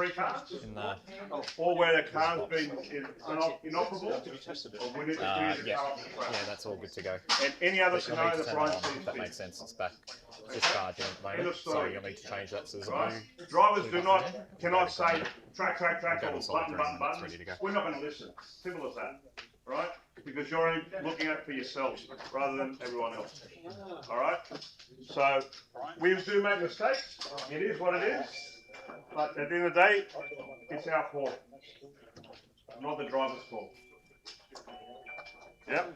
three cars? In the Or where the car's been inoperable? yeah, that's all good to go. And any other But you'll need scenario to that turn it Brian on, sees if that fit. makes sense. It's back discharging at the moment, so you'll need to change that so there's a Right? blue. Drivers blue do button not, there. cannot say track, Go or to solid button, green and it's button. ready to go. We're not going to listen. Simple as that. Right? Because you're only looking at it for yourselves rather than everyone else. All right? So we do make mistakes. It is what it is. But at the end of the day, it's our fault, not the driver's fault. Yep.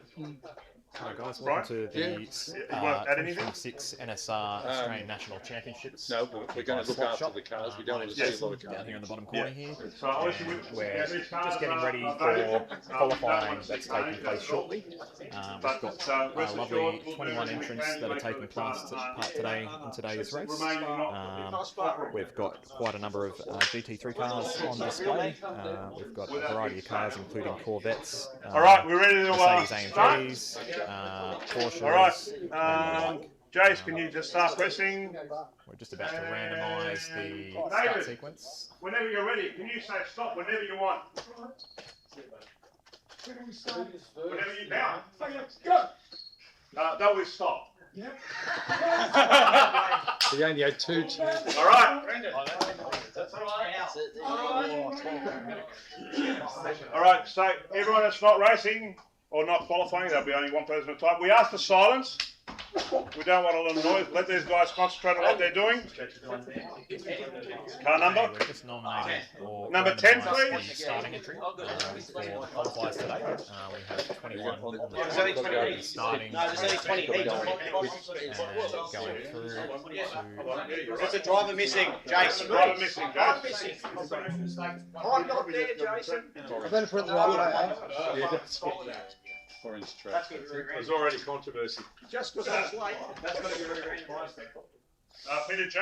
Hi guys, welcome to the 2026 NSR Australian National Championships. No, we're going to look after the cars. We don't want to see a lot of cars. Down here in the bottom corner here. So obviously We're just getting ready for qualifying that's taking place shortly. We've got lovely 21 entrants that are taking part today in today's race. We've got quite a number of GT3 cars on display. We've got a variety of cars, including Corvettes, all right, we're ready to Mercedes start. AMGs, Porsches. All right, Jace, can you just start pressing? We're just about to randomise the start David, sequence. Whenever you're ready, can you say stop whenever you want? Whenever you down. Go. That was stop. We only had two. All right. All right, so everyone that's not racing or not qualifying, there'll be only one person at a time. We ask for silence. We don't want a lot of noise. Let these guys concentrate on what they're doing. Car number? We're just nominated for Number 10, randomise please. the starting entry for the qualifiers today. We have 21 on the There's only 20 starting. No, there's only 20 and heats. going through to There's a driver missing, Jason. Driver missing, Jason. I'm not there, Jason. I better put it the right way. Yeah, that's orange track. There's already controversy. Just because I was late. That's going to be very randomised. Peter J?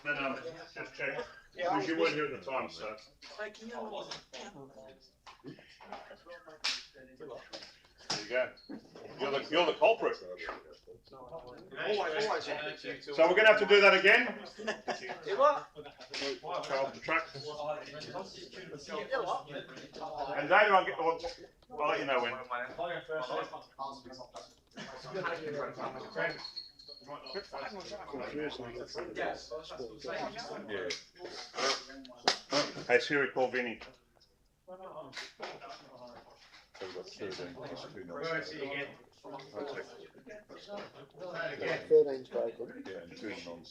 No, just check. Because you weren't here at the time, so. There you go. You're the culprit. Always. So we're going to have to do that again. Do what? Off the track. And Dave, I'll let you know when. Hey Siri, call Vinny. Yeah, 13's broken.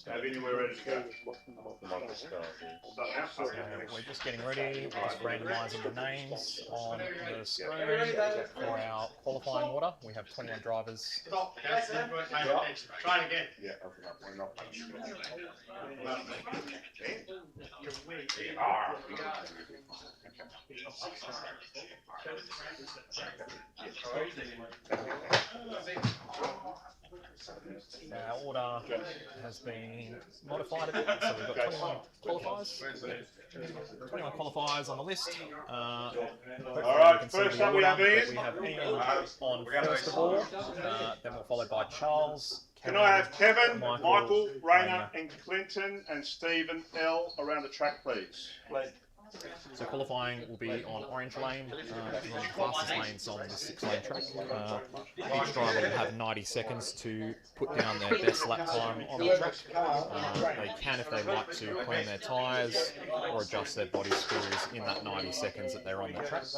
Have anywhere ready to go? we're just getting ready. We're just randomising the names on the screen for our qualifying order. We have 21 drivers. Try again. Yeah, we're not. Our order has been modified a bit, so we've got 21 qualifiers. 21 qualifiers on the list. Alright, first up we have Ian. We have Ian on first of all, then we're followed by Charles. Can I have Kevin, Michael, Rainer, Rainer. and Clinton, and Stephen L around the track, please? So qualifying will be on orange lane, the fastest lanes on the 6-lane track. Each driver will have 90 seconds to put down their best lap time on the track. They can, if they like, to clean their tyres or adjust their body screws in that 90 seconds that they're on the track. Let's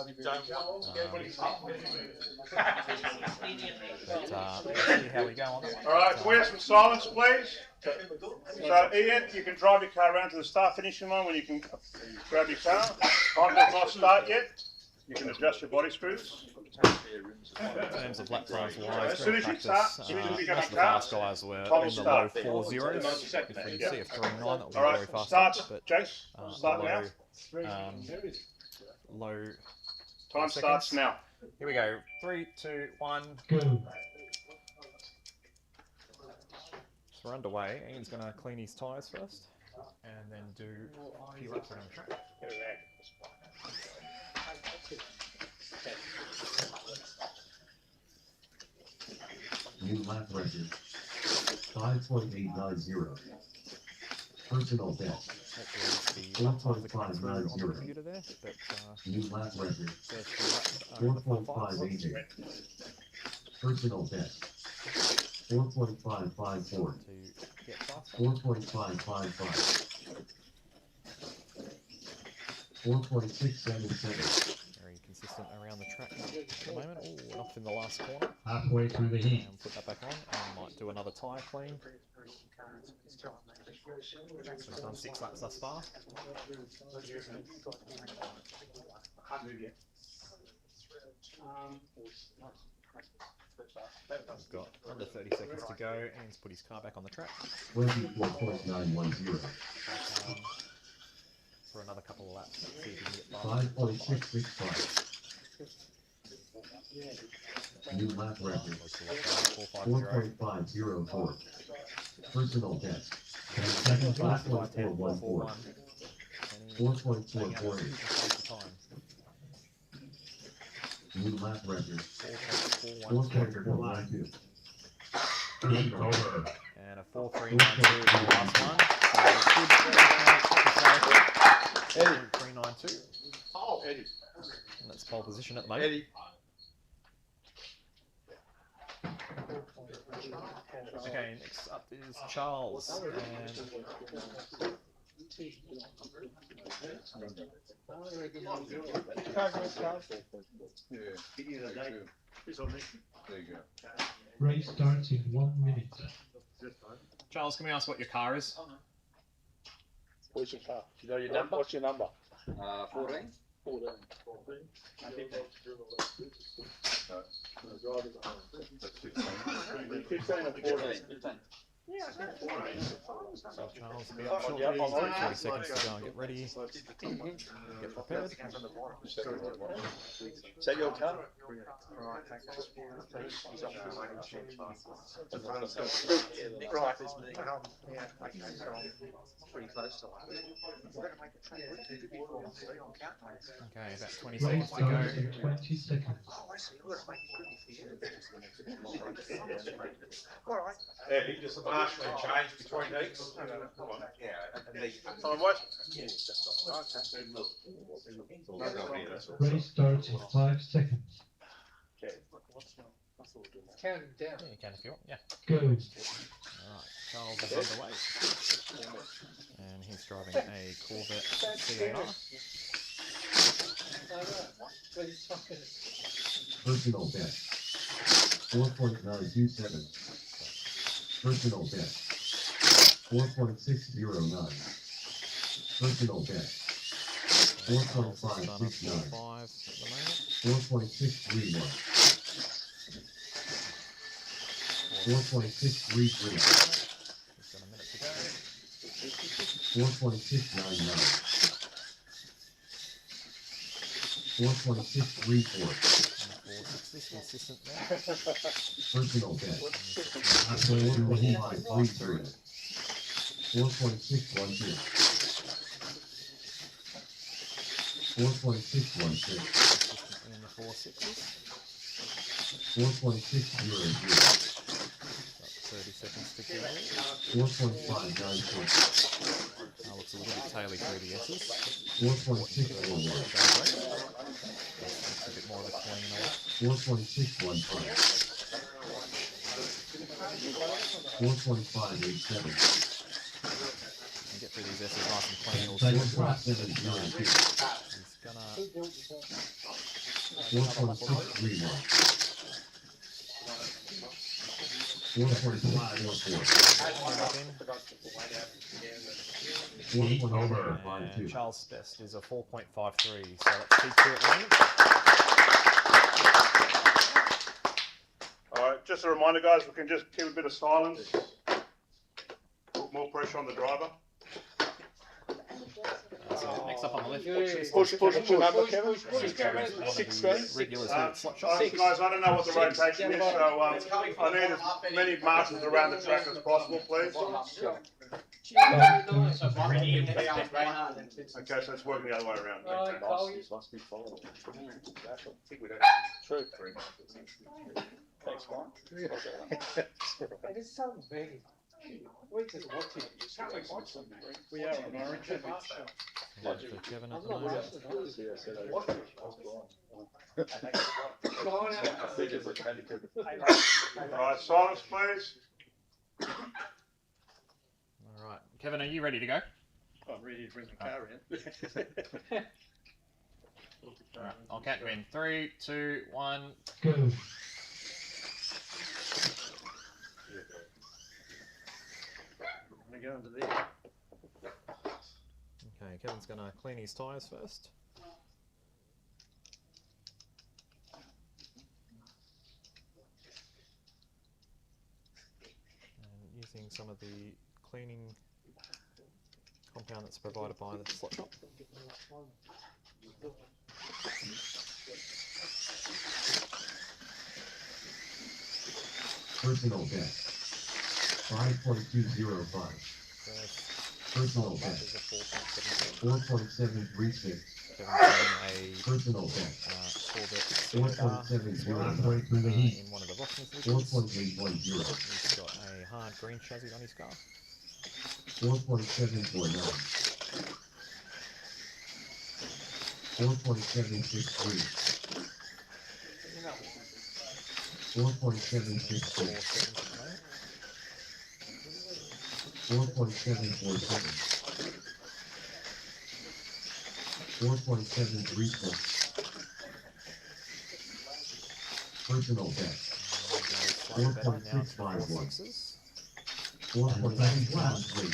see how we go on that. Alright, can we have some silence, please? So Ian, you can drive your car around to the start finishing line when you can grab your car. Time does not start yet. You can adjust your body screws. In terms of lap times wise, As soon as you practice, start, as soon as you pick up most of the your car, fast guys were time will in the low start. 4.0s. If we see a 3.9, that will be Alright, very fast. start, But Jace. Start now. Low Time starts now. Here we go. 3, 2, 1. So we're underway. Ian's going to clean his tyres first, and then do a few laps around the track. New lap record 5.890. Personal best hopefully the lap times are coming through on the computer there, but New lap record. first few laps are in the par 5 slots. 4.588. Personal best. 4.554. To get faster. 4.555. 4.677. Very consistent around the track at the moment. Oh, and off in the last corner. Halfway through the heat. And put that back on and might do another tyre clean. He's done 6 laps thus far. He's got under 30 seconds to go and he's put his car back on the track. 24.910. For another couple of laps. See if he can get 5.665. New lap record. 4.504. Personal best. 5.414. 4.448. New lap record. 4.412. Over. And a 4.392 is the last one. So 3.92. Eddie. And that's pole position at the moment. Eddie. Okay, next up is Charles. And Yeah. There you go. Race starts in 1 minute. Charles, can we ask what your car is? What's your car? Do you know your number? What's your number? 14. 14. That's 15. 15 or 14? So Charles will be up shortly. 30 seconds to go and get ready. Get prepared. Is that your car? Okay, about 20 Race seconds to go. starts in 20 seconds. Yeah, he just partially changed between heats. Race starts in 5 seconds. Count down. Yeah, you can if you want. Yeah. Go. Alright, Charles is underway. And he's driving a Corvette CAR. Personal best. 4.927. Personal best. 4.609. Personal best. Charles has done a 4.569. 4.5 at the moment. 4.631. 4.633. He's got a minute to go. 4.699. 4.634. And the 4.6 is consistent there. Personal best. 4.533. 4.612. 4.616. Consistently in the 4.6s. 4.600. Got 30 seconds to go. 4.596. Looks a little bit taily through the S's. 4.641. A bit more of a clean oil. 4.615. 4.587. And get through these S's nice and clean. All 4.702. He's gonna 4.631. 4.544. 4.552. and Charles' best is a 4.53. So let's keep to it. Alright, just a reminder guys, we can just keep a bit of silence. Put more pressure on the driver. So next up on the left, Push number, Kevin. one of 6 the rounds. regulars here at Slot Shop. Guys, I don't know what the rotation is, so I need as many marshals around the track as possible, please. Okay, so it's working the other way around. Must be following. True. Thanks, Mike. It is so big. We are on orange. For Kevin at the moment. Right, silence, please. All right, Kevin, are you ready to go? I'm ready to bring the car in. All right, I'll count you in. 3, 2, 1. Go. I'm going to go into there. Okay, Kevin's going to clean his tyres first. And using some of the cleaning compound that's provided by the slot shop. Personal best. 5.205. Personal best. 4.736. Kevin's Personal best. Corvette CR 4.70. Halfway through the heat. in one of the Rocksmith liquids. 4.810. He's got a hard green chassis on his car. 4.749. 4.763. 4.764. 4.747. 4.734. Personal best. 4.651. 4.613.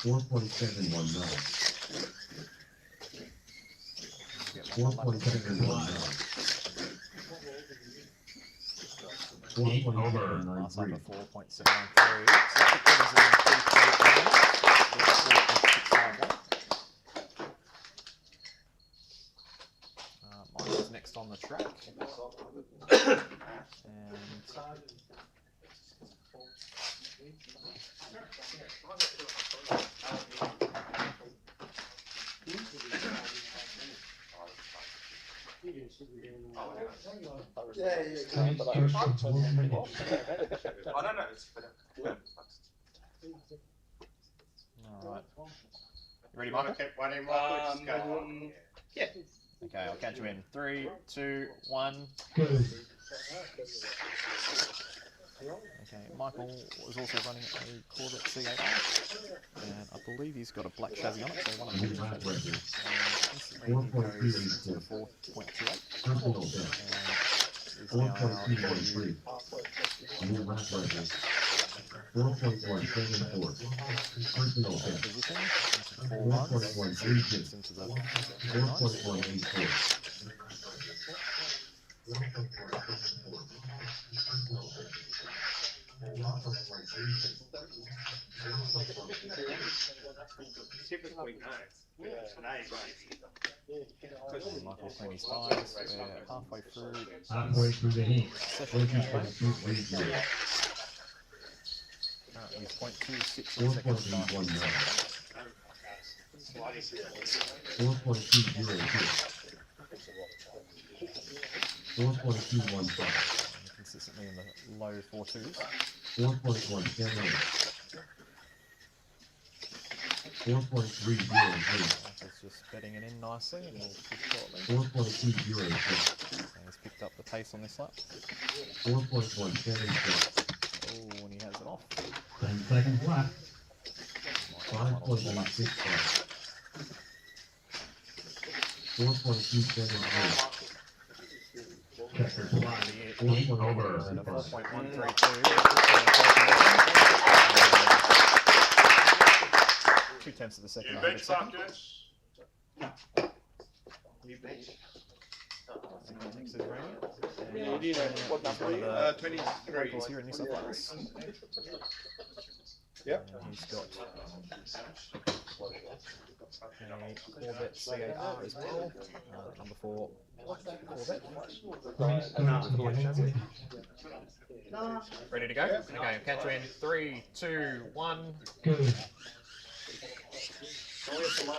4.719. 4.719. Last lap 4.793. of 4.793. Michael's next on the track. And Time starts in 1 minute. I don't know. alright. You ready, Michael? Yeah. Okay, I'll catch you in. 3, 2, 1. Go. Okay, Michael was also running a Corvette CAR, and I believe he's got a black chassis on it, so one of the New lap record. instantly he goes to 4.28, Personal best. and is now out 4.213. New lap record. 4.174. Personal best. position into 4 ones, 4.132. gets into the 4.9s. 4.184. Typically, no. And Michael cleaned his tyres. We're halfway through Halfway through the heat. session campaign. 20.230. Currently 0.26 seconds by 4.819. 4.202. 4.215. consistently in the low 4.2s. 4.178. 4.303. Michael's just bedding it in nicely and we'll push shortly. 4.206. And he's picked up the pace on this lap. 4.176. Oh, and he has it off. 10 seconds left. 5.165. 4.273. Checkers flag. 4.165. And a 4.132. 2/10 of the second. You 100 benchmark, second. gents. Next is Rania. Yeah, you know what number are you? One of the 23. locals here in New South Wales. Yep. And he's got a Corvette CAR as well. Number 4 Corvette. Race starts in 1 minute. Ready to go? Okay, I'll catch you in 3, 2, 1. Go. Personal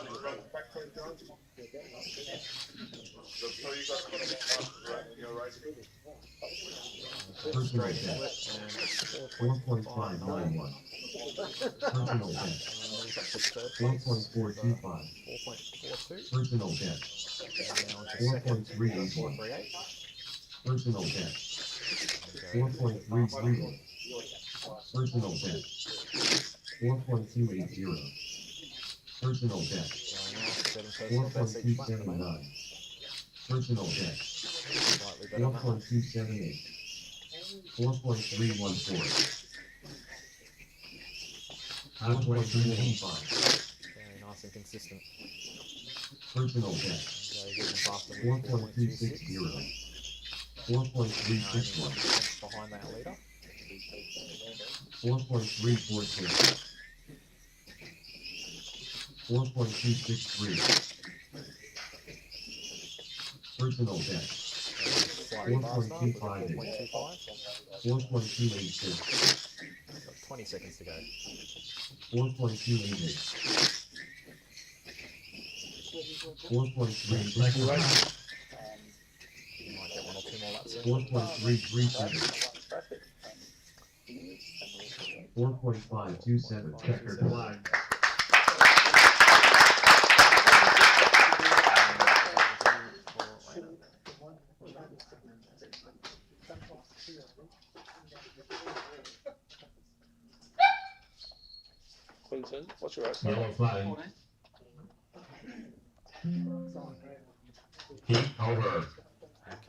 Straight into best. it, and 4.591. Personal best. moves up to third place. 4.425. 4.42. Personal best. Now into second. 4.381. 4.38. Personal best. Okay. 4.331. Personal best. 4.280. Personal best. Going off, 7 personal best each lap. 4.279. Personal best. Slightly better than that one. 4.278. 4.314. Halfway through the heat. 4.315. Very nice and consistent. Personal best. Goes even faster than 4.260. 4.361. behind that leader. 4.342. 4.263. Personal best. Slightly faster. 4.258. 4.25. 4.286. Got 20 seconds to go. 4.288. 4.3. Might get one or two more laps in. 4.337. 4.527. Checkered flag. Quinton, what's your race? Yellow flag. Heat over.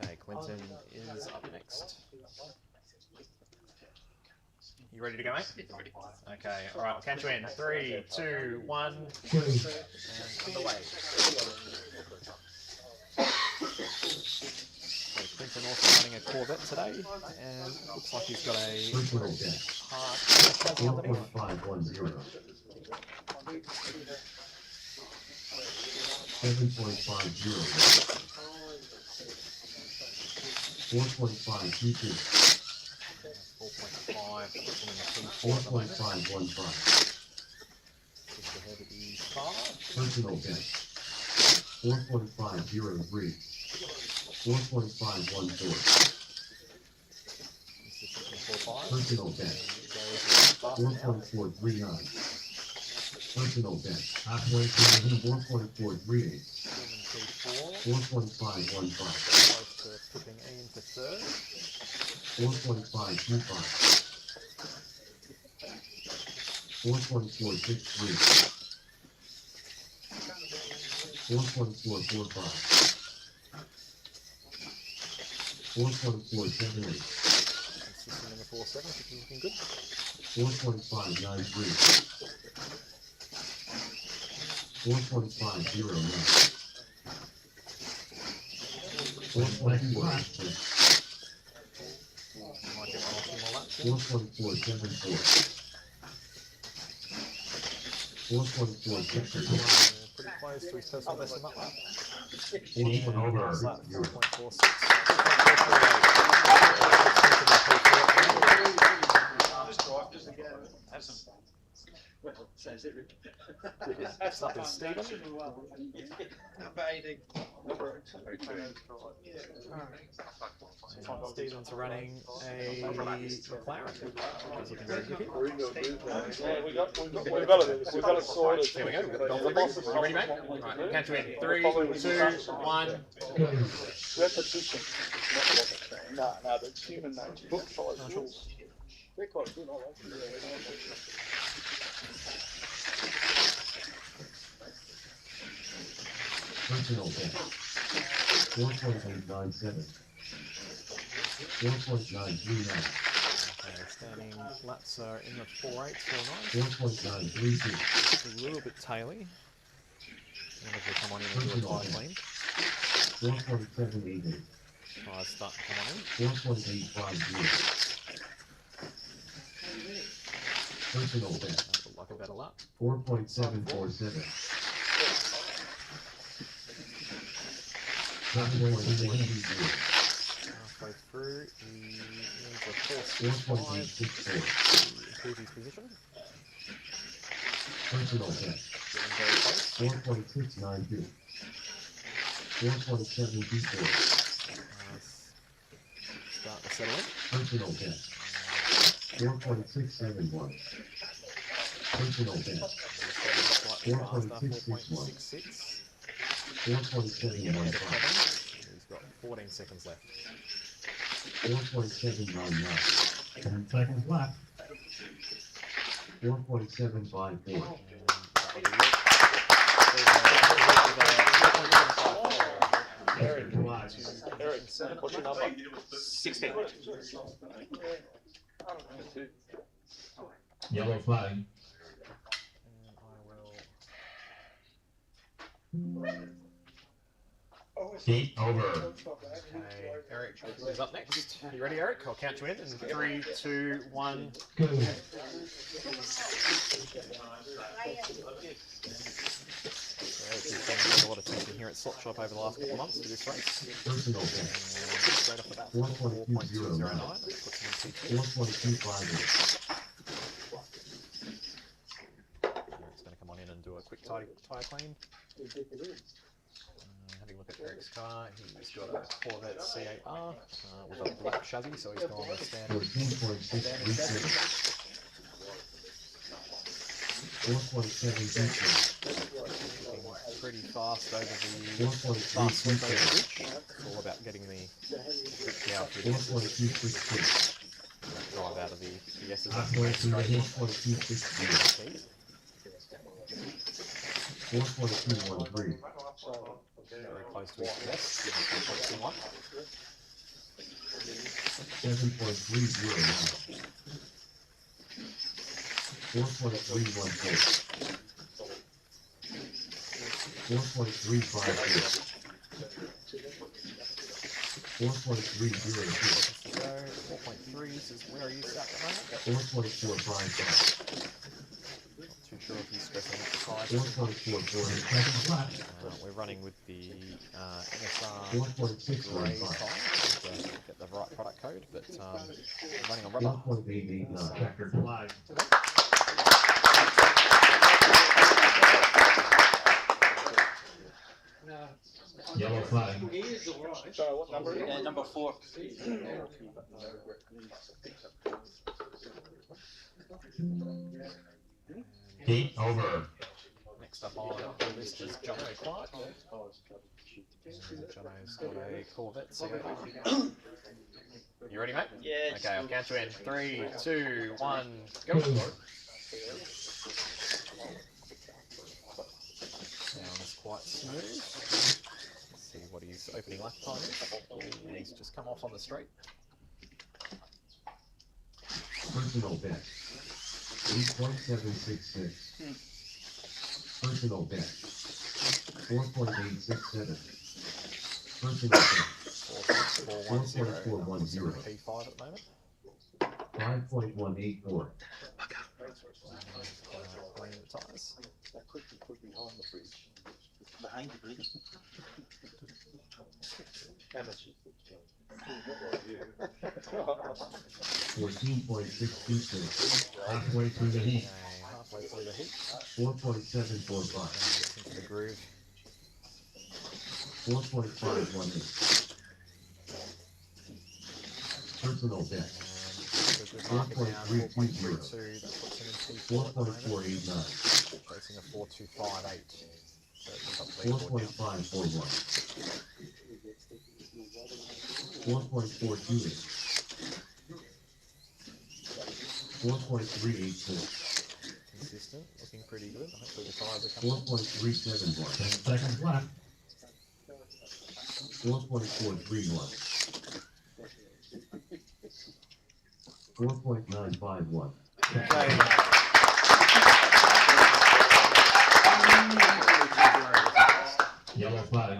Okay, Clinton is up next. You ready to go, mate? Okay, alright, we'll catch you in. 3, 2, 1, Go. and underway. So Clinton also running a Corvette today, and looks like he's got a Personal best. hard chassis underneath. 4.510. 7.50. 4.522. 4.5, pushing in the P4 at the moment. 4.515. Just ahead of the car. Personal best. 4.503. 4.514. Consistent 4.5. Personal best. Goes fast now. 4.439. Personal best. Halfway through the heat. 4.438. 4.515. Close to putting Ian to third. 4.525. 4.463. 4.445. 4.478. Consistent in the 4.7, which is looking good. 4.593. 4.509. 4.486. Might get one or two more laps in. 4.474. 4.464. Pretty close to his personal best in that lap. Heat over. Last lap, 4.46. 4.48. Next up is Stephen. And Stephen's running a McLaren. He's looking very good here. Yeah, we've got it sorted. Here we go. We've got the The Dolphin boss rig. is You ready, mate? Right, we'll catch you in. 3, 2, 1. Go. Repetition. No, that's human nature. Book follows rules. They're quite good, I like it. Personal best. 4.897. 4.939. Okay, standing laps are in the 4.8s, 4.9s. 4.932. Just a little bit taily. And if we come on in and do a tyre clean, 4.788. tyres start to come on in. 4.850. Personal best. That looked like a better lap. 4.747. Halfway through the heat. 4.820. Halfway through, he needs a 4.65 4.864. to improve his position. Personal best. Getting very close. 4.692. 4.724. Starting to settle in. Personal best. 4.671. Personal best. Slightly faster, 4.66. 4.715. He's got 14 seconds left. 4.799. 10 seconds left. 4.754. Eric, what's your number? 16. Yellow flag. And I will. Game over. Okay, Eric is up next. You ready, Eric? I'll count you in. 3, 2, 1. Go. Eric has been getting a lot of attention here at Slot Shop over the last couple of months for this race. Personal And best. straight off the bat, 4.209. 4.209. That puts him in T2. 4.258. Eric's going to come on in and do a quick tyre clean. Having a look at Eric's car, he's got a Corvette C8R with a black chassis, so he's gone with standard 14.636. 4.726. pretty fast over the 4.333. fast switch over the bridge. It's all about getting the grip down through the 4.266. drive out of the S's up Halfway the through the straight. heat. 4.260. 4.213. Very close to his best, 4.21. 7.309. 4.314. 4.354. 4.302. So 4.3 is where he is at the moment. 4.455. Not too sure if he's stressing at the size. 4.448. Seconds left. We're running with the NSR 4.615. GT3 to get the right product code, but we're running on rubber. 4.889. Checkered flag. Yellow flag. So what number is it? Number 4. Game over. Next up on the list is John Clark. Jono's got a Corvette C8. You ready, mate? Yeah. Okay, I'll count you in. 3, 2, 1, go. Go. Sounds quite smooth. Let's see what his opening lap time is. He's just come off on the straight. Personal best. 8.766. Personal best. 4.867. Personal best. 4.410. 4.410. P5 at the moment. 5.184. Clean the tyres. That quickly put behind the bridge. Behind the bridge. Amateurs. 14.626. Halfway through the heat. Okay, halfway through the heat. 4.745. Gets into the groove. 4.518. Personal best. And good market down, 4.32. That puts him in P4 at the moment. 4.489. Chasing a 4.258. So it's up the leaderboard now. 4.541. 4.428. 4.384. Consistent, looking pretty good. Hopefully the tyres are coming. 4.371. 10 seconds left. 4.431. 4.951. Okay. Yellow flag.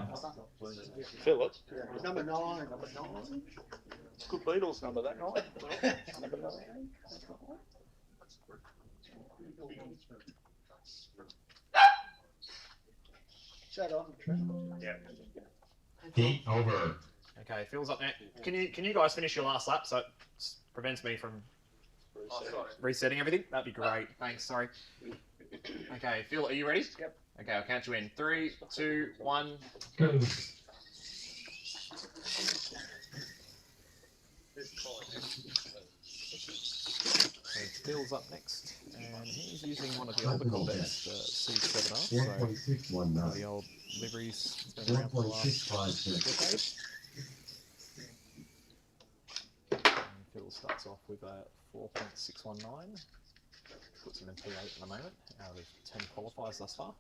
Phillips. Number 9. It's good Beatles number that night. Number 9. Shut off. Yeah. Game over. Okay, Phil's up now. Can you guys finish your last lap so it prevents me from resetting everything? That'd be great. Thanks. Sorry. Okay, Phil, are you ready? Yep. Okay, I'll count you in. 3, 2, 1. Go. Okay, Phil's up next, and he's using one of the older Corvettes, the C7R, so 4.619. the old liveries. It's been around for the last 4.656. decade. And Phil starts off with a 4.619. Puts him in P8 at the moment, out of 10 qualifiers thus far.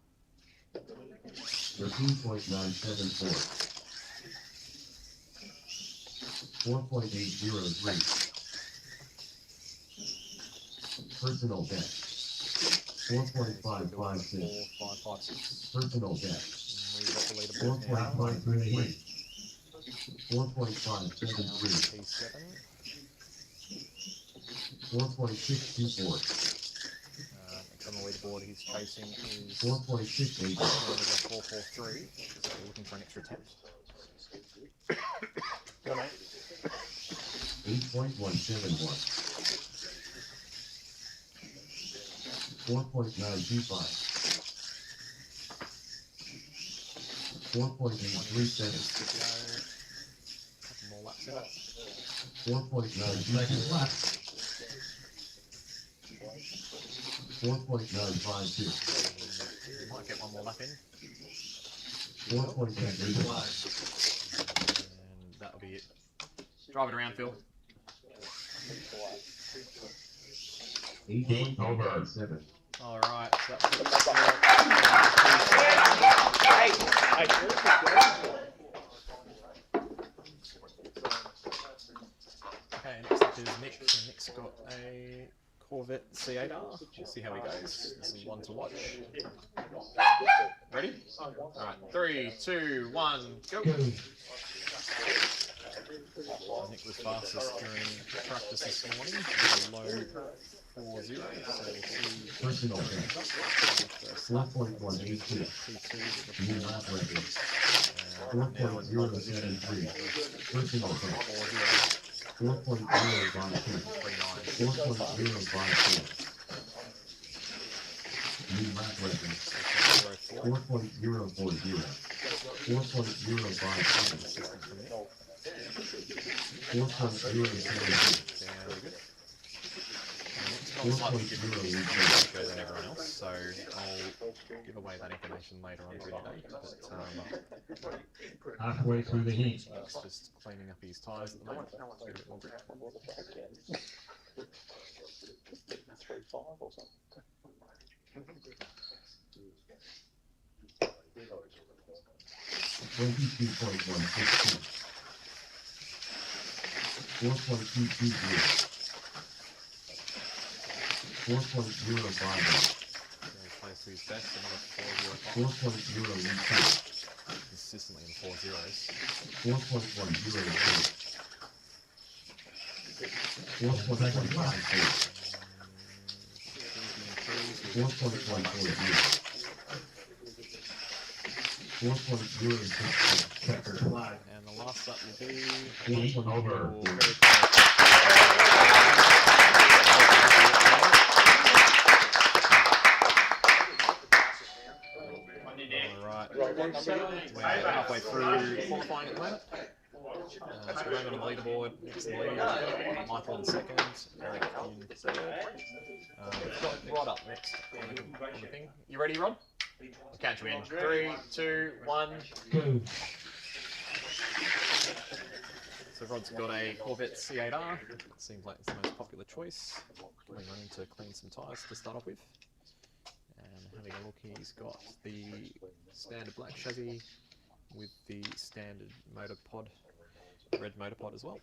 13.974. 4.803. Personal best. 4.556. 4.556. Personal best. We've got the leaderboard now. 4.538. 4.573. P7. 4.624. Next on the leaderboard he's chasing is 4.684. 443. So we're looking for an extra attempt. Go, mate. 8.171. 4.925. 4.837. Couple more laps out. 4.926. 4.952. We might get one more lap in. 4.885. And that'll be it. Drive it around, Phil. 8.7. Alright, so that's it. Hey, where's the Okay, next up is Nick. And Nick's got a Corvette C8R. We'll see how he goes. This is one to watch. Ready? Alright, 3, 2, 1, go! Go. Nick was fastest during practice this morning, with a low 4.0, so we'll see. Personal best. First lap, 4.182. P2 New with lap record. the now it's 4.073. Personal best. 4.0. 4.052. 4.054. New lap record. 4.040. 4.057. 4.072. Very good. Next slightly different ratios than everyone else, so I'll give away that information later on during the day. But Halfway through the heat. Nick's just cleaning up his tyres at the moment. Get a bit more grip. 3.5 or something. 22.162. 4.220. 4.058. Very close to his best, another 4.05. 4.012. Consistently in the 4.0s. 4.103. 4.154. 4.140. 4.066. Checkered flag. And the last up will be 8 over. very close. Alright, we're halfway through qualifying at the moment. So we're on the leaderboard. Next in the lead, Michael in second, Eric in third. We've got Rod up next on the thing. You ready, Rod? I'll count you in. 3, 2, 1. Go. So Rod's got a Corvette C8R. Seems like it's the most popular choice. Coming running to clean some tyres to start off with. And having a look, he's got the standard black chassis with the standard motor pod, red motor pod as well.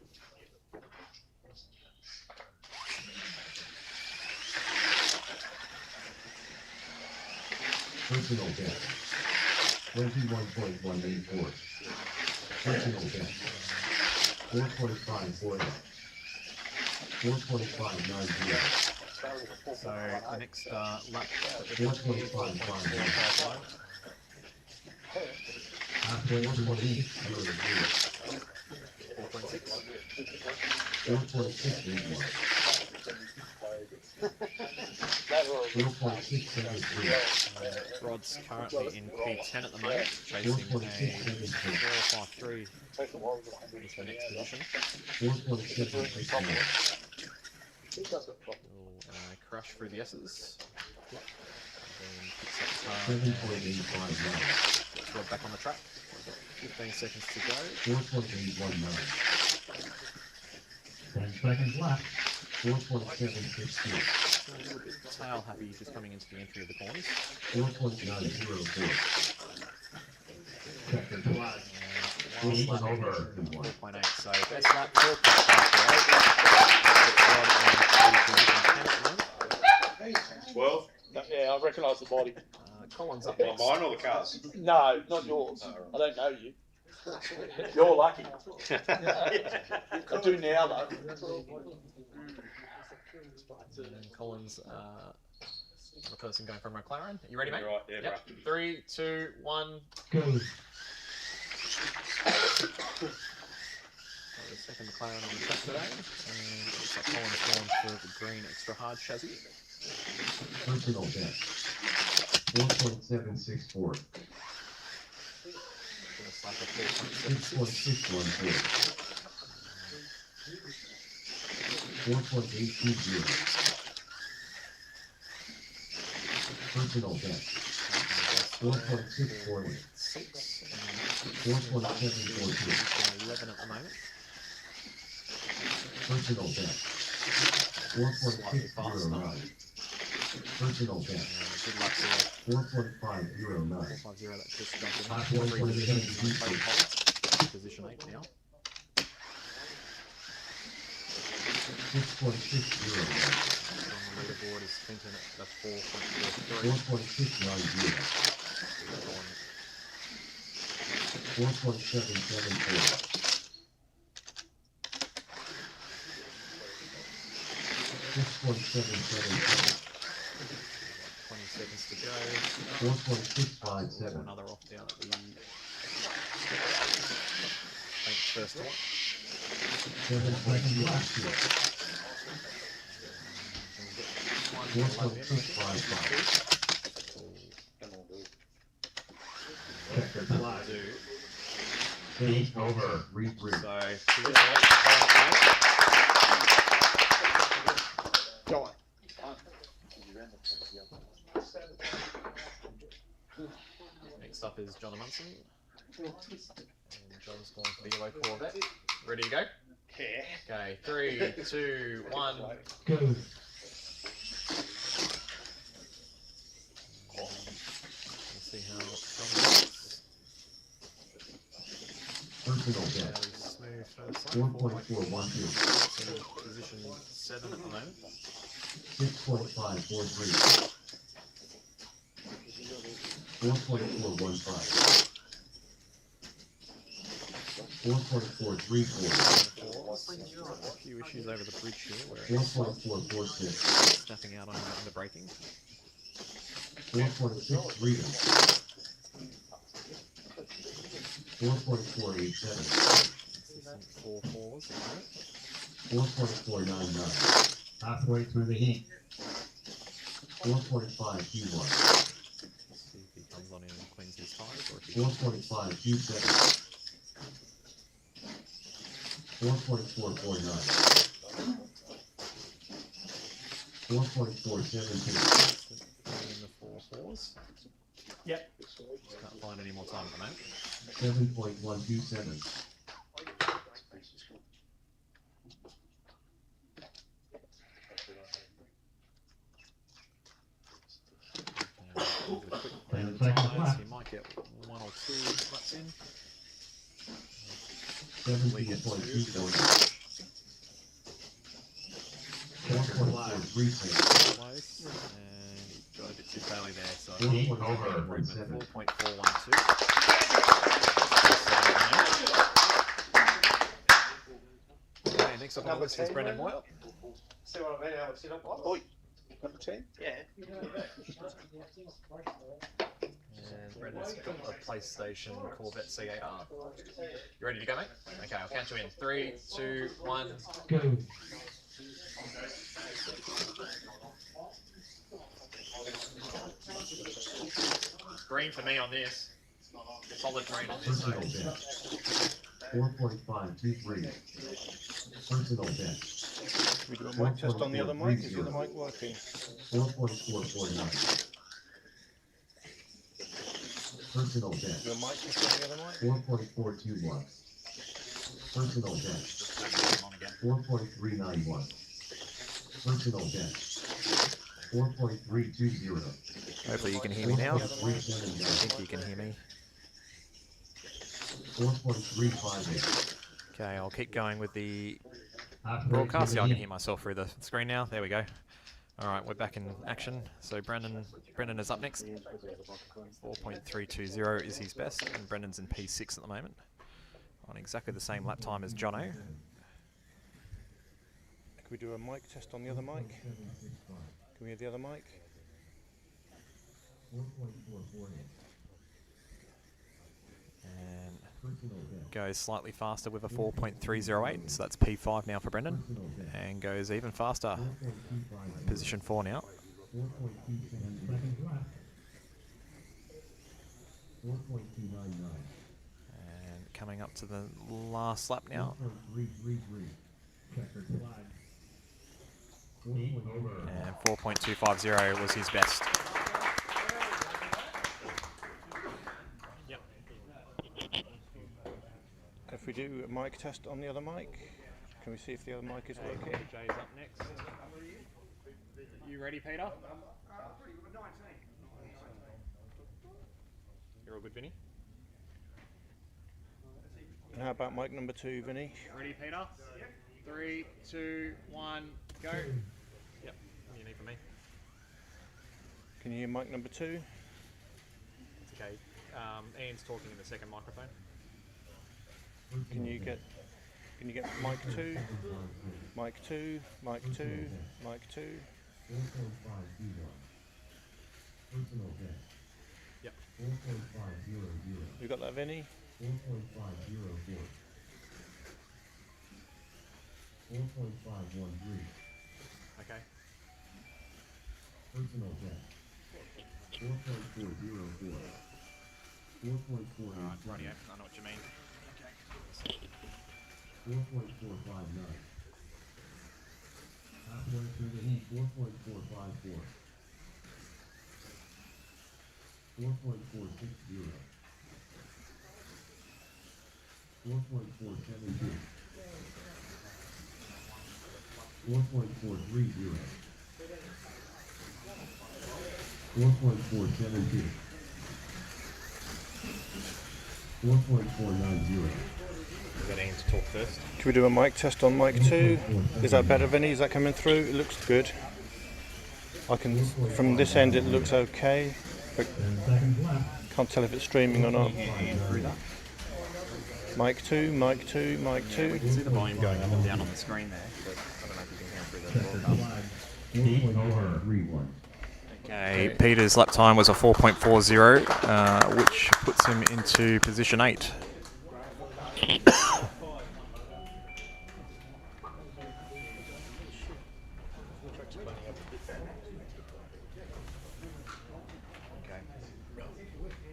Personal best. 21.184. Personal best. 4.548. 4.590. So the next lap, 4.555. Halfway through the heat. 4.6. 4.681. 4.682. 4.673. Rod's currently in P10 at the moment, chasing a 4.53 Take a while to is the next position. 4.764. Will crash through the S's. Then picks up the car 7.859. gets Rod back on the track. 15 seconds to go. 4.819. 10 seconds left. 4.762. A little bit tail happy just coming into the entry of the corners. 4.904. Chapter 5. Last lap over. 4.8, so best lap 4.58. 12. Yeah, I recognise the body. Collins up Well, next. mine or the cars? No, not yours. I don't know you. You're lucky. I do now though. And Collins, the person going from McLaren. You ready, mate? Right, yeah, Yep. right. 3, 2, 1. Go. The second McLaren on the track today. And looks like Collins going for the green extra hard chassis. Personal best. 4.764. First lap of 4.76. 6.614. 4.820. Personal best. 4.640. 6. 4.742. 11 at the moment. Personal best. 4.609. Personal best. Good luck to 4.509. 450 that just jumped in. Top 3 1.8. positions on Cody Collins. Position 8 now. 6.609. On the leaderboard is Clinton at the 4.43. 4.690. 4.774. 6.777. 20 seconds to go. 4.657. Another off down at the first one. 7 seconds left here. 4.655. Chapter 5. Game over. Regroup. So, Go on. next up is John Munson. And John's going for the yellow Corvette. Ready to go? Yeah. Okay, 3, 2, 1. Go. Let's see how strong it is. Personal best. Fairly smooth first lap. 4.412. Position 7 at the moment. 6.543. 4.415. 4.434. A few issues over the bridge here where it's 4.446. stepping out on the braking. 4.632. 4.487. Some 4 4s at the moment. 4.499. Halfway through the heat. 4.521. Let's see if he comes on in and cleans his tires or if he 4.527. 4.449. 4.472. in the 4 4s. Yep. Can't find any more time at the moment. 7.127. With a quick And round of the second tires, lap. he might get 1 or 2 laps in. 17.240. 4.436. Close, and he got a bit too taily there, so Game over. improvement 4.7. 4.412. Okay, next up on the list is Brendan Moyle. See what I mean? How it's set up like? Oi. Number 10? Yeah. And Brendan's got a PlayStation Corvette CAR. You ready to go, mate? Okay, I'll count you in. 3, 2, 1. Go. Green for me on this. Solid green on this. Personal best. 4.523. Personal best. We do a mic test on the other mic. Is the other mic working? 4.449. Personal best. Do a mic test on the other mic. 4.421. Personal best. 4.391. Personal best. 4.320. Hopefully you can hear me now. I 4.379. think you can hear me. 4.358. Okay, I'll keep going with the Halfway broadcast. through Yeah, the I can heat. hear myself through the screen now. There we go. All right, we're back in action. So Brendan is up next. 4.320 is his best, and Brendan's in P6 at the moment, on exactly the same lap time as Jono. Can we do a mic test on the other mic? Can we hear the other mic? 4.448. And Personal best. goes slightly faster with a 4.308, so that's P5 now for Brendan, and goes even faster. 4.259. Position 4 now. 4.267. Second lap. 4.299. And coming up to the last lap now. 4.333. Checkered flag. 4.0. And 4.250 was his best. If we do a mic test on the other mic, can we see if the other mic is working? Jay's up next. You ready, Peter? You're all good, Vinny? And how about mic number 2, Vinny? Ready, Peter? 3, 2, 1, go. Yep, what do you need from me? Can you hear mic number 2? It's okay. Ian's talking in the second microphone. Can you get mic 2? Mic 2, mic 2, mic 2. 4.521. Personal best. Yep. 4.500. You got that, Vinny? 4.504. 4.513. Okay. Personal best. 4.404. 4.4. Alright, rightio. I know what you mean. 4.459. Halfway through the heat. 4.454. 4.460. 4.472. 4.430. 4.472. 4.490. Get Ian to talk first. Can we do a mic test on mic 2? Is that better, Vinny? Is that coming through? It looks good. I can, from this end it looks okay, but can't tell if it's streaming or not. Mic 2, mic 2, mic 2. You can see the volume going up and down on the screen there, but I don't know if you can hear through the broadcast. 4.031. Okay, Peter's lap time was a 4.40, which puts him into position 8.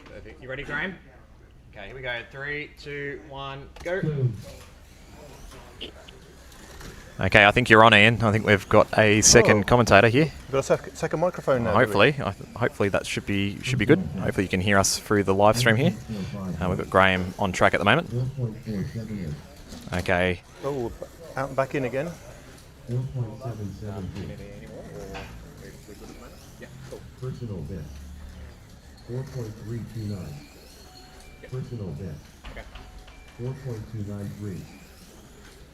Perfect. You ready, Graham? Okay, here we go. 3, 2, 1, go. Okay, I think you're on, Ian. I think we've got a second commentator here. We've got a second microphone now. Hopefully, hopefully that should be good. Hopefully you can hear us through the live stream here. We've got Graham on track at the moment. 4.478. Okay. Oh, out and back in again. 4.772. Personal best. 4.329. Personal best. 4.293.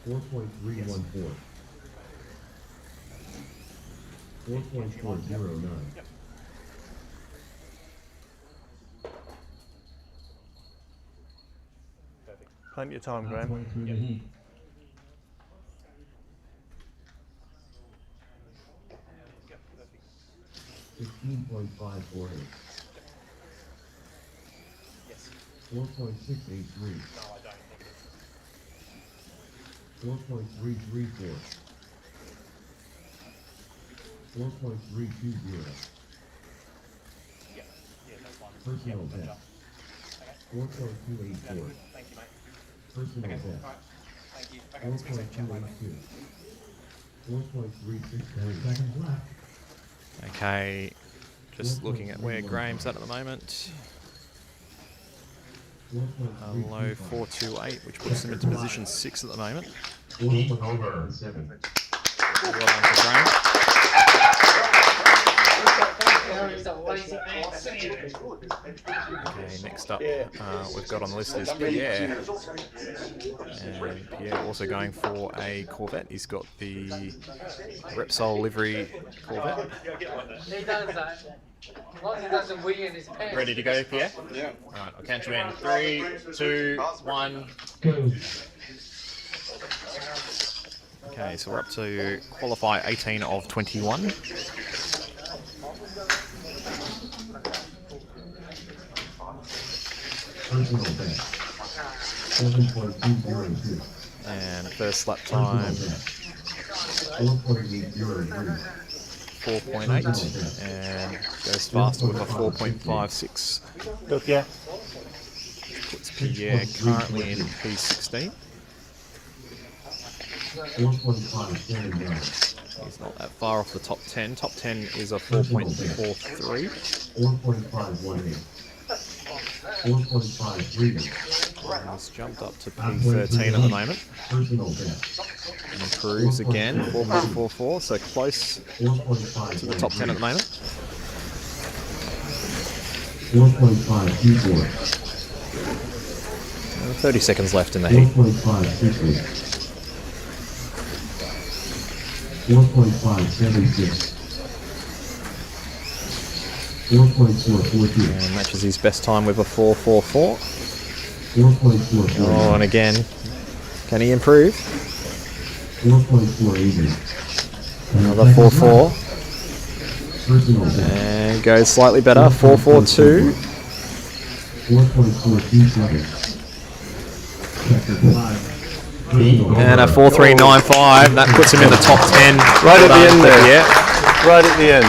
4.314. 4.409. Plenty of time, Graham. Halfway through the heat. $16.548. 4.683. 4.334. 4.320. Personal best. 4.284. Personal best. 4.282. 4.369 seconds left. Okay, just looking at where Graham's at the moment. A low 4.28, which puts him into position 6 at the moment. 4.7. Well done for Graham. Okay, next up we've got on the list is Pierre. And Pierre also going for a Corvette. He's got the Repsol livery Corvette. He does that. As long as he doesn't wee in his pants. Ready to go, Pierre? Yeah. Alright, I'll count you in. 3, 2, 1. Go. Okay, so we're up to qualify 18 of 21. Personal best. 7.202. And first lap time 4.803. 4.8 and goes faster with a 4.56. Look, yeah. Puts Pierre currently in P16. 4.579. He's not that far off the top 10. Top 10 is a 4.43. 4.518. 4.538. He's jumped up to P13 at the moment. Personal best. Improves again, 4.44, so close 4.5 to the top 10 at the moment. 4.524. 30 seconds left in the heat. 4.568. 4.576. 4.442. And matches his best time with a 4.44. 4.448. Oh, and again, can he improve? 4.480. Another 4.4. Personal best. And goes slightly better, 4.42. 4.427. Chapter 5. And a 4.395. That puts him in the top 10. Right at the end there. Yeah. Right at the end.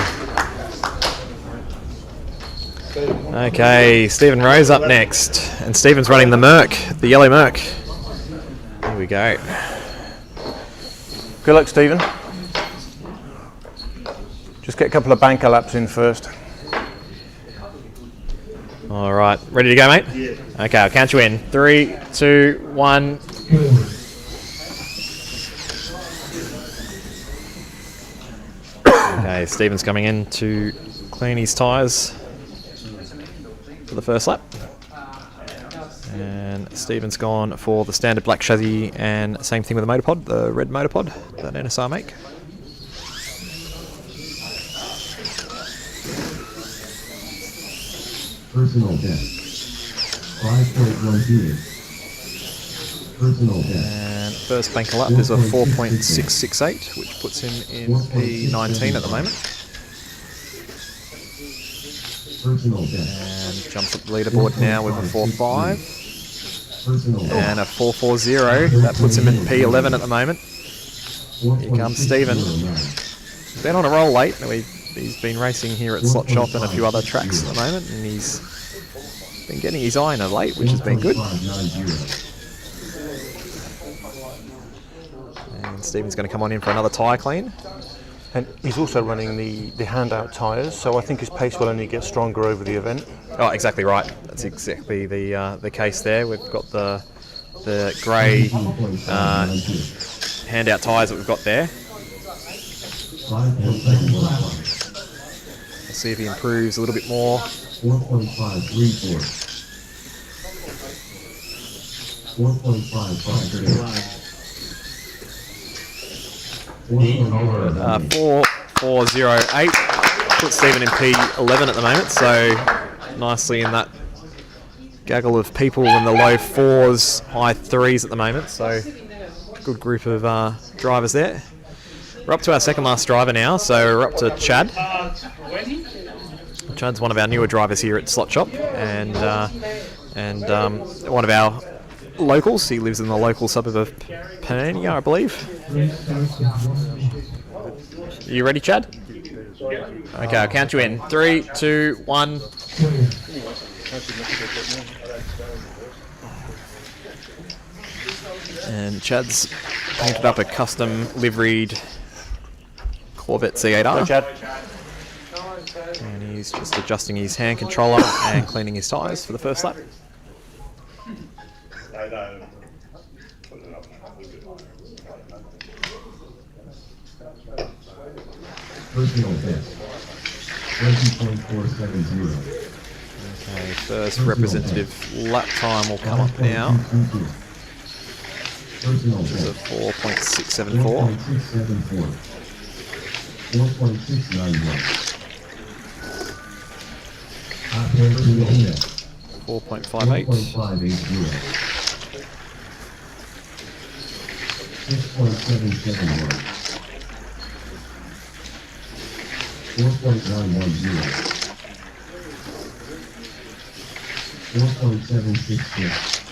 Okay, Stephen Rose up next. And Stephen's running the Merc, the yellow Merc. Here we go. Good luck, Stephen. Just get a couple of banker laps in first. All right, ready to go, mate? Yeah. Okay, I'll count you in. 3, 2, 1. Okay, Stephen's coming in to clean his tyres for the first lap. And Stephen's gone for the standard black chassis and same thing with the motorpod, the red motorpod that NSR make. Personal best. 5.12. Personal best. And first banker lap is a 4.668, which puts him in P19 at the moment. Personal best. And jumps up the leaderboard now with a 4.5 Personal best. and a 4.40. That puts him in P11 at the moment. Here comes Stephen. He's been on a roll late. He's been racing here at Slot Shop and a few other tracks at the moment, and he's been getting his eye in a late, which has been good. And Stephen's going to come on in for another tyre clean. And he's also running the handout tyres, so I think his pace will only get stronger over the event. Oh, exactly right. That's exactly the case there. We've got the grey handout tyres that we've got there. Let's see if he improves a little bit more. 4.534. 4.553. 4.408 puts Stephen in P11 at the moment, so nicely in that gaggle of people in the low 4s, high 3s at the moment, so good group of drivers there. We're up to our second last driver now, so we're up to Chad. Chad's one of our newer drivers here at Slot Shop, and one of our locals. He lives in the local suburb of Panania, I believe. You ready, Chad? Okay, I'll count you in. 3, 2, 1. And Chad's painted up a custom liveried Corvette C8R. Hello, Chad. And he's just adjusting his hand controller and cleaning his tyres for the first lap. Personal best. 20.470. Okay, first representative lap time will come up now. Personal This is a best. 4.674. 4.674. 4.691. Personal best. 4.58. 4.580. 6.771. 4.910. 4.766.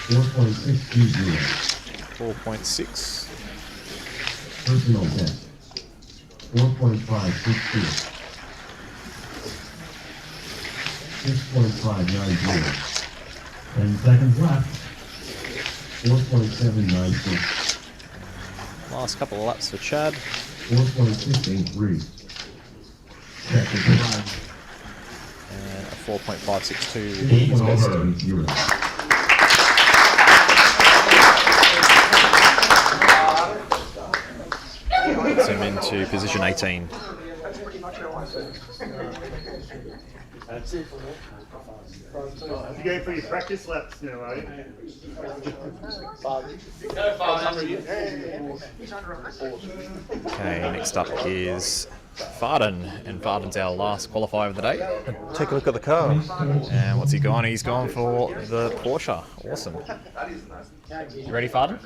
4.620. 4.6. Personal best. 4.562. 6.590. 10 seconds left. 4.796. Last couple of laps for Chad. 4.683. Check the garage. And a 4.562 his best. 4.580. Puts him into position 18. You go for your practice laps now, are you? Okay, next up is Varden, and Varden's our last qualifier of the day. Take a look at the car. And what's he gone? He's gone for the Porsche. Awesome. You ready, Varden?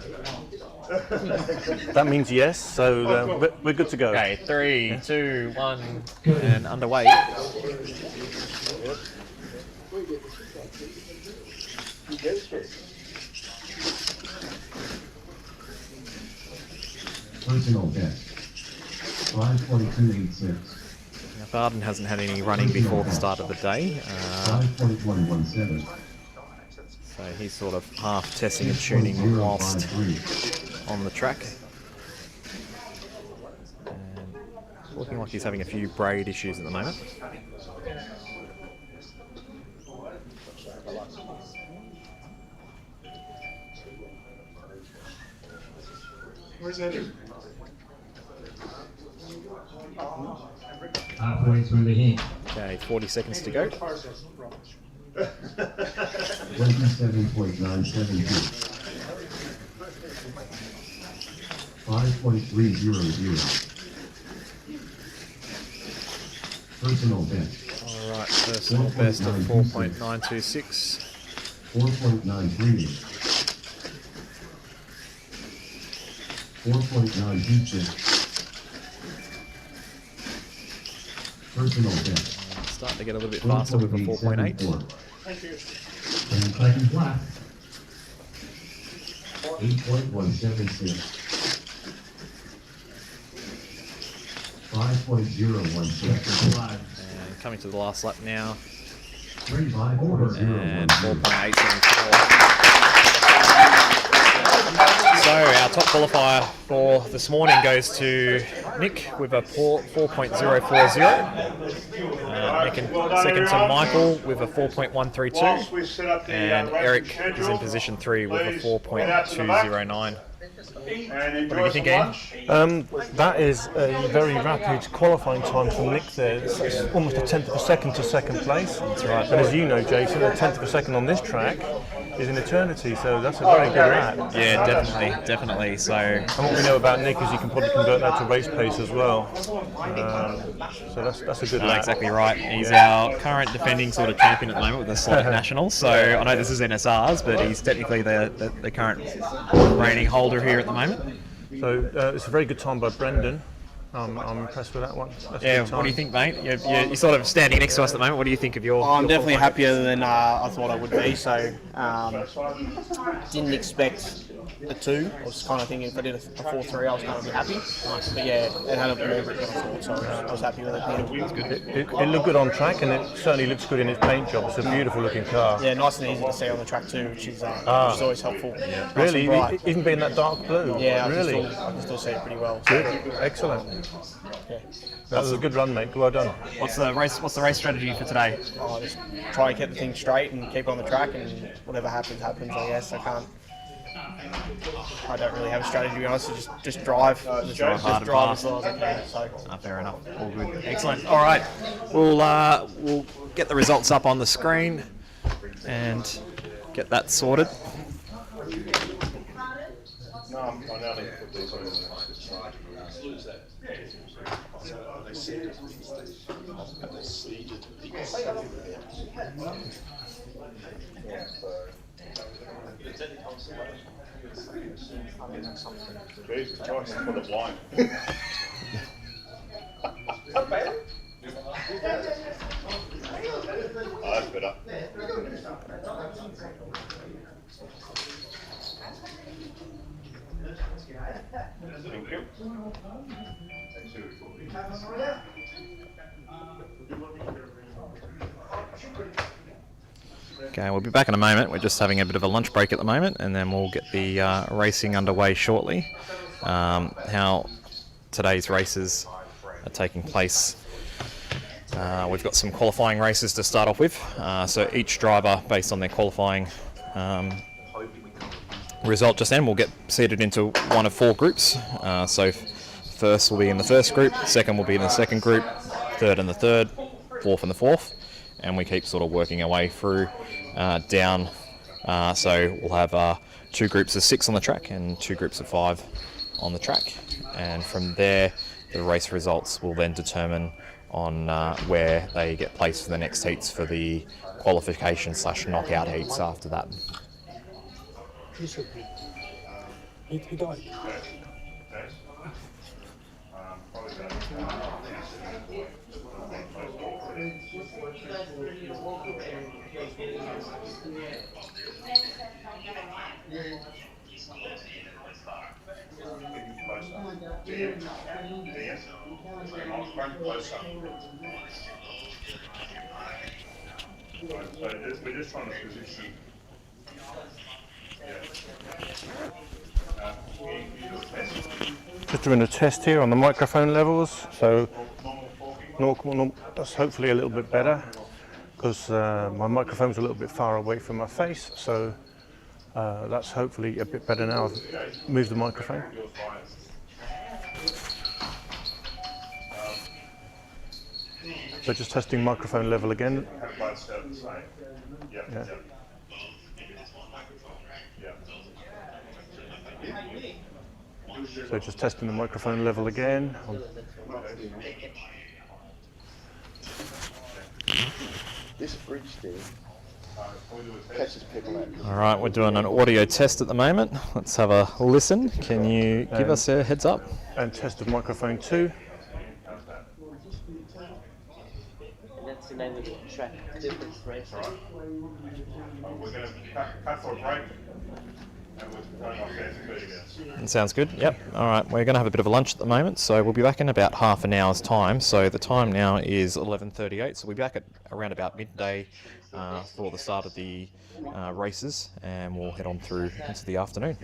That means yes, so we're good to go. Okay, 3, 2, 1, and underway. Personal best. 5.286. Now, Varden hasn't had any running before the start of the day, 5.117. so he's sort of half testing and tuning whilst 6.053. on the track. And looking like he's having a few braid issues at the moment. Where's Andrew? Halfway through the heat. Okay, 40 seconds to go. 27.972. 5.300. Personal best. Alright, personal best of 4.926. 4.938. 4.926. Personal best. Starting to get a little bit faster with a 4.8. 10 seconds left. 8.176. 5.016. And coming to the last lap now. 3.4. And 4.874. So our top qualifier for this morning goes to Nick with a 4.040. Nick and second to Michael with a 4.132. And Eric is in position 3 with a 4.209. What do you think, Ian? That is a very rapid qualifying time from Nick there. It's almost a tenth of a second to second place. That's right. And as you know, Jason, a tenth of a second on this track is an eternity, so that's a very good lap. Yeah, definitely. So, And what we know about Nick is he can probably convert that to race pace as well. So that's a good lap. exactly right. He's our current defending sort of champion at the moment with the Sonic Nationals. So I know this is NSR's, but he's technically the current reigning holder here at the moment. So it's a very good time by Brendan. I'm impressed with that one. That's a Yeah, good what do time. you think, mate? You're sort of standing next to us at the moment. What do you think of your? I'm your definitely qualifying? happier than I thought I would be. So didn't expect a 2. I was kind of thinking if I did a 4.3, I was going to be happy. But yeah, it had a more grip than I thought, so I was happy with it. It looked good on track, and it certainly looks good in its paint job. It's a beautiful looking car. Yeah, nice and easy to see on the track too, which is always helpful. Nice Really, and bright. even being that dark blue. Yeah, Really. I can still see it pretty well. Good. Excellent. Yeah. That was a good run, mate. Well done. What's the race strategy for today? Just try and keep the thing straight and keep on the track, and whatever happens, happens. I guess I don't really have a strategy, to be honest. So just drive. Just drive hard and drive as fast. well as I can. So. Fair enough. All good. Excellent. All right. We'll get the results up on the screen and get that sorted. Jesus Christ, for the blind. Oh, that's better. Thank you. Okay, we'll be back in a moment. We're just having a bit of a lunch break at the moment, and then we'll get the racing underway shortly. How today's races are taking place. We've got some qualifying races to start off with. So each driver, based on their qualifying result just then, will get seated into one of 4 groups. So first will be in the first group, second will be in the second group, third in the third, fourth in the fourth, and we keep sort of working our way through down. So we'll have 2 groups of 6 on the track and 2 groups of 5 on the track, and from there the race results will then determine on where they get placed for the next heats for the qualification / knockout heats after that. We're just trying to position. Just doing a test here on the microphone levels. So that's hopefully a little bit better, because my microphone's a little bit far away from my face. So that's hopefully a bit better now. I've moved the microphone. So just testing microphone level again. Yeah. So just testing the microphone level again. This bridge there catches people out. All right, we're doing an audio test at the moment. Let's have a listen. Can you give us a heads up? And test of microphone 2. That's the name of the track. Different race. We're going to cut for a break. And we're going off there to 30 minutes. Sounds good. Yep. All right. We're going to have a bit of a lunch at the moment, so we'll be back in about half an hour's time. So the time now is 11:38. So we'll be back at around about midday for the start of the races, and we'll head on through into the afternoon.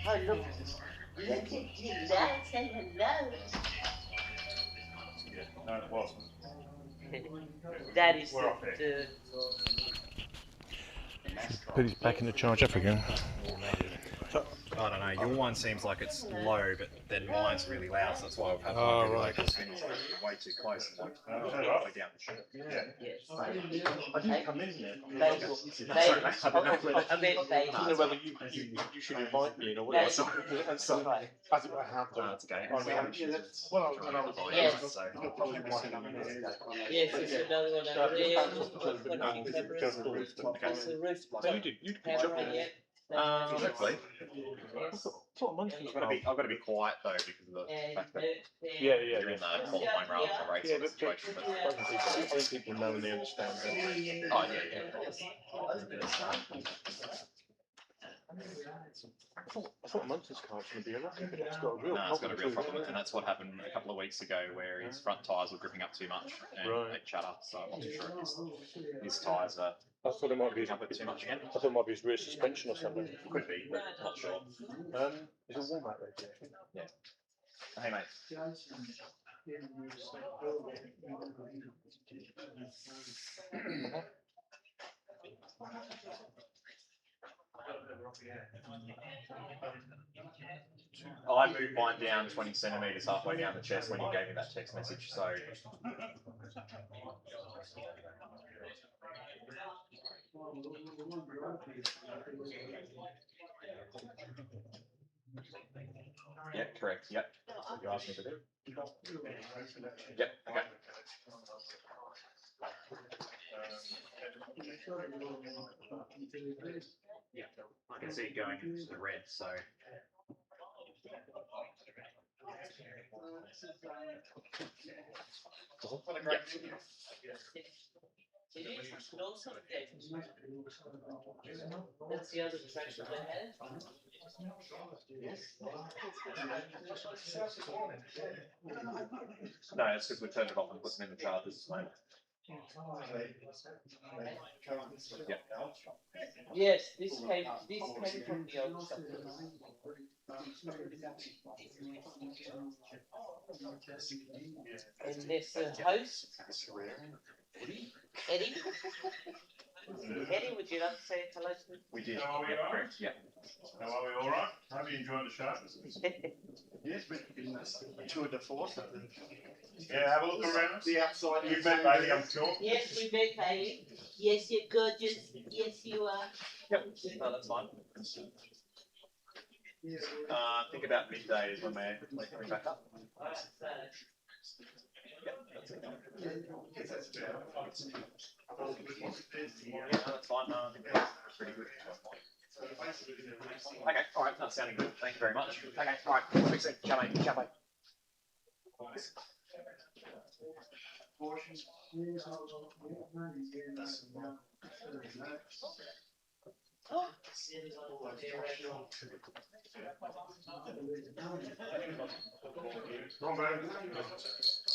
Oh, look. Look at you, Dad. Say hello. No, it wasn't. That is We're off there. Put it back in the charge up again. So I don't know. Your one seems like it's low, but then mine's really loud. So that's why I've had Oh, mine right. because it's way too close. And like, halfway down the shirt. Yeah. I didn't come in there. I meant I don't know whether you should invite me in or whatever. And so I have done. That's okay. Well, when I was Yes. so you'll probably be sitting in there. Yes, it's another one over there. That's the roof. So you did a good job. Hopefully. I've got to be quiet though because of the fact that Yeah. you're in the qualifying rather than the race Yeah, but situation. But, I think people know and they understand that. oh yeah. I thought Munster's car was going to be a rocket, but it's got a real No, it's got a real problem. problem, and that's what happened a couple of weeks ago, where his front tyres were gripping up too much and they shut up. So I'm not too sure if his tyres are I thought it might be up too much again. I thought it might be his rear suspension or something. Could be, but not sure. It's a warm out there. Yeah. Hey mate. I moved mine down 20 centimetres halfway down the chest when you gave me that text message, so. Yep, correct, yep. That's what you asked me to do. Yep, okay. Yeah, I can see it going into the red, so. That's the other track that they had. No, it's because we turned it off and put them in the chargers. So. Yeah. Yes, this came from the old shop. And there's the host, Eddie. Eddie, would you like to say hello to me? We did. How are we, Yeah, all right? correct. Yeah. How are we, all right? Have you enjoyed the show? Yes, but tour de force. Yeah, have a look around. The outside. You've met Bailey, I'm sure. Yes, we met Bailey. Yes, you're gorgeous. Yes, you are. Yep. No, that's fine. Think about midday is when we're coming back up. Yep, that's it. Yeah, no, that's fine. No, I think that's pretty good. Okay, all right, that's sounding good. Thank you very much. Okay, all right. Speak soon. Ciao, mate. Ciao, mate. Come on, baby.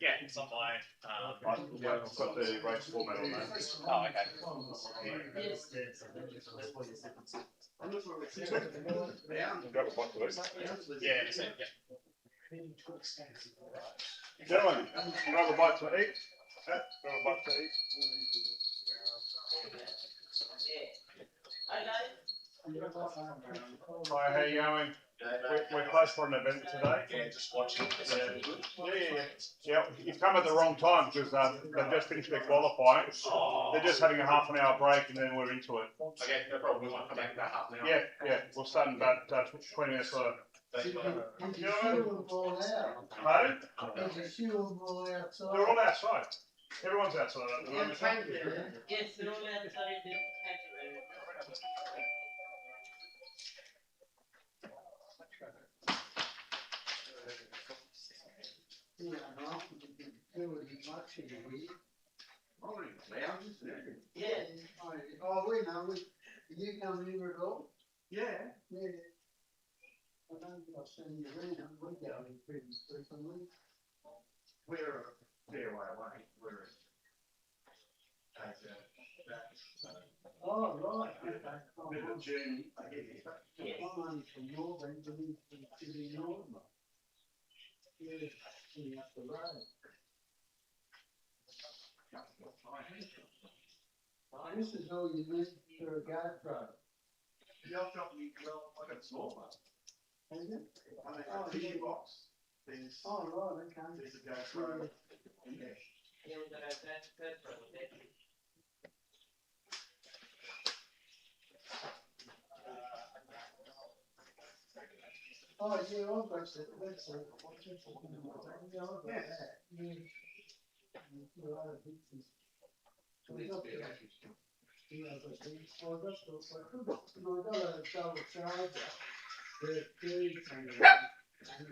Yeah, it's on my. Yeah, I've got the race format on that. Oh, okay. Grab a bite to eat. Yeah, that's it. Yeah. Gentlemen, grab a bite to eat. Grab a bite to eat. Hi, how you going? We're close for an event today. Just watching. Yeah, you've come at the wrong time because they've just finished their qualifying. They're just having a half an hour break and then we're into it. Okay, no problem. We want to come back about half an hour. Yeah, we'll start in about 20 minutes later. Pardon? They're all outside. Everyone's outside at the moment. Yes, they're all outside in the Yeah. Oh, we know. You come here at all? Yeah. Yeah. I don't think I've seen you around. We go in pretty frequently. We're a fair way away. We're Oh, right. Okay. middle of June. I'm only from Northern, but he's from Sydney Northern. Yeah, he's up the road. This is all you need for a GoPro. Yeah, I've got me, well, I got a small one. Is it? I think a tissue box. There's, Oh, right, okay. there's a GoPro. Yeah. Yeah, we're gonna have that with it. Oh, yeah, I've got that. That's it. Yeah, I've got that. Yeah. A lot of pictures. We got that. Yeah, but I got a double charger. The three thing. I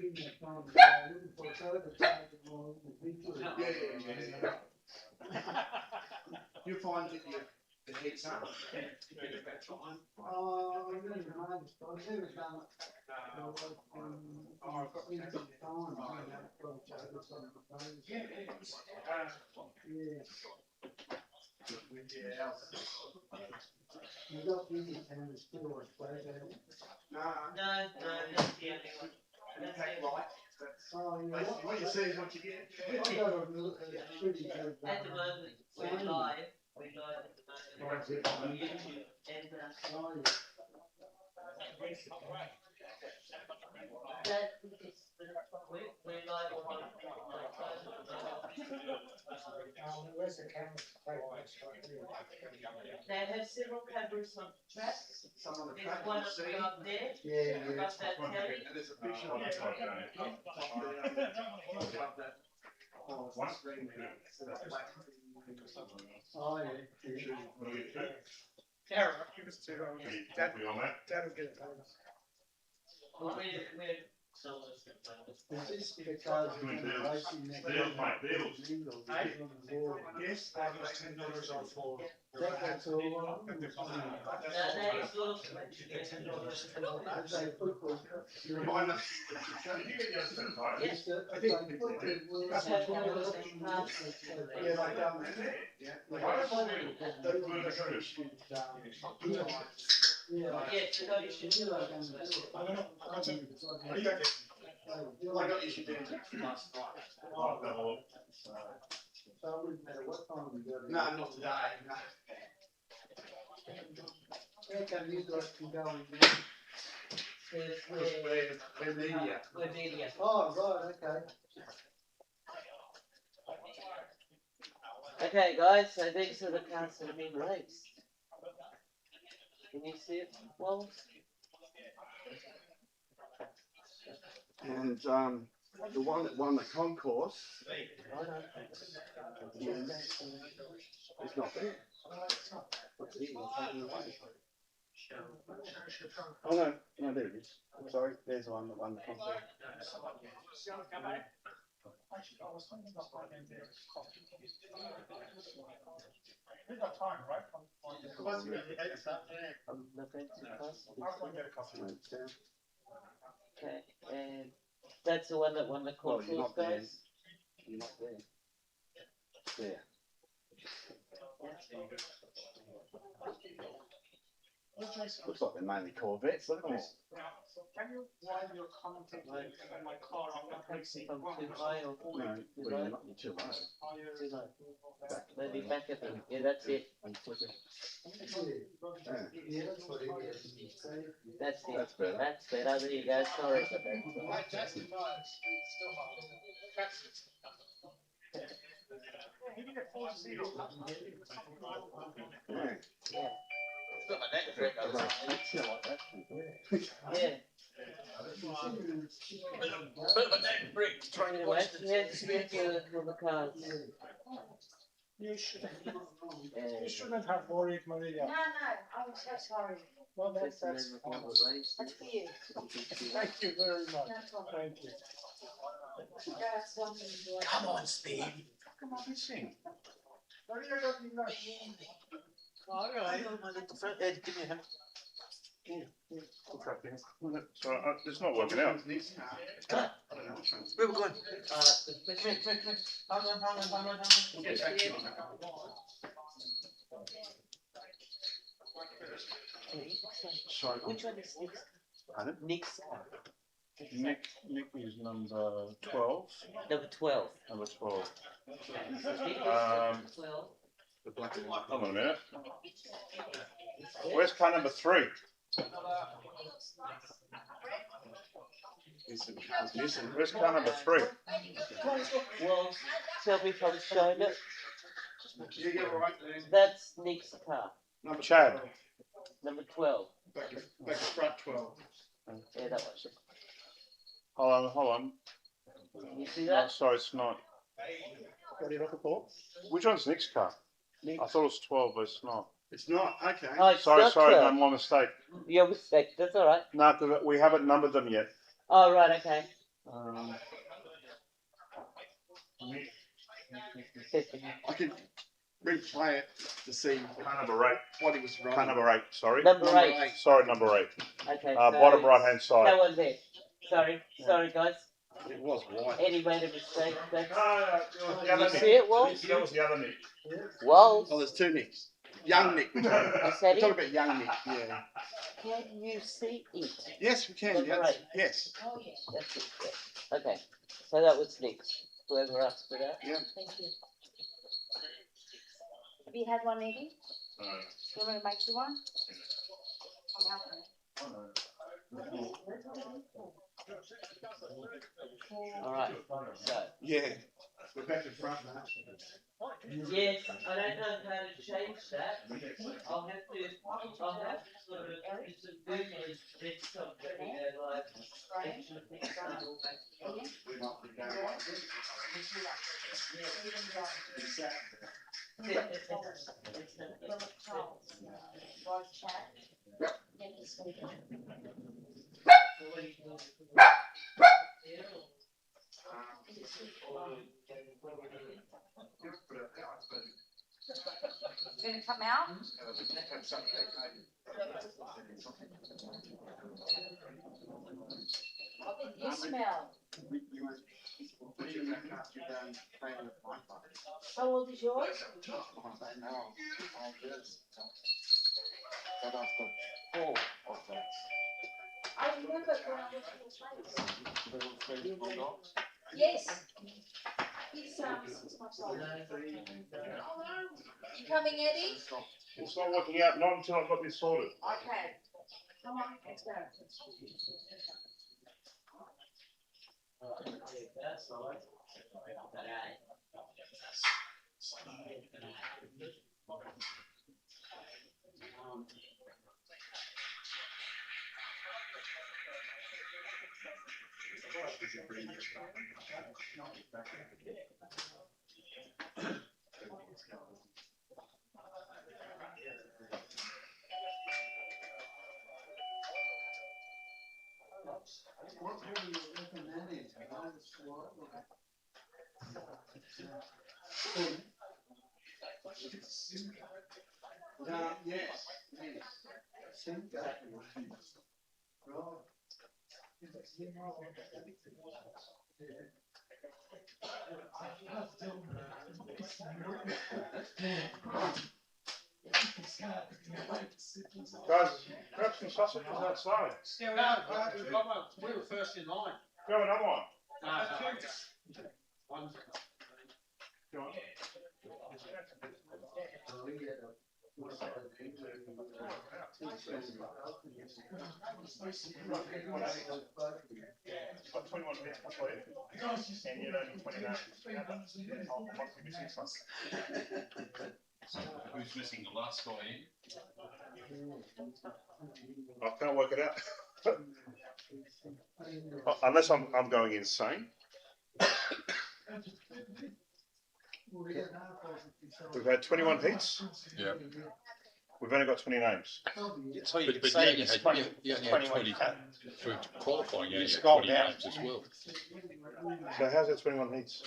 didn't have time to go looking for it, so I had to charge it more individually. Yeah. You find that the heats up, you get a better time. Oh, I really amazed. I've never done it. I've got plenty of time, you know, for a charger on the phone. Yeah. You got busy and it's still a place, haven't you? No. No, that's the only one. You take light. Oh, yeah. What you see is what you get. I got a pretty good. At the moment, we're live. We're live at the moment on YouTube. And Oh, yeah. that is, we're live on my phone. Where's the camera? They have several cameras on tracks. Some on the There's track, one you see. up there. Yeah, yeah. Above that telly. And there's a picture on the top there. Above that. One screen there. Oh, yeah. Dad will get it. Well, we're Is this the cars that are racing next to Deals, mate, deals. Yes, $10 off for. that's all. no, that is all. You remind us. Yes. Yeah, like down there. Yeah. Yes, no, you should. I got you should do it last night. So it wouldn't matter what time we go. No, not today. No. How come you guys can go and We're media. We're media. Oh, right, okay. Okay, guys, so these are the cars that have been raced. Can you see it, Wallace? And the one that won the concourse is not there. What's he taking away? Oh no, no, there it is. Sorry, there's the one that won the concourse. Okay, and that's the one that won the Well, you're concourse, not there. guys? You're not there. There. Looks like they're mainly Corvettes, look at this. Can you wind your contact on my car? I'm not racing. From too high or No, too well, low? you're not, you're too low. Too low. Maybe back at them. Yeah, that's it. Yeah, that's what it is. That's it. That's better. That's better. There you go. Sorry. Yeah. Yeah. Like that. Yeah. Anyway, here's for the cars. You shouldn't. Yeah. You shouldn't have worried, Maria. No, I'm so sorry. Well, That's that's the name of the race. That's for you. Thank you very much. No problem. Thank you. That's something to Come on, Steve. come on, missing? So it's not working out. Where we going? Sorry. Which one is Nick's? Pardon? Nick's Nick is number 12. number 12. Number 12. The black and white. Hold on a minute. Where's car number 3? Where's car number 3? Well, tell me if I'm showing it. That's Nick's car, Chad. number 12. Back to front 12. Yeah, that one. Hold on. You see No, that? sorry, it's not. What are you looking for? Which one's Nick's car? I thought it was 12, but it's not. It's not, okay. Oh, it's Sorry, not no, 12. my mistake. Your mistake, that's alright. No, because we haven't numbered them yet. Oh, right, okay. I can replay it to see Car number 8. what he was Car running. number 8, sorry. Number 8. Sorry, number 8. Okay, Bottom right hand side. that one there. Sorry, guys. It was white. Eddie made a mistake. That's... The other You Nick. see it, Walt? That was the other Nick. Walt? Oh, there's two Nicks. Young Nick. We're talking Is that about it? young Nick, yeah. Can you see it? Yes, we can, Number yes. 8. Yes. Oh, yes. That's it, yeah. Okay, so that was Nick's. Whoever asked for that. Yeah. Thank you. Have you had one, Evie? No. Do you want me to make you one? I'm happy. Alright, so. Yeah. We're back in front now. Yes, I don't know how to change that. I'll have to sort of do some Googling, then something like section example. It's gonna come out? You smell. How old is yours? I remember when I was in the place. Yes. He's 6 months old. You coming, Eddie? It's not working out, not until I've got this sorted. Okay. Come on, let's go. Yes. Guys, grab some sausages outside. Yeah, we were first in line. Grab another one. One. Go on. It's got 21 minutes complete. And you're only 29. Who's missing the last guy in? I can't work it out. Unless I'm going insane. We've had 21 heats. Yeah. We've only got 20 names. So you But could you say only it's had 20, you only 20 had when you 20 can. for qualifying. You only You had scroll 20 down. names as well. So how's that 21 heats?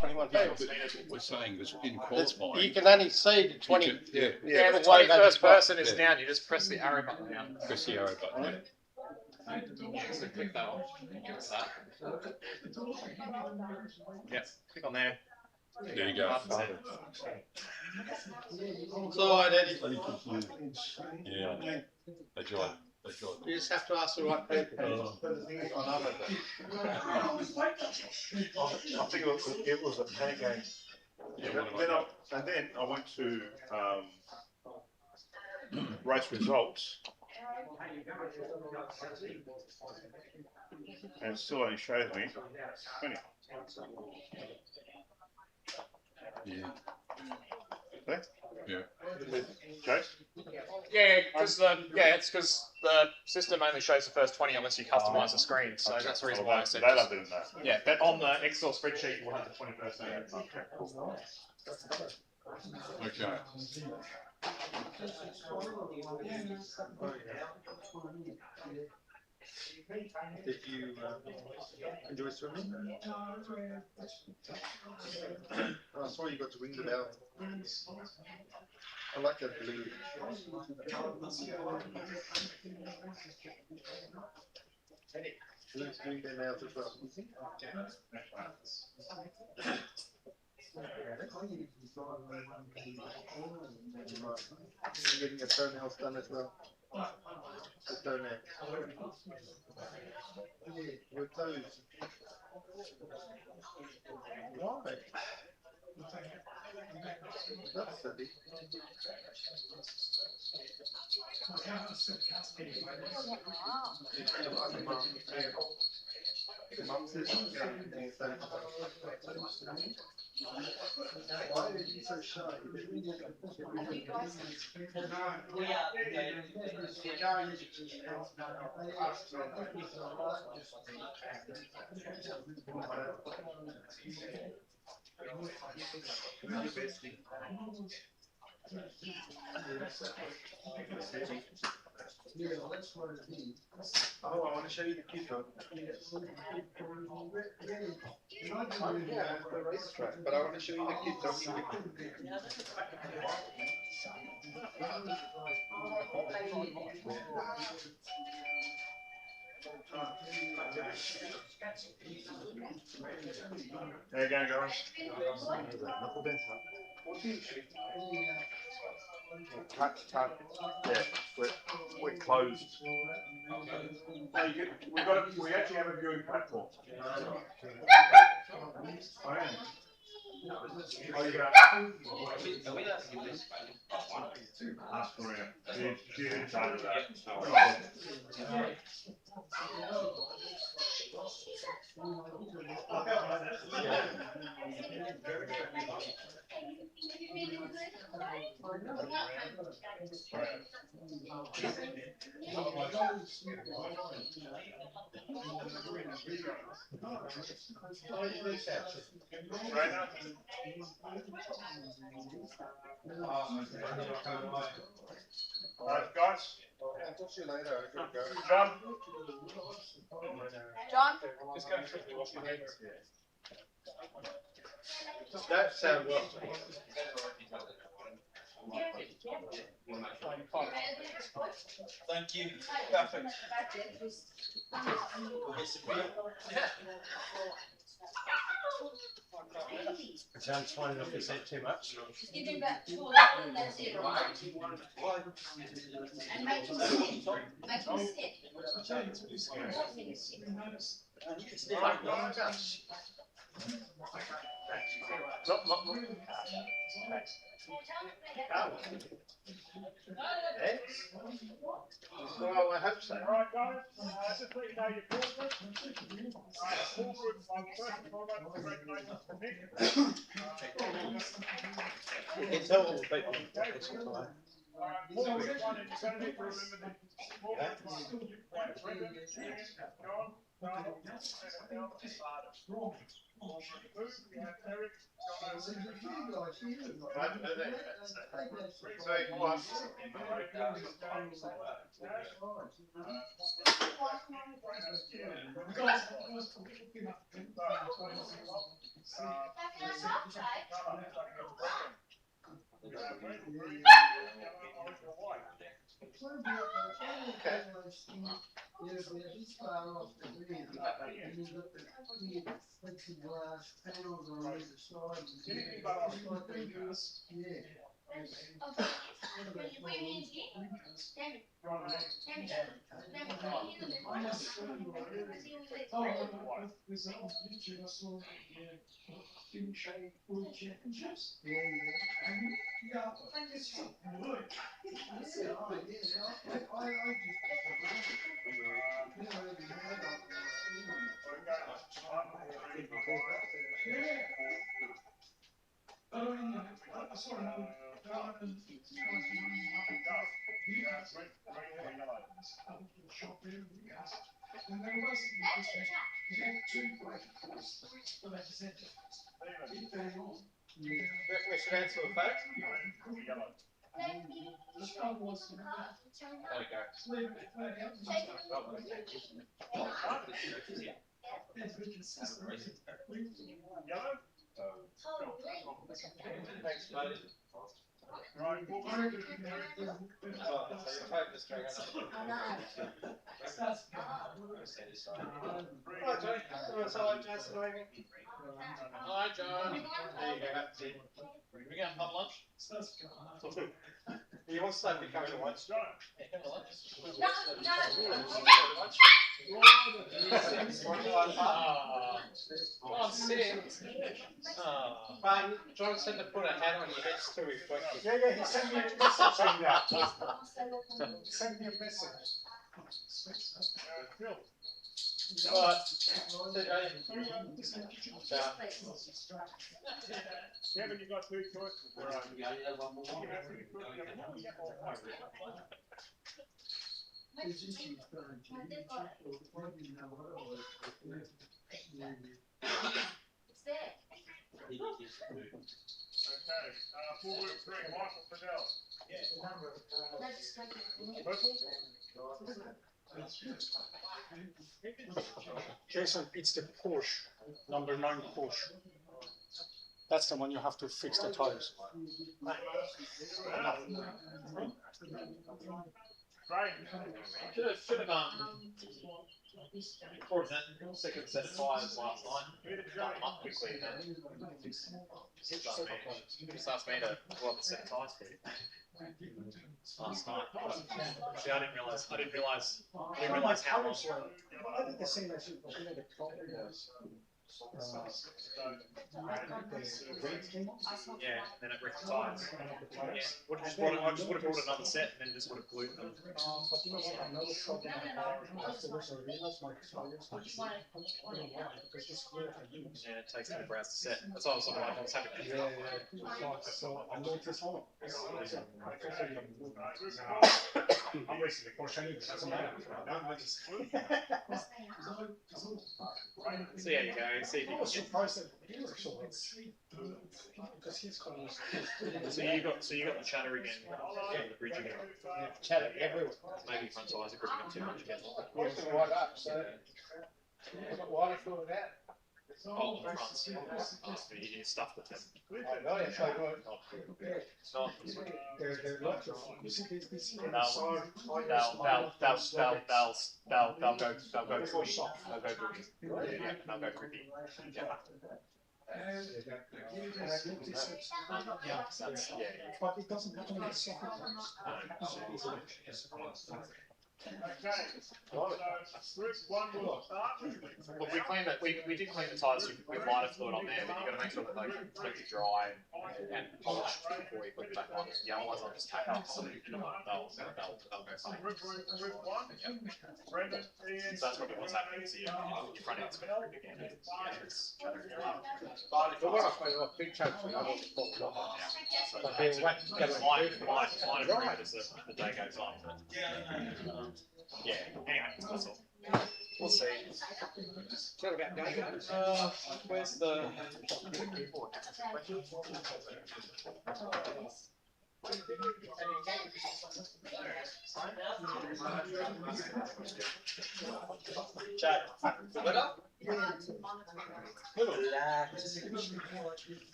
21 No, people. but we're saying there's in You qualifying. can only see the 20. You can, yeah, Yeah, the the way they 21st describe- person is yeah. down. You just press the arrow button down. press the arrow button. Yeah, so click that on. Give us that. Yep, click on there. There you go. Sorry, Eddie. Yeah, they drive. They drive. You just have to ask the right people. I think it was a panic game. And then I went to race results, and it still only showed me 20. Yeah. Okay? Yeah. Chase? Yeah, because it's because the system only shows the first 20 unless you customize the screen. So that's the reason why I said. That I didn't know. Yeah, but on the Excel spreadsheet, we'll have the 21st name. Okay. Did you enjoy swimming? I saw you got to ring the bell. I like that blue. Blue's doing their nails as well. You're getting your toenails done as well. The toenails. Your toes. Why? That's silly. Why are you so shy? Oh, I want to show you the cute one. Yeah, the racetrack, but I want to show you the cute dog. There you go, guys. Cut. Yeah, we're closed. No, we actually have a viewing platform. I am. Oh, you got. Ask Maria. She's in charge of that. Alright, guys. I'll talk to you later. I gotta go. John. John? Just go and quickly wash my hands. That sounds well. Thank you. Perfect. Sounds fine enough. Is that too much? Just give him back 2 or 3, that's it, right? And make him sit. Make him sit. Well, I hope so. Alright, guys. Just let you know your corporate. Corporate, first and foremost, congratulations to Nick. You can tell all the people. Corporate one, and you're going to need to remember the corporate. Brendan, Ian, John, Carl, and everything else. Hi, John. There you go. We going to have lunch? You want to be coming to lunch? Oh, sick. Oh, but John said to put a hat on your head to reflect it. Yeah, he sent me a message saying that. He sent me a message. Kevin, you got two choices. It's there. Okay, forward three, Michael Fidel. No, just take it. Purple? Jason, it's the Porsche, number 9 Porsche. That's the one you have to fix the tires. Right. Should have recorded that second set of tyres last night. Done them up quickly and then just asked me to go up a set of tyres for you. Last night. See, I didn't realise how long. I did the same as you, but you know the problem was. Yeah, and then it wrecked the tyres. Yeah, I just would have brought another set and then just would have glued them. But you know, another problem afterwards I realized my tires were because this wheel I use. Yeah, it takes 24 hours to set. That's why I was sort of like, I was having So I noticed all. I'm racing the Porsche anyway, it doesn't matter. See how you go, see if you I can was get. surprised that he was so because he's got So you got the chatter again, the bridge again. chatter everywhere. Maybe front tires are gripping up too much again. Where's the white up? So I got water for that. Oh, the fronts. You stuff with them. I know, yeah, try good. It's not. They're lots of you see these They'll go quick. Yeah, they'll go quickly. Yeah. But it doesn't have to be second. Okay, so group one will start. Look, we cleaned that. We did clean the tyres with lighter fluid on there, but you got to make sure that they completely dry and polished before you put it back on. Yeah, otherwise they'll just tack up. They'll go funny. Group one. Brendan, Ian. So that's probably what's happening. So your front end's going to grip again. Yeah, it's chattering. Big chunk for you. So it's mine as the day goes on. But, yeah. Anyway, that's all. We'll see. Where's the? Chad, the weather?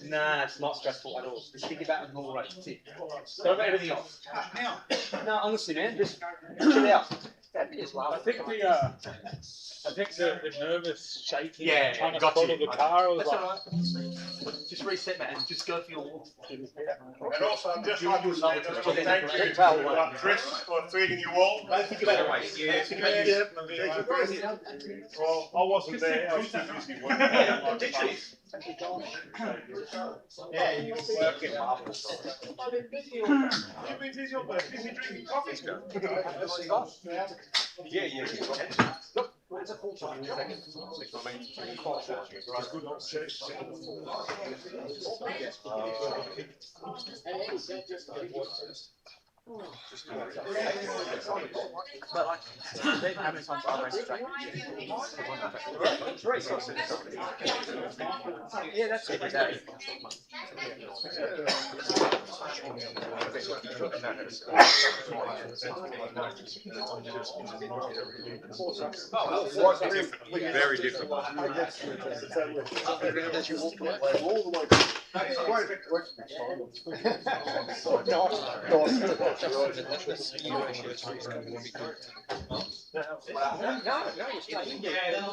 Nah, it's not stressful at all. Just think about the normal race. That's it. Don't about everything else. Now? No, honestly, man, just chill out. I think the nervous shaking, Yeah, trying to got follow you. the car. Was That's like, alright. Just reset, man. Just go for your walk. And also, I'm just like to say, thank you to Chris for feeding you all. Don't think about it, mate. Yeah, think about you. Well, I wasn't there. I was too busy working. Literally. Yeah, you work it marvelous. I've been busy all day. You've been busy all day. Busy drinking coffee, Scott. Yeah. Look, it's a full time. But like, how many times I race track? Yeah, that's every day. Very different.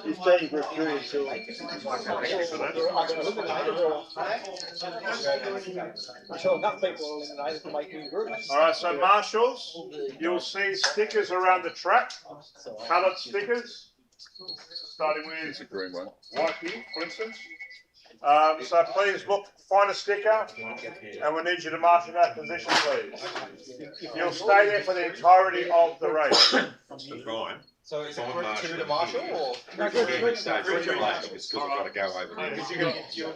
He's taking for a period too. So enough people are eliminated to make new groups. All right, so marshals, you'll see stickers around the track, coloured stickers, starting It's a with green one. white here, for instance. So please look, find a sticker, and we need you to march in that position, please. You'll stay there for the entirety of the race. That's fine. So is Fine it group marshal. 2 to marshal or? Yeah, we say group two, it's still got to go over there.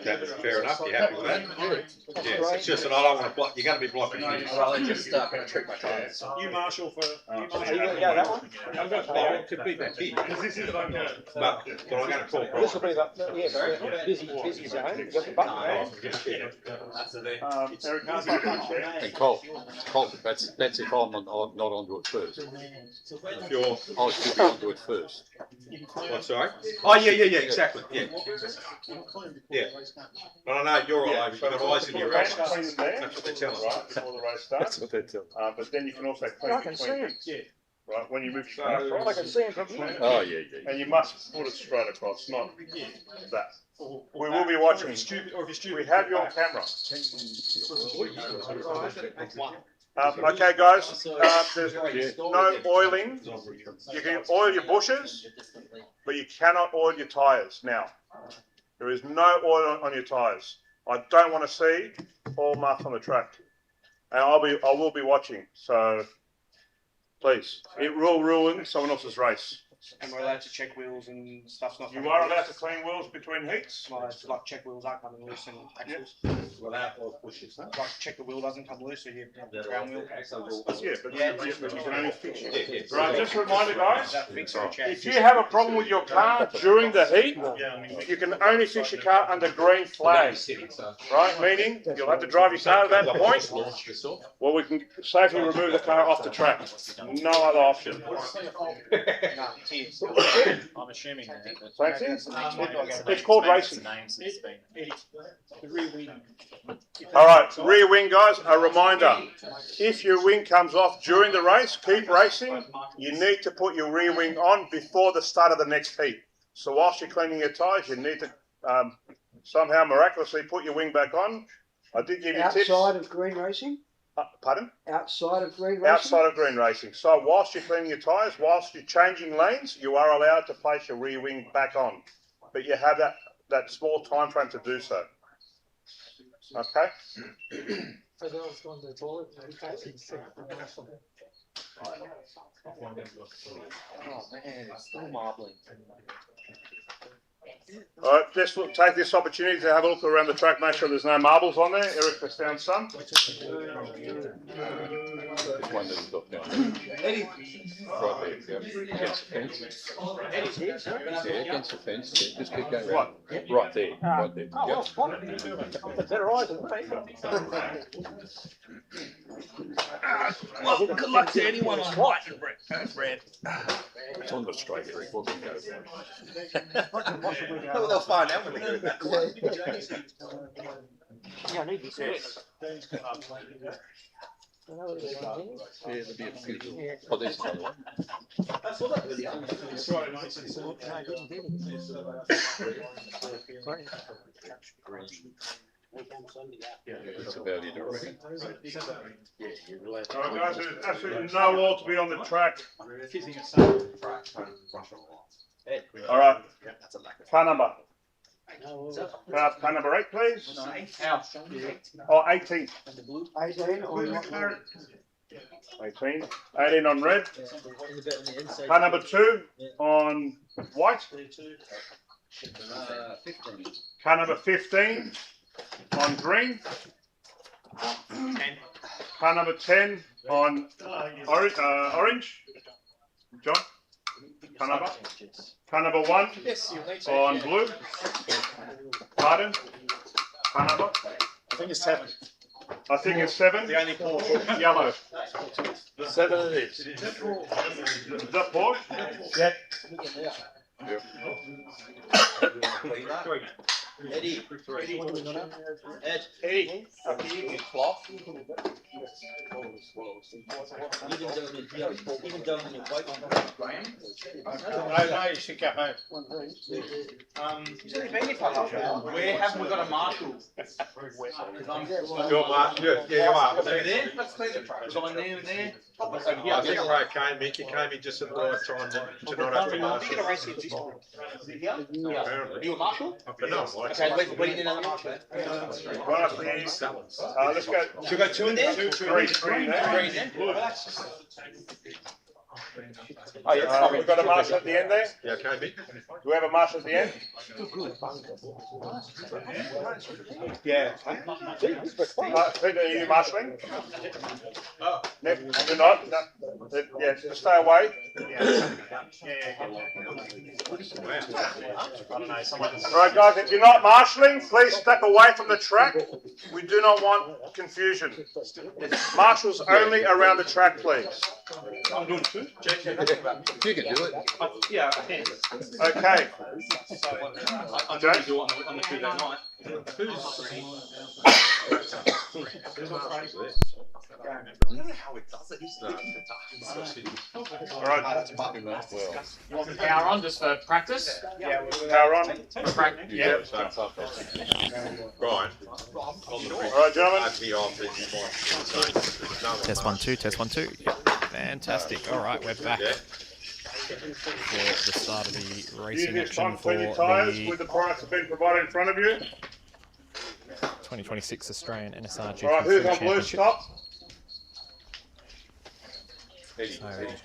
That's fair enough. You happy with that? Yes. It's just that I don't want to block. You're going to be blocking me. Well, just going to trick my tires. you marshal for. Yeah, that one. It could be that big. Because this is like a... But I'm going to call This will Brian. be the, yeah, very busy zone. You've got the button there. Eric, And Colt, that's if I'm not onto it first. If you're, I should be onto it first. what, sorry? Oh, yeah, exactly. Yeah. Yeah. But I know you're all over. You've got eyes in your Clean rations. them there, That's what they're telling right, us. before the race starts. what they tell. But then you can also clean between things. Right, when you move your car across. I can see him from here. Oh, yeah. And you must put it straight across, not that. We will be watching. We have your camera. Okay, guys, there's no oiling. You can oil your bushes, but you cannot oil your tyres now. There is no oil on your tyres. I don't want to see all marks on the track. And I will be watching, so please, it will ruin someone else's race. And we're allowed to check wheels and stuff's not. You are allowed to clean wheels between heats. Like check wheels aren't coming loose and axles. Without all pushes, huh? Like check the wheel doesn't come loose, so you ground wheel. Yeah, but you can only fix it. Yeah. Right, just a reminder, guys, That fix or check. if you have a problem with your car during the heat, you can only fix your car under green flag, right? Meaning, you'll have to drive your car to that point, or we can safely remove the car off the track. No other option. I'm assuming that. Thank you. It's called racing. All right, rear wing, guys, a reminder. If your wing comes off during the race, keep racing. You need to put your rear wing on before the start of the next heat. So whilst you're cleaning your tyres, you need to somehow miraculously put your wing back on. I did give you tips. Outside of green racing? Pardon? Outside of green racing? Outside of green racing. So whilst you're cleaning your tyres, whilst you're changing lanes, you are allowed to place your rear wing back on. But you have that small time frame to do so. Okay? For those going to the toilet, Oh man, it's still marbling. All right, just we'll take this opportunity to have a look around the track, make sure there's no marbles on there. Eric has found some. This one doesn't look down. Eddie. Right there, yeah. Against the fence. Yeah, against the fence. Yeah, just keep going. What? Right there. Right there. Oh, well, Yep. spotted. Better eyes than me. Well, good luck to anyone on white and red. It's on the straight there. It wasn't go. Well, they'll find out when they go back. Yeah, I need this. Yeah, there'll be a few. Oh, there's another one. That's all that video. That's about it, I reckon. Alright guys, there's absolutely no wall to be on the track. Alright, car number. Car number 8 please. Oh, 18. 18 or 18. 18 on red. Car number 2 on white. Car number 15 on green. Car number 10 on orange. John? Car number 1 on blue. Pardon? Car number? I think it's 7. I think it's 7. The only 4. Yellow. 7 it is. Is that Paul? Yeah. Yep. Eddie. Ed. Eddie. Up to you, cloth. Even though you're white on Graham. No, you should go home. It's only been here for half an hour. Where haven't we got a marshal? You're Mark. Yeah, you are. Over there? Let's clear the truck. There's one there and there. Over here. I think Ray came, Mickey came in just at the right time to not have to Are marshal. you going to race here this time? Is it here? Apparently. Are you a marshal? But no, Okay, wait, wait, another marshal. Right, please. Let's go. Should we go 2 in there? 3 there. 3 in there? We've got a marshal at the end there. Yeah, okay, Mick. Do we have a marshal at the end? Yeah. Peter, are you marshalling? No, you're not? No. Yeah, just stay away. Alright guys, if you're not marshalling, please step away from the track. We do not want confusion. Marshals only around the track, please. I'm doing 2. You can do it. Yeah, I can. Okay. I'm going to do it on the Tuesday night. I don't know how it does it. Alright. You want the power on just for practice? Yeah, power on. Yeah. Brian. Alright, gentlemen. Test 1 2. Test 1 2. Yep. Fantastic. All right, we're back for the start of the racing Use action time for for your tyres the with the products that have been provided in front of you. 2026 Australian NSR GT3 Alright, who's on blue Championship. stop? So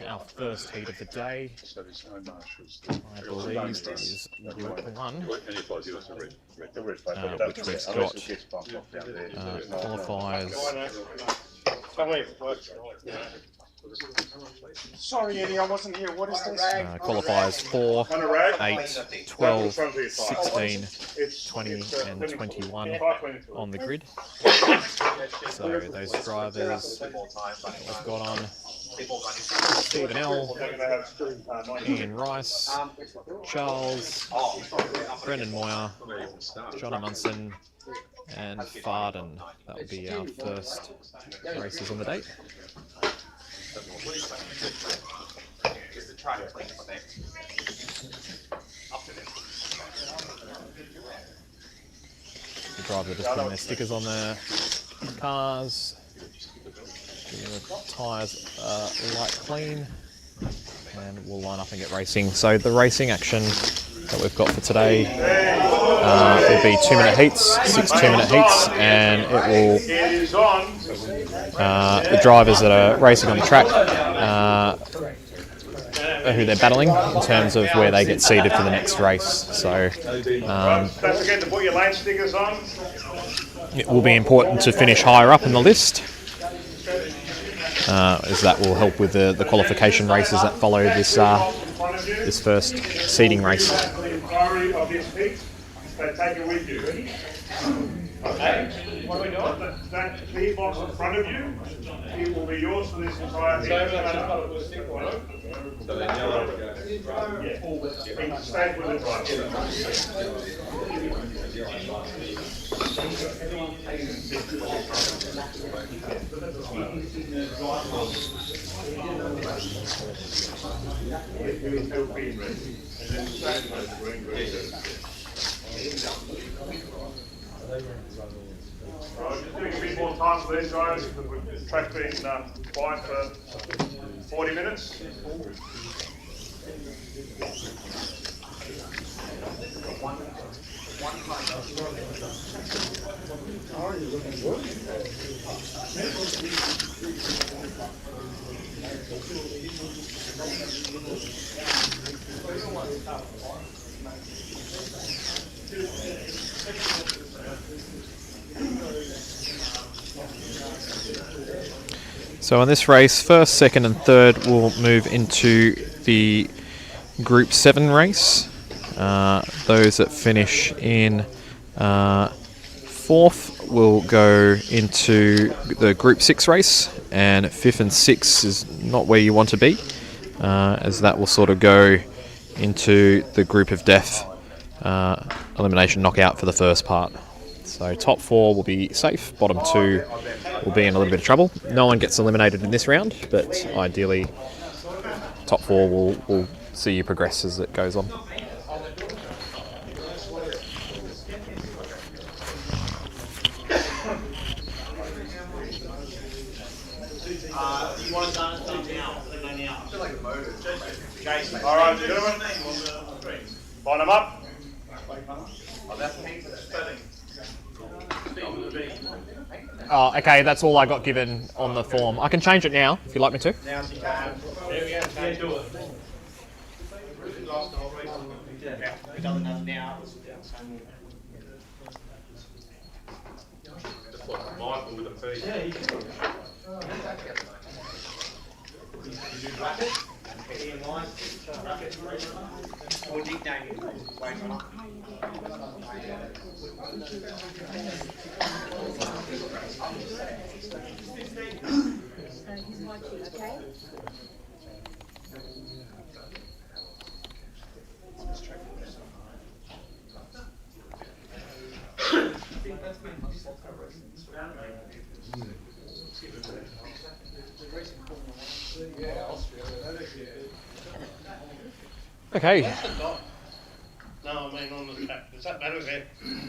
our first heat of the day, So there's no marshals. I believe, is Group 1, And if I do, it's a red. which we've got qualifiers. Sorry, Eddie, I wasn't here. What is this? Qualifiers 4, 8, 12, 16, 20 and 21 on the grid. So those drivers we've got on Stephen L, Ian Rice, Charles, Brendan Moyer, John Amundsen and Farden. That will be our first races on the day. The driver just putting their stickers on their cars. The tyres are light clean, and we'll line up and get racing. So the racing action that we've got for today will be 2-minute heats, 6 2-minute heats, and it will the drivers that are racing on the track who they're battling in terms of where they get seated for the next race. So Don't forget to put your lane stickers on. it will be important to finish higher up in the list. as that will help with the qualification races that follow this this first seeding race. The inquiry of this heat, so take it with you. Okay? What are we doing? That key box in front of you, it will be yours for this entire heat. So then yellow. Yeah. Stay with it right. Just doing a bit more time for these guys, because the track's been quiet for 40 minutes. So in this race, first, second and third will move into the Group 7 race. Those that finish in fourth will go into the Group 6 race, and 5th and 6th is not where you want to be, as that will sort of go into the Group of Death elimination knockout for the first part. So top 4 will be safe, bottom 2 will be in a little bit of trouble. No one gets eliminated in this round, but ideally top 4 will see you progress as it goes on. All right, gentlemen, line them up. Oh, okay, that's all I got given on the form. I can change it now, if you'd like me to. Okay. No, I mean on the track. Does that matter if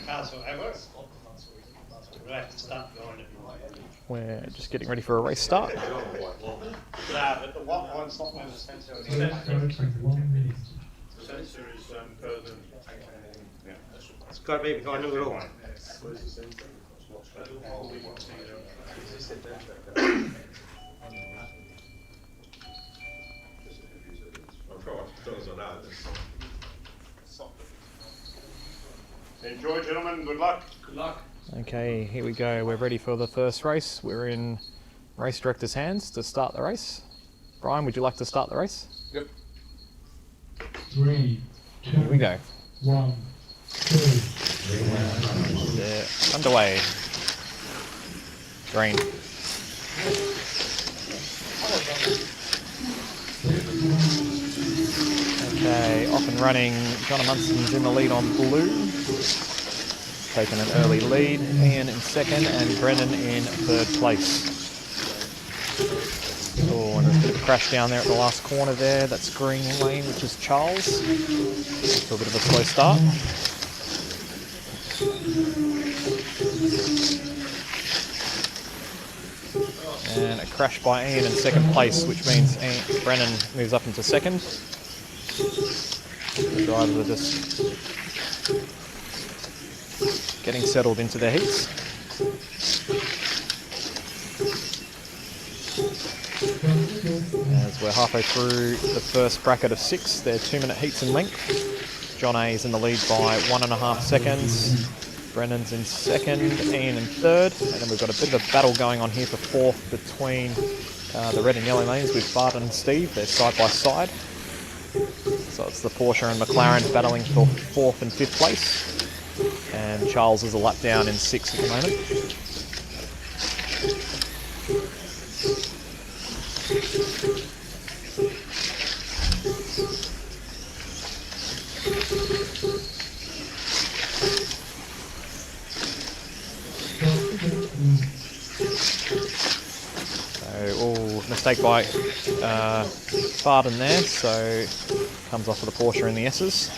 cars will have it? We have to start going it. We're just getting ready for a race start. Nah, but the white one's not when the sensor is. Start starts in 1 minute. The sensor is further than. It's got to be behind the wheel. Enjoy, gentlemen. Good luck. Good luck. Okay, here we go. We're ready for the first race. We're in race director's hands to start the race. Brian, would you like to start the race? Yep. 3, 2, Here we go. 1, 2. Yeah, underway. Green. Okay, off and running. John Munson's in the lead on blue. Taking an early lead. Ian in second and Brennan in third place. Oh, and there's a bit of a crash down there at the last corner there. That's green lane, which is Charles. So a bit of a slow start. And a crash by Ian in second place, which means Brennan moves up into second. The drivers are just getting settled into their heats. As we're halfway through the first bracket of 6, they're 2-minute heats in length. John A is in the lead by 1.5 seconds. Brennan's in second, Ian in third, and then we've got a bit of a battle going on here for fourth between the red and yellow lanes with Bart and Steve. They're side by side. So it's the Porsche and McLaren battling for 4th and 5th place. And Charles is a lap down in 6th at the moment. Mistake by Farden there, so comes off with the Porsche in the S's.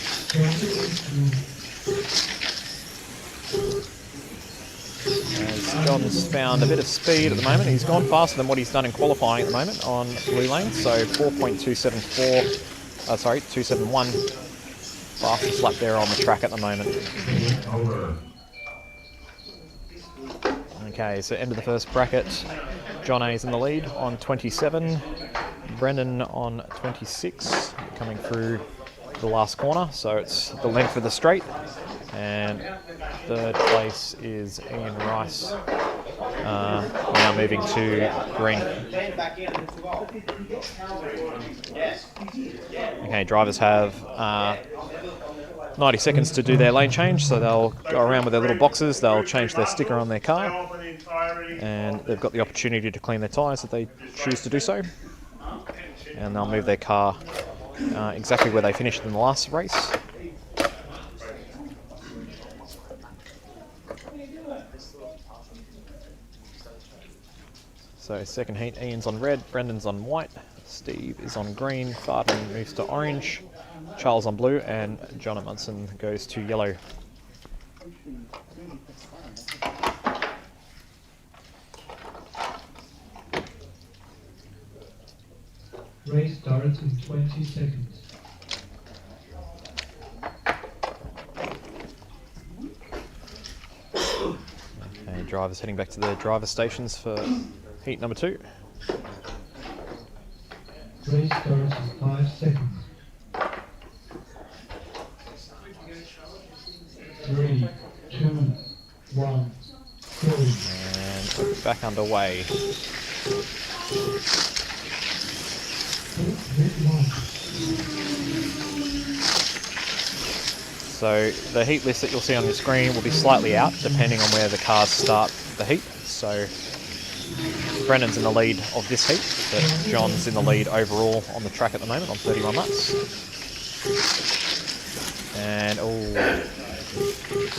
As John's found a bit of speed at the moment, he's gone faster than what he's done in qualifying at the moment on blue lane, so 271, fastest lap there on the track at the moment. Okay, so end of the first bracket. John A's in the lead on 27, Brendan on 26, coming through the last corner, so it's the length of the straight, and third place is Ian Rice, now moving to green. Okay, drivers have 90 seconds to do their lane change, so they'll go around with their little boxes, they'll change their sticker on their car, and they've got the opportunity to clean their tyres if they choose to do so, and they'll move their car exactly where they finished in the last race. So second heat, Ian's on red, Brendan's on white, Steve is on green, Farden moves to orange, Charles on blue, and John Munson goes to yellow. Race starts in 20 seconds. Okay, drivers heading back to their driver stations for heat number 2. Race starts in 5 seconds. 3, 2, 1, go. And we're back underway. So the heat list that you'll see on your screen will be slightly out depending on where the cars start the heat. So Brendan's in the lead of this heat, but John's in the lead overall on the track at the moment on 31 laps. And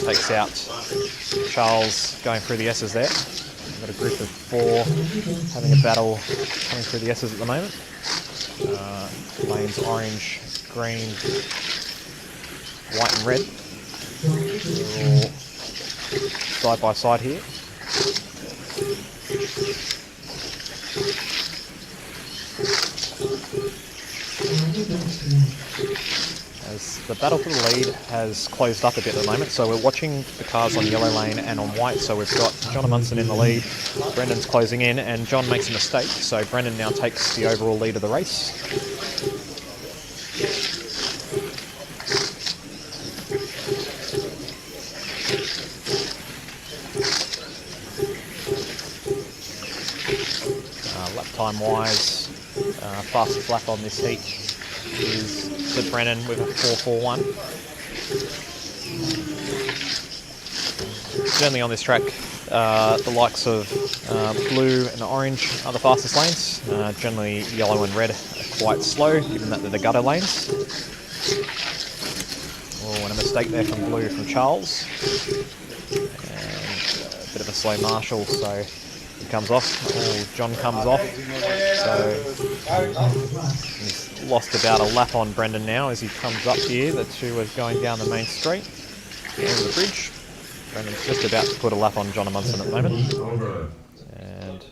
takes out Charles going through the S's there. We've got a group of 4 having a battle coming through the S's at the moment. Lanes orange, green, white and red. They're all side by side here. As the battle for the lead has closed up a bit at the moment, so we're watching the cars on yellow lane and on white. So we've got John Munson in the lead, Brendan's closing in, and John makes a mistake, so Brendan now takes the overall lead of the race. Lap time wise, fastest lap on this heat is to Brennan with a 4:41. Generally on this track, the likes of blue and orange are the fastest lanes. Generally yellow and red are quite slow, given that they're the gutter lanes. Oh, and a mistake there from blue from Charles. And a bit of a slow marshal, so he comes off. Oh, John comes off. So he's lost about a lap on Brendan now as he comes up here. The two are going down the main street over the bridge. Brendan's just about to put a lap on John Munson at the moment. And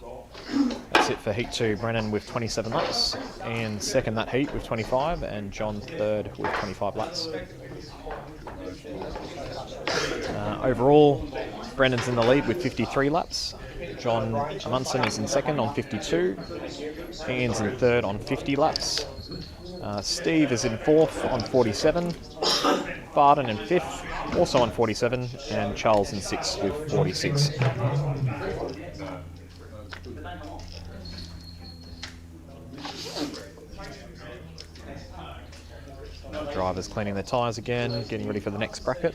that's it for heat 2. Brendan with 27 laps, and second that heat with 25, and John third with 25 laps. Overall, Brendan's in the lead with 53 laps. John Munson is in second on 52. Ian's in third on 50 laps. Steve is in fourth on 47. Farden in fifth, also on 47. And Charles in sixth with 46. Drivers cleaning their tyres again, getting ready for the next bracket.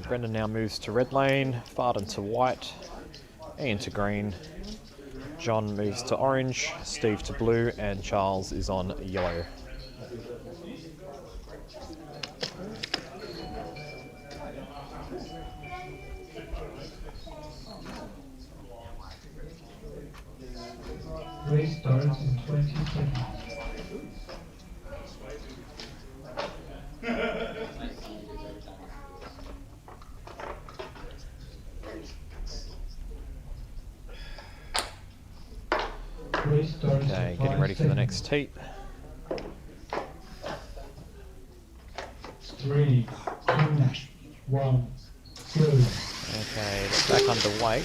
Brendan now moves to red lane, Farden to white, Ian to green, John moves to orange, Steve to blue, and Charles is on yellow. Race starts in 20 seconds. Okay, getting ready for the next heat. 3, 2, 1, go. Okay, back underway.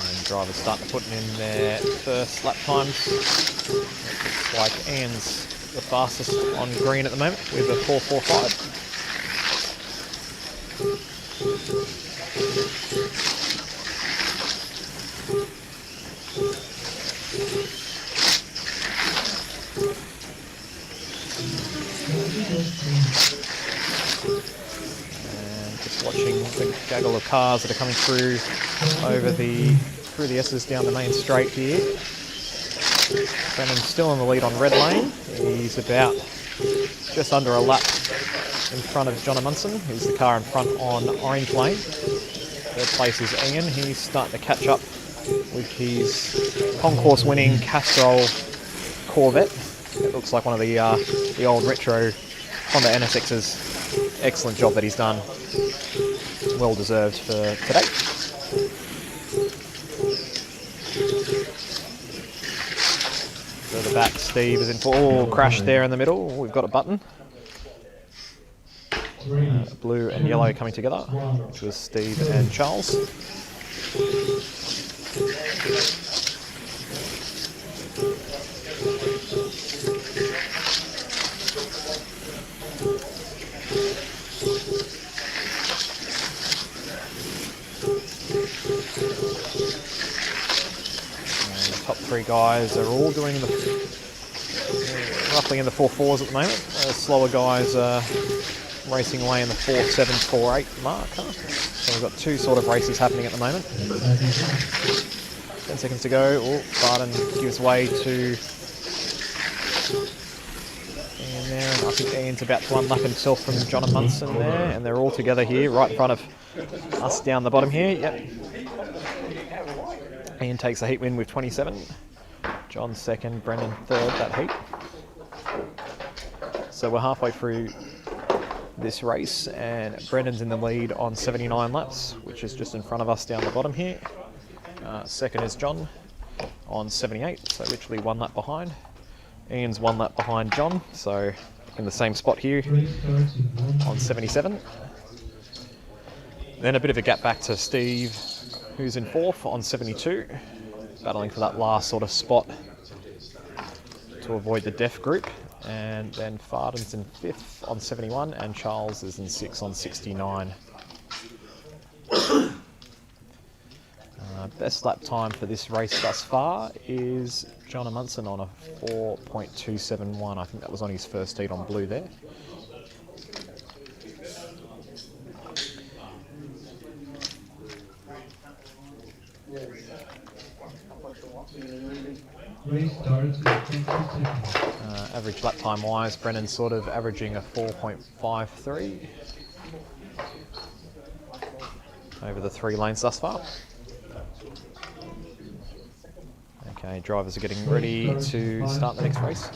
And drivers starting to put in their first lap times. Looks like Ian's the fastest on green at the moment with a 4:45. And just watching the gaggle of cars that are coming through through the S's down the main straight here. Brennan's still in the lead on red lane. He's about just under a lap in front of John Munson, who's the car in front on orange lane. Third place is Ian. He's starting to catch up with his concourse winning Castrol Corvette. It looks like one of the old retro Honda NSXs. Excellent job that he's done. Well deserved for today. Further back, Steve is in for crash there in the middle. We've got a button. Blue and yellow coming together, which was Steve and Charles. Top three guys are all doing roughly in the 4.4s at the moment. Slower guys are racing away in the 4.7, 4.8 mark. So we've got two sort of races happening at the moment. 10 seconds to go. Oh, Barton gives way to Ian there, and I think Ian's about to unlap himself from John and Munson there, and they're all together here right in front of us down the bottom here. Yep. Ian takes the heat win with 27. John second, Brendan third that heat. So we're halfway through this race, and Brendan's in the lead on 79 laps, which is just in front of us down the bottom here. Second is John on 78, so literally 1 lap behind. Ian's 1 lap behind John, so in the same spot here on 77. Then a bit of a gap back to Steve, who's in 4th on 72, battling for that last sort of spot to avoid the deaf group. And then Farden's in 5th on 71, and Charles is in 6th on 69. Best lap time for this race thus far is John Munson on a 4.271. I think that was on his first heat on blue there. Race starts in 20 seconds. Average lap time wise, Brennan's sort of averaging a 4.53 over the 3 lanes thus far. Okay, drivers are getting ready to start the next race.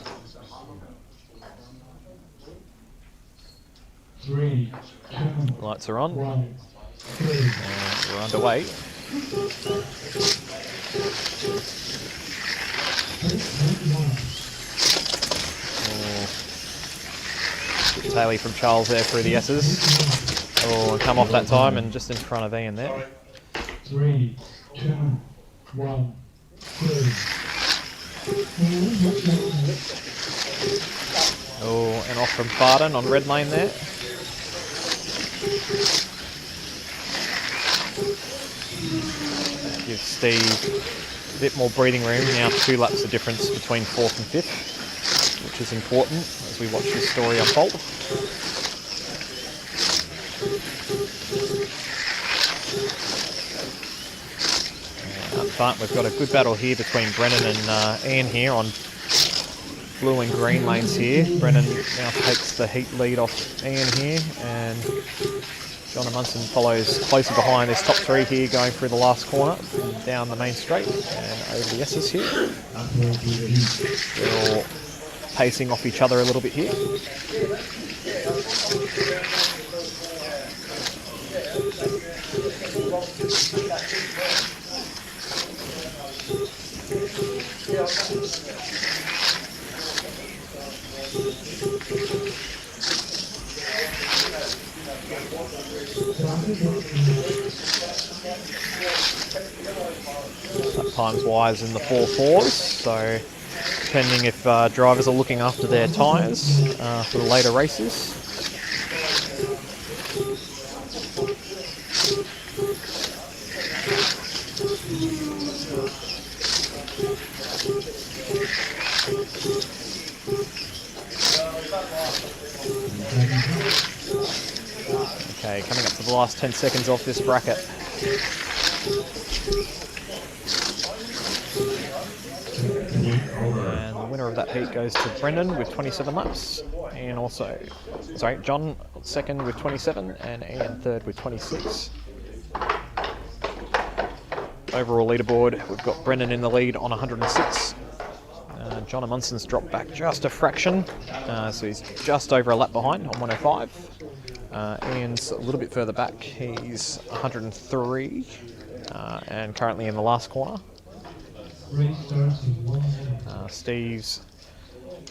3, 2, Lights are on. 1, We're underway. Taylor from Charles there through the S's. Oh, and come off that time and just in front of Ian there. 3, 2, 1, go. Oh, and off from Farden on red lane there. Give Steve a bit more breathing room. Now 2 laps the difference between 4th and 5th, which is important as we watch this story unfold. Up front, we've got a good battle here between Brennan and Ian here on blue and green lanes here. Brennan now takes the heat lead off Ian here, and John Munson follows closely behind this top 3 here, going through the last corner and down the main straight and over the S's here. They're all pacing off each other a little bit here. Times wise in the 4.4s, so depending if drivers are looking after their tyres for the later races. Okay, coming up to the last 10 seconds of this bracket. And the winner of that heat goes to Brendan with 27 laps, and also, sorry, John second with 27, and Ian third with 26. Overall leaderboard, we've got Brendan in the lead on 106. John Amundson's dropped back just a fraction, so he's just over a lap behind on 105. Ian's a little bit further back, he's 103, and currently in the last corner. Steve's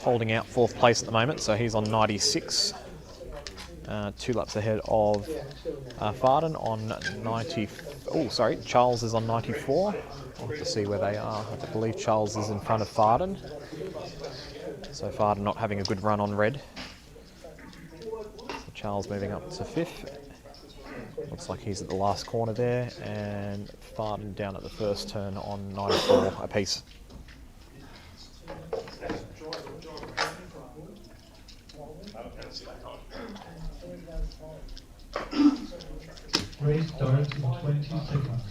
holding out 4th place at the moment, so he's on 96. 2 laps ahead of Farden on 90. Oh, sorry, Charles is on 94. I'll have to see where they are. I believe Charles is in front of Farden. So Farden not having a good run on red. So Charles moving up to 5th. Looks like he's at the last corner there, and Farden down at the first turn on 94 apiece. Race starts in 20 seconds.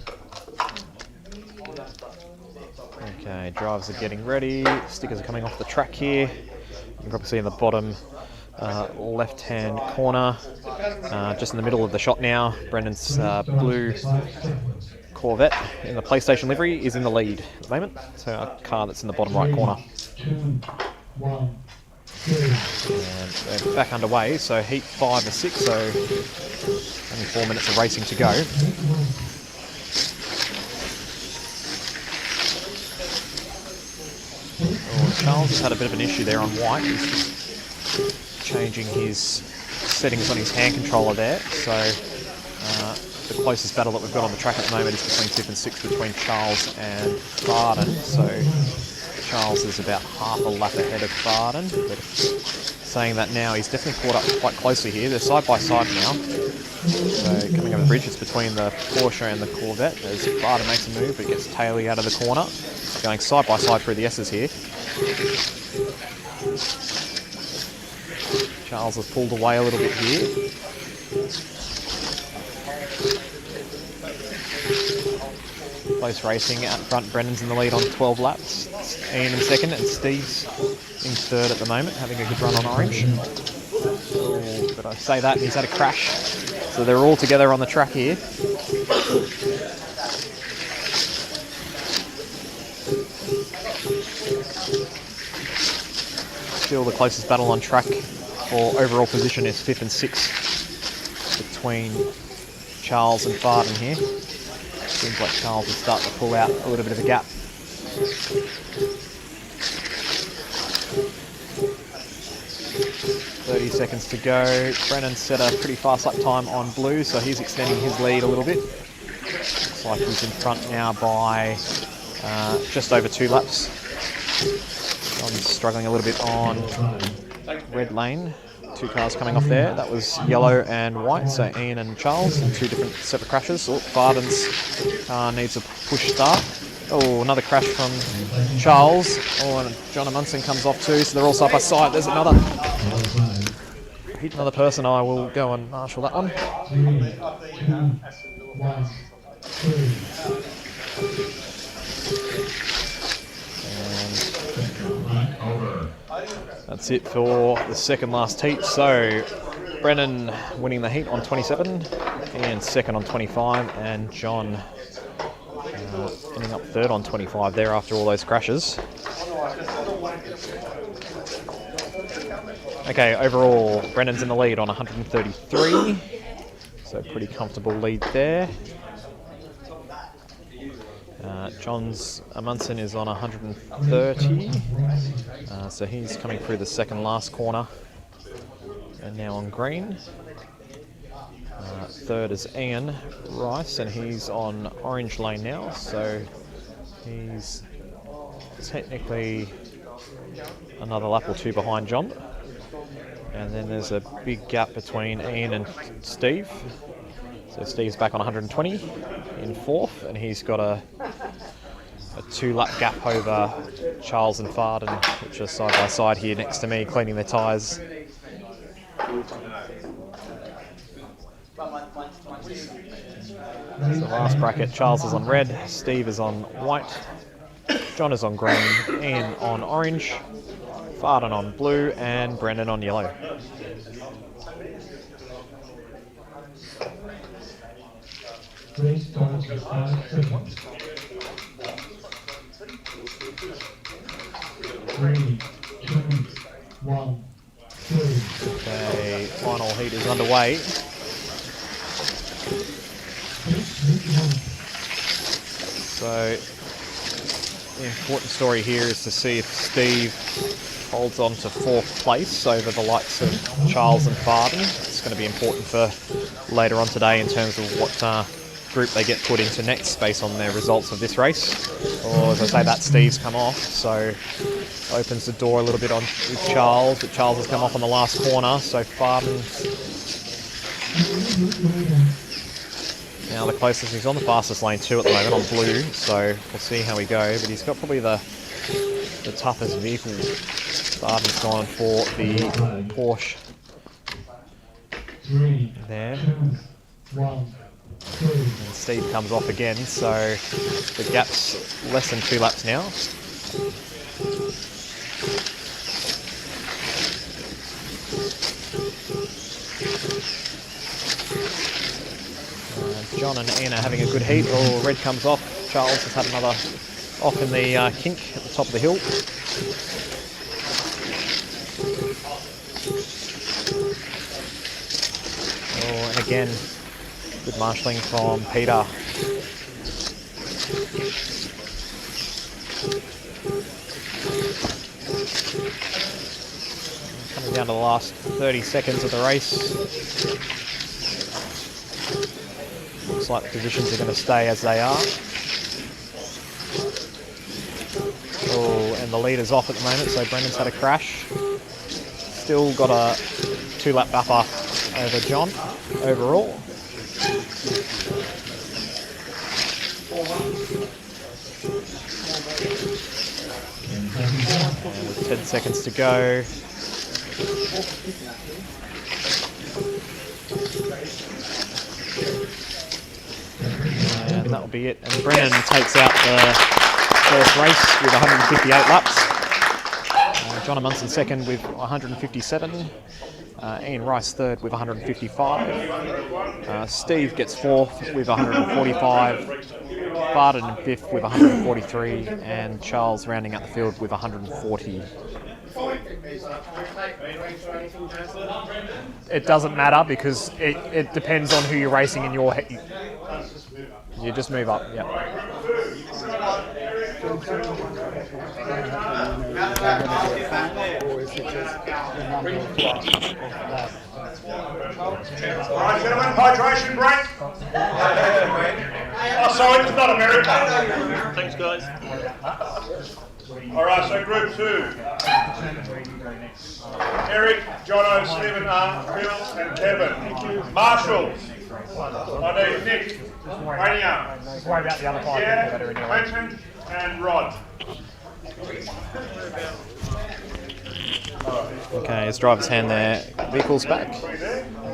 Okay, drivers are getting ready. Stickers are coming off the track here. You can probably see in the bottom left-hand corner, just in the middle of the shot now, Brendan's blue Corvette in the PlayStation livery is in the lead at the moment. So a car that's in the bottom right corner. 2, 1, and we're back underway, so heat 5 and 6, so only 4 minutes of racing to go. Oh, Charles has had a bit of an issue there on white. He's just changing his settings on his hand controller there, so the closest battle that we've got on the track at the moment is between 5th and 6th between Charles and Farden. So Charles is about half a lap ahead of Farden, but saying that now, he's definitely caught up quite closely here. They're side by side now. So coming over the bridge, it's between the Porsche and the Corvette as Farden makes a move, but gets Taylor out of the corner. Going side by side through the S's here. Charles has pulled away a little bit here. Close racing out front. Brendan's in the lead on 12 laps. Ian in second, and Steve's in third at the moment, having a good run on orange. Oh, but I say that, and he's had a crash. So they're all together on the track here. Still the closest battle on track for overall position is 5th and 6th between Charles and Farden here. Seems like Charles is starting to pull out a little bit of a gap. .30 seconds to go. Brennan set a pretty fast lap time on blue, so he's extending his lead a little bit. Looks like he's in front now by just over 2 laps. John's struggling a little bit on red lane. 2 cars coming off there. That was yellow and white, so Ian and Charles in 2 different separate crashes. Oh, Varden's car needs a push start. Oh, another crash from Charles. Oh, and John Amundsen comes off too, so they're all side by side. There's another person. I will go and marshal that one. 3, 2, 1, 3. That's it for the second last heat. So Brennan winning the heat on 27, Ian second on 25, and John ending up third on 25 there after all those crashes. Okay, overall Brennan's in the lead on 133, so pretty comfortable lead there. John's Amundsen is on 130, so he's coming through the second last corner and now on green. Third is Ian Rice, and he's on orange lane now, so he's technically another lap or 2 behind John. And then there's a big gap between Ian and Steve. So Steve's back on 120 in 4th, and he's got a 2-lap gap over Charles and Varden, which are side by side here next to me, cleaning their tyres. So last bracket, Charles is on red, Steve is on white, John is on green, Ian on orange, Varden on blue, and Brendan on yellow. Race starts in 5 seconds. 3, 2, 1, 3. Okay, final heat is underway. So the important story here is to see if Steve holds on to 4th place over the likes of Charles and Varden. It's going to be important for later on today in terms of what group they get put into next based on their results of this race. Or as I say, that Steve's come off, so opens the door a little bit on with Charles, but Charles has come off on the last corner, so Varden's now the closest. He's on the fastest lane too at the moment on blue, so we'll see how we go, but he's got probably the toughest vehicle. Varden's gone for the Porsche there. And Steve comes off again, so the gap's less than 2 laps now. John and Ian are having a good heat. Oh, red comes off. Charles has had another off in the kink at the top of the hill. Oh, and again, good marshalling from Peter. Coming down to the last 30 seconds of the race. Looks like the positions are going to stay as they are. Oh, and the leader's off at the moment, so Brendan's had a crash. Still got a 2-lap buffer over John overall. And with 10 seconds to go. And that'll be it. And Brennan takes out the first race with 158 laps. John Amundsen second with 157. Ian Rice third with 155. Steve gets fourth with 145. Varden in fifth with 143. And Charles rounding out the field with 140. It doesn't matter because it depends on who you're racing in your heat. You just move up, yeah. Alright, gentlemen, hydration break. Oh, sorry, it's not America. Thanks, guys. All right, so group 2. Eric, Jono, Stephen R, Bill, and Kevin. Marshall. I need Nick, Rainier. Worry about the other five. Yeah, Quentin, and Rod. Okay, as drivers hand their vehicles back,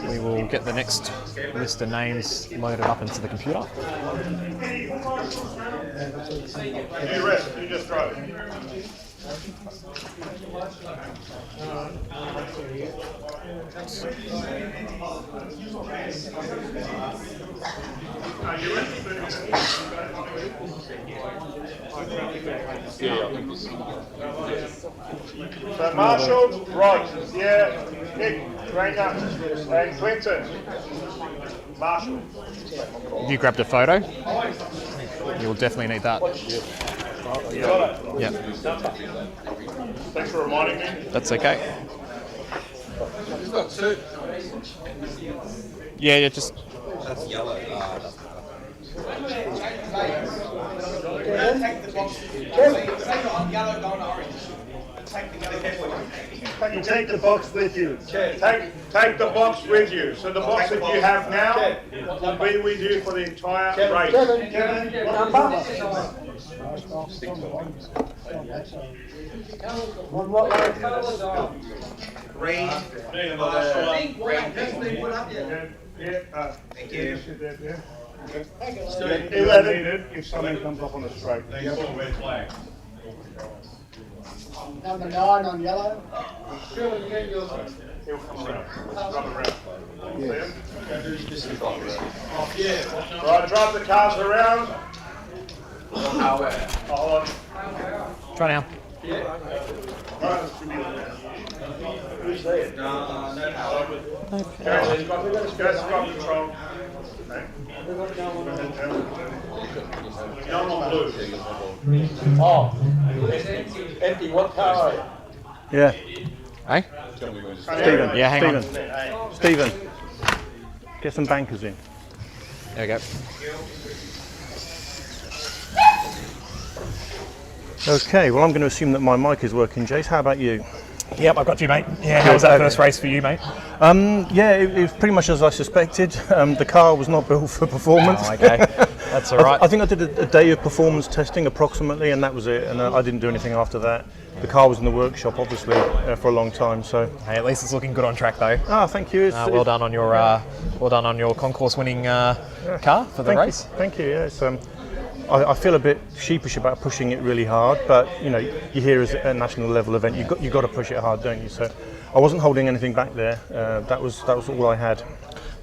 we will get the next list of names loaded up into the computer. You rest, you just drive. So Marshall, Rod, yeah, Nick, Rainer, and Clinton. Marshall. Have you grabbed a photo? You'll definitely need that. Yeah. Thanks for reminding me. That's okay. Yeah, just. That's yellow. You take the box with you. Take the box with you. So the box that you have now will be with you for the entire race. Kevin, what number? On what road? Green. Thank you. 11 if something comes up on the straight. Number 9 on yellow. He'll come around. Run around. Right, drive the cars around. Try now. Who's there? Let's go control. None on blue. Oh, empty. What car are you? Yeah. Hey? Stephen. Yeah, hang on. Stephen. Get some bankers in. There we go. Okay, well I'm going to assume that my mic is working, Jace. How about you? Yep, I've got you, mate. Yeah, how was that first race for you, mate? Yeah, it was pretty much as I suspected. The car was not built for performance. Oh, okay. That's all right. I think I did a day of performance testing approximately, and that was it. And I didn't do anything after that. The car was in the workshop, obviously, for a long time. So, hey, at least it's looking good on track, though. Ah, thank you. Well done on your concourse-winning car for the race. Thank you. Yeah, it's, I feel a bit sheepish about pushing it really hard, but you know, you hear as a national level event, you got to push it hard, don't you? So, I wasn't holding anything back there. That was all I had.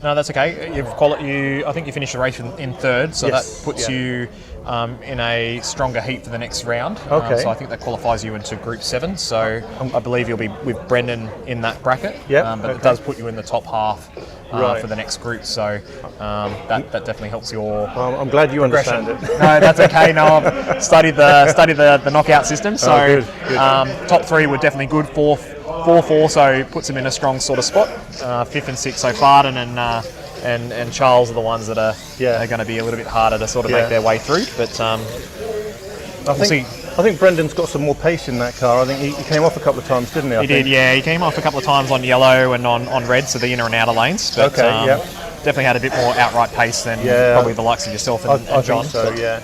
No, that's okay. I think you finished the race in third, so Yes, that puts you in a stronger heat for the next round. Okay. So I think that qualifies you into Group 7. So I believe you'll be with Brendan in that bracket. Yeah. But it does put you in the top half Right. for the next group. So that definitely helps your. I'm glad you understand it. No, that's okay. No, I've studied the knockout system. So good. Top 3 were definitely good. 4-4, so puts them in a strong sort of spot. 5th and 6th, so Farden and Charles are the ones that are going to be a little bit harder to sort of make their way through. But I think Brendan's got some more pace in that car. I think he came off a couple of times, didn't he? He did, yeah. He came off a couple of times on yellow and on red, so the inner and outer lanes. But definitely had a bit more outright pace than probably the likes of yourself and John. Think so, yeah.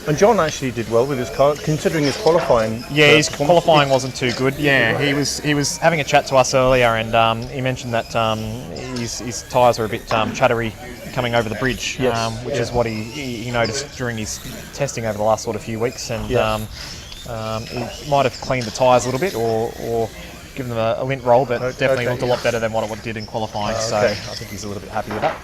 And John actually did well with his car, considering his qualifying. Yeah, his qualifying wasn't too good. Yeah, he was having a chat to us earlier, and he mentioned that his tyres were a bit chattery coming over the bridge, which is what he noticed during his testing over the last sort of few weeks, and he might have cleaned the tyres a little bit or given them a lint roll, but definitely looked a lot better than what it did in qualifying. So I think he's a little bit happy with that.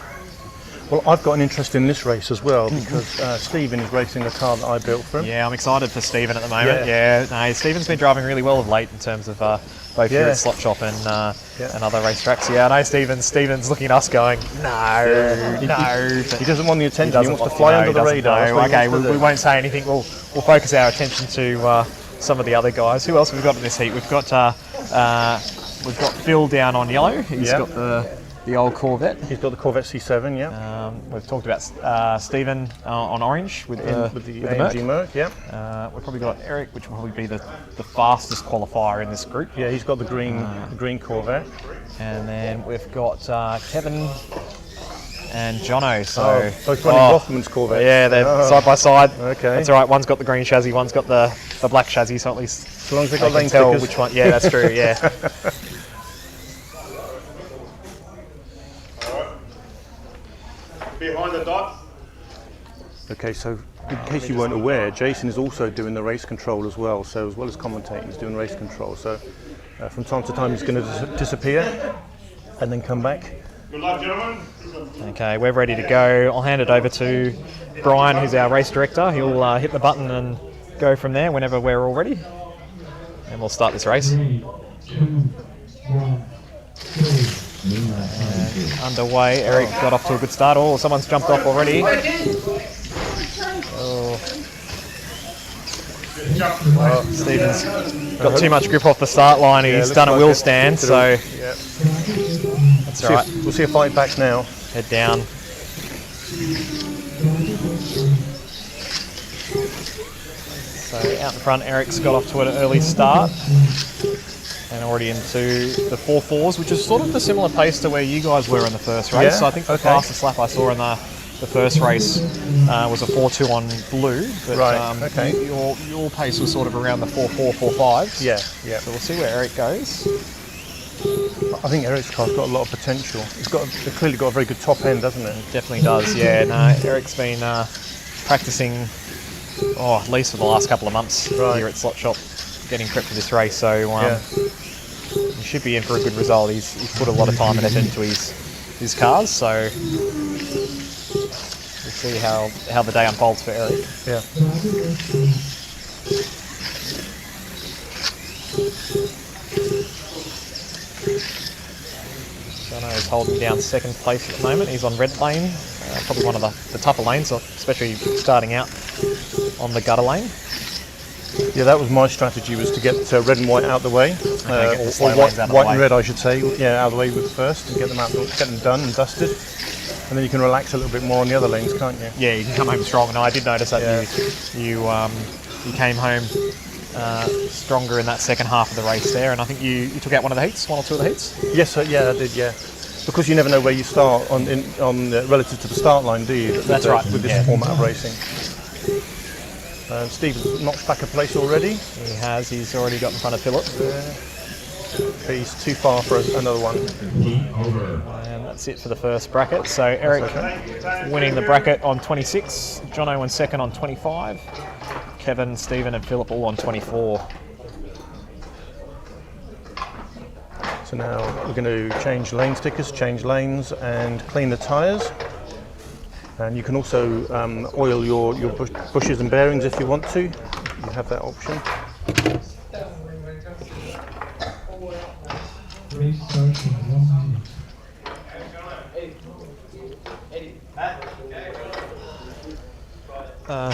Well, I've got an interest in this race as well because Stephen is racing a car that I built for him. Yeah, I'm excited for Stephen at the moment. No, Stephen's been driving really well of late in terms of both here at Slot Shop and other racetracks. Yeah, I know Stephen's looking at us going, no. He doesn't want the attention. He wants to fly under the radar. Okay, we won't say anything. We'll focus our attention to some of the other guys. Who else have we got in this heat? We've got Phil down on yellow. He's got the the old Corvette. He's got the Corvette C7, yeah. We've talked about Stephen on orange with the AMG Merc, yeah. We've probably got Eric, which will probably be the fastest qualifier in this group. Yeah, he's got the green Corvette. And then we've got Kevin and Jono. So both running Rothman's Corvette. Yeah, they're side by side. Okay. That's all right. One's got the green chassis, one's got the black chassis. So at least as long as they got lane tell stickers. which one. Yeah, that's true. Yeah. Behind the dot. Okay, so in case you weren't aware, Jason is also doing the race control as well. So as well as commentating, he's doing race control. So from time to time, he's going to disappear and then come back. Good luck, gentlemen. Okay, we're ready to go. I'll hand it over to Brian, who's our race director. He'll hit the button and go from there whenever we're all ready. And we'll start this race. 3, 2, 1, Underway. Eric got off to a good start. Oh, someone's jumped off already. Oh, Stephen's got too much grip off the start line. He's done a wheel stand, so that's all right. We'll see a fight back now. Head down. So out in front, Eric's got off to an early start. And already into the 4.4s, which is sort of the similar pace to where you guys were in the first race. Yeah? So I think the fastest lap I saw in the first race was a 4.2 on blue. But okay. Your pace was sort of around the 4.4, 4.5s. Yeah. So we'll see where Eric goes. I think Eric's car's got a lot of potential. It's clearly got a very good top end, doesn't it? It definitely does, yeah. No, Eric's been practicing, at least for the last couple of months here at Slot Shop, getting prepped for this race. So he should be in for a good result. He's put a lot of time and effort into his cars, so we'll see how the day unfolds for Eric. Yeah. Jono is holding down second place at the moment. He's on red lane, probably one of the tougher lanes, especially starting out on the gutter lane. Yeah, that was my strategy, was to get red and white out the way, or white and red, I should say. Yeah, out of the way with first, and get them done and dusted, and then you can relax a little bit more on the other lanes, can't you? Yeah, you can come home strong. And I did notice that you came home stronger in that second half of the race there, and I think you took out one or two of the heats. Yes, yeah, I did. Yeah, because you never know where you start on relative to the start line, do you? That's right. With this format of racing. Stephen's knocked back a place already. He has. He's already got in front of Philip. But he's too far for another one. And that's it for the first bracket. So Eric winning the bracket on 26. Jono in second on 25. Kevin, Stephen and Philip all on 24. So now we're going to change lane stickers, change lanes and clean the tyres. And you can also oil your bushes and bearings if you want to. You have that option.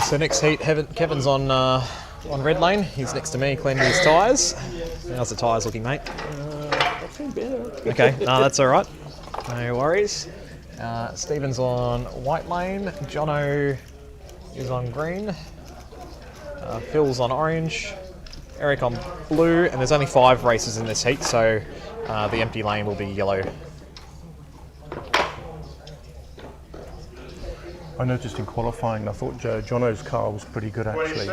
So next heat, Kevin's on red lane. He's next to me cleaning his tyres. How's the tyres looking, mate? Okay, no, that's all right. No worries. Stephen's on white lane, Jono is on green, Phil's on orange, Eric on blue, and there's only 5 races in this heat, so the empty lane will be yellow. I noticed in qualifying, I thought Jono's car was pretty good actually.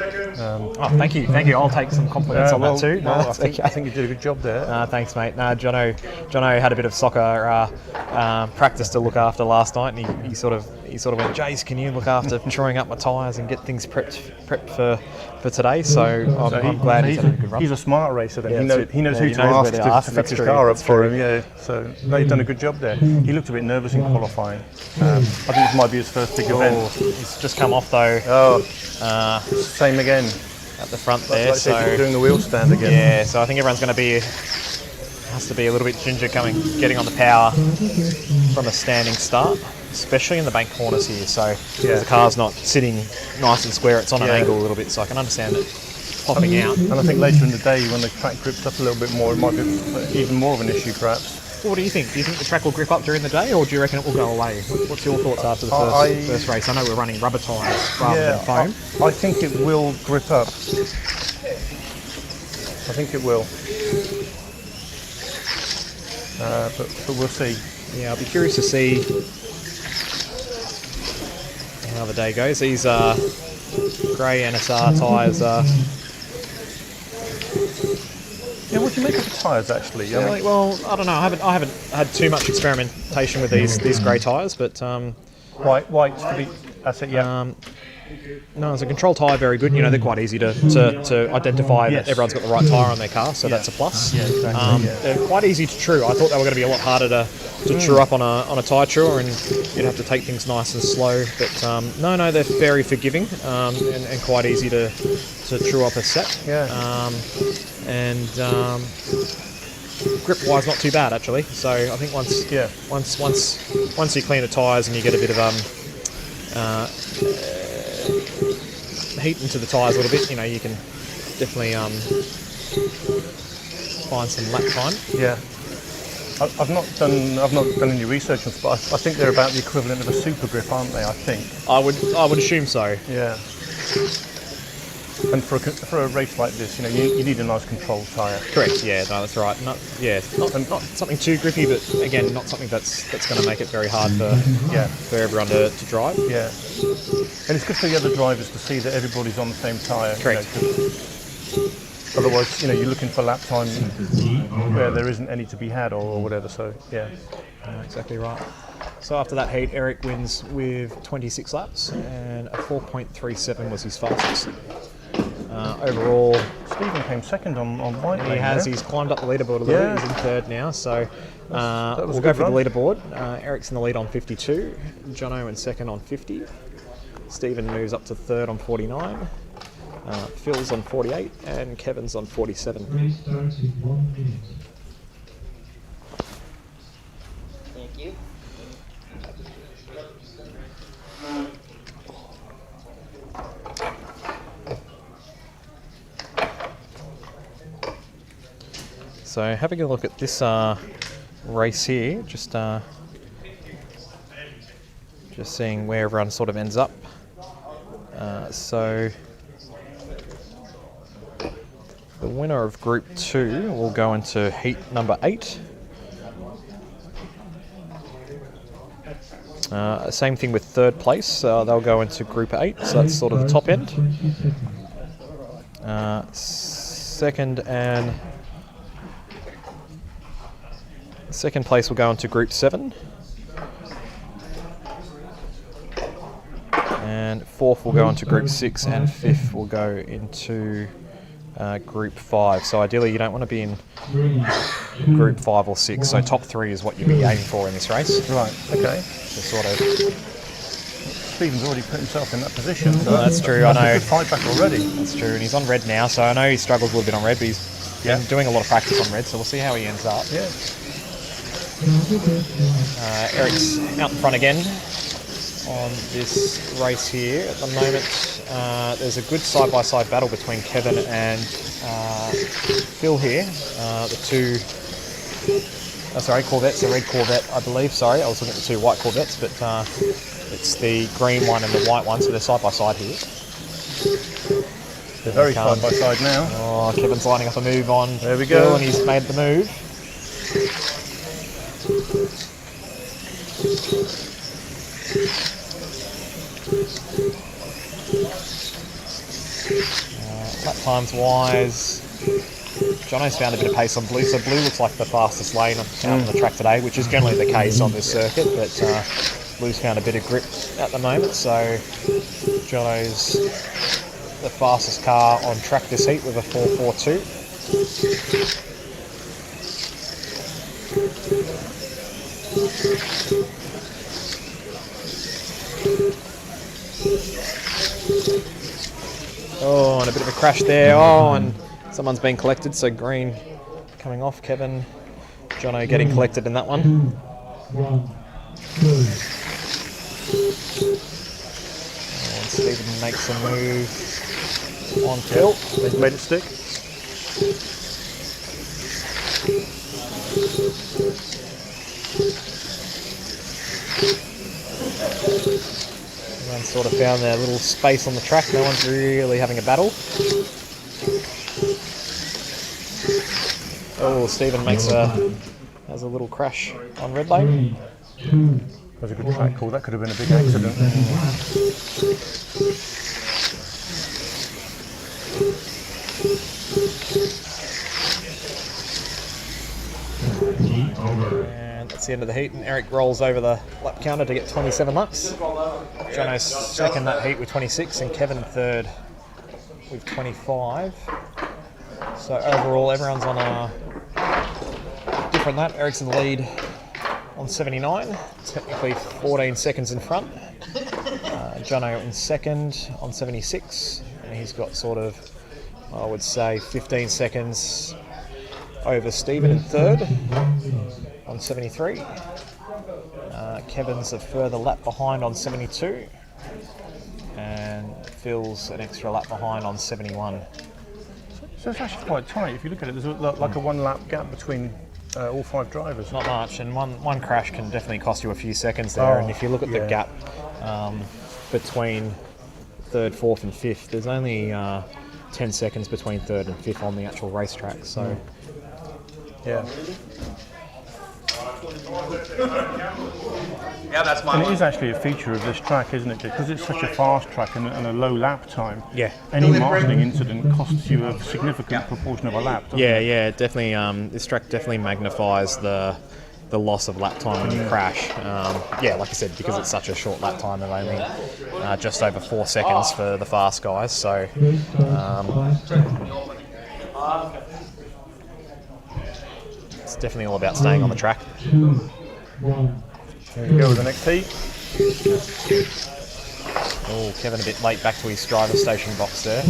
Thank you. I'll take some compliments on that too. No, I think you did a good job there. Thanks, mate. Jono had a bit of soccer practice to look after last night, and he sort of went, Jace, can you look after shoring up my tyres and get things prepped for today? So I'm glad he's having a good run. He's a smart racer then. Yeah, he knows who to ask to fix his car up for him. Yeah. So they've done a good job there. He looked a bit nervous in qualifying. I think this might be his first big event. He's just come off though. Same again at the front there. Like so doing the wheel stand again. Yeah. So I think everyone's going to has to be a little bit ginger getting on the power from a standing start, especially in the bank corners here. So the car's not sitting nice and square; it's on an angle a little bit. So I can understand it popping out. And I think later in the day, when the track grips up a little bit more, it might be even more of an issue, perhaps. What do you think? Do you think the track will grip up during the day, or do you reckon it will go away? What's your thoughts after the first race? I know we're running rubber tyres rather than foam. I think it will grip up. I think it will. But we'll see. Yeah, I'll be curious to see how the day goes. These grey NSR tyres are. Yeah, what do you make of the tyres actually? Yeah, well, I don't know. I haven't had too much experimentation with these grey tyres, but white to be. That's it. Yeah. No, as a control tyre, very good. You know, they're quite easy to identify that everyone's got the right tyre on their car, so that's a plus. Yeah, exactly. They're quite easy to true. I thought they were going to be a lot harder to true up on a tyre truer, and you'd have to take things nice and slow. But no, they're very forgiving and quite easy to true up a set. Yeah. Grip-wise, not too bad actually. So I think once you clean the tyres and you get a bit of heat into the tyres a little bit, you know, you can definitely find some lap time. Yeah. I've not done any research on it, but I think they're about the equivalent of a super grip, aren't they? I think. I would assume so. Yeah. And for a race like this, you know, you need a nice controlled tyre. Correct. Yeah. No, that's right. Not something too grippy, but again, not something that's going to make it very hard for everyone to drive. Yeah. And it's good for the other drivers to see that everybody's on the same tyre. Correct. You know, otherwise, you know, you're looking for lap time where there isn't any to be had or whatever. So yeah. Exactly right. So after that heat, Eric wins with 26 laps, and a 4.37 was his fastest. Overall, Stephen came second on white. He has. He's climbed up the leaderboard a little bit. He's in third now. So we'll go for the leaderboard. Eric's in the lead on 52. Jono in second on 50. Stephen moves up to third on 49. Phil's on 48, and Kevin's on 47. Race starts in 1 minute. Thank you. So having a look at this race here, just seeing where everyone sort of ends up. So the winner of Group 2 will go into heat number 8. Same thing with third place, they'll go into Group 8, so that's sort of the top end. Second place will go into Group 7. And fourth will go into Group 6, and fifth will go into Group 5. So ideally you don't want to be in Group 5 or 6, so top 3 is what you'd be aiming for in this race. Right, okay. To sort of... Stephen's already put himself in that position. No, that's true, I know. Good fight back already. That's true, and he's on red now, so I know he struggles a little bit on red, but he's been doing a lot of practice on red, so we'll see how he ends up. Yeah. Eric's out in front again on this race here. At the moment, there's a good side-by-side battle between Kevin and Phil here. The two, Corvettes, the red Corvette, I believe. Sorry, I was looking at the two white Corvettes, but it's the green one and the white one, so they're side-by-side here. They're very side-by-side now. Oh, Kevin's lining up a move on there we Phil, go. And he's made the move. Lap times wise, Jono's found a bit of pace on blue, so blue looks like the fastest lane out on the track today, which is generally the case on this circuit, but blue's found a bit of grip at the moment, so Jono's the fastest car on track this heat with a 4.42. Oh, and a bit of a crash there. Oh, and someone's been collected, so green coming off. Kevin, Jono getting collected in that one. 1, 2. And Stephen makes a move on Phil. He's made it stick. Everyone's sort of found their little space on the track. No one's really having a battle. Oh, Stephen has a little crash on red lane. That was a good track call. That could have been a big accident. And that's the end of the heat, and Eric rolls over the lap counter to get 27 laps. Jono's second that heat with 26, and Kevin third with 25. So overall, everyone's on a different lap. Eric's in the lead on 79, technically 14 seconds in front. Jono in second on 76, and he's got sort of, I would say, 15 seconds over Stephen in third on 73. Kevin's a further lap behind on 72, and Phil's an extra lap behind on 71. So it's actually quite tight. If you look at it, there's like a 1 lap gap between all 5 drivers. Not much, and one crash can definitely cost you a few seconds there. And if you look at the gap between third, fourth, and fifth, there's only 10 seconds between third and fifth on the actual racetrack. So, yeah. Yeah, that's my And it is actually a feature of this track, isn't it? Because it's such a fast track and a low lap time. Yeah. Any marshalling incident costs you a significant proportion of a lap, doesn't it? Yeah, definitely. This track definitely magnifies the loss of lap time when you crash. Yeah, like I said, because it's such a short lap time of only just over 4 seconds for the fast guys. So. It's definitely all about staying on the track. Here we go with the next heat. Oh, Kevin a bit late back to his driver station box there.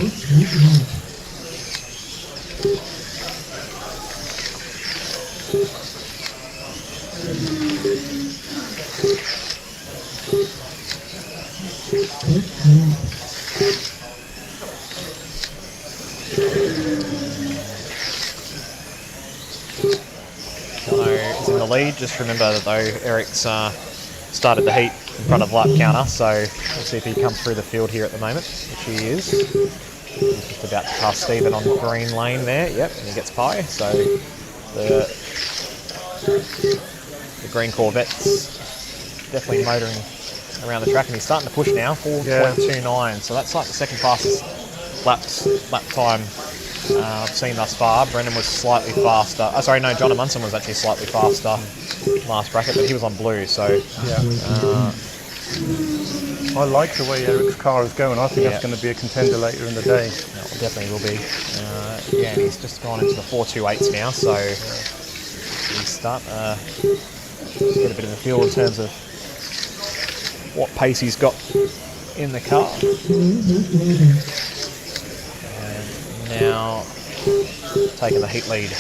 Jono is in the lead. Just remember that though, Eric's started the heat in front of the lap counter, so we'll see if he comes through the field here at the moment, which he is. He's just about to pass Stephen on the green lane there. Yep, and he gets pie. So the green Corvette's definitely motoring around the track, and he's starting to push now. 4.29, so that's like the second fastest lap time I've seen thus far. Brendan was slightly faster. Sorry, no, John Munson was actually slightly faster last bracket, but he was on blue, so... Yeah. I like the way Eric's car is going. I think that's going to be a contender later in the day. No, it definitely will be. Yeah, and he's just gone into the 4.28s now, so he's starting to get a bit of a feel in terms of what pace he's got in the car. And now taking the heat lead.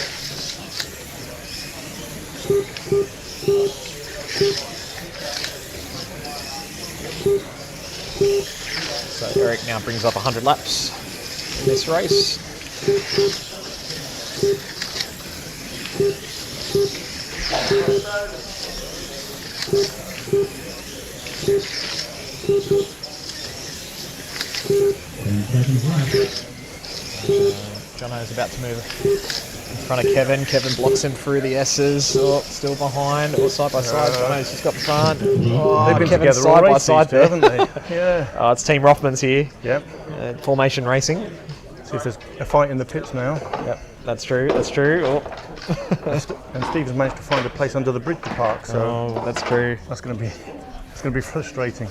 So Eric now brings up 100 laps in this race. Jono's about to move in front of Kevin. Kevin blocks him through the S's. Oh, still behind. Or side by side. Jono's just got the front. Oh, they've been Kevin's together side by side there, haven't they? Yeah. Oh, it's Team Rothman's here. Yep. Formation Racing. See if there's a fight in the pits now. Yep. That's true. That's true. Oh. And Steve's managed to find a place under the bridge to park. So that's true. That's going to be frustrating.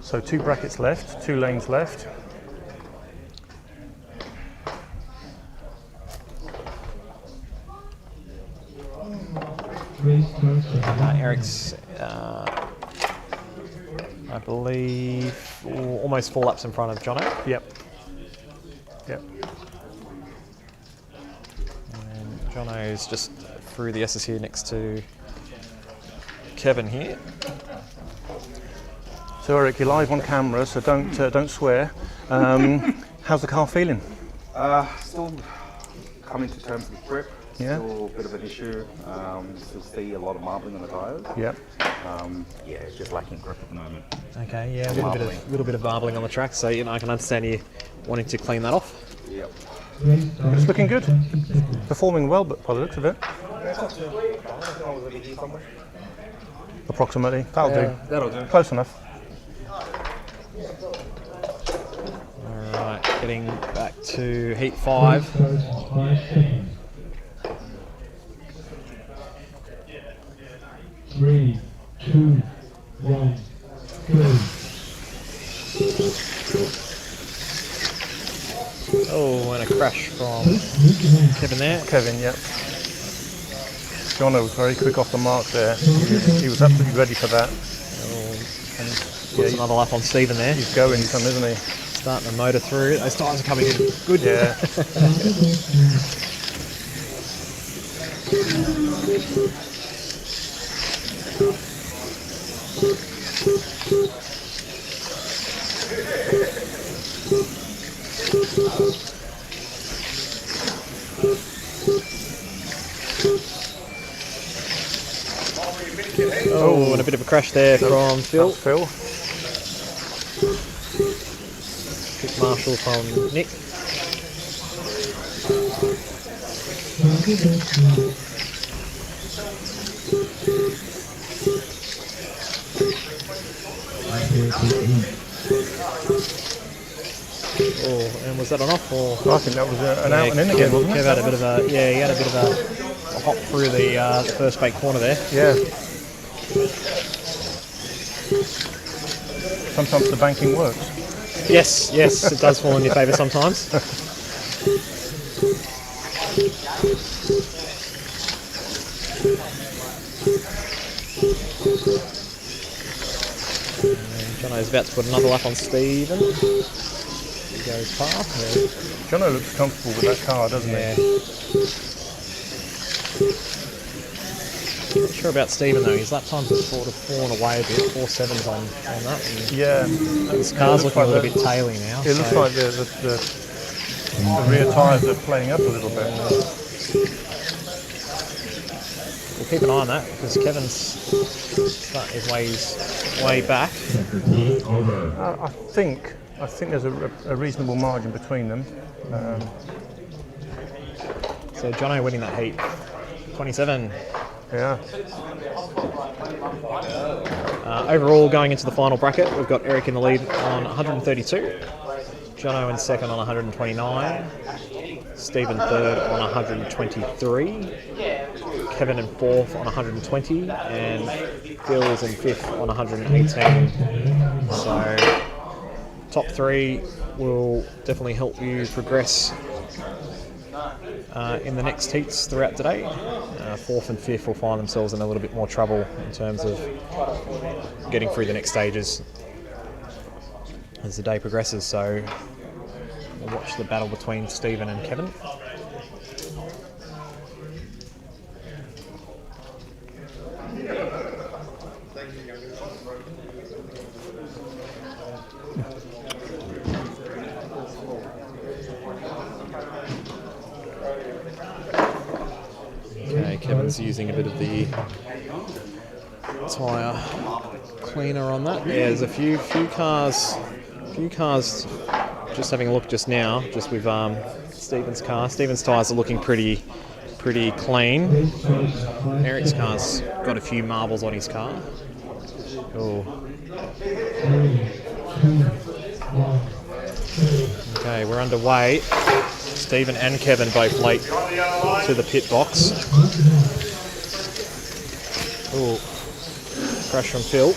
So 2 brackets left, 2 lanes left. Eric's, I believe, almost 4 laps in front of Jono. Yep. Yep. And Jono's just through the S's here next to Kevin here. So Eric, you're live on camera, so don't swear. How's the car feeling? Still coming to terms with grip. Yeah. Still a bit of an issue. Still see a lot of marbling on the tyres. Yep. Yeah, it's just lacking grip at the moment. Okay, yeah, a little bit of marbling on the track, so I can understand you wanting to clean that off. Yep. It's looking good. Performing well, but by the looks of it. Approximately. That'll do. That'll do. Close enough. Alright, getting back to heat 5. Three, two, one, go. Oh, and a crash from Kevin there. Kevin, yeah. Jono was very quick off the mark there. He was absolutely ready for that. And Puts another lap on Stephen there. He's going some, isn't he? Starting the motor through. Those tyres are coming in good. Yeah. Oh, and a bit of a crash there from Phil. Phil. Quick marshal from Nick. Oh, and was that an off or? I think that was an out and in again, wasn't it? Kev had a bit of a he had a bit of a hop through the first bait corner there. Yeah. Sometimes the banking works. Yes, yes, it does fall in your favour sometimes. Jono's about to put another lap on Stephen. He goes past. Jono looks comfortable with that car, doesn't he? Not sure about Stephen though. His lap times have sort of fallen away a bit. 4.7s on that. And yeah. His car's looking a little bit taily now. It looks like the rear tyres are playing up a little bit. We'll keep an eye on that because Kevin's starting his way back. I think there's a reasonable margin between them. So Jono winning that heat. 27. Yeah. Overall, going into the final bracket, we've got Eric in the lead on 132, Jono in second on 129, Stephen third on 123, Kevin in fourth on 120, and Phil's in fifth on 118. So, top three will definitely help you progress in the next heats throughout today. Fourth and fifth will find themselves in a little bit more trouble in terms of getting through the next stages as the day progresses. So we'll watch the battle between Stephen and Kevin. Kevin's using a bit of the tyre cleaner on that. Yeah, there's a few cars just having a look just now, just with Stephen's car. Stephen's tyres are looking pretty clean. Eric's car's got a few marbles on his car. Oh. Okay, we're underway. Stephen and Kevin both late to the pit box. Oh, crash from Phil.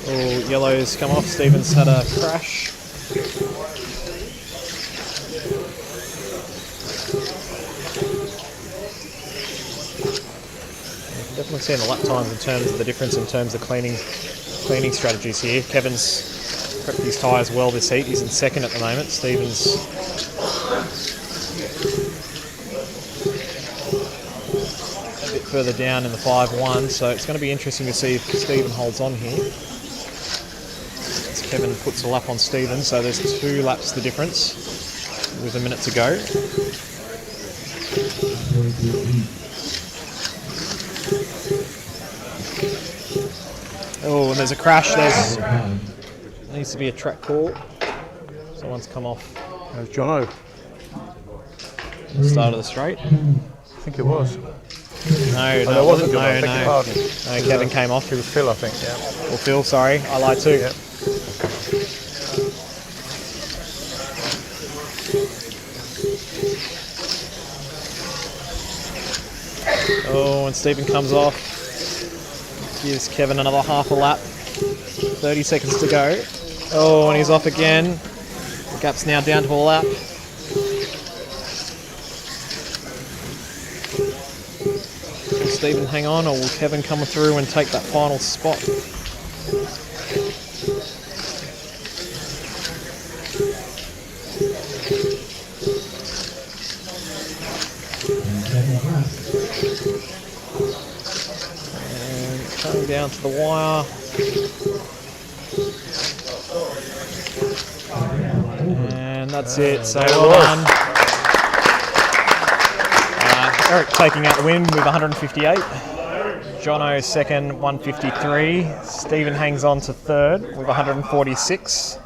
Oh, yellow's come off. Stephen's had a crash. Definitely seeing the lap times in terms of the difference in terms of cleaning strategies here. Kevin's prepped his tyres well this heat. He's in second at the moment. Stephen's a bit further down in the 5-1, so it's going to be interesting to see if Stephen holds on here. As Kevin puts a lap on Stephen, so there's 2 laps the difference with a minute to go. Oh, and there's a crash. There needs to be a track call. Someone's come off. There's Jono. Start of the straight. I think it was. No, it wasn't. No, I beg your pardon. No, Kevin came off. It was Phil, I think. Yeah. Or Phil, sorry. I lied too. Yeah. Oh, and Stephen comes off. Gives Kevin another half a lap. 30 seconds to go. Oh, and he's off again. The gap's now down to a lap. Will Stephen hang on, or will Kevin come through and take that final spot? And coming down to the wire. And that's it, so well done. Eric taking out the win with 158. Jono second, 153. Stephen hangs on to third with 146.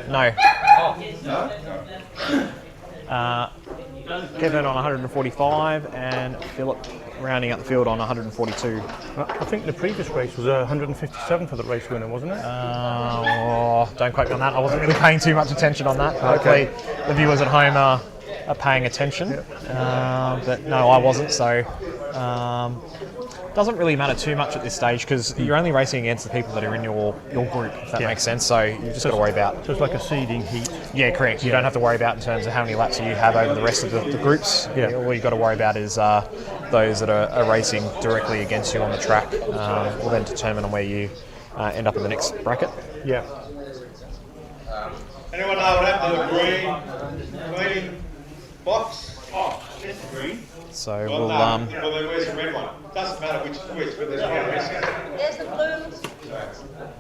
No. Kevin on 145 and Philip rounding out the field on 142. I think the previous race was 157 for the race winner, wasn't it? Don't quote me on that. I wasn't really paying too much attention on that. Hopefully the viewers at home are paying attention. But no, I wasn't, so doesn't really matter too much at this stage because you're only racing against the people that are in your group, if that makes sense. So you just got to worry about. So it's like a seeding heat. Yeah, correct. You don't have to worry about in terms of how many laps you have over the rest of the groups. Yeah. All you've got to worry about is those that are racing directly against you on the track will then determine on where you end up in the next bracket. Yeah. Anyone know what happened to the green box? Oh, it's green. So well, we'll well, then where's the red one? Doesn't matter which, but there's one missing. There's the blue.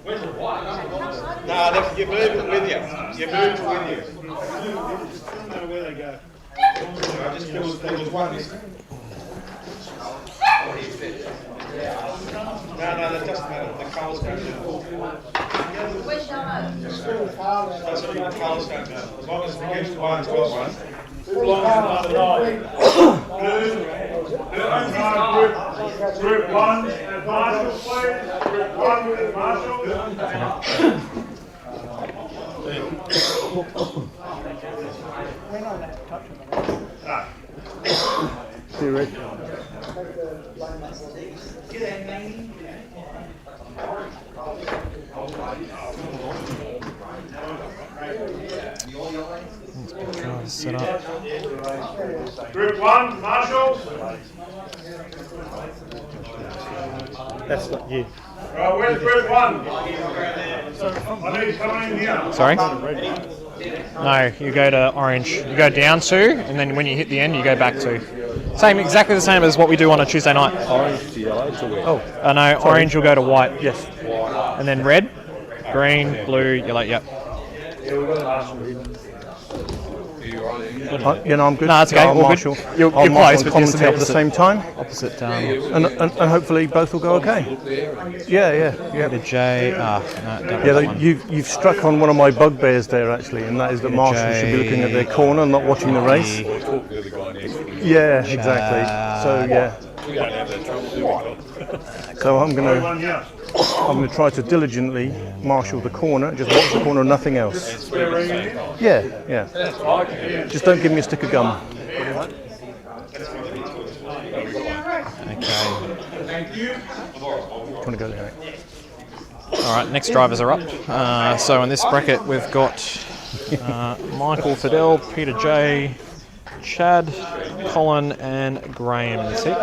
Where's the white? No, you move it with you. You move it with you. I don't know where they go. There was one missing. No, that doesn't matter. The colours don't matter. Where's Jono? Doesn't mean the colours don't matter. As long as we get to 112. Group 1, Marshall, please. Group 1 with Marshall. See you, Rick. set up. Group 1, Marshall. That's not you. Right, where's Group 1? I need someone in here. Sorry? No, you go to orange. You go down 2, and then when you hit the end, you go back 2. Exactly the same as what we do on a Tuesday night. Orange to yellow to where? Oh, no, orange will go to white. Yes. And then red, green, blue, yellow, yep. You know, I'm good. No, that's okay. I'll All marshal. good. You're I'll close, marshal but and just commentate at the same time. Opposite. And hopefully both will go okay. Yeah. The J. No, don't Yeah, that one. you've struck on one of my bugbears there actually, and that is that Marshall should be looking at their corner and not watching the race. Yeah, exactly. So yeah. So I'm gonna try to diligently marshal the corner, just watch the corner and nothing else. Yeah. Just don't give me a stick of gum. Okay. Want to go there? All right, next drivers are up. So in this bracket, we've got Michael Fidel, Peter J, Chad, Colin, and Graham in this heat.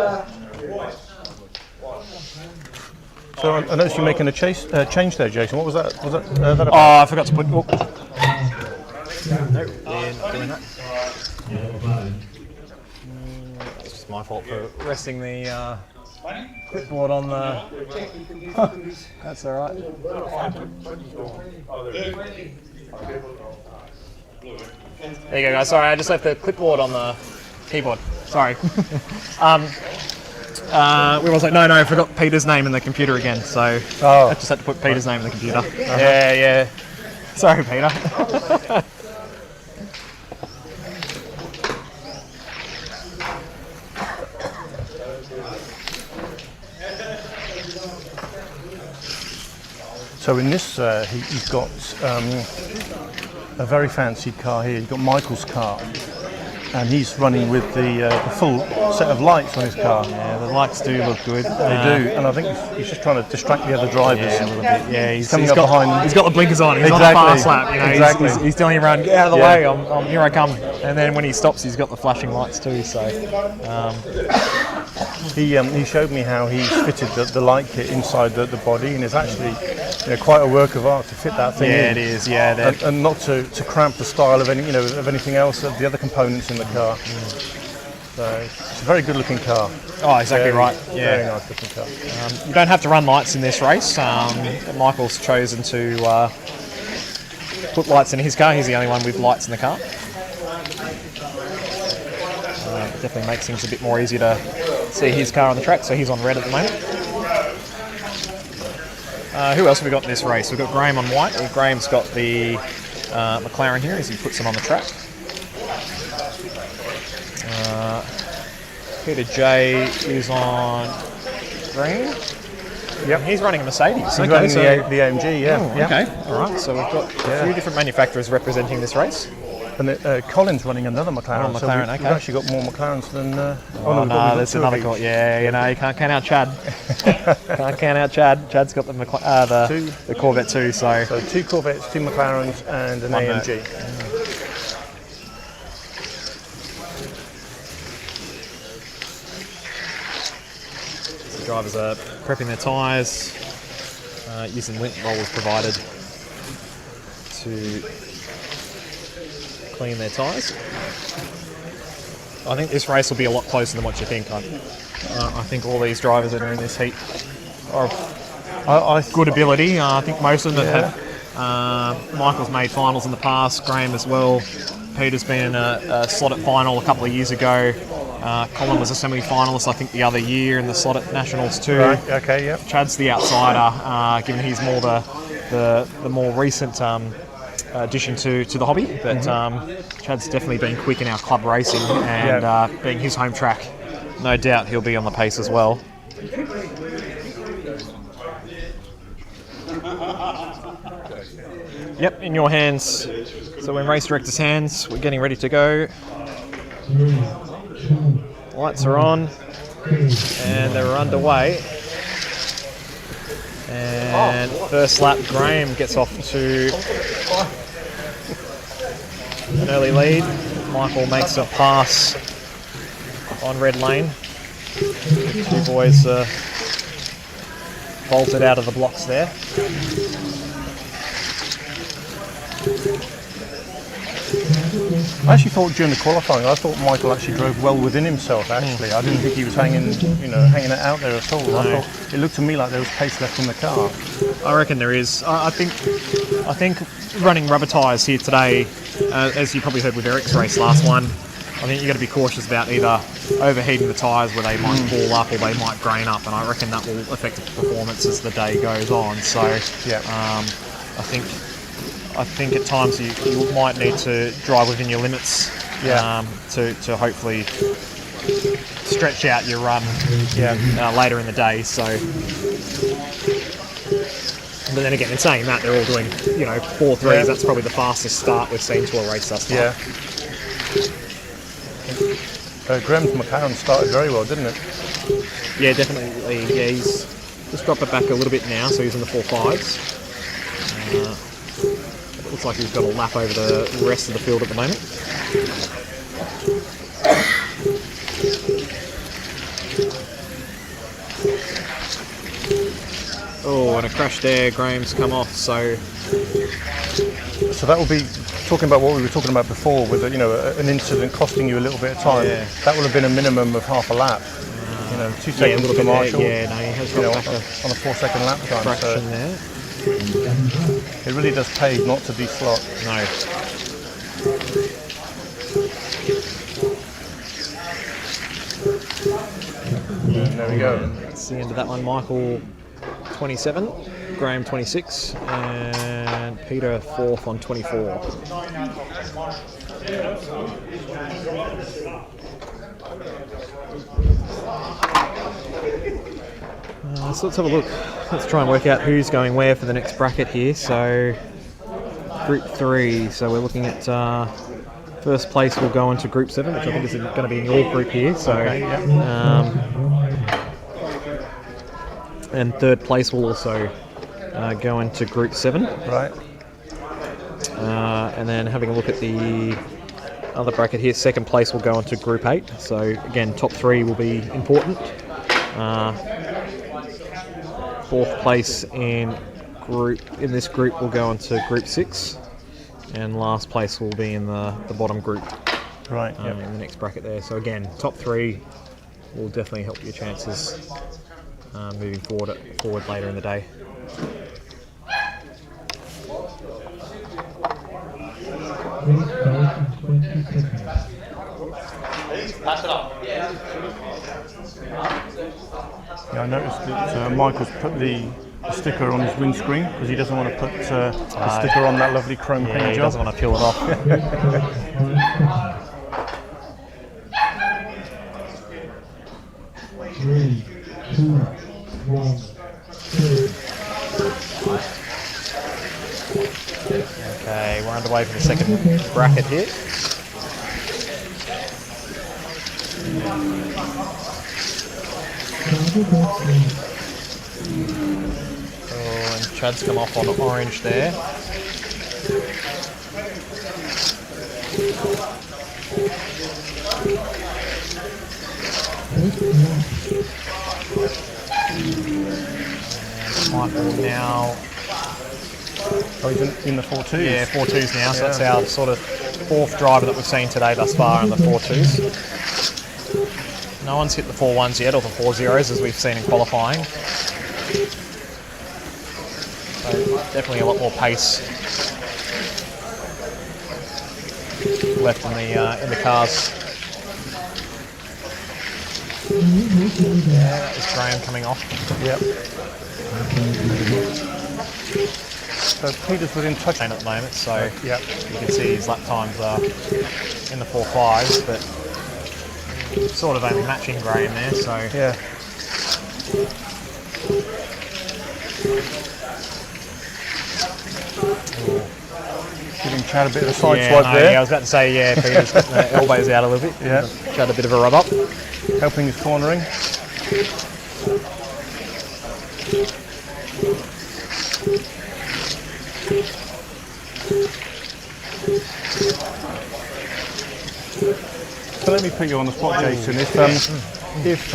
So I noticed you making a change there, Jason. What was that? Was that about? I forgot to put. Oh. No, they're not doing that. My fault for resting the clipboard on the... That's alright. There you go, guys. Sorry, I just left the clipboard on the keyboard. Sorry. We was like, no, I forgot Peter's name in the computer again, so I just had to put Peter's name in the computer. Yeah. Sorry, Peter. So in this, he's got a very fancy car here. He's got Michael's car, and he's running with the full set of lights on his car. Yeah, the lights do look good. They do, and I think he's just trying to distract the other drivers. Yeah, a little bit. Yeah, he's coming got up behind them. He's got the blinkers on. He's on a fast lap. You know, he's telling everyone, get out of the way. I'm here. I come. And then when he stops, he's got the flashing lights too. So he showed me how he's fitted the light kit inside the body, and it's actually quite a work of art to fit that thing in. Yeah, it is. Yeah, and not to cramp the style of anything else of the other components in the car. So it's a very good looking car. Oh, exactly right. Yeah, very nice looking car. You don't have to run lights in this race. Michael's chosen to put lights in his car. He's the only one with lights in the car. Definitely makes things a bit more easier to see his car on the track. So he's on red at the moment. Who else have we got in this race? We've got Graham on white. Graham's got the McLaren here as he puts it on the track. Peter J is on green. Yep. He's running a Mercedes. He's running the AMG, yeah. Oh, okay, alright. So we've got a few different manufacturers representing this race. And Colin's running another McLaren. Oh, McLaren, so we've actually got more McLarens than... no, there's another car. Yeah, you can't count out Chad. Can't count out Chad. Chad's got the Corvette too, so... So 2 Corvettes, 2 McLarens and an AMG. The drivers are prepping their tyres, using lint rollers provided to clean their tyres. I think this race will be a lot closer than what you think. I think all these drivers that are in this heat are of good ability. I think most of them have. Michael's made finals in the past, Graham as well. Peter's been in a slot at final a couple of years ago. Colin was a semi-finalist, I think, the other year in the slot at Nationals too. Right, okay, yep. Chad's the outsider, given he's more the more recent addition to the hobby. But Chad's definitely been quick in our club racing, and being his home track, no doubt he'll be on the pace as well. Yep, in your hands. So in race director's hands, we're getting ready to go. Lights are on, and they're underway. And first lap, Graham gets off to an early lead. Michael makes a pass on red lane. Two boys bolted out of the blocks there. I actually thought during the qualifying, I thought Michael actually drove well within himself. Actually, I didn't think he was hanging it out there at all. No. I thought it looked to me like there was pace left in the car. I reckon there is. I think running rubber tyres here today, as you probably heard with Eric's race last one, I think you've got to be cautious about either overheating the tyres where they might ball up or they might grain up, and I reckon that will affect the performance as the day goes on. So, I think at times you might need to drive within your limits to hopefully stretch out your run later in the day. So, but then again, in saying that, they're all doing 4.3s. That's probably the fastest start we've seen to a race thus far. Yeah. Graham's McLaren started very well, didn't it? Yeah, definitely. Yeah, he's just dropped it back a little bit now, so he's in the 4.5s. Looks like he's got a lap over the rest of the field at the moment. Oh, and a crash there. Graham's come off, so that will be talking about what we were talking about before, with an incident costing you a little bit of time. Yeah. That would have been a minimum of half a lap. 2 seconds for Marshall. Yeah, no, he has got on a 4-second lap time. fraction there. It really does pay not to de-slot. No. And there we go. That's the end of that one. Michael 27, Graham 26, and Peter 4th on 24. So let's have a look. Let's try and work out who's going where for the next bracket here. So, Group 3. So we're looking at first place will go into Group 7, which I think is going to be in your group here. So, and third place will also go into Group 7. Right. And then having a look at the other bracket here, second place will go into Group 8. So again, top 3 will be important. Fourth place in this group will go into Group 6, and last place will be in the bottom group. Right. In the next bracket there. So again, top 3 will definitely help your chances moving forward later in the day. Pass it on. Yeah, I noticed that Michael's put the sticker on his windscreen because he doesn't want to put the sticker on that lovely chrome paint job. He doesn't want to peel it off. 3, 2, 1. Okay, we're underway for the second bracket here. Oh, and Chad's come off on orange there. And Michael now. Oh, he's in the 4.2s. Yeah, 4.2s now, so that's our sort of fourth driver that we've seen today thus far in the 4.2s. No one's hit the 4.1s yet, or the 4.0s as we've seen in qualifying. So definitely a lot more pace left in the cars. Yeah, that was Graham coming off. Yep. So Peter's within touch at the moment, so yep. You can see his lap times are in the 4.5s, but sort of only matching Graham there, so yeah. Giving Chad a bit of a side swipe there. Yeah, I was about to say, yeah, Peter's got the elbows out a little bit. Yeah. Chad a bit of a rub up. Helping his cornering. So let me put you on the spot, Jason. If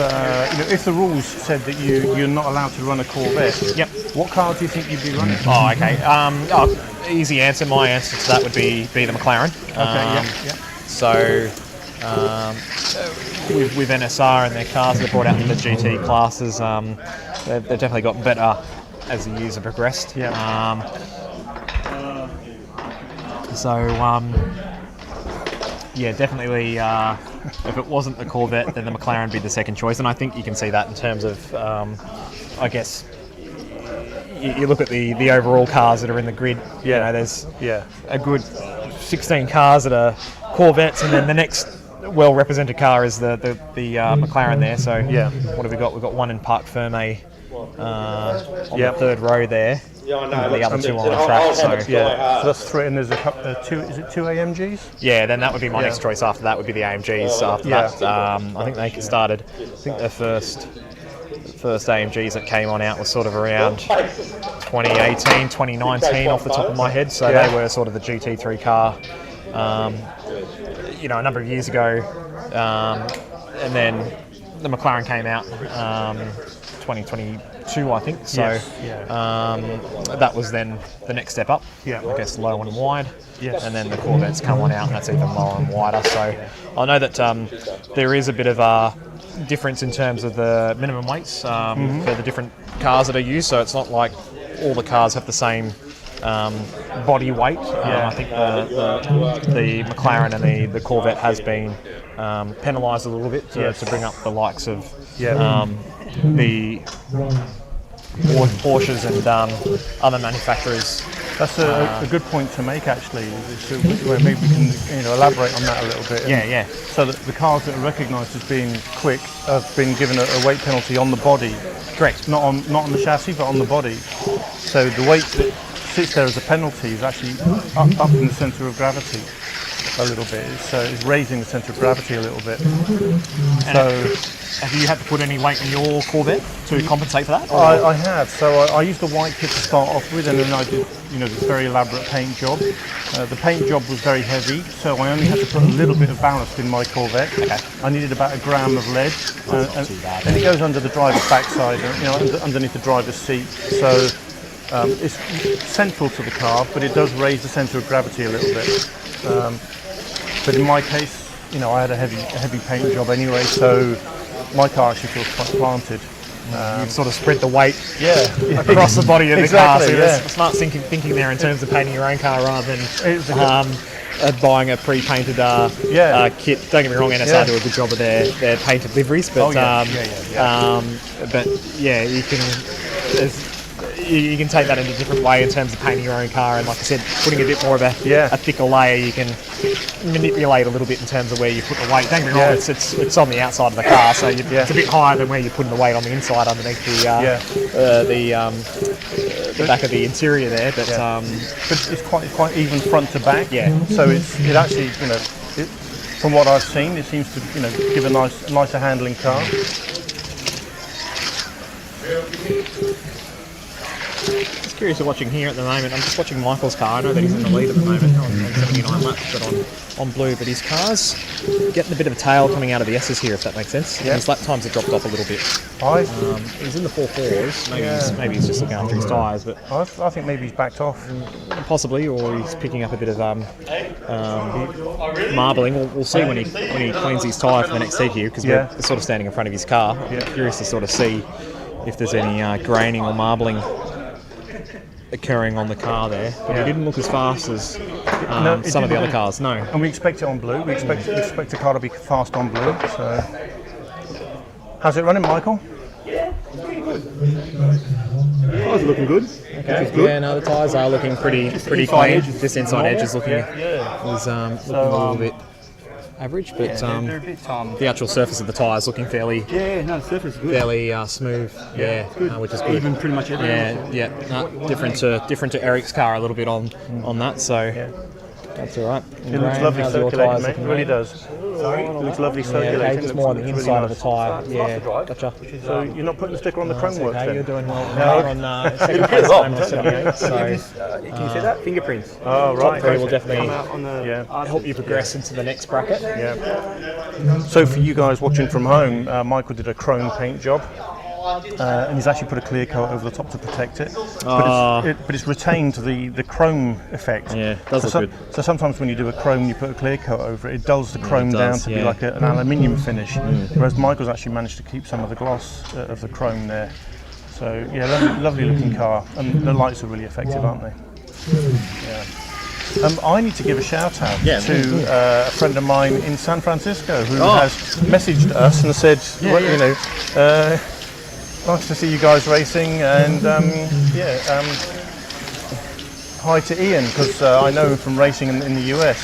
the rules said that you're not allowed to run a Corvette, yep. What car do you think you'd be running? Oh, okay. Easy answer. My answer to that would be the McLaren. Okay. Yeah. So with NSR and their cars they've brought out in the GT classes, they've definitely got better as the years have progressed. Yeah. Yeah, definitely. If it wasn't the Corvette, then the McLaren would be the second choice, and I think you can see that in terms of, I guess, you look at the overall cars that are in the grid. Yeah. You know, there's a good 16 cars that are Corvettes, and then the next well-represented car is the McLaren there. So what have we got? We've got one in Parc Fermé on the third row there. Yeah, I know. The other two on the track. So so that's three, and there's a couple, two. Is it two AMGs? Yeah, then that would be my next choice. After that would be the AMGs. After that, I think they started. I think their first AMGs that came out was sort of around 2018, 2019 off the top of my head. So they were sort of the GT3 car, a number of years ago, and then the McLaren came out. 2022, I think. So Yes, yeah. that was then the next step up. Yeah. I guess low and wide. Yes. And then the Corvette's come on out, and that's even lower and wider. So I know that there is a bit of a difference in terms of the minimum weights for the different cars that are used. So it's not like all the cars have the same body weight. I think the McLaren and the Corvette has been penalised a little bit to bring up the likes of the Porsches and other manufacturers. That's a good point to make, actually. Where maybe we can elaborate on that a little bit. Yeah. So that the cars that are recognised as being quick have been given a weight penalty on the body. Correct. Not on the chassis, but on the body. So the weight that sits there as a penalty is actually up in the centre of gravity a little bit. It's raising the centre of gravity a little bit. Have you had to put any weight in your Corvette to compensate for that? I have. So I used the white kit to start off with, and then I did, this very elaborate paint job. The paint job was very heavy, so I only had to put a little bit of ballast in my Corvette. Okay. I needed about a gram of lead, and it goes under the driver's backside, underneath the driver's seat. So it's central to the car, but it does raise the centre of gravity a little bit. But in my case, I had a heavy paint job anyway, so my car actually feels quite planted. You've sort of spread the weight yeah, across the body of the car. So yeah. there's smart thinking there in terms of painting your own car rather than buying a pre-painted kit. Don't get me wrong, NSR do a good job of their painted liveries, but you can take that in a different way in terms of painting your own car, and like I said, putting a bit more of a thicker layer, you can manipulate a little bit in terms of where you put the weight. Don't get me wrong, it's on the outside of the car, so it's a bit higher than where you're putting the weight on the inside underneath the back of the interior there. But it's quite even front to back. Yeah. So it actually from what I've seen, it seems to give a nicer handling car. Just curious of watching here at the moment. I'm just watching Michael's car. I know that he's in the lead at the moment on 79 laps, but on blue. But his car's getting a bit of a tail coming out of the S's here, if that makes sense. Yeah. His lap times have dropped off a little bit. He's in the 4.4s. Maybe he's just looking after his tyres, but I think maybe he's backed off. Possibly, or he's picking up a bit of marbling. We'll see when he cleans his tyre for the next heat here, because we're sort of standing in front of his car. I'm curious to sort of see if there's any graining or marbling occurring on the car there, but it didn't look as fast as some of the other cars. No, and we expect it on blue. We expect the car to be fast on blue. So, how's it running, Michael? Yeah, pretty good. Tyres are looking good. Okay. Good. Yeah, no, the tyres are looking pretty clean. This inside edge is looking looking a little bit average, but they're a bit, the actual surface of the tyres looking fairly the surface is good. Fairly smooth, which is good. Even pretty much everything. Different to Eric's car a little bit on that, so that's all right. It looks lovely circulating, mate. It really does. Sorry? It looks lovely circulating. Okay, just more on the inside of the tyre. Yeah, gotcha. So you're not putting the sticker on the chrome works then? You're doing well. On second place time on 78. So can you see that? Fingerprints. Oh, right. Top 3 will definitely help you progress into the next bracket. Yeah. So for you guys watching from home, Michael did a chrome paint job. And he's actually put a clear coat over the top to protect it. But it's retained the chrome effect. Yeah, it does look good. So sometimes when you do a chrome, you put a clear coat over it, it dulls the chrome down to be like an aluminium finish. Whereas Michael's actually managed to keep some of the gloss of the chrome there. So yeah, lovely looking car. And the lights are really effective, aren't they? Yeah. I need to give a shout out to a friend of mine in San Francisco who has messaged us and said, nice to see you guys racing, and hi to Ian, because I know him from racing in the US.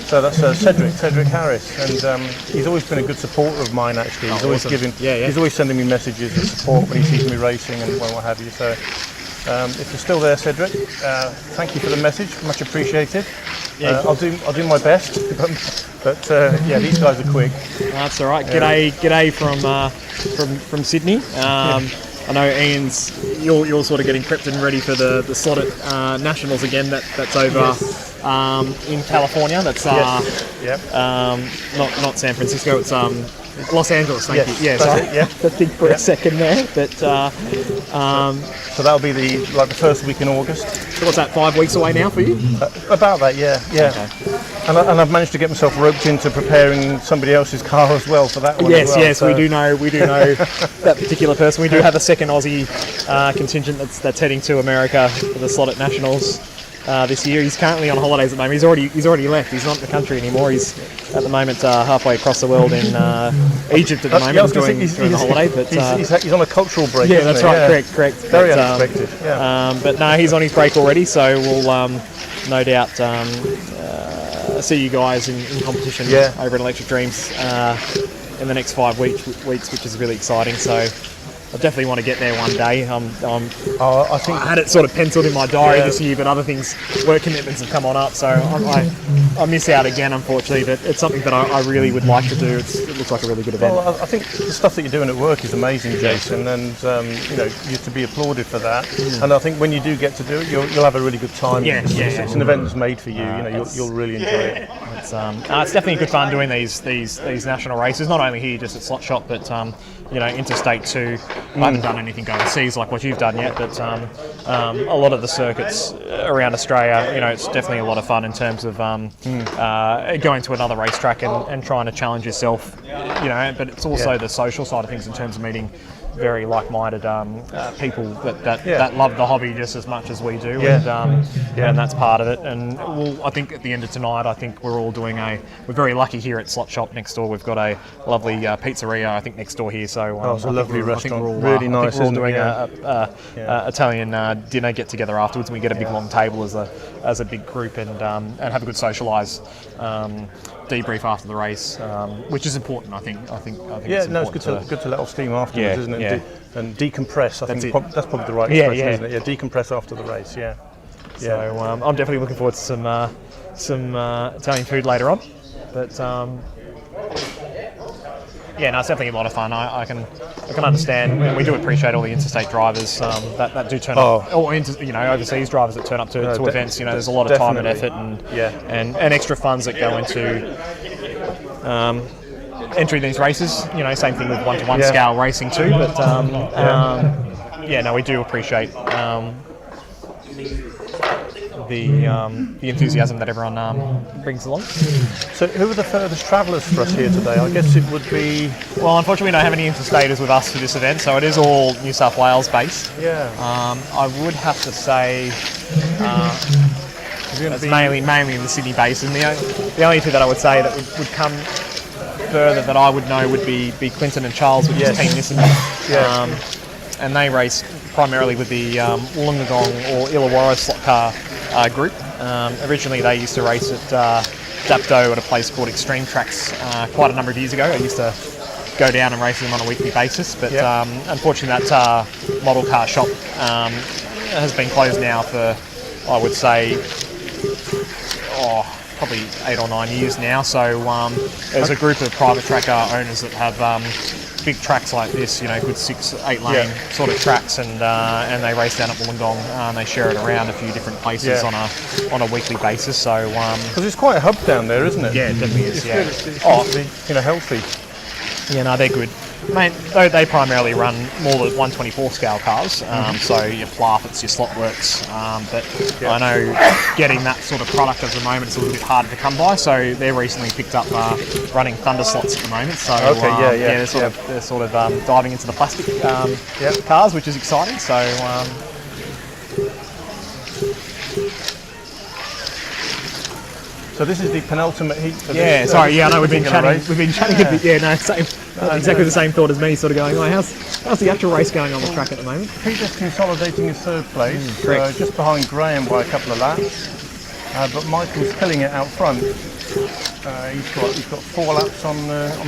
So that's Cedric Harris, and he's always been a good supporter of mine. Actually, he's always he's always sending me messages of support when he sees me racing and what have you. So if you're still there, Cedric, thank you for the message, much appreciated. I'll do my best, but these guys are quick. That's all right. G'day from Sydney. I know Ian's you're sort of getting prepped and ready for the slotted nationals again. That's over in California. That's not San Francisco. It's Los Angeles, thank you. Yeah, that's sorry. it, yeah. I think for a second there, but so that'll be the first week in August. So what's that? 5 weeks away now for you? About that, yeah. Okay. And I've managed to get myself roped into preparing somebody else's car as well for that one. Yes, as well, yes, so. we do know that particular person. We do have a second Aussie contingent that's heading to America for the slot at Nationals this year. He's currently on holidays at the moment. He's already left. He's not in the country anymore. He's at the moment halfway across the world in Egypt at the moment, doing the holiday. But he's on a cultural break. Yeah, that's right. Correct. Very unexpected. Yeah. But no, he's on his break already, so we'll no doubt see you guys in competition over at Electric Dreams in the next 5 weeks, which is really exciting. So I definitely want to get there one day. I had it sort of penciled in my diary this year, but other things, work commitments have come on up, so I miss out again, unfortunately. But it's something that I really would like to do. It looks like a really good event. Well, I think the stuff that you're doing at work is amazing, Jason, and you're to be applauded for that. And I think when you do get to do it, you'll have a really good time. It's an event that's made for you. You'll really enjoy it. It's definitely good fun doing these national races, not only here just at Slot Shop, but interstate too. I haven't done anything overseas like what you've done yet, but a lot of the circuits around Australia, it's definitely a lot of fun in terms of going to another racetrack and trying to challenge yourself, but it's also the social side of things in terms of meeting very like-minded people that love the hobby just as much as we do, and that's part of it. And I think at the end of tonight, I think we're all doing we're very lucky here at Slot Shop next door. We've got a lovely pizzeria, I think, next door here. So it's a lovely restaurant, we're all, really nice. We're all doing a Italian dinner get together afterwards, and we get a big long table as a big group and have a good socialise. Debrief after the race, which is important. I think it's good to let off steam afterwards, isn't it? Yeah. And decompress. I think that's probably the right expression, isn't it? Yeah, decompress after the race. Yeah. So I'm definitely looking forward to some Italian food later on, but it's definitely a lot of fun. I can understand, and we do appreciate all the interstate drivers that do turn up, or overseas drivers that turn up to events. There's a lot of time and effort and extra funds that go into entering these races. Same thing with one-to-one scale racing too. But we do appreciate the enthusiasm that everyone brings along. So who are the furthest travellers for us here today? I guess it would be... Well, unfortunately we don't have any interstaters with us for this event, so it is all New South Wales based. Yeah. I would have to say it's mainly in the Sydney basin. The only two that I would say that would come further that I would know would be Clinton and Charles, which is Team Nissan. And they race primarily with the Wollongong or Illawarra slot car group. Originally they used to race at Dapto at a place called Extreme Tracks quite a number of years ago. I used to go down and race them on a weekly basis, but unfortunately that model car shop has been closed now for, I would say, probably 8 or 9 years now. So there's a group of private tracker owners that have big tracks like this, good 6-8 lane sort of tracks, and they race down at Wollongong. And they share it around a few different places on a weekly basis. So because it's quite a hub down there, isn't it? Yeah, it definitely is. It's healthy. Yeah, no, they're good. They primarily run more than 124 scale cars, so your Plaffits, your Slotworks, but I know getting that sort of product at the moment is a little bit harder to come by, so they're recently picked up running Thunder Slots at the moment, so they're sort of diving into the plastic cars, which is exciting. So so this is the penultimate heat for this. I know we've been chatting a bit. Same. Exactly the same thought as me, sort of going, how's the actual race going on the track at the moment? Peter's consolidating his third place, just behind Graham by a couple of laps, but Michael's killing it out front. He's got 4 laps on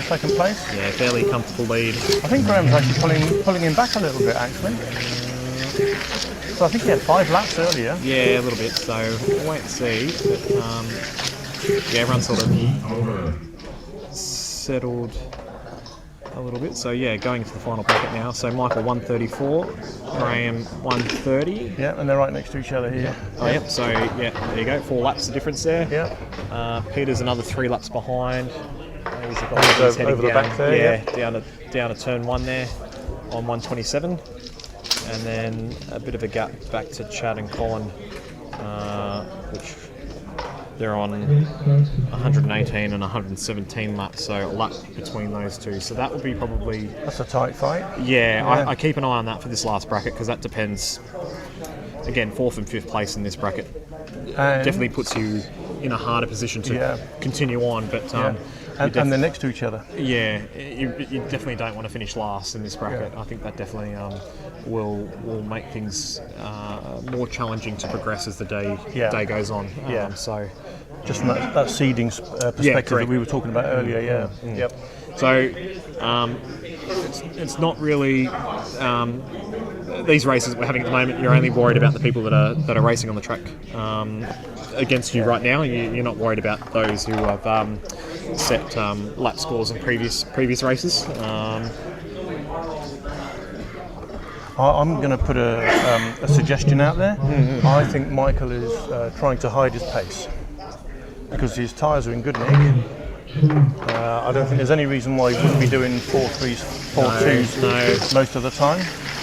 second place. Yeah, fairly comfortable lead. I think Graham's actually pulling him back a little bit, actually. So I think he had 5 laps earlier. Yeah, a little bit, so we'll wait and see. But, everyone's sort of settled a little bit. So going into the final bracket now. So Michael 134, Graham 130. Yeah, and they're right next to each other here. So there you go. 4 laps the difference there. Yeah. Peter's another 3 laps behind. He's the guy who's heading over the down, back there, down to turn 1 there on 127, and then a bit of a gap back to Chad and Colin, which they're on 118 and 117 laps, so a lap between those two. So that will be probably... That's a tight fight. Yeah, I keep an eye on that for this last bracket, because that depends. Again, 4th and 5th place in this bracket definitely puts you in a harder position to continue on, but and they're next to each other. Yeah, you definitely don't want to finish last in this bracket. I think that definitely will make things more challenging to progress as the day goes on. So just from that seeding perspective that we were talking about earlier. Yep. So it's not really these races that we're having at the moment. You're only worried about the people that are racing on the track against you right now. You're not worried about those who have set lap scores in previous races. I'm going to put a suggestion out there. I think Michael is trying to hide his pace because his tyres are in good nick. I don't think there's any reason why he wouldn't be doing 4.3s, 4.2s most of the time.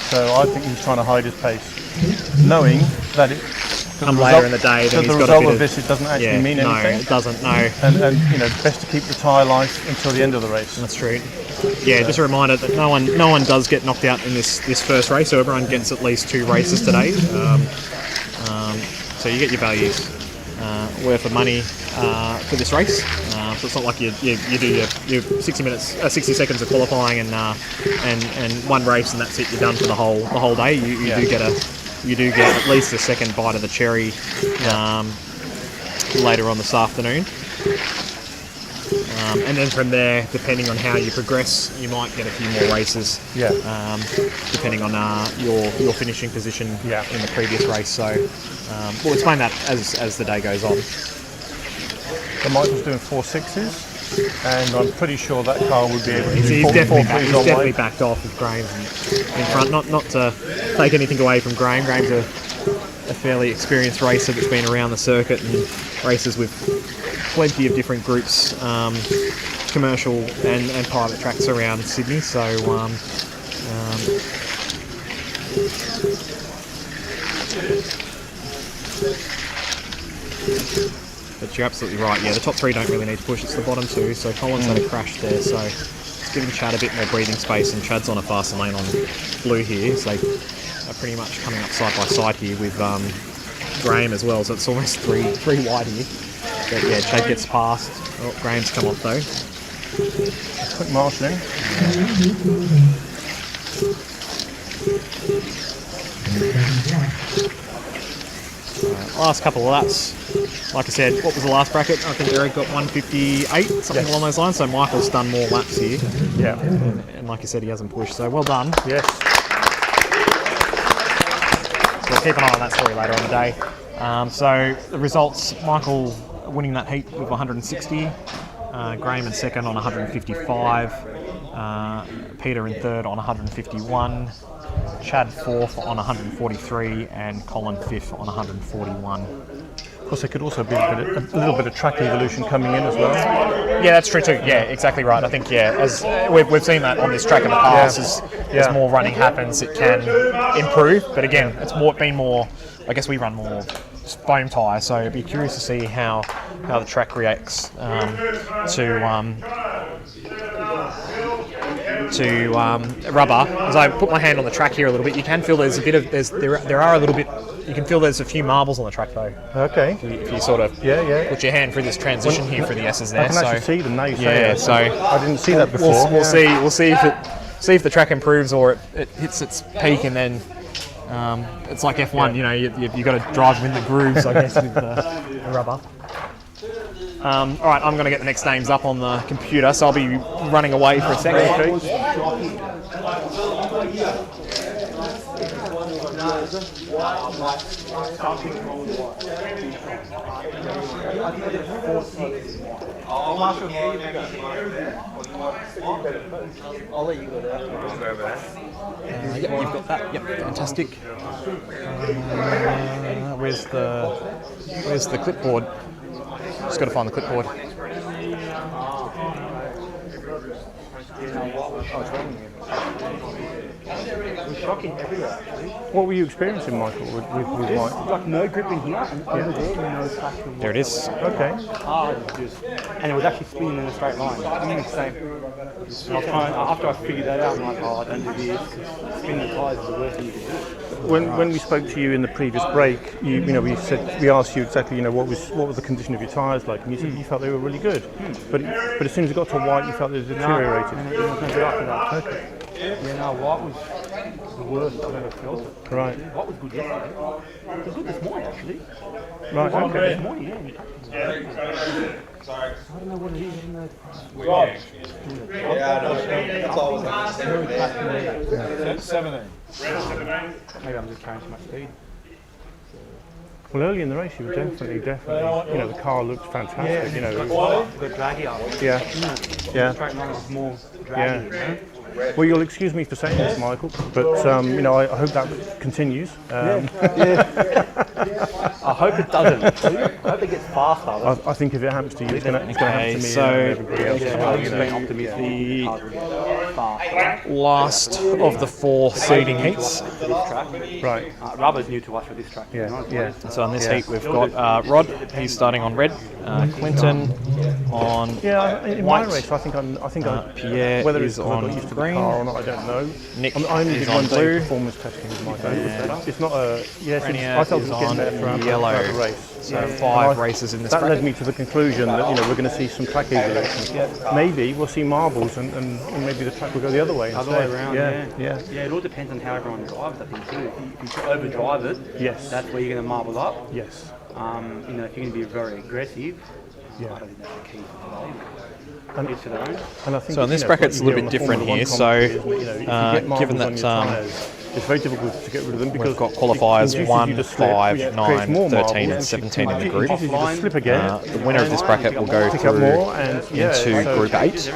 So I think he's trying to hide his pace, knowing that come later in the day, then the result of this, it doesn't actually mean anything. No, it doesn't. No. And best to keep the tyre life until the end of the race. That's true. Yeah, just a reminder that no one does get knocked out in this first race. So everyone gets at least 2 races today. So you get your values worth of money for this race. So it's not like you do your 60 seconds of qualifying and 1 race and that's it. You're done for the whole day. You do get at least a second bite of the cherry later on this afternoon. And then from there, depending on how you progress, you might get a few more races. Depending on your finishing position in the previous race. So we'll explain that as the day goes on. So Michael's doing 4.6s, and I'm pretty sure that car would be able to do He's 4.3s definitely backed off with Graham in front. Not to take anything away from Graham. Graham's a fairly experienced racer that's been around the circuit and races with plenty of different groups, commercial and private tracks around Sydney. So but you're absolutely right. Yeah, the top 3 don't really need to push. It's the bottom 2. So Colin's had a crash there. So it's giving Chad a bit more breathing space, and Chad's on a faster lane on blue here. So they are pretty much coming up side by side here with Graham as well. So it's almost three wide here. But yeah, Chad gets past. Oh, Graham's come off though. Quick marshalling. Last couple of laps. Like I said, what was the last bracket? I think Eric got 158, something along those lines. So Michael's done more laps here. Yeah. And like I said, he hasn't pushed. So well done. Yes. So we'll keep an eye on that story later on the day. So the results: Michael winning that heat with 160. Graham in second on 155. Peter in third on 151. Chad fourth on 143, and Colin fifth on 141. Of course, there could also be a little bit of track evolution coming in as well. Yeah, that's true too. Yeah, exactly right. I think as we've seen that on this track in the past, as more running happens, it can improve. But again, it's been more. I guess we run more foam tyre, so I'd be curious to see how the track reacts to rubber. As I put my hand on the track here a little bit, you can feel there's a bit of there are a little bit. You can feel there's a few marbles on the track though. Okay. If you sort of put your hand through this transition here for the S's there. I can actually see them now. You say yeah. So I didn't see that before. We'll see if the track improves or it hits its peak, and then it's like F1. You know, you got to drive in the grooves, I guess, with the rubber. All right, I'm going to get the next names up on the computer, so I'll be running away for a second. I'll let you go there. Yep, you've got that. Yep, fantastic. Where's the clipboard? Just got to find the clipboard. It was shocking everywhere, actually. What were you experiencing, Michael, with white? Like no grip in here, and over there, no traction. There it is. Okay. And it was actually spinning in a straight line. Same. I was trying, after I figured that out, I'm like, oh, I don't do this. Spinning the tyres is the worst thing you can do. When we spoke to you in the previous break, we asked you exactly, what was the condition of your tyres like, and you said you felt they were really good. But as soon as it got to white, you felt they deteriorated. No, it was no good after that. Okay. Yeah, no, white was the worst I've ever felt it. Right. White was good yesterday. It was good this morning, actually. Right. It was Okay. this morning, yeah. Sorry. I don't know what it is in the... Rob. Yeah, I know. That's all I was 17. Maybe I'm just carrying too much speed. Well, early in the race, you were definitely, the car looked fantastic, The draggy up. Yeah. Yeah. The straight line was more draggy, Well, you'll excuse me for saying this, Michael, but I hope that continues. I hope it doesn't. I hope it gets faster. I think if it happens to you, it's going to happen to me and everybody else. The last of the 4 seeding heats. Right. Rubber's new to us for this track. Yeah. So on this heat, we've got Rod. He's starting on red. Clinton on in white. my race, I think Pierre whether is it's because I got on used to green. the car or not, I don't know. Nick I only is did on 1 day blue. performance testing with my car. It's not a Renier I felt is it was getting on there throughout yellow. the race. So 5 races in this That bracket. led me to the conclusion that we're going to see some track evolution. Maybe we'll see marbles and maybe the track will go the other way instead. Other way around, yeah. It all depends on how everyone drives, I think, too. If you overdrive it, Yes. that's where you're going to marble up. Yes. If you're going to be very aggressive, Yeah. I don't think that's the key for today. And, Each to their own. and I think, So in this bracket's a little bit different here. So given that it's very difficult to get rid of them because we've got qualifiers 1, 5, 9, more 13 marbles. and 17 in the group. It just slip again. The winner of this bracket will go Pick up through more and, into Group 8. So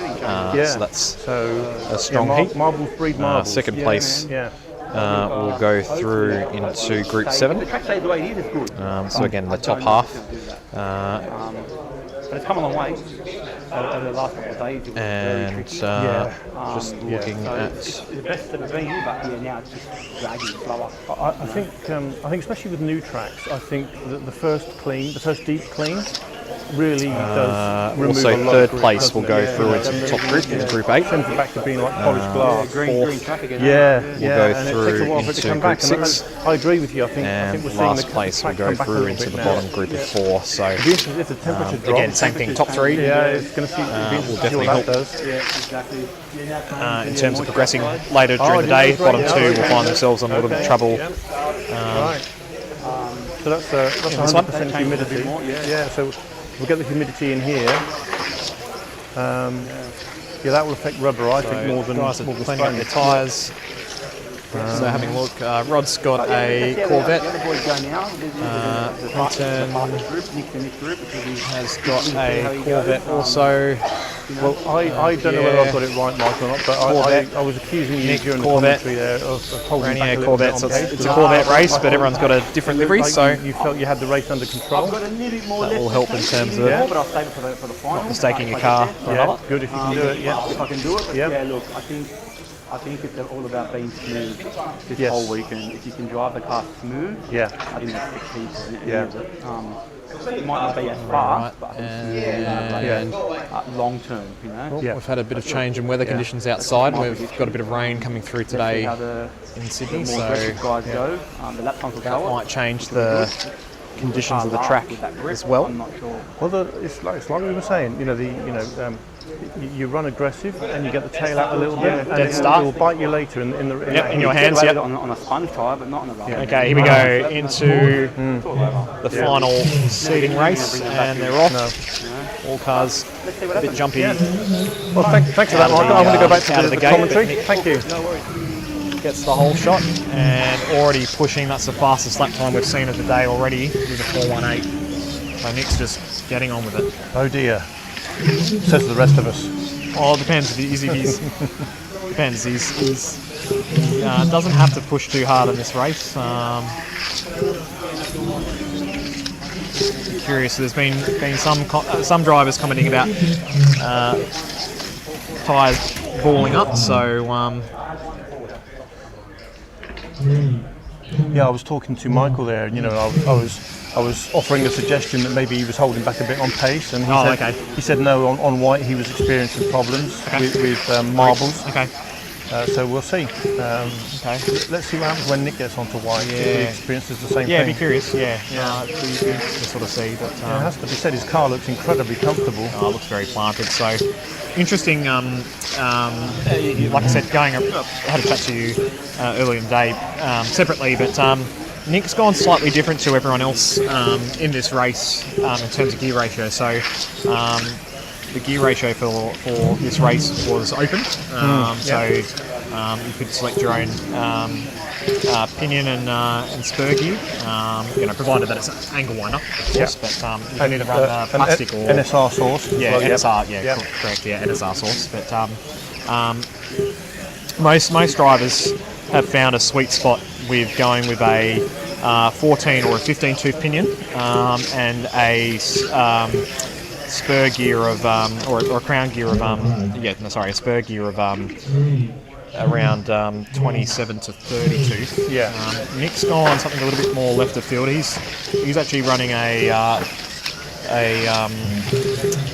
that's a strong heat. Marbles breed marbles. Second place will go through into Group 7. So again, the top half. But it's come a long way over the last couple of days. It was very tricky. Just looking at it's the best it's ever been, but now it's just draggy, slower. I think especially with new tracks, I think that the first deep clean really does remove also a lot third of grip, place will doesn't go it? through into the top group in Group 8. Sends it back to being like polished glass. Green track again. Will go and it takes a while for it to through come into back. Group And 6. I agree with you. I think we're seeing last the place will track go come back a through little into bit the now. bottom group of 4. So If the temperature drops, again, same thing. Top 3. Yeah, it's going to see. will what definitely that help. does. Yeah, exactly. In terms of progressing later during the day, bottom 2 will find themselves in a little bit of trouble. Right. So that's 100% humidity. Yeah. So we'll get the humidity in here. That will affect rubber, I think, more than guys are cleaning up their tyres. So having a look, Rod's got a Corvette. Clinton has got a Corvette also. Well, I don't know whether I've got it right, Mike, or not, but I was accusing you during the commentary there of holding back a little Corvette. bit So on pace. it's a Corvette race, but everyone's got a different livery, so you felt you had the race under control. Got a little bit more that will help in terms of but I'll save it for the final. not mistaking your car for another. Good if you can do it. Yeah. If I can do it, Yeah. look, I think it's all about being smooth this whole weekend. If you can drive the car smooth, I think that's the key to any of it. It might not be as fast, but I think long term, Well, we've had a bit of change in weather conditions outside. We've got a bit of rain coming through today in Sydney, so that might change the conditions of the track as well. I'm not sure. Well, it's like we were saying. You run aggressive and you get the tail out a little bit, and Dead start. it will bite you later in in your hands. Yep. On a sponge tire, but not on a rubber. Okay, here we go into the final seeding race, and they're off. All cars a bit jumpy. Well, thanks for that, Michael. I'm going to go back to the commentary. Thank you. Gets the whole shot and already pushing. That's the fastest lap time we've seen of the day already with a 4:18. So Nick's just getting on with it. Oh dear. Says the rest of us. Oh, it depends. Depends. He doesn't have to push too hard in this race. Curious. There's been some drivers commenting about tyres balling up. So yeah, I was talking to Michael there, and I was offering a suggestion that maybe he was holding back a bit on pace, and he said no, on white he was experiencing problems with marbles. Okay. So we'll see. Let's see what happens when Nick gets onto white. Yeah. If he experiences the same Yeah, thing. be curious. Yeah. Be interesting to sort of see. But it has to be said, his car looks incredibly comfortable. Oh, it looks very planted. So interesting. Like I said, I had a chat to you earlier in the day separately, but Nick's gone slightly different to everyone else in this race in terms of gear ratio. So the gear ratio for this race was open. So you could select your own pinion and spur gear, provided that it's an angle winder, of course, but you can either run plastic or NSR source. Yeah, NSR, correct, NSR source. But most drivers have found a sweet spot with going with a 14 or a 15 tooth pinion and a spur gear of or a crown gear of a spur gear of around 27 to 30 tooth. Yeah. Nick's gone something a little bit more left of field. He's actually running a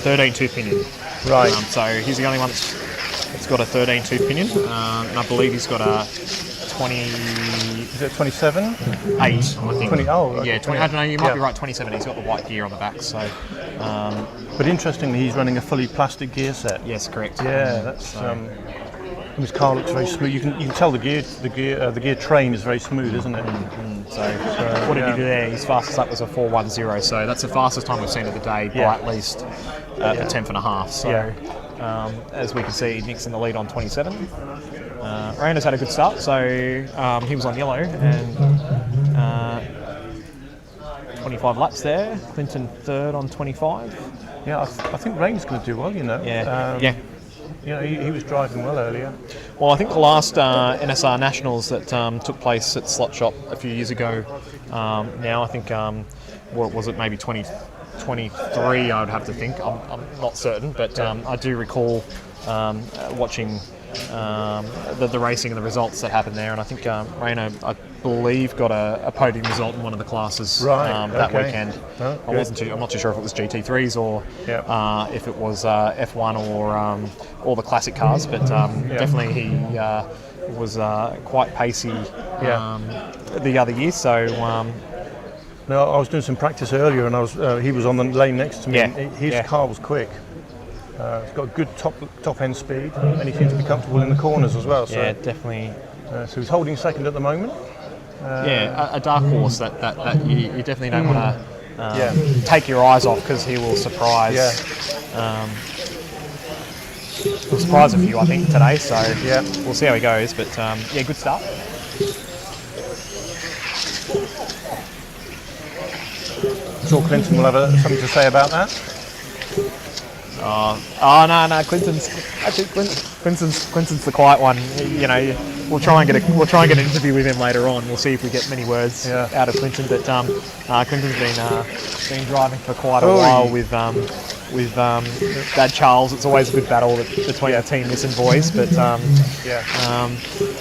13 tooth pinion. Right. So he's the only one that's got a 13 tooth pinion, and I believe he's got a 20. Is it 27? 8, I think. 20. Oh, yeah, 20. I don't know. You might be right. 27. He's got the white gear on the back. So. But interestingly, he's running a fully plastic gear set. Yes, correct. Yeah, that's. His car looks very smooth. You can tell the gear train is very smooth, isn't it? So what did he do there? His fastest lap was a 4:10. So that's the fastest time we've seen of the day by at least a 10th and a half. So as we can see, Nick's in the lead on 27. Raina's had a good start, so he was on yellow and 25 laps there. Clinton third on 25. Yeah, I think Raina's going to do well. Yeah. He was driving well earlier. Well, I think the last NSR Nationals that took place at Slot Shop a few years ago, now I think, what was it, maybe 2023, I would have to think. I'm not certain, but I do recall watching the racing and the results that happened there, and I think Raina, I believe, got a podium result in one of the classes that weekend. I'm not too sure if it was GT3s or if it was F1 or all the classic cars, but definitely he was quite pacey the other year. So. No, I was doing some practice earlier, and he was on the lane next to me. His car was quick. It's got good top end speed, and he seems to be comfortable in the corners as well. So, yeah, definitely. So he's holding second at the moment. A dark horse that you definitely don't want to take your eyes off, because he will surprise. He'll surprise a few, I think, today. So we'll see how he goes. But good start. I'm sure Clinton will have something to say about that. No, Clinton's the quiet one. We'll try and get an interview with him later on. We'll see if we get many words out of Clinton. But Clinton's been driving for quite a while with Dad Charles. It's always a good battle between the Team Nissan boys. But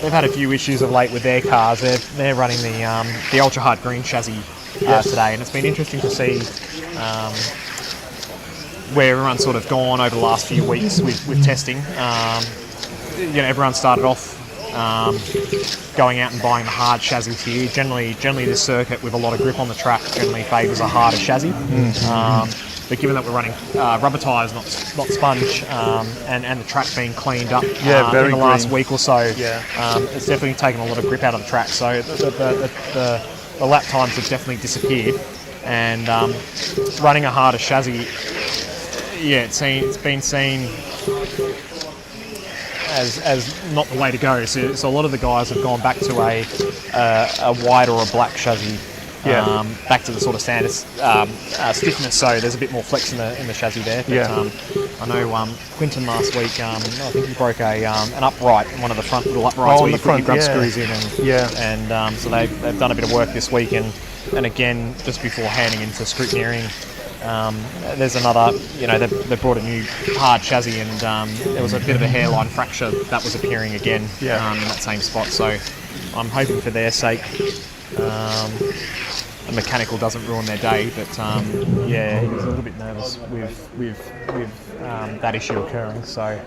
they've had a few issues of late with their cars. They're running the ultra hard green chassis today, and it's been interesting to see. Where everyone's sort of gone over the last few weeks with testing. Everyone started off going out and buying the hard chassis here. Generally this circuit with a lot of grip on the track generally favours a harder chassis. But given that we're running rubber tyres, not sponge, and the track being cleaned up in the last week or so, it's definitely taken a lot of grip out of the track. So the lap times have definitely disappeared, and running a harder chassis. It's been seen as not the way to go. So a lot of the guys have gone back to a white or a black chassis, back to the sort of standard stiffness. So there's a bit more flex in the chassis there. But, I know Quinton last week. I think he broke an upright, one of the front little uprights where you put your grub screws in, and so they've done a bit of work this week, and again just before handing into scrutineering. there's another, they brought a new hard chassis, and there was a bit of a hairline fracture that was appearing again in that same spot. So I'm hoping for their sake the mechanical doesn't ruin their day, but yeah, he was a little bit nervous with that issue occurring. So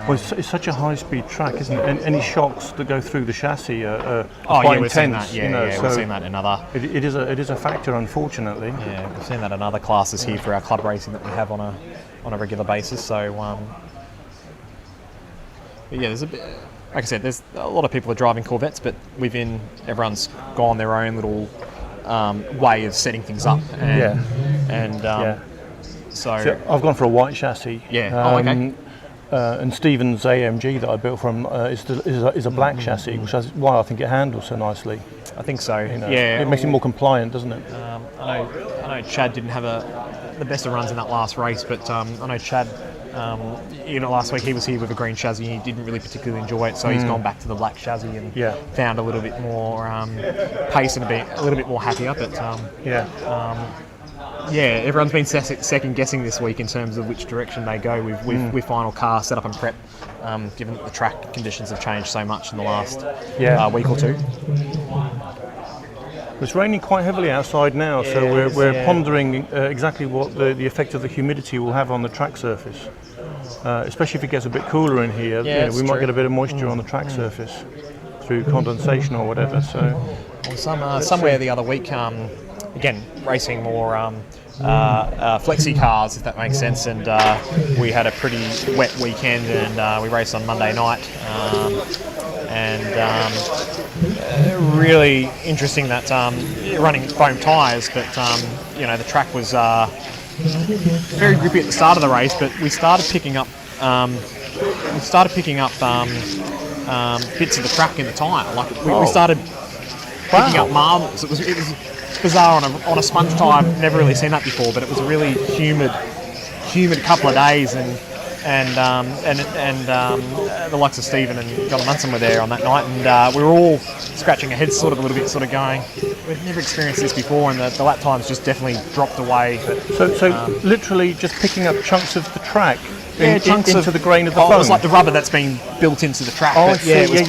well, it's such a high-speed track, isn't it? And any shocks that go through the chassis are oh quite yeah, we've seen intense. that. Yeah, so we've seen that in other. It is a factor, unfortunately. Yeah, we've seen that in other classes here for our club racing that we have on a regular basis. So but yeah, there's a bit. Like I said, there's a lot of people are driving Corvettes, but within everyone's gone their own little way of setting things up. And, so I've gone for a white chassis. Yeah. Okay. And Stephen's AMG that I built from is a black chassis, which is why I think it handles so nicely. I think so. Yeah. It makes it more compliant, doesn't it? I know Chad didn't have the best of runs in that last race, but I know Chad. Last week he was here with a green chassis. He didn't really particularly enjoy it, so he's gone back to the black chassis and found a little bit more pace and a little bit more happier. But everyone's been second guessing this week in terms of which direction they go with final car setup and prep, given that the track conditions have changed so much in the last week or two. It's raining quite heavily outside now, so we're pondering exactly what the effect of the humidity will have on the track surface. Especially if it gets a bit cooler in here, we might get a bit of moisture on the track surface through condensation or whatever. So, somewhere the other week, again racing more flexi cars, if that makes sense, and we had a pretty wet weekend, and we raced on Monday night, really interesting that running foam tyres, but the track was very grippy at the start of the race, but we started picking up bits of the track in the tyre. Like we started picking up marbles. It was bizarre on a sponge tyre. I've never really seen that before, but it was a really humid couple of days, and the likes of Stephen and John Munson were there on that night, and we were all scratching our heads sort of a little bit, sort of going, we've never experienced this before, and the lap times just definitely dropped away. So literally just picking up chunks of the track into the grain of the foam. It was like the rubber that's been built into the track. Oh, it was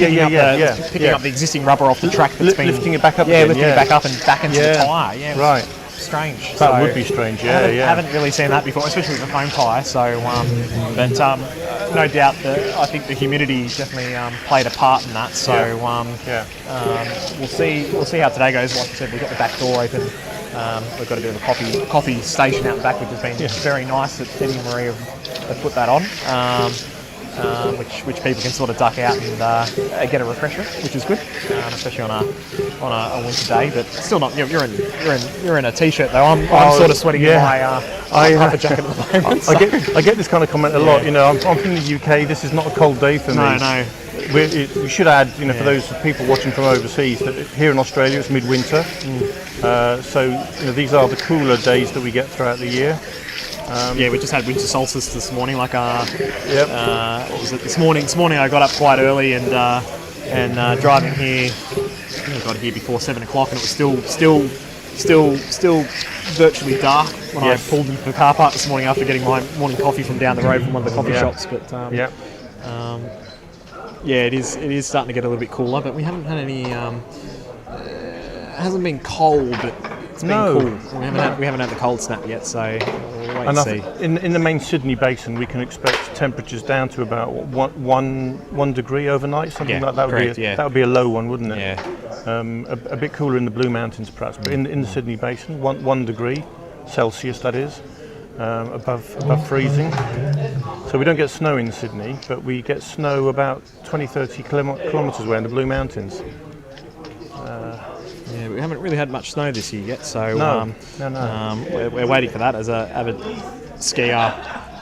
picking up the existing rubber off the track that's been lifting it back up. Lifting it back up and back into the tyre. Yeah, right. Strange. That would be strange. I haven't really seen that before, especially with a foam tyre. So, but no doubt that I think the humidity definitely played a part in that. So we'll see how today goes. Like I said, we've got the back door open. We've got a bit of a coffee station out the back, which has been very nice that Eddie and Marie have put that on, which people can sort of duck out and get a refreshment, which is good, especially on a winter day. But still not. You're in a t-shirt though. I'm sort of sweating in my puffer jacket at the moment. I get this kind of comment a lot. I'm from the UK. This is not a cold day for me. No. We should add, for those people watching from overseas, that here in Australia it's midwinter. So these are the cooler days that we get throughout the year. We just had winter solstice this morning. What was it this morning? This morning I got up quite early and driving here. I think I got here before 7 o'clock, and it was still virtually dark when I pulled into the car park this morning after getting my morning coffee from down the road from one of the coffee shops. But it is starting to get a little bit cooler, but we haven't had any. It hasn't been cold, but it's been cool. We haven't had the cold snap yet, so we'll wait and see. In the main Sydney basin, we can expect temperatures down to about 1 degree overnight, something like that. That would be a low one, wouldn't it? Yeah. A bit cooler in the Blue Mountains, perhaps, but in the Sydney basin, 1 degree Celsius, that is, above freezing. So we don't get snow in Sydney, but we get snow about 20-30 kilometres away in the Blue Mountains. We haven't really had much snow this year yet, so no. We're waiting for that as an avid skier.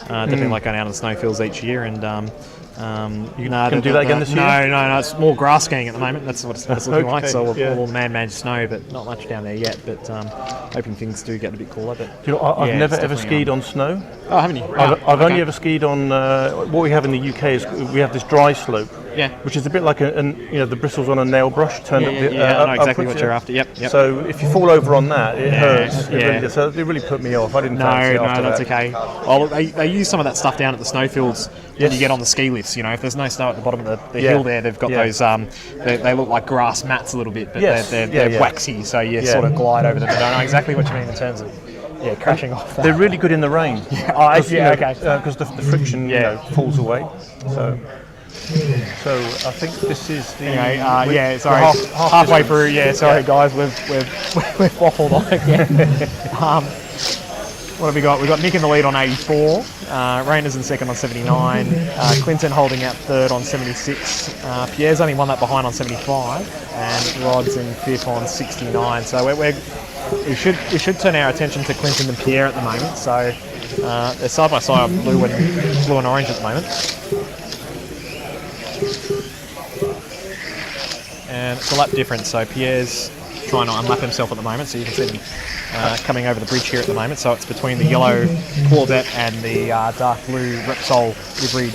Definitely like going out on the snowfields each year, and you can do that again this year? No, it's more grass skiing at the moment. That's what it's looking like. So all the man-made snow, but not much down there yet. But hoping things do get a bit cooler. But I've never ever skied on snow. Oh, haven't you? I've only ever skied on what we have in the UK is we have this dry slope. Yeah. Which is a bit like the bristles on a nail brush turned up. I know exactly what you're after. Yep. So if you fall over on that, it hurts. Yeah. So it really put me off. I didn't fancy it after that's that. okay. Well, look, they use some of that stuff down at the snowfields when you get on the ski lifts. If there's no snow at the bottom of the hill there, they've got those. They look like grass mats a little bit, but they're waxy, so you sort of glide over them. I know exactly what you mean in terms of crashing off. They're really good in the rain. Okay. Because the friction falls away. So I think this is the halfway through. Guys, we've waffled on again. What have we got? We've got Nick in the lead on 84. Rayner's in second on 79. Clinton holding out third on 76. Pierre's only one that behind on 75, and Rod's in fifth on 69. So we should turn our attention to Clinton and Pierre at the moment. So they're side by side, blue and orange at the moment. And it's a lap difference, so Pierre's trying to unlap himself at the moment, so you can see him coming over the bridge here at the moment. So it's between the yellow Corvette and the dark blue Repsol liveried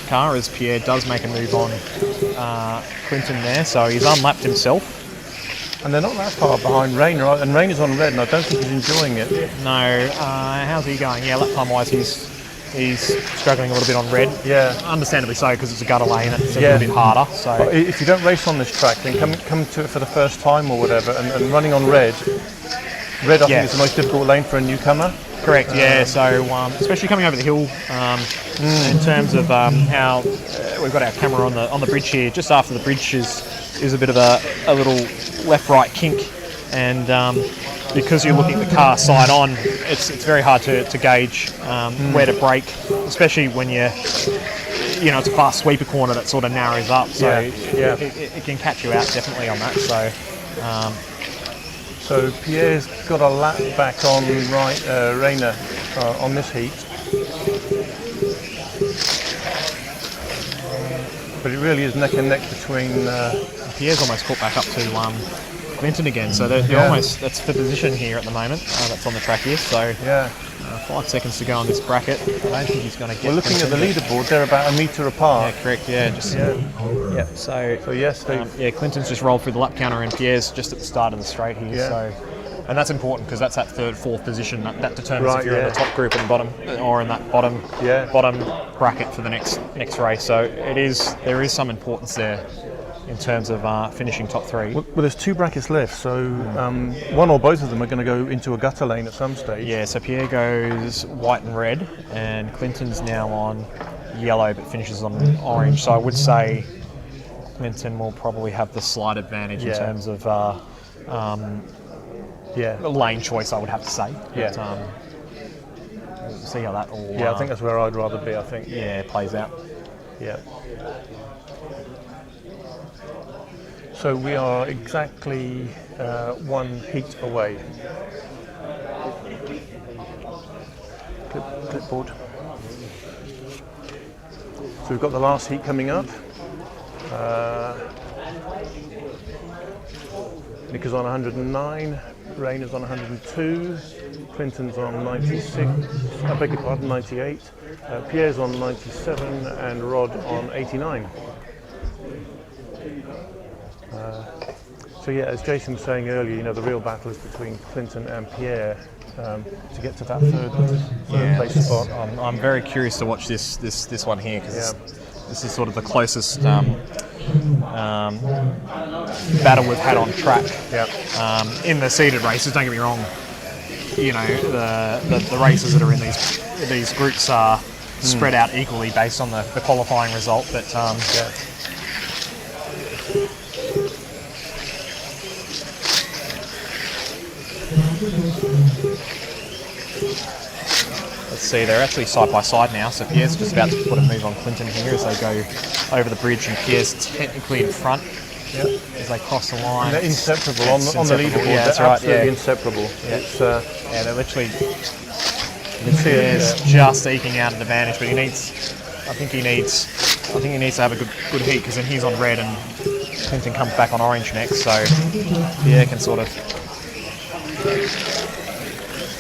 car, as Pierre does make a move on Clinton there, so he's unlapped himself. And they're not that far behind Rayner, and Rayner's on red, and I don't think he's enjoying it. No, how's he going? Yeah, lap time wise he's struggling a little bit on red. Yeah. Understandably so, because it's a gutter lane, it's a little bit harder. So but if you don't race on this track, then come to it for the first time or whatever, and running on red I think is the most difficult lane for a newcomer. Correct, so especially coming over the hill, in terms of how we've got our camera on the bridge here, just after the bridge is a bit of a little left-right kink, and because you're looking at the car side on, it's very hard to gauge where to brake, especially when it's a fast sweeper corner that sort of narrows up, so it can catch you out definitely on that. So Pierre's got a lap back on Rayner on this heat, but it really is neck and neck between. Pierre's almost caught back up to Clinton again, so they're almost, that's the position here at the moment. That's on the track here, so 5 seconds to go on this bracket. I don't think he's going to get. We're looking Clinton, at the leaderboard; they're about a metre apart. Yeah, correct. So yes, Clinton's just rolled through the lap counter, and Pierre's just at the start of the straight here. Yeah. So, and that's important because that's that third, fourth position that determines if you're in the top group and the bottom, or in that bottom bracket for the next race. So there is some importance there in terms of finishing top three. Well, there's 2 brackets left, so one or both of them are going to go into a gutter lane at some stage. Yeah, so Pierre goes white and red, and Clinton's now on yellow but finishes on orange. So I would say Clinton will probably have the slight advantage in terms of lane choice, I would have to say. Yeah. But, we'll see how that all... I think that's where I'd rather be, I think. Yeah, plays out. Yeah. So we are exactly 1 heat away. Clipboard. So we've got the last heat coming up. Nick is on 109, Rayner's on 102, Clinton's on 96, I beg your pardon, 98, Pierre's on 97, and Rod on 89. So as Jason was saying earlier, the real battle is between Clinton and Pierre to get to that third place spot. I'm very curious to watch this one here, because this is sort of the closest battle we've had on track. In the seeded races, don't get me wrong, the races that are in these groups are spread out equally based on the qualifying result, but let's see, they're actually side by side now, so Pierre's just about to put a move on Clinton here as they go over the bridge, and Pierre's technically in front as they cross the line. And they're inseparable on the leaderboard. Yeah, that's they're right. Absolutely inseparable. They're literally. Pierre's just eking out an advantage, but I think he needs to have a good heat, because then he's on red and Clinton comes back on orange next, so Pierre can sort of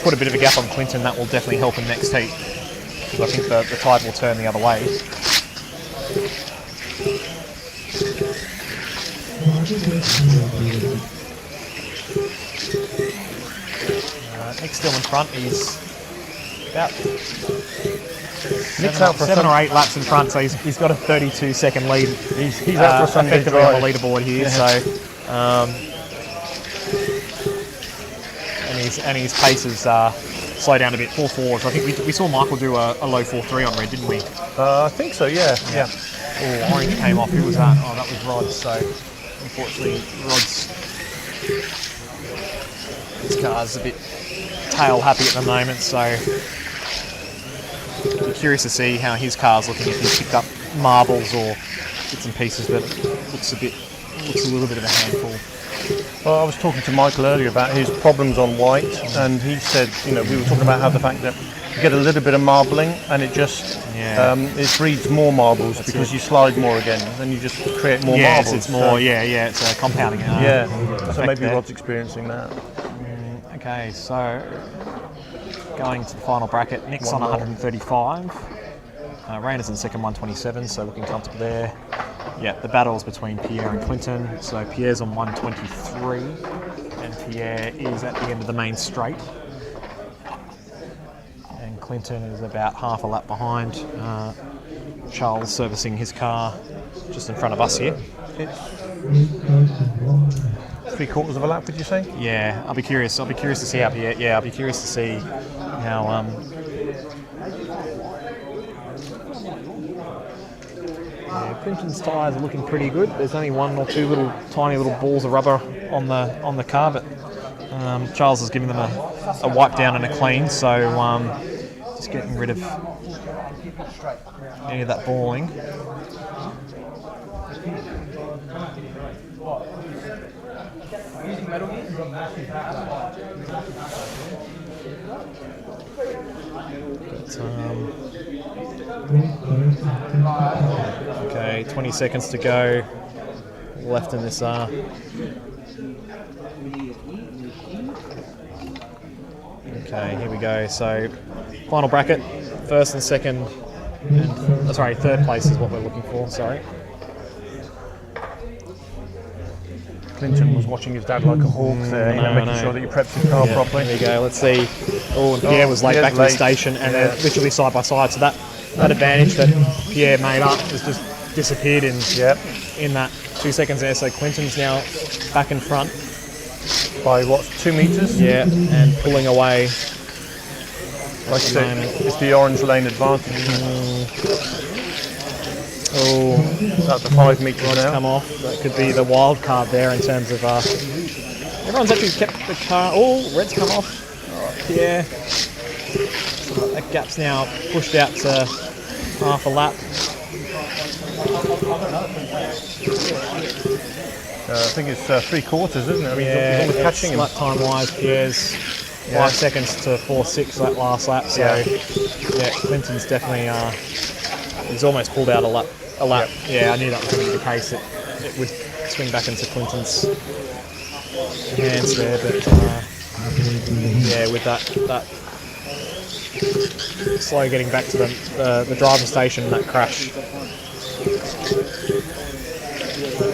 put a bit of a gap on Clinton. That will definitely help him next heat, because I think the tide will turn the other way. Nick's still in front. He's about Nick's out for 7 or 8 laps in front, so he's got a 32-second lead. He's out for a Sunday effectively on the drive. leaderboard here. Yeah. So, and his paces slow down a bit. 4.4. So I think we saw Michael do a low 4.3 on red, didn't we? I think so. Yeah. Oh, orange came off. Who was that? Oh, that was Rod. So unfortunately, his car's a bit tail happy at the moment. So I'm curious to see how his car's looking, if he's picked up marbles or bits and pieces, but looks a little bit of a handful. Well, I was talking to Michael earlier about his problems on white, and he said, we were talking about how the fact that you get a little bit of marbling and it just it breeds more marbles. That's because you slide more again, then you just create more marbles. It's more, it's compounding. So maybe Rod's experiencing that. Okay, so going to the final bracket, Nick's on 135. Rainer's in second, 127, so looking comfortable there. Yeah, the battle's between Pierre and Clinton. So Pierre's on 123, and Pierre is at the end of the main straight. And Clinton is about half a lap behind. Charles servicing his car just in front of us here. It's 3/4 of a lap, would you say? Yeah, I'll be curious. I'll be curious to see how Pierre. Yeah, I'll be curious to see how. Clinton's tyres are looking pretty good. There's only one or two tiny little balls of rubber on the car, but Charles has given them a wipe down and a clean, so just getting rid of any of that balling. Okay, 20 seconds to go left in this Okay, here we go. So final bracket, first and second, and third place is what we're looking for. Sorry. Clinton was watching his dad like a hawk there, making sure that you prepped your car properly. There we go. Let's see. Oh, and Pierre was late back to the station, and they're literally side by side. So that advantage that Pierre made up has just disappeared in that 2 seconds there. So Clinton's now back in front by what, 2 meters? Yeah, and pulling away. Like I said, it's the orange lane advantage. Oh, that's the 5 meters now. Come off. That could be the wild card there in terms of. Everyone's actually kept the car. Oh, red's come off. Yeah. So that gap's now pushed out to half a lap. I think it's 3/4, isn't it? I mean, he's almost catching him. Lap time wise, Pierre's 5 seconds to 4.6 that last lap. So yeah, Clinton's definitely he's almost pulled out a lap. Yeah, I knew that was going to be the case. It would swing back into Clinton's hands there, but yeah, with that slow getting back to the driving station, that crash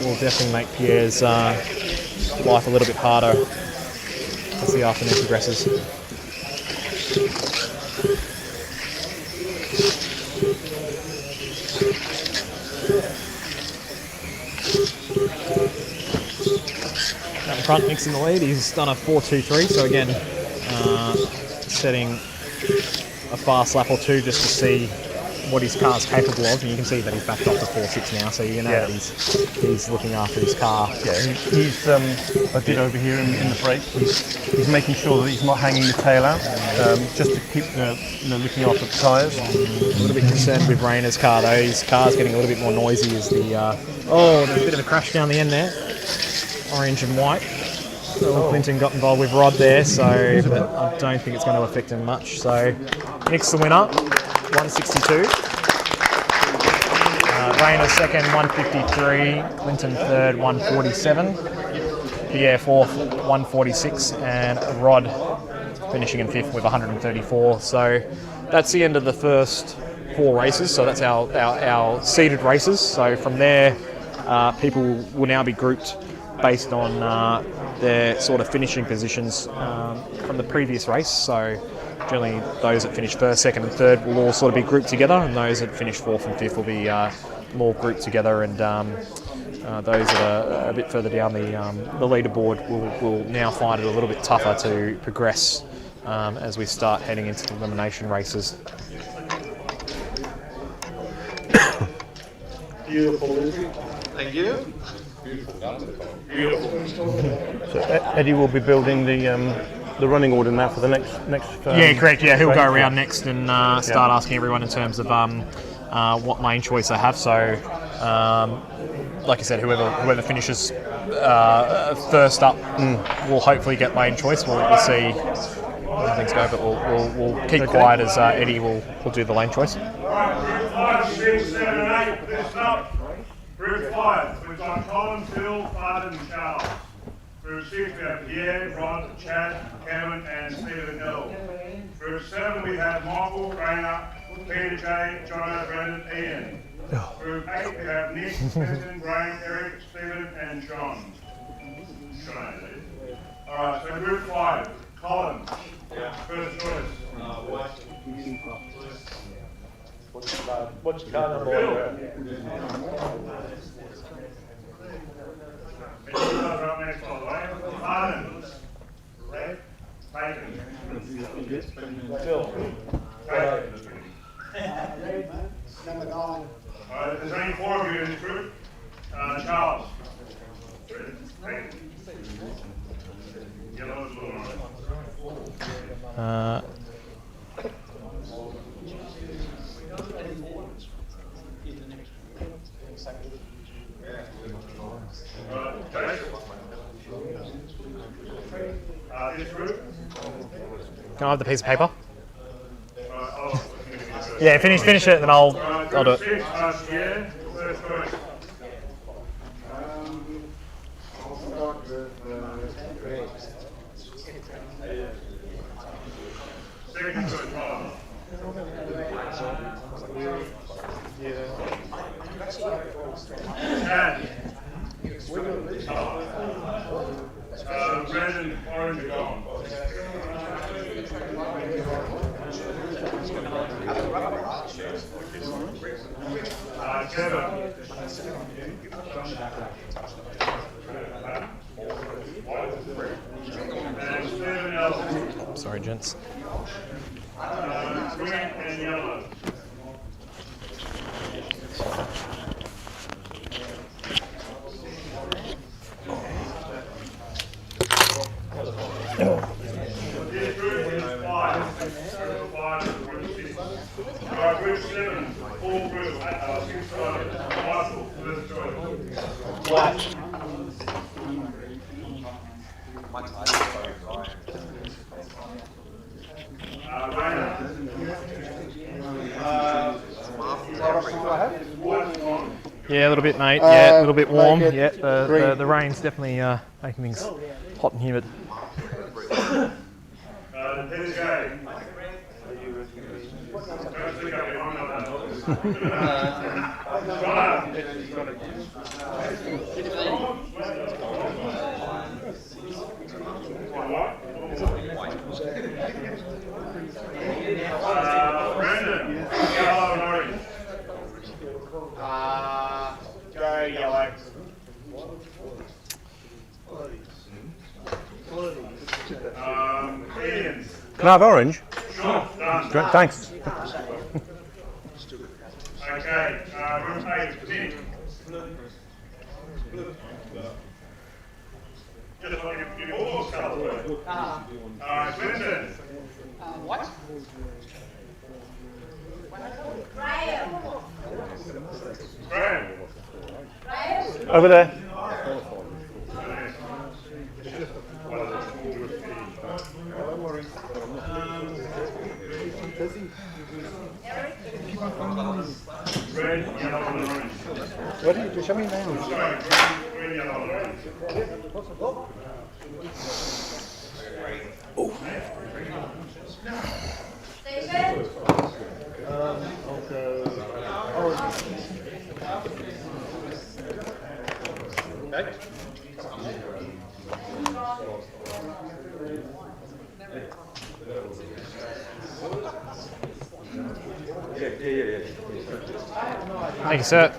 will definitely make Pierre's life a little bit harder as the afternoon progresses. Out in front, Nick's in the lead. He's done a 4.23, so again, setting a fast lap or two just to see what his car's capable of, and you can see that he's backed off to 4.6 now, so you know that he's looking after his car. Yeah, he's I did over here in the break. He's making sure that he's not hanging the tail out, just to keep looking after the tyres. A little bit concerned with Rainer's car though. His car's getting a little bit more noisy as the there's a bit of a crash down the end there, orange and white. Clinton got involved with Rod there, so but I don't think it's going to affect him much. So Nick's the winner, 162. Rayner second, 153. Clinton third, 147. Pierre fourth, 146, and Rod finishing in fifth with 134. So that's the end of the first 4 races. So that's our seeded races. So from there, people will now be grouped based on their sort of finishing positions from the previous race. So generally those that finish first, second and third will all sort of be grouped together, and those that finish fourth and fifth will be more grouped together, and those that are a bit further down the leaderboard will now find it a little bit tougher to progress as we start heading into the elimination races. Beautiful. Thank you. Beautiful. So Eddie will be building the running order now for the next. Yeah, correct. Yeah, he'll go around next and start asking everyone in terms of what lane choice they have. So, like I said, whoever finishes first up will hopefully get lane choice. We'll see how things go, but we'll keep quiet as Eddie will do the lane choice. Group 5, 6, 7, 8. Listen up. Group 5, we've got Colin, Phil, Bud and Charles. Group 6, we have Pierre, Rod, Chad, Kevin and Stephen L. Group 7, we have Michael, Rainer, Peter J, John, Brendan, Ian. Group 8, we have Nick, Kristen, Graham, Eric, Stephen and John. Alright, so group 5, Colin. First choice. What's the car number? Up next, by the way. Martin. Red. Bacon. Phil. Bacon. Number 9. Alright, there's only 4 of you in this group. Charles. Red. Yellow is blue. This group. Can I have the piece of paper? Yeah, finish it, then I'll do it. Brandon, orange and gone. Kevin. And Stephen L. Sorry, gents. Green and yellow. This group is 5. Group 7, full group. 6 Michael, first choice. Watch. Yeah, a little bit, mate. Yeah, a little bit warm. Yeah, the rain's definitely making things hot and humid. Brandon, yellow and orange. Go yellow. Ian. Can I have orange? Sure, done. Thanks. Okay, group 8, Nick. Just like you all colours. Clinton. What? Graham. Over there. Red, yellow, and orange. What do you show me now? Sorry, green, yellow, and orange. Thank you, sir.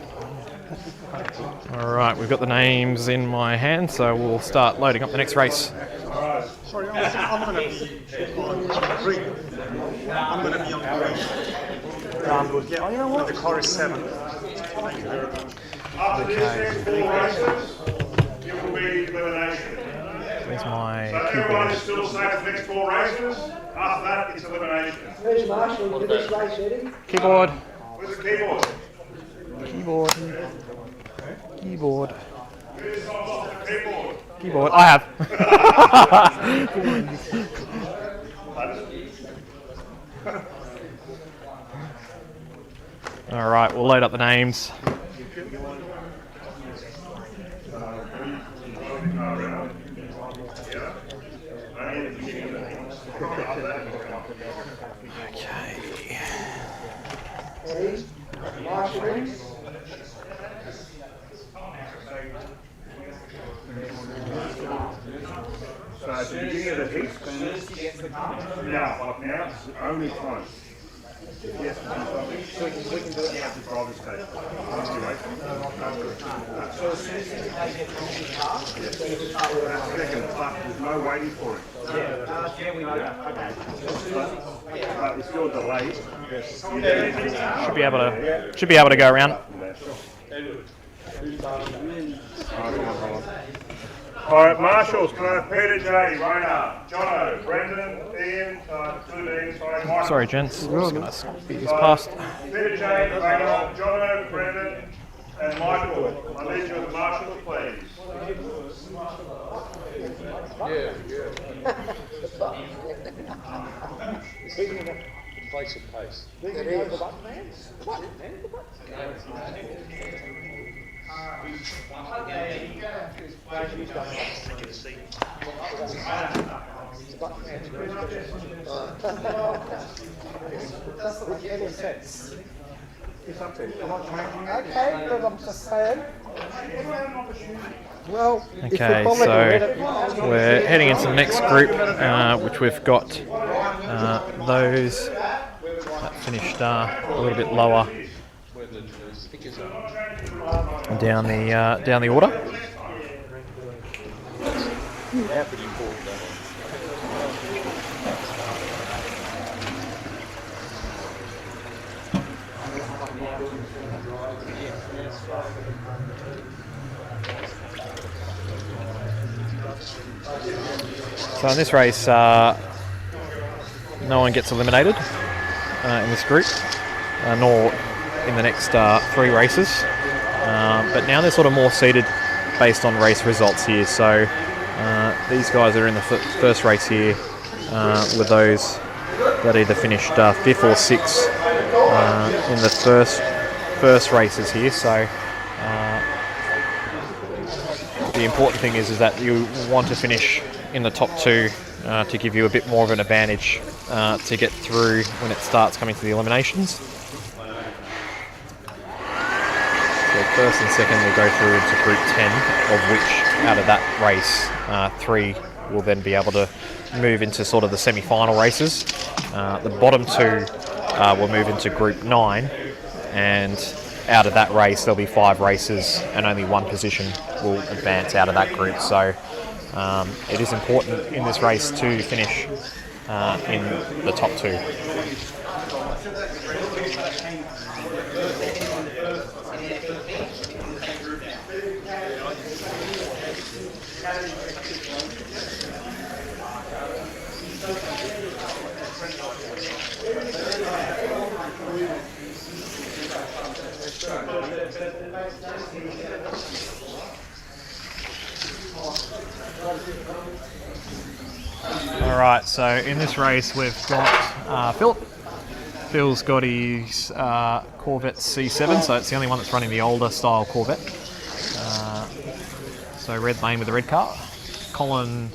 Alright, we've got the names in my hand, so we'll start loading up the next race. Sorry, I'm going to be on green. I'm going to be on green. Yeah, you know what? The car is 7. After these next 4 races, it will be elimination. Where's my So everyone is still safe for the next 4 races. After that, it's elimination. Where's Marshall for this race, Eddie? keyboard. Where's the keyboard? Keyboard. Keyboard. Where's the keyboard? Keyboard. I have. Alright, we'll load up the names. Eddie? Marshall in? So at the beginning of the heat, now, like now, it's the only time. Yes, we can do it now to driver's test. So as soon as they get the car, there's no waiting for it. Yeah, we know that. Okay. But it's still delayed. Should be able to go around. Alright, Marshals, can I have Peter J, Rayner, Jono, Brendan, Ian, 2 Ian, sorry, Michael. Sorry, gents. I'm just going to speed this past. Peter J, Rayner, Jono, Brendan, and Michael. I need you as Marshals, please. Place of pace. Doesn't make any sense. Okay, but I'm just saying. Well, Okay, so we're heading into the next group, which we've got those that finished a little bit lower down the order. So in this race, no one gets eliminated in this group, nor in the next 3 races. But now they're sort of more seeded based on race results here. So these guys are in the first race here with those that either finished 5th or 6th in the first races here. So the important thing is that you want to finish in the top 2 to give you a bit more of an advantage to get through when it starts coming to the eliminations. So first and second will go through into Group 10, of which out of that race 3 will then be able to move into sort of the semi-final races. The bottom 2 will move into Group 9, and out of that race there'll be 5 races and only 1 position will advance out of that group. So it is important in this race to finish in the top 2. Alright, so in this race we've got Phil. Phil's got his Corvette C7, so it's the only one that's running the older style Corvette. So red lane with the red car. Colin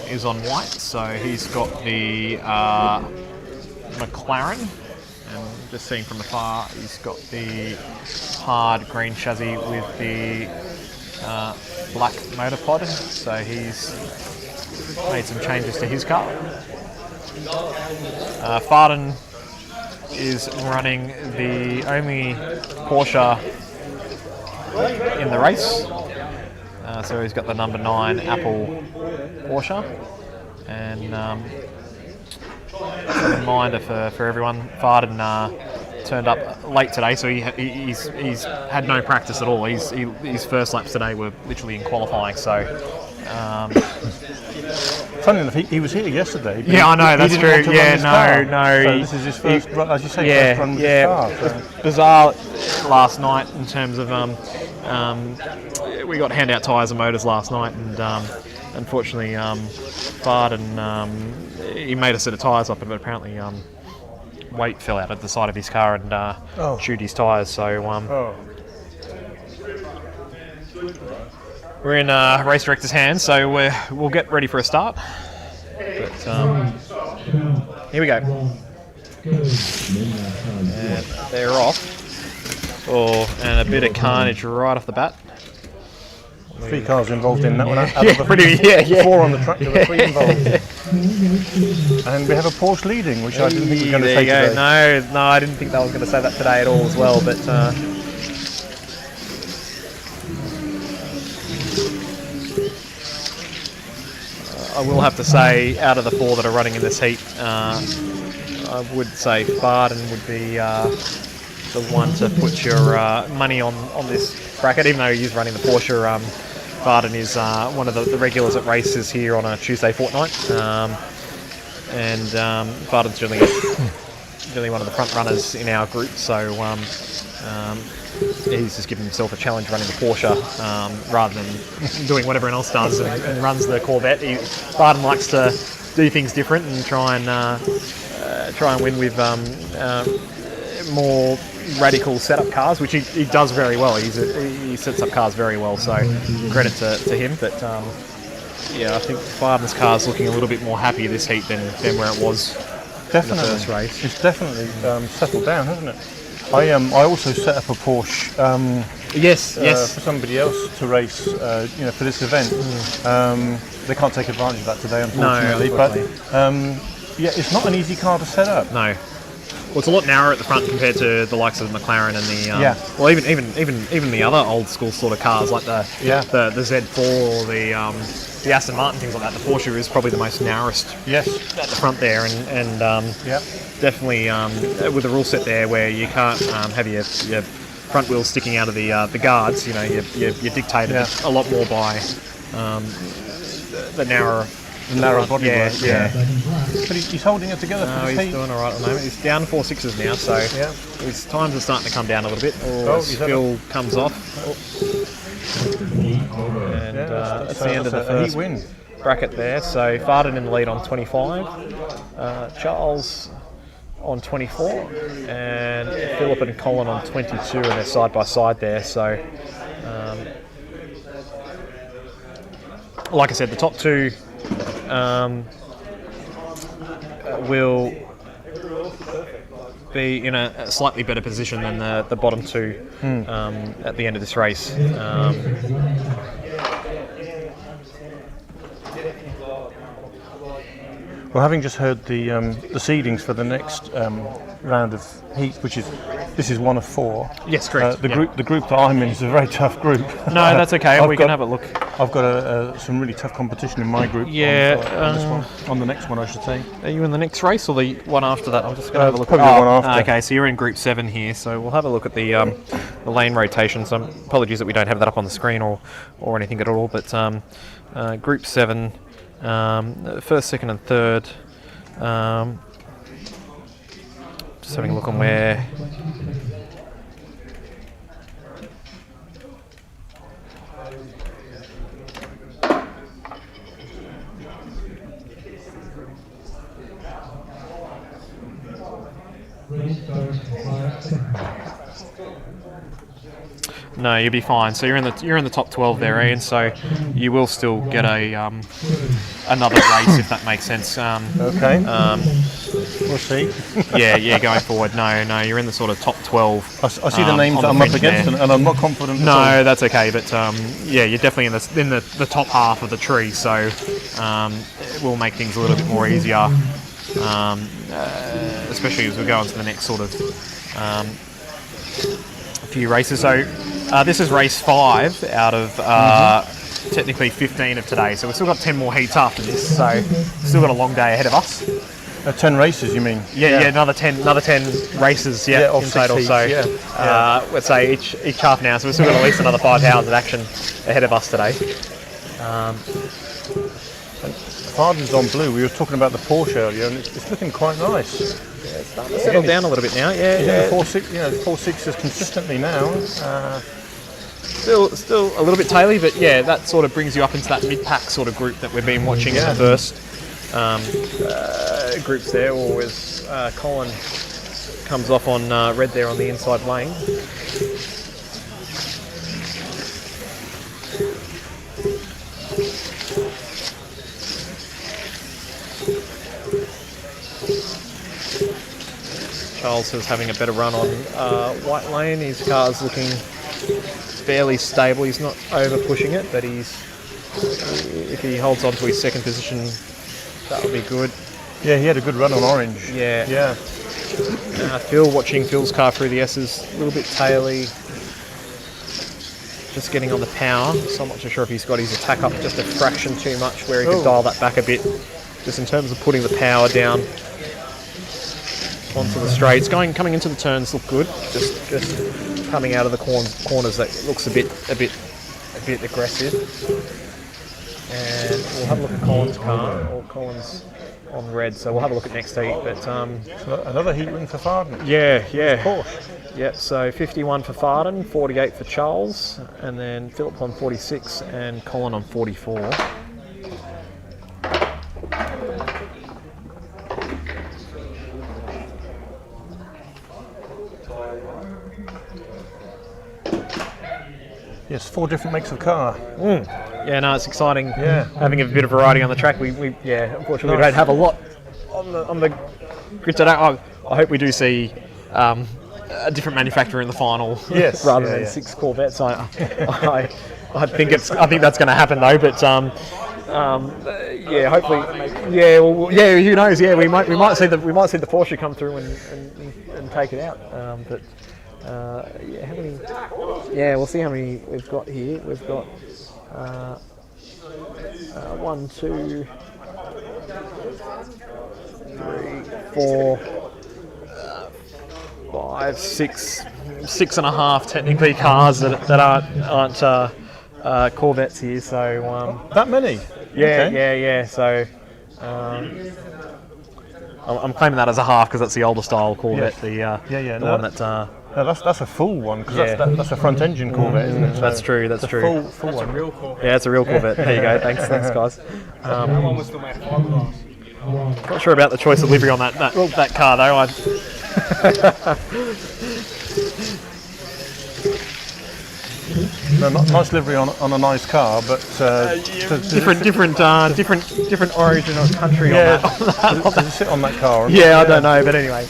is on white, so he's got the McLaren, and just seeing from afar he's got the hard green chassis with the black motor pod, so he's made some changes to his car. Farden is running the only Porsche in the race. So he's got the number 9 Apple Porsche. And a reminder for everyone, Farden turned up late today, so he's had no practice at all. His first laps today were literally in qualifying, so... Funny enough, he was here yesterday. But yeah, I know, that's true. Yeah, no. So this is his first, as you say, first run with his car. So. It was bizarre last night in terms of we got handout tyres and motors last night, and unfortunately, Farden he made a set of tyres up, but apparently weight fell out of the side of his car and chewed his tyres. So we're in race director's hands, so we'll get ready for a start. But here we go. And they're off. And a bit of carnage right off the bat. 3 cars involved in that one. Yeah, yeah. 4 on the track, there were 3 involved. And we have a Porsche leading, which I didn't think you were going to say today. No, I didn't think I was going to say that today at all as well, but... I will have to say, out of the 4 that are running in this heat, I would say Farden would be the one to put your money on this bracket, even though he is running the Porsche. Farden is one of the regulars at races here on a Tuesday fortnight, and Farden's generally one of the front runners in our group, so he's just given himself a challenge running the Porsche rather than doing what everyone else does and runs the Corvette. Farden likes to do things different and try and win with more radical setup cars, which he does very well. He sets up cars very well, so credit to him. But yeah, I think Farden's car's looking a little bit more happy this heat than where it was in the first race. It's definitely settled down, hasn't it? I also set up a Porsche. Yes. For somebody else to race, for this event. They can't take advantage of that today, unfortunately. No, but yeah, it's not an easy car to set up. No. Well, it's a lot narrower at the front compared to the likes of the McLaren and the well, even the other old school sort of cars like the Z4 or the Aston Martin, things like that. The Porsche is probably the most narrowest at the front there, and definitely with the rule set there where you can't have your front wheels sticking out of the guards. You're dictated a lot more by the narrow body work. Yeah. But he's holding it together. No, he's doing all right at the moment. He's down 4.6s now, so his times are starting to come down a little bit. Skill comes off. And that's the end of the first bracket there. So Farden in the lead on 25, Charles on 24, and Philip and Colin on 22, and they're side by side there. So, like I said, the top 2 will be in a slightly better position than the bottom 2 at the end of this race. Well, having just heard the seedings for the next round of heat, this is one of 4. Yes, correct. The group that I'm in is a very tough group. No, that's okay. We can have a look. I've got some really tough competition in my group. Yeah. On this one, on the next one, I should say. Are you in the next race or the one after that? I'm just going to have a look. Probably the one after. Okay, so you're in Group 7 here. So we'll have a look at the lane rotation. So apologies that we don't have that up on the screen or anything at all. But Group 7. First, second, and third. Just having a look on where. No, you'll be fine. So you're in the top 12 there, Ian. So you will still get another race if that makes sense. Okay. We'll see. yeah, going forward. No, you're in the sort of top 12. I see the names that I'm up against, and I'm not confident. No, that's okay. But yeah, you're definitely in the top half of the tree. So it will make things a little bit more easier especially as we go on to the next sort of few races. So this is race 5 out of technically 15 of today. So we've still got 10 more heats after this. So still got a long day ahead of us. 10 races, you mean? Yeah, another 10 races, in total. Heats, so let's say each half an hour. So we've still got at least another 5 hours of action ahead of us today. Farden's on blue. We were talking about the Porsche earlier, and it's looking quite nice. Yeah, it's starting to settle down a little bit now. Yeah. 4.6s consistently now. Still a little bit taily, but yeah, that sort of brings you up into that mid-pack sort of group that we've been watching in the first groups there, or as Colin comes off on red there on the inside lane. Charles is having a better run on white lane. His car's looking fairly stable. He's not over pushing it, but if he holds on to his second position, that would be good. Yeah, he had a good run on orange. Yeah. Phil, watching Phil's car through the S's, a little bit taily. Just getting on the power, so I'm not too sure if he's got his attack up just a fraction too much, where he could dial that back a bit, just in terms of putting the power down onto the straights. Coming into the turns look good. Just coming out of the corners, that looks a bit aggressive. And we'll have a look at Colin's car. Or Colin's on red, so we'll have a look at next heat. But so another heat win for Farden. Yeah. Porsche. Yep. So 51 for Farden, 48 for Charles, and then Phillips on 46 and Colin on 44. Yes, 4 different makes of car. Yeah, no, it's exciting. Yeah, having a bit of variety on the track. Unfortunately, we don't have a lot on the grid today. I hope we do see a different manufacturer in the final. Yes, rather than 6 Corvettes. I think that's going to happen though. But hopefully, who knows? Yeah, we might see the Porsche come through and take it out. How many? Yeah, we'll see how many we've got here. We've got 1, 2, 3, 4, 5, 6.5 technically cars that aren't Corvettes here. So that many? Yeah, okay. Yeah. So I'm claiming that as a half because that's the older style Corvette. Yes. The one that. No, that's a full one because that's a front engine Corvette, isn't it? So that's true. That's true. Full That's one. a real Corvette. Yeah, it's a real Corvette. There you go. Thanks, guys. That one was still made fiberglass. Not sure about the choice of livery on that car though. No, nice livery on a nice car, but different origin or country on that. Does it sit on that car? Yeah, I don't know, but anyway.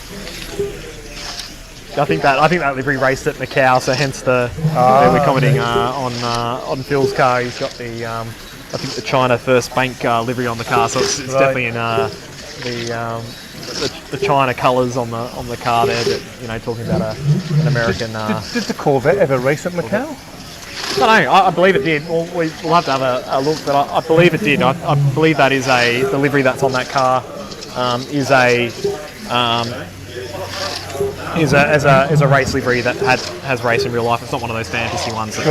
I think that livery raced at Macau, so hence we're commenting on Phil's car. He's got the I think the China First Bank livery on the car, so it's definitely in the China colours on the car there. But talking about an American. Did the Corvette ever race at Macau? I don't know. I believe it did. We'll have to have a look, but I believe it did. I believe that is the livery that's on that car is a race livery that has raced in real life. It's not one of those fantasy ones that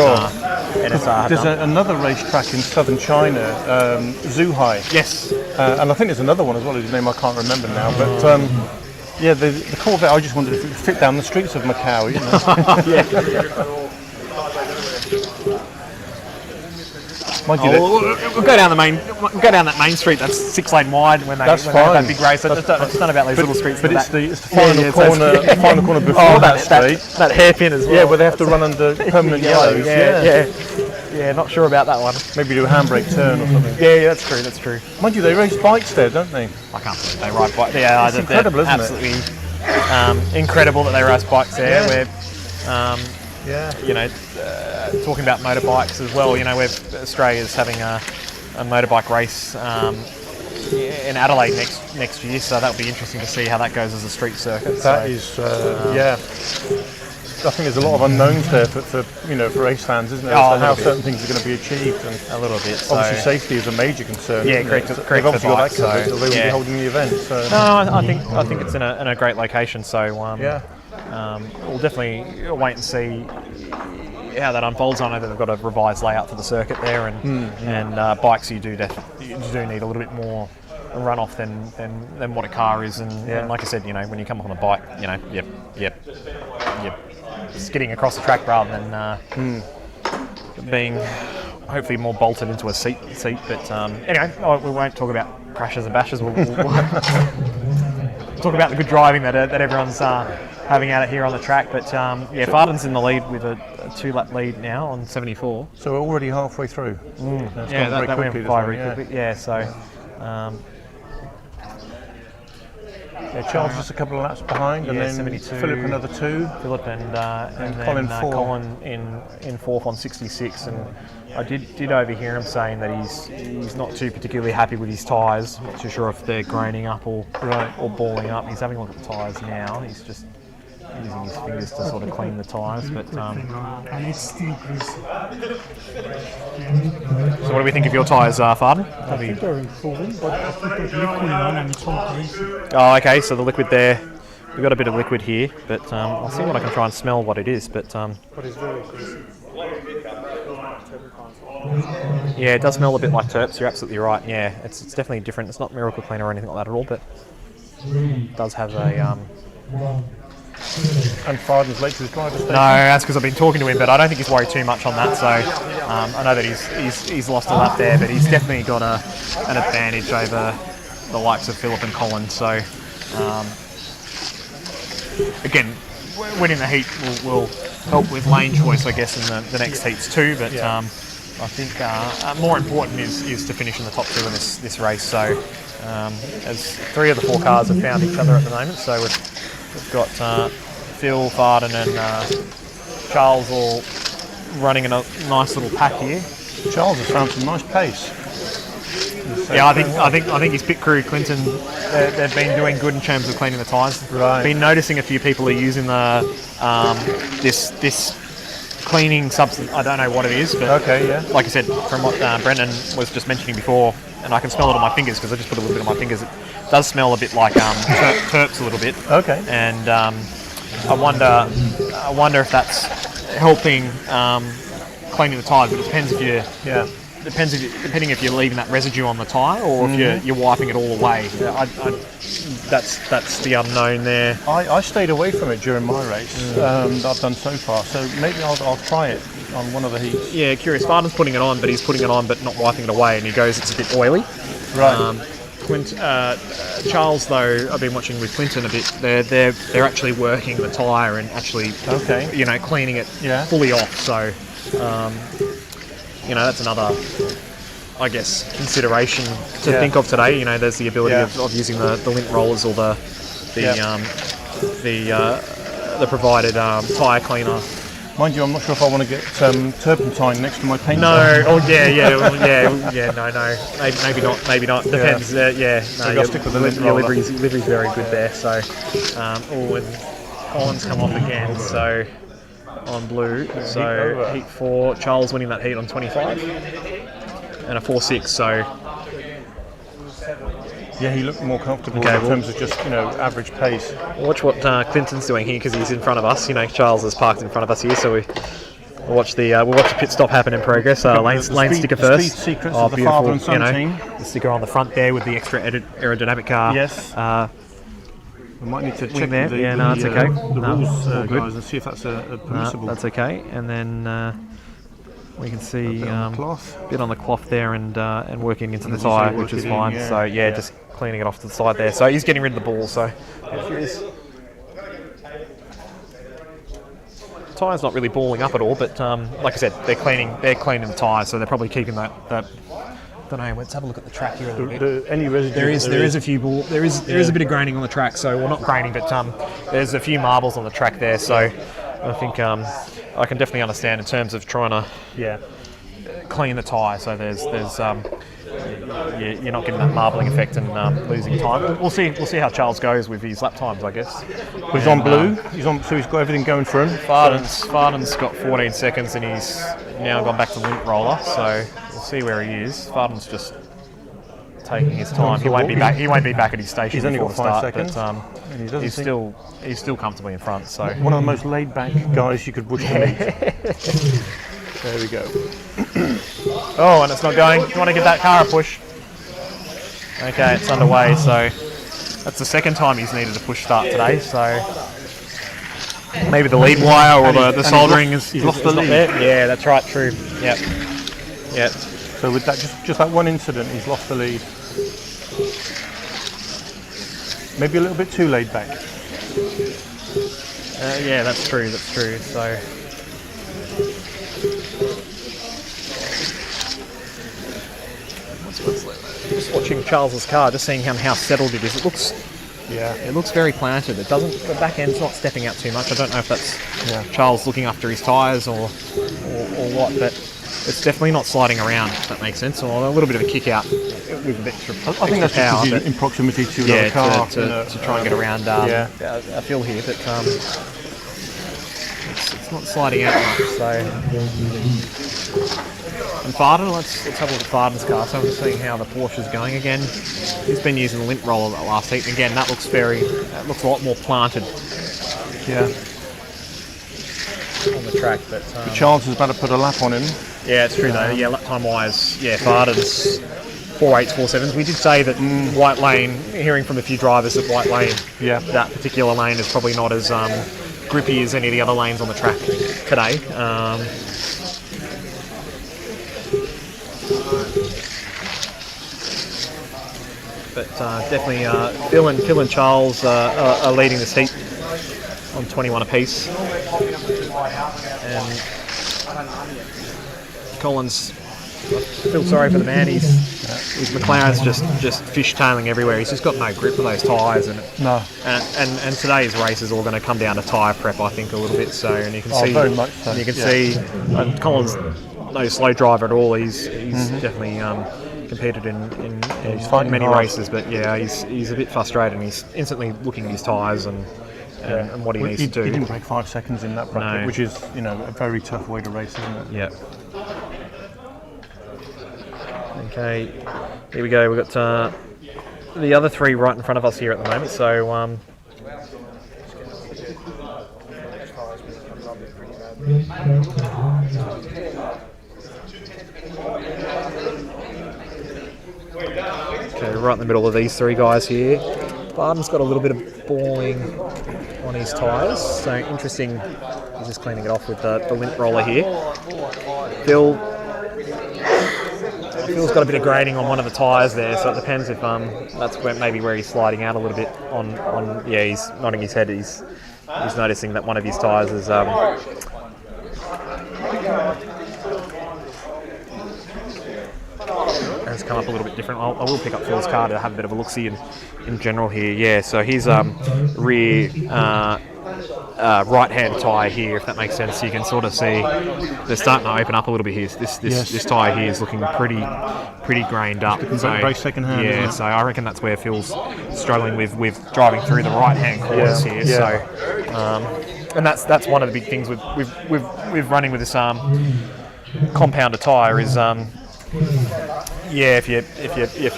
NSR There's another racetrack in southern China, Zhuhai. Yes. And I think there's another one as well, whose name I can't remember now. But the Corvette, I just wondered if it would fit down the streets of Macau. We'll go down that main street. That's 6 lane wide when they have that big race. It's not about those little streets. But it's the final corner before that street. That hairpin as well. Yeah, where they have to run under permanent yellows. Yeah, not sure about that one. Maybe do a handbrake turn or something. Yeah, that's true. Mind you, they race bikes there, don't they? I can't believe they ride bikes. Yeah, it's incredible, isn't absolutely, it? Absolutely incredible that they race bikes there. Yeah. Talking about motorbikes as well. Australia's having a motorbike race in Adelaide next year, so that'll be interesting to see how that goes as a street circuit. That is, yeah. I think there's a lot of unknowns there for race fans, isn't there? Oh, As to how certain things are going to be achieved. And a little bit. Obviously, safety is a major concern. Yeah, isn't correct. it? Correct. They've obviously got that covered, so, or they would be holding the event. So. No, I think it's in a great location. So yeah, we'll definitely wait and see how that unfolds. I know that they've got a revised layout for the circuit there, and bikes you do need a little bit more runoff than what a car is, and like I said, when you come up on a bike, you're skidding across the track rather than being hopefully more bolted into a seat. But anyway, we won't talk about crashes and bashes. We'll talk about the good driving that everyone's having out here on the track. But Farden's in the lead with a 2-lap lead now on 74. So we're already halfway through. Yeah, that went by very quickly. Yeah, so. Charles just a couple of laps behind, and then 72. Philip another 2. Philip and Colin then 4. Colin in fourth on 66, and I did overhear him saying that he's not too particularly happy with his tyres. Not too sure if they're graining up or balling up. He's having a look at the tyres now. He's just using his fingers to sort of clean the tyres, but. And it's still greasy. So what do we think of your tyres, Farden? I think they're improving, but I put the liquid on and it's all greasy. Oh, okay. So the liquid there, we've got a bit of liquid here, but I'll see what I can try and smell what it is. But it's very greasy. Yeah, it does smell a bit like terps. You're absolutely right. Yeah, it's definitely different. It's not Miracle Cleaner or anything like that at all, but it does have a. And Farden's late to his driver's station. No, that's because I've been talking to him, but I don't think he's worried too much on that. So I know that he's lost a lap there, but he's definitely got an advantage over the likes of Philip and Colin. So again, winning the heat will help with lane choice, I guess, in the next heats too. But I think more important is to finish in the top 2 in this race. So as 3 of the 4 cars have found each other at the moment, so we've got Phil, Farden and Charles all running in a nice little pack here. Charles has found some nice pace. Yeah, I think his pit crew, Clinton, they've been doing good in terms of cleaning the tyres. Right. Been noticing a few people are using the this cleaning substance. I don't know what it is, but like I said, from what Brendan was just mentioning before, and I can smell it on my fingers because I just put a little bit on my fingers. It does smell a bit like terps a little bit. Okay. And I wonder if that's helping cleaning the tyres. But it depends if you depending if you're leaving that residue on the tyre or if you're wiping it all away. That's the unknown there. I stayed away from it during my race that I've done so far, so maybe I'll try it on one of the heats. Yeah, curious. Farden's putting it on, but he's putting it on but not wiping it away, and he goes, it's a bit oily. Right. Charles, though, I've been watching with Clinton a bit. They're actually working the tyre and actually, cleaning it fully off. So, that's another, I guess, consideration to think of today. There's the ability of using the lint rollers or the provided tyre cleaner. Mind you, I'm not sure if I want to get turpentine next to my paint. No, no. Maybe not. Depends. I'll stick with the lint your roller. livery's very good there. So, and Colin's come off again. So on blue. So heat 4. Charles winning that heat on 25 and a 4.6. So. Yeah, he looked more comfortable in terms of just average pace. Watch what Clinton's doing here because he's in front of us. Charles is parked in front of us here, so we'll watch the pit stop happen in progress. Lane sticker first. Speed secrets of the father and son team. The sticker on the front there with the extra aerodynamic car. Yes. We might need to check there. the it's okay. The rules, good. guys, and see if that's permissible. That's okay. And then we can see a bit on the cloth there and working into the tyre, which is fine. So just cleaning it off to the side there. So he's getting rid of the ball. So the tyre's not really balling up at all, but like I said, they're cleaning the tyre, so they're probably keeping that. I don't know. Let's have a look at the track here a little bit. Any residue? There is a few ball. There is a bit of graining on the track. So not graining, but there's a few marbles on the track there. So I think I can definitely understand in terms of trying to clean the tyre. So there's you're not getting that marbling effect and losing time. We'll see how Charles goes with his lap times, I guess. He's on blue. So he's got everything going for him. Farden's got 14 seconds, and he's now gone back to lint roller. So we'll see where he is. Farden's just taking his time. He won't be back. He won't be back at his station He's only before got the 5 start. seconds. But he's still comfortably in front. So one of the most laid-back guys you could wish to meet. There we go. Oh, and it's not going. You want to give that car a push? Okay, it's underway. So that's the second time he's needed a push start today. So maybe the lead wire or the soldering is lost the lead. There. Yeah, that's right. True. Yep. Yep. So with that, just that one incident, he's lost the lead. Maybe a little bit too laid back. Yeah, that's true. That's true. So. Just watching Charles's car, just seeing how settled it is. It looks very planted. It doesn't. The back end's not stepping out too much. I don't know if that's Charles looking after his tyres or what, but it's definitely not sliding around. If that makes sense, or a little bit of a kick out with a bit extra. I think that's power, just in proximity to another car to try and get around. A fill here, but it's not sliding out much. So. And Farden, let's have a look at Farden's car. So I'm just seeing how the Porsche is going again. He's been using the lint roller that last heat, and again that looks a lot more planted. Yeah. On the track, but Charles is about to put a lap on him. Yeah, it's true though. Yeah, lap time wise, Farden's 4.8s, 4.7s. We did say that White Lane, hearing from a few drivers that White Lane, that particular lane is probably not as grippy as any of the other lanes on the track today. But definitely Phil and Charles are leading this heat on 21 apiece. And Collins, I feel sorry for the man. His McLaren's just fishtailing everywhere. He's just got no grip with those tyres, and today's race is all going to come down to tyre prep, I think, a little bit. So, and you can see, very much so. You can see Collins, no slow driver at all. He's definitely competed in many races, but yeah, he's a bit frustrated. And he's instantly looking at his tyres and what he needs to do. He didn't break 5 seconds in that bracket, which is a very tough way to race, isn't it? Yeah. Okay, here we go. We've got the other three right in front of us here at the moment. So okay, right in the middle of these three guys here. Barden's got a little bit of balling on his tyres, so interesting. He's just cleaning it off with the lint roller here. Phil's got a bit of grading on one of the tyres there, so it depends if that's maybe where he's sliding out a little bit on he's nodding his head. He's noticing that one of his tyres is has come up a little bit different. I will pick up Phil's car to have a bit of a look-see in general here. Yeah, so his rear right-hand tyre here, if that makes sense. You can sort of see they're starting to open up a little bit here. This tyre here is looking pretty grained up. So very second-hand. Yeah, so I reckon that's where Phil's struggling with driving through the right-hand corners here. Yeah. So, and that's one of the big things with running with this compounder tyre is. If your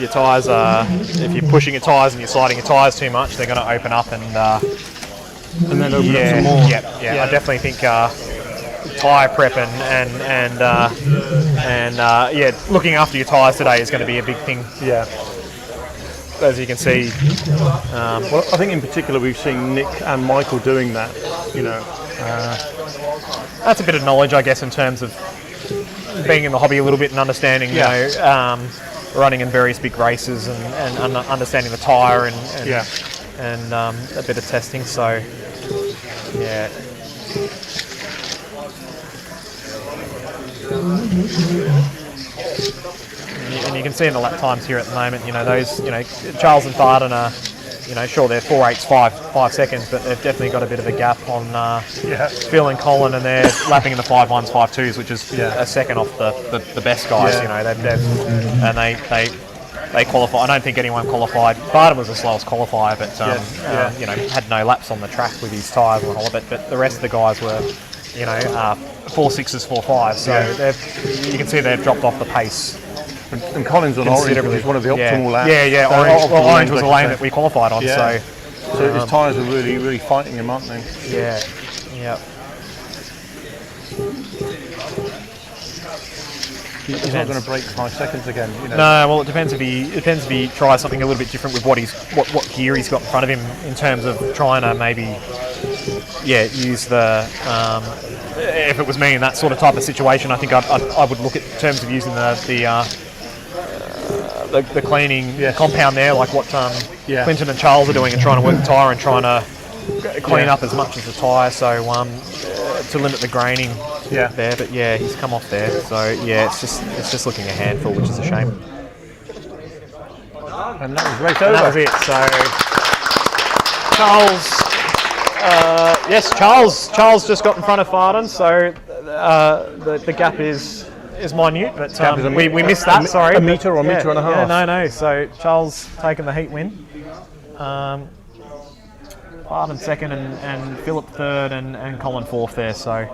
tyres are, if you're pushing your tyres and you're sliding your tyres too much, they're going to open up and then open up some more. Yeah. I definitely think tyre prep and looking after your tyres today is going to be a big thing. Yeah. As you can see. Well, I think in particular we've seen Nick and Michael doing that. That's a bit of knowledge, I guess, in terms of being in the hobby a little bit and understanding, running in various big races and understanding the tyre and a bit of testing. So, yeah. And you can see in the lap times here at the moment, those, Charles and Farden are, sure they're 4.8s, 5 seconds, but they've definitely got a bit of a gap on Phil and Colin, and they're lapping in the 5.1s, 5.2s, which is a second off the best guys. They they qualified. I don't think anyone qualified. Barton was the slowest qualifier, but you know, had no laps on the track with his tyres and the whole of it. But the rest of the guys were, you know, 4.6s, 4.5s. So you can see they've dropped off the pace. And Collins on orange was one of the optimal laps. Yeah. Orange was the lane that we qualified on. So his tyres are really fighting him, aren't they? Yeah. He's not going to break 5 seconds again. You know. No, well, it depends if he tries something a little bit different with what gear he's got in front of him in terms of trying to maybe use the. If it was me in that sort of type of situation, I think I would look at terms of using the cleaning compound there, like what Clinton and Charles are doing, and trying to work the tyre and trying to clean up as much as the tyre, so to limit the graining there. But he's come off there, so it's just looking a handful, which is a shame. And that was race over. That was it. So Charles just got in front of Farden, so the gap is minute, but we missed that. Sorry, a metre or a metre and a half. No. So Charles taking the heat win. Farden second and Philip third and Colin fourth there. So.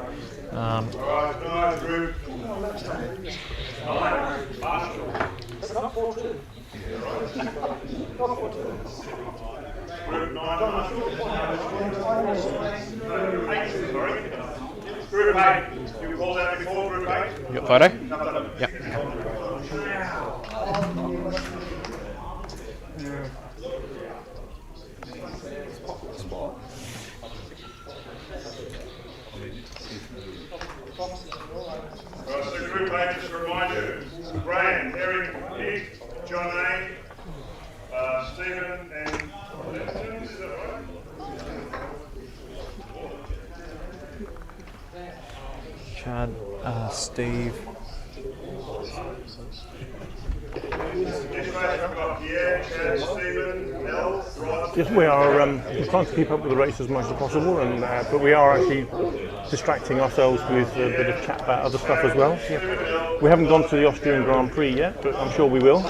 Group 8, you called that before, Group 8? You got photo? Yep. Right, so Group 8, just to remind you, Brian, Eric, Nick, John A, Stephen, and is that right? Chad, Steve. Yes, we are. We're trying to keep up with the race as much as possible, and but we are actually distracting ourselves with a bit of chat about other stuff as well. We haven't gone to the Austrian Grand Prix yet, but I'm sure we will.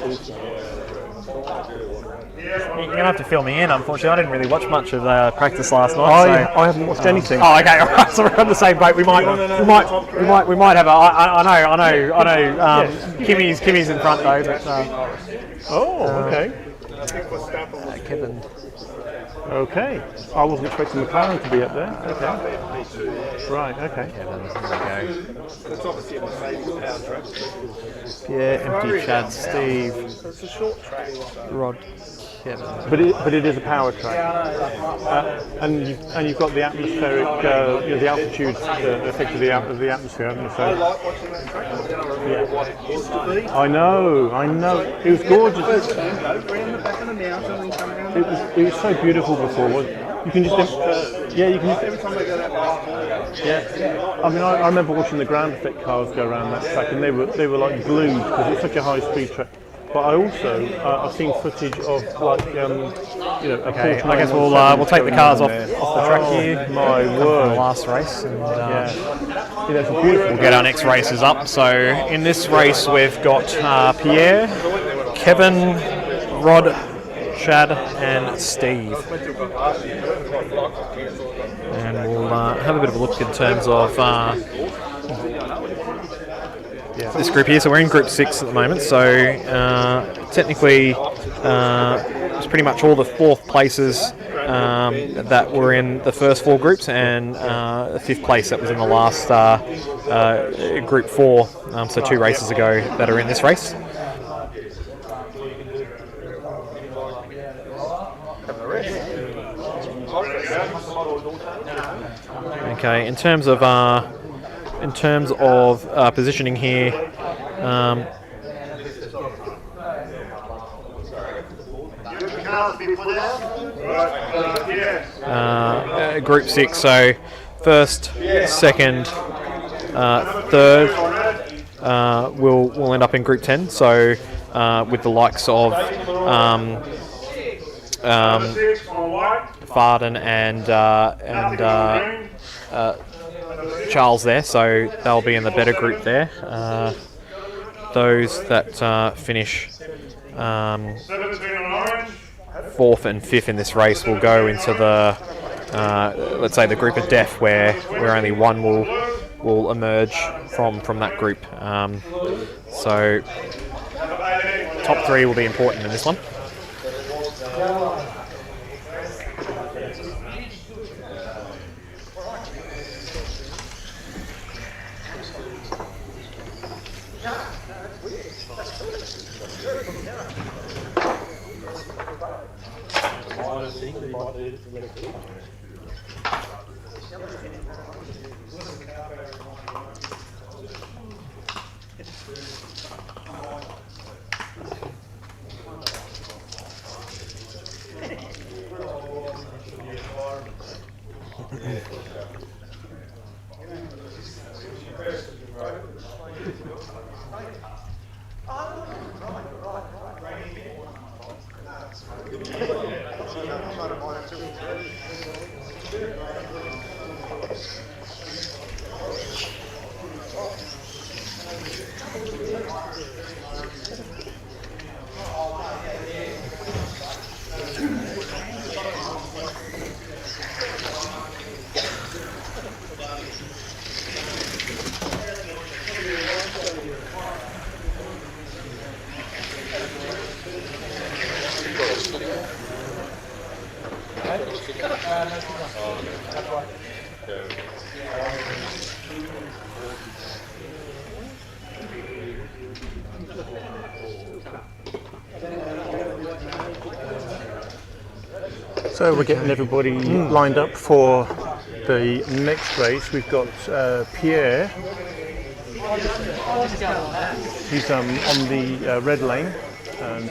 You're going to have to fill me in, unfortunately. I didn't really watch much of practice last night. I haven't watched anything. Oh, okay, all right. So we're on the same boat. We might have a. I know. Kimmy's in front though. But, okay. Kevin. Okay. I wasn't expecting McLaren to be up there. Okay. Right. Okay. Kevin, there we go. Empty Chad, Steve, Rod, Kevin. But it is a power track, and you've got the atmospheric, the altitude effect of the atmosphere, haven't you? So, I know. It was gorgeous. It was so beautiful before. You can just every time they go that way. I mean, I remember watching the ground effect cars go around that track, and they were like glued because it's such a high speed track. But I also I've seen footage of like Okay, I guess we'll take the cars off the track here. My word! The last race, and it's beautiful. We'll get our next races up. So in this race we've got Pierre, Kevin, Rod, Chad, and Steve. And we'll have a bit of a look in terms of this group here. So we're in Group 6 at the moment. So technically, it's pretty much all the fourth places that were in the first four groups, and the fifth place that was in the last Group 4. So 2 races ago that are in this race. Okay, in terms of positioning here, Group 6. So first, second, third will end up in Group 10. So with the likes of Farden and Charles there, so they'll be in the better group there. Those that finish Fourth and fifth in this race will go into the, let's say, the group of death, where only one will emerge from that group. So top three will be important in this one. So we're getting everybody lined up for the next race. We've got Pierre. He's on the red lane.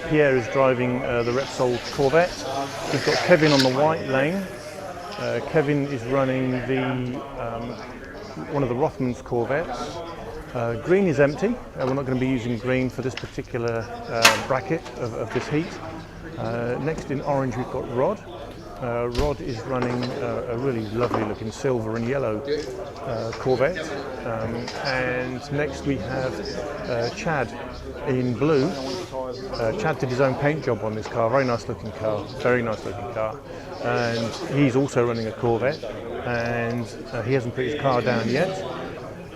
Pierre is driving the Repsol Corvette. We've got Kevin on the white lane. Kevin is running the one of the Rothmans Corvettes. Green is empty. We're not going to be using green for this particular bracket of this heat. Next in orange we've got Rod. Rod is running a really lovely looking silver and yellow Corvette. And next we have Chad in blue. Chad did his own paint job on this car, very nice looking car, and he's also running a Corvette, and he hasn't put his car down yet.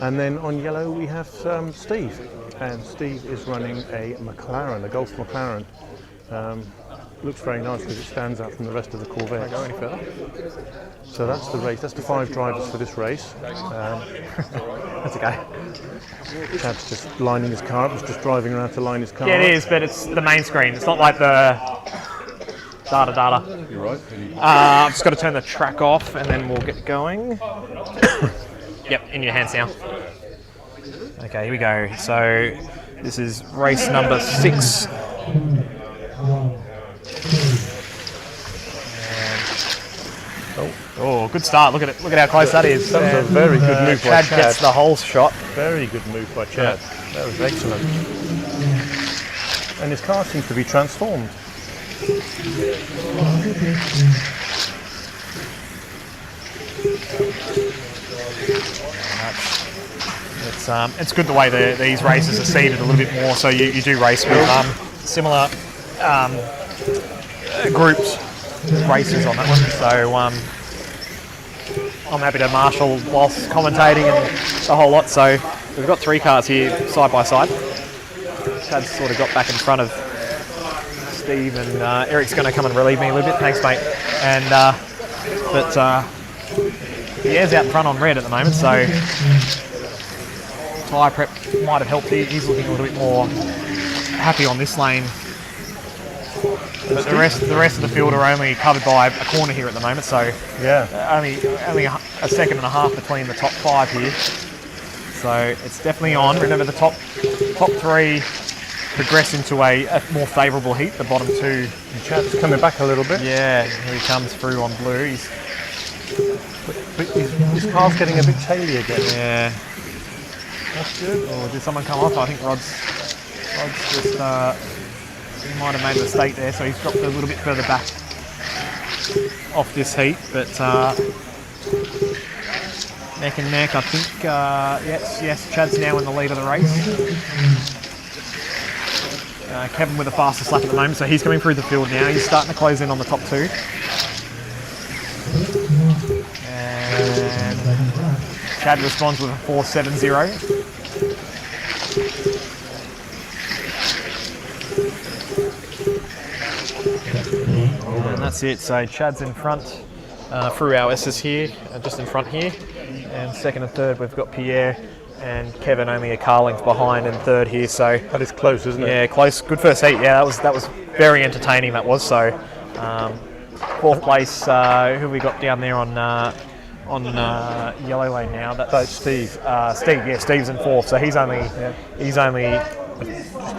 And then on yellow we have Steve, and Steve is running a McLaren, a Golf McLaren. Looks very nice because it stands out from the rest of the Corvette. Can I go any further? So that's the race. That's the 5 drivers for this race. That's okay. Chad's just lining his car up. He's just driving around to line his car. Yeah, it is, but it's the main screen. It's not like the data. You're right. I've just got to turn the track off and then we'll get going. Yep, in your hands now. Okay, here we go. So this is race number 6. Oh, good start. Look at it. Look at how close that is. That was a very good move by Chad. Chad gets the whole shot. Very good move by Chad. Yeah. That was excellent. And his car seems to be transformed. It's good the way these races are seeded a little bit more, so you do race with similar groups races on that one. So I'm happy to marshal whilst commentating and the whole lot. So we've got 3 cars here side by side. Chad's sort of got back in front of Steve, and Eric's going to come and relieve me a little bit. Thanks, mate. And but Pierre's out in front on red at the moment, so tyre prep might have helped. He's looking a little bit more happy on this lane. But the rest of the field are only covered by a corner here at the moment, so yeah, only a second and a half between the top 5 here. So it's definitely on. Remember, the top 3 progress into a more favourable heat. The bottom 2. And Chad's coming back a little bit. Yeah, here he comes through on blue. But his car's getting a bit taily again. Yeah. That's good. Oh, did someone come off? I think Rod's just he might have made a mistake there, so he's dropped a little bit further back off this heat. But neck and neck, I think. Yes, Chad's now in the lead of the race. Kevin with the fastest lap at the moment, so he's coming through the field now. He's starting to close in on the top 2. And Chad responds with a 4.70. And that's it. So Chad's in front through our S's here, just in front here. And second and third, we've got Pierre and Kevin only a car length behind in third here. So that is close, isn't it? Yeah, close. Good first heat. Yeah, that was very entertaining. That was so. Fourth place. Who we got down there on yellow lane now? That's Steve. Steve. Yeah, Steve's in fourth. So he's only just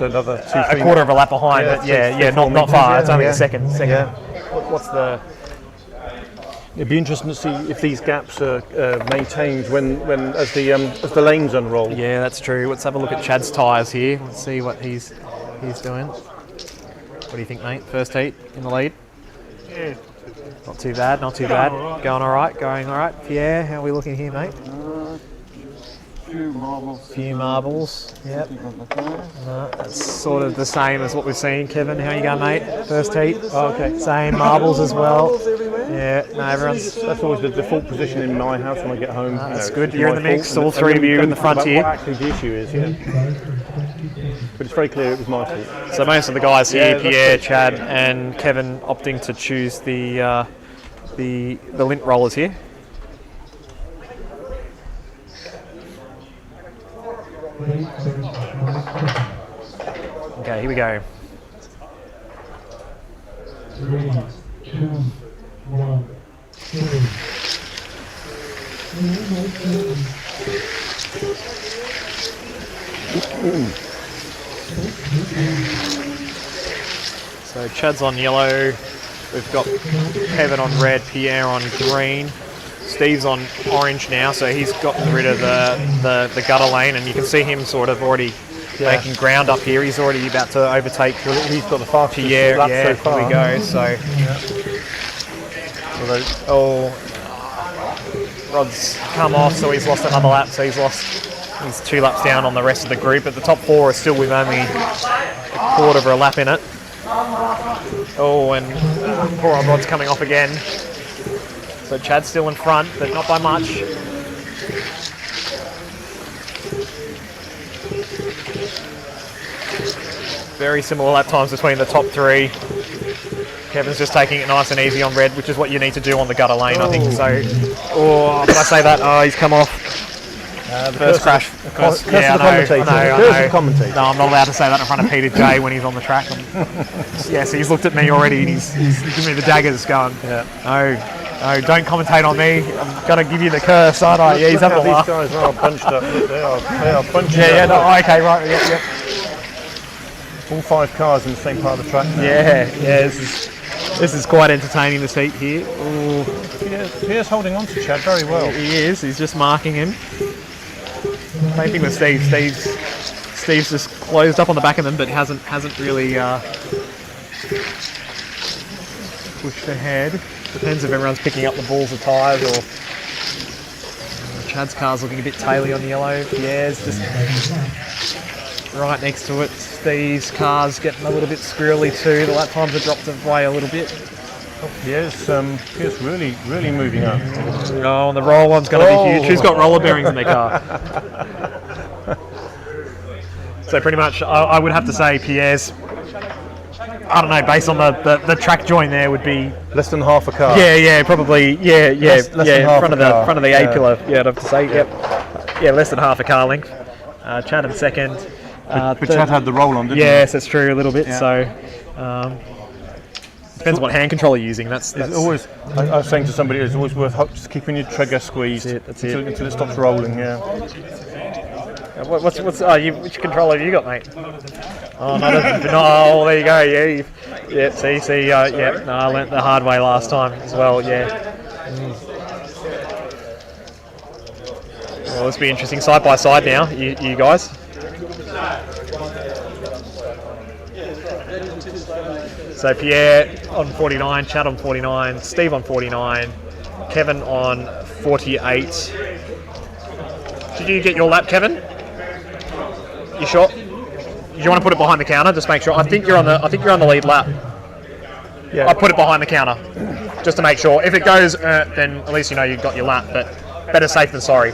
another a quarter of a lap behind. But not far. It's only the second. Yeah. What's the? It'd be interesting to see if these gaps are maintained as the lanes unroll. Yeah, that's true. Let's have a look at Chad's tyres here. Let's see what he's doing. What do you think, mate? First heat in the lead? Yeah. Not too bad, not too bad. Going all right, going all right. Pierre, how are we looking here, mate? Few marbles. Yep. That's sort of the same as what we've seen. Kevin, how you going, mate? First heat. Oh, okay. Same marbles as well. Yeah. No, everyone's. That's always the default position in my house when I get home. That's good. You're in the mix. All three of you in the front here. What actually the issue is, yeah. But it's very clear it was my fault. So most of the guys here, Pierre, Chad, and Kevin, opting to choose the lint rollers here. Okay, here we go. 3, 2, 1, So Chad's on yellow. We've got Kevin on red, Pierre on green. Steve's on orange now, so he's gotten rid of the gutter lane, and you can see him sort of already making ground up here. He's already about to overtake. He's got the fastest Pierre. lap Yeah, so far. here we go. So, Rod's come off, so he's lost another lap. So he's 2 laps down on the rest of the group. But the top 4 are still with only a quarter of a lap in it. Oh, and poor old Rod's coming off again. So Chad's still in front, but not by much. Very similar lap times between the top 3. Kevin's just taking it nice and easy on red, which is what you need to do on the gutter lane, I think. So, did I say that? Oh, he's come off. First crash. Yeah, I know. No, I'm not allowed to say that in front of Peter J when he's on the track. Yeah, so he's looked at me already and he's giving me the daggers going, no, don't commentate on me. I'm going to give you the curse, aren't I? Yeah, he's having a laugh. These guys are bunched up. They are bunched up. Yeah, no, okay, right, yep. All 5 cars in the same part of the track now. Yeah, this is quite entertaining, this heat here. Pierre's holding on to Chad very well. He is, he's just marking him. Same thing with Steve. Steve's just closed up on the back of them, but hasn't really pushed ahead. Depends if everyone's picking up the balls of tyres or. Chad's car's looking a bit taily on the yellow. Pierre's just right next to it. Steve's car's getting a little bit squirrely too. The lap times have dropped away a little bit. Pierre's really moving up. Oh, and the roll one's going to be huge. Who's got roller bearings in their car? So pretty much, I would have to say Pierre's, I don't know, based on the track join there would be less than half a car. Yeah, probably. Less than half front of the A pillar. Yeah, I'd have to say. Yep. Yeah, less than half a car length. Chad in second. But Chad had the roll on, didn't he? Yes, that's true, a little bit. Yeah. So depends what hand control you're using. That's always. I was saying to somebody, it's always worth just keeping your trigger squeezed until it stops rolling. Yeah. Which controller have you got, mate? Oh, no, there you go. Yeah, see. No, I learnt the hard way last time as well. Yeah. Well, this will be interesting side by side now, you guys. So Pierre on 49, Chad on 49, Steve on 49, Kevin on 48. Did you get your lap, Kevin? You sure? Do you want to put it behind the counter? Just make sure. I think you're on the lead lap. Yeah. I put it behind the counter, just to make sure. If it goes, then at least you know you've got your lap. But better safe than sorry.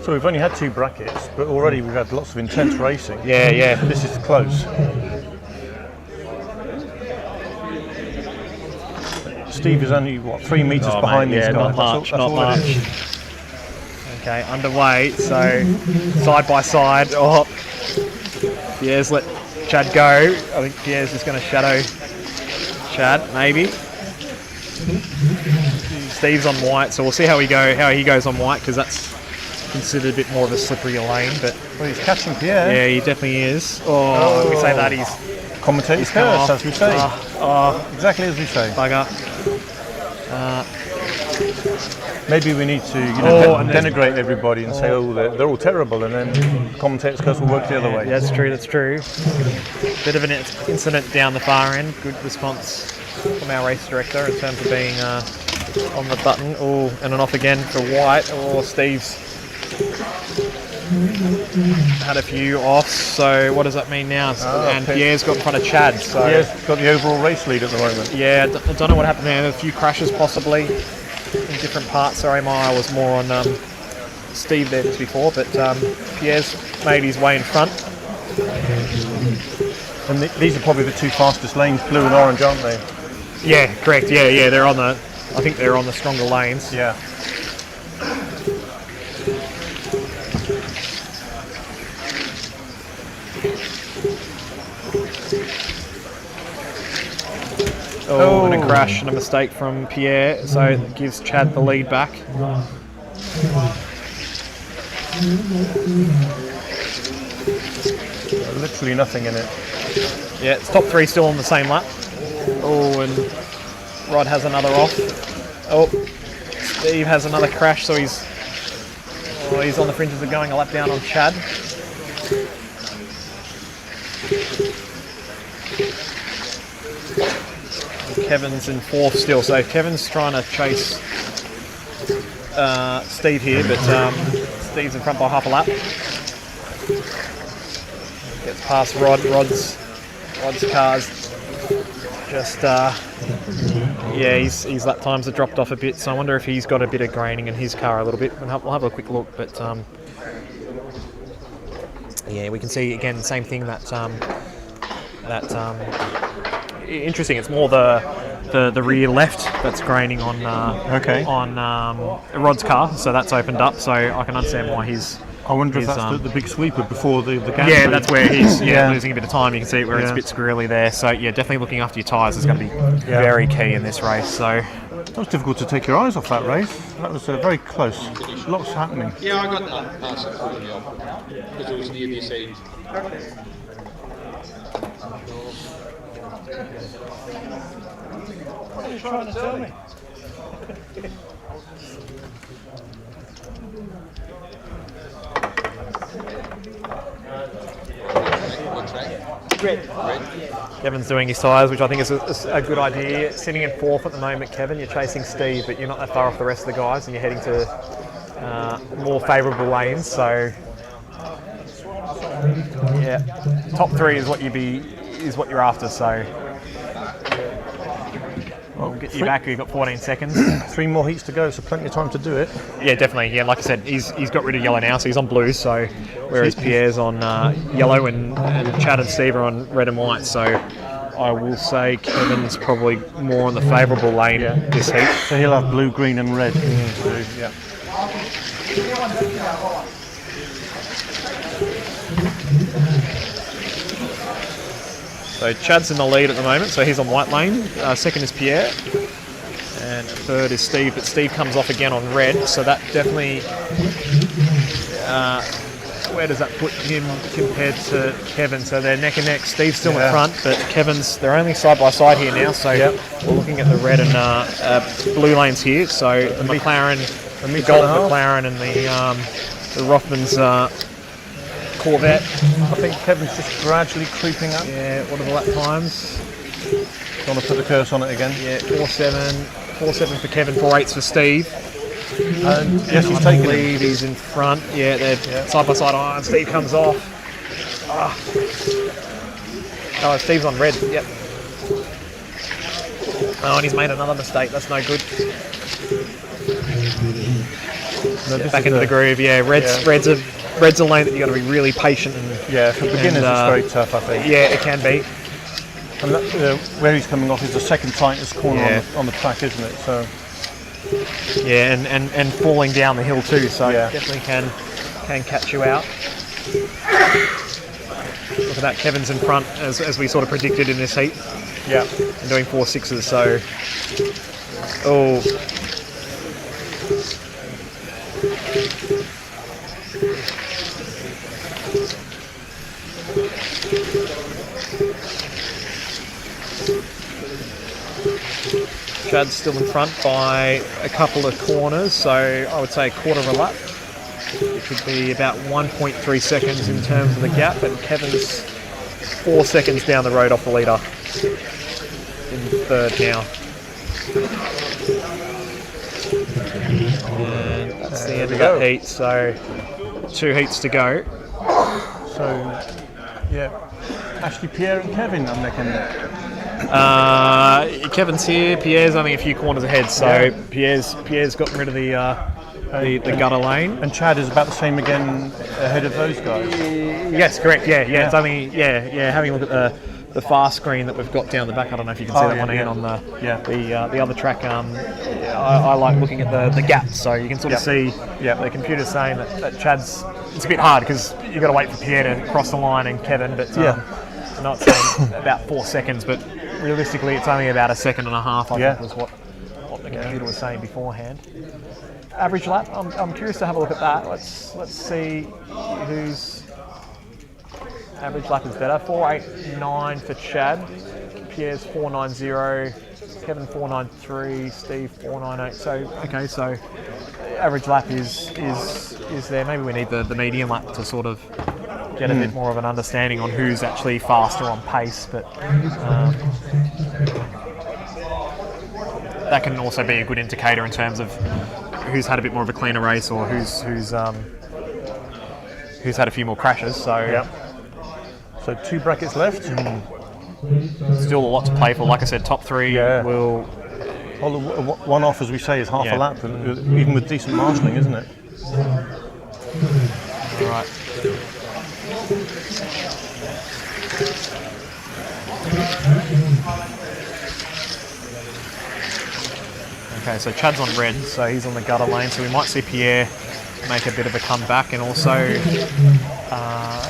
So we've only had 2 brackets, but already we've had lots of intense racing. Yeah, yeah. This is close. Steve is only, what, 3 metres behind these guys? Not much, not much. Okay, underway, so side by side. Oh, Pierre's let Chad go. I think Pierre's just going to shadow Chad, maybe. Steve's on white, so we'll see how he goes on white, because that's considered a bit more of a slippery lane. But well, he's catching Pierre. Yeah, he definitely is. Oh, we say that he's commentator's curse, as we say. Exactly as we say. Bugger. Maybe we need to, denigrate everybody and say, oh, they're all terrible, and then commentator's curse will work the other way. Yeah, that's true. That's true. Bit of an incident down the far end. Good response from our race director in terms of being on the button. Oh, and an off again for white. Oh, Steve's had a few offs. So what does that mean now? And Pierre's got in front of Chad. So Pierre's got the overall race lead at the moment. Yeah, I don't know what happened there. A few crashes possibly in different parts. Sorry, I was more on Steve there just before, but Pierre's made his way in front. And these are probably the 2 fastest lanes, blue and orange, aren't they? Yeah, correct. Yeah, they're on the. I think they're on the stronger lanes. Yeah. Oh, and a crash and a mistake from Pierre, so it gives Chad the lead back. Literally nothing in it. Yeah, it's top 3 still on the same lap. Oh, and Rod has another off. Oh, Steve has another crash, so he's on the fringes of going a lap down on Chad. Kevin's in 4th still, so Kevin's trying to chase Steve here, but Steve's in front by half a lap. Gets past Rod. Rod's car's just yeah, his lap times have dropped off a bit, so I wonder if he's got a bit of graining in his car a little bit. We'll have a quick look, but yeah, we can see again the same thing that interesting. It's more the rear left that's graining on Rod's car, so that's opened up. So I can understand why he's. I wonder if that's the big sweeper before the gantry. Yeah, that's where he's losing a bit of time. You can see where it's a bit squirrely there. So yeah, definitely looking after your tyres is going to be very key in this race. So it was difficult to take your eyes off that race. That was very close. Lots happening. Yeah, I got that pass because it was near this end. What are you trying to tell me? Kevin's doing his tyres, which I think is a good idea. Sitting in 4th at the moment, Kevin. You're chasing Steve, but you're not that far off the rest of the guys, and you're heading to more favourable lanes. So yeah, top 3 is what you're after. So we'll get you back. You've got 14 seconds. 3 more heats to go, so plenty of time to do it. Yeah, definitely. Yeah, like I said, he's got rid of yellow now, so he's on blue. So whereas Pierre's on yellow and Chad and Steve are on red and white. So I will say Kevin's probably more on the favourable lane this heat. So he'll have blue, green, and red. Yeah. So Chad's in the lead at the moment, so he's on white lane. Second is Pierre, and third is Steve, but Steve comes off again on red, so that definitely, where does that put him compared to Kevin? So they're neck and neck. Steve's still in front, but Kevin's, they're only side by side here now, so we're looking at the red and blue lanes here. So the McLaren, the Gold McLaren and the Rothman's Corvette. I think Kevin's just gradually creeping up. Yeah, what are the lap times? Want to put the curse on it again? Yeah, 4.7 for Kevin, 4.8 for Steve. Yes, he's I taken it. believe he's in front. Yeah, they're side by side iron. Steve comes off. Oh, Steve's on red. Yep. Oh, and he's made another mistake. That's no good. No, Back into the groove. Yeah, red's a lane that you got to be really patient and for beginners it's very tough, I think. Yeah, it can be. And that, where he's coming off is the second tightest corner on the track, isn't it? So. Yeah, and falling down the hill too, so definitely can catch you out. Look at that, Kevin's in front as we sort of predicted in this heat. Yeah. And doing 4.6s, so oh. Chad's still in front by a couple of corners, so I would say a quarter of a lap, which would be about 1.3 seconds in terms of the gap, and Kevin's 4 seconds down the road off the leader in third now. And that's the end of that heat, so 2 heats to go. So, yeah, Ashley, Pierre and Kevin, I'm reckoning. Kevin's here, Pierre's only a few corners ahead, so Pierre's gotten rid of the gutter lane. And Chad is about the same again ahead of those guys? Yes, correct, yeah. It's only, having a look at the fast screen that we've got down the back, I don't know if you can see that one again on the other track. I like looking at the gaps, so you can sort of see the computer's saying that Chad's, it's a bit hard because you've got to wait for Pierre to cross the line and Kevin, but not saying about 4 seconds, but realistically it's only about 1.5 seconds, I think was what the computer was saying beforehand. Average lap, I'm curious to have a look at that. Let's see whose average lap is better. 4.89 for Chad, Pierre's 4.90, Kevin 4.93, Steve 4.98. So okay, so average lap is there. Maybe we need the median lap to sort of get a bit more of an understanding on who's actually faster on pace, but that can also be a good indicator in terms of who's had a bit more of a cleaner race or who's had a few more crashes. So so 2 brackets left. Still a lot to play for. Like I said, top 3 will. Well, one off, as we say, is half a lap, and even with decent marshalling, isn't it? All right. Okay, so Chad's on red, so he's on the gutter lane, so we might see Pierre make a bit of a comeback, and also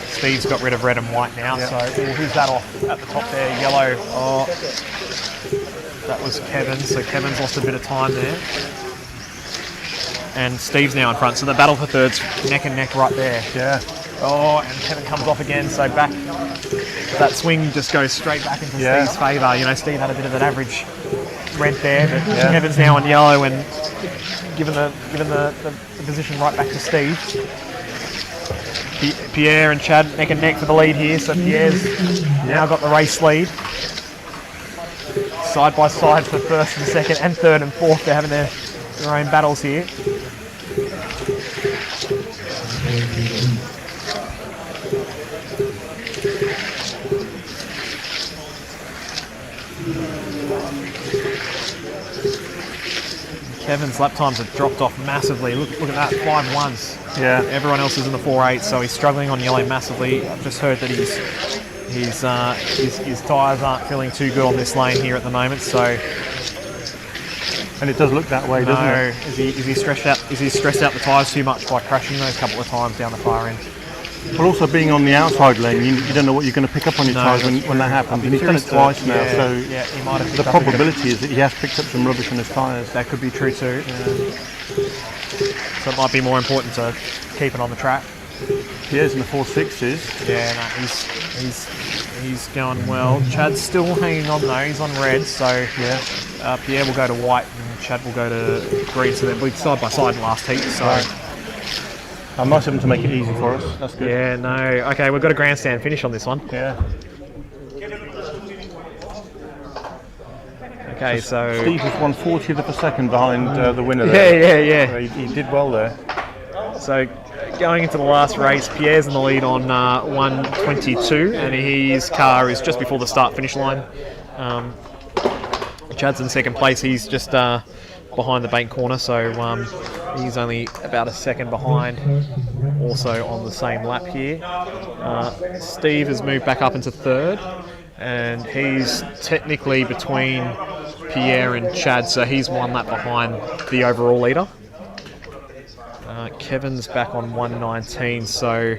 Steve's got rid of red and white now, so who's that off at the top there? Yellow. Oh, that was Kevin, so Kevin's lost a bit of time there. And Steve's now in front, so the battle for third's neck and neck right there. Yeah. Oh, and Kevin comes off again, so back. That swing just goes straight back into Steve's favour. You know, Steve had a bit of an average red there, but Kevin's now on yellow and given the position right back to Steve. Pierre and Chad neck and neck for the lead here, so Pierre's now got the race lead. Side by side for first and second and third and fourth. They're having their own battles here. Kevin's lap times have dropped off massively. Look at that, 5.1s. Yeah. Everyone else is in the 4.8, so he's struggling on yellow massively. I've just heard that his tyres aren't feeling too good on this lane here at the moment. So. And it does look that way, doesn't it? Is he stressed out? Is he stressed out the tyres too much by crashing those couple of times down the far end? But also being on the outside lane, you don't know what you're going to pick up on your tyres when that happens. And he's done it twice now, so he might have the probability is that he has picked up some rubbish on his tyres. That could be true too. So it might be more important to keep it on the track. Pierre's in the 4.6s. Yeah, no, he's going well. Chad's still hanging on though. He's on red, so Pierre will go to white and Chad will go to green. So they'll be side by side in the last heat. So. I'm nice of them to make it easy for us. That's good. Yeah, no. Okay, we've got a grandstand finish on this one. Yeah. Okay, so Steve was 1/40th of a second behind the winner there. Yeah. He did well there. So going into the last race, Pierre's in the lead on 1:22, and his car is just before the start-finish line. Chad's in second place. He's just behind the bank corner, so he's only about a second behind. Also on the same lap here. Steve has moved back up into third, and he's technically between Pierre and Chad, so he's 1 lap behind the overall leader. Kevin's back on 1:19, so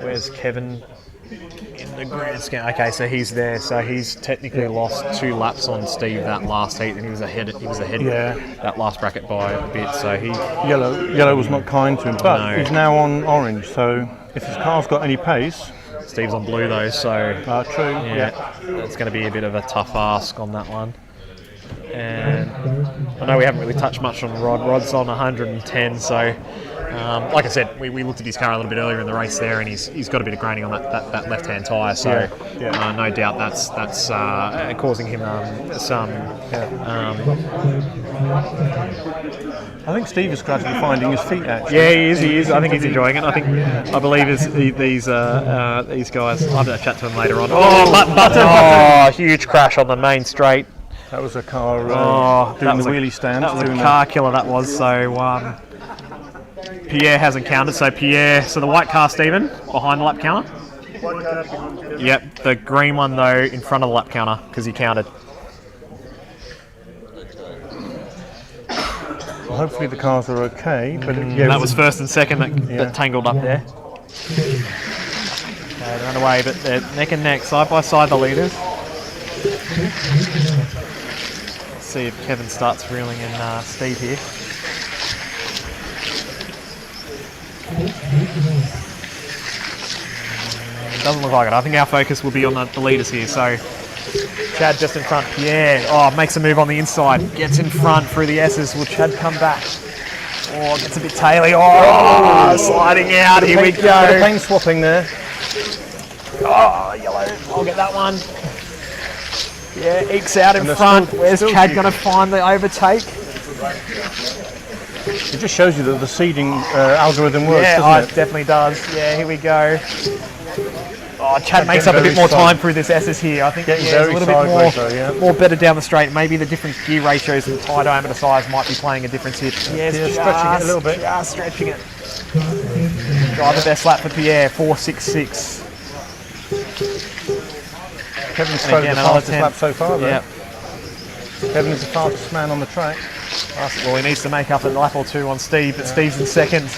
where's Kevin in the grand scan? Okay, so he's there, so he's technically lost 2 laps on Steve that last heat, and he was ahead that last bracket by a bit, so he... Yellow was not kind to him, but he's now on orange, so if his car's got any pace... Steve's on blue though, so... true, yeah. It's going to be a bit of a tough ask on that one. And I know we haven't really touched much on Rod. Rod's on 110, so like I said, we looked at his car a little bit earlier in the race there, and he's got a bit of graining on that left-hand tyre, so no doubt that's causing him some... I think Steve is gradually finding his feet, actually. Yeah, he is. I think he's enjoying it. I believe these guys... I'll have to chat to him later on. Oh, huge crash on the main straight. That was a car doing the wheelie stand. That was a car killer, that was. So Pierre hasn't counted. So the white car, Stephen, behind the lap counter. Yep, the green one though in front of the lap counter because he counted. Well, hopefully the cars are okay. But that was first and second that tangled up there. Okay, they ran away, but they're neck and neck, side by side, the leaders. See if Kevin starts reeling in Steve here. Doesn't look like it. I think our focus will be on the leaders here. So Chad just in front. Pierre, makes a move on the inside. Gets in front through the S's. Will Chad come back? Oh, gets a bit taily. Oh, sliding out. Here we go. Paint swapping there. Oh, yellow. I'll get that one. Yeah, ekes out in front. Where's Chad going to find the overtake? It just shows you that the seeding algorithm works, doesn't it? It definitely does. Yeah, here we go. Oh, Chad makes up a bit more time through this SS here. I think it's a little bit more better down the straight. Maybe the different gear ratios and tyre diameter size might be playing a difference here. Pierre's stretching it a little bit. Just stretching it. Drive the best lap for Pierre, 4.66. Kevin's probably the fastest lap so far, though. Yep. Kevin is the fastest man on the track. Well, he needs to make up a lap or two on Steve, but Steve's in second.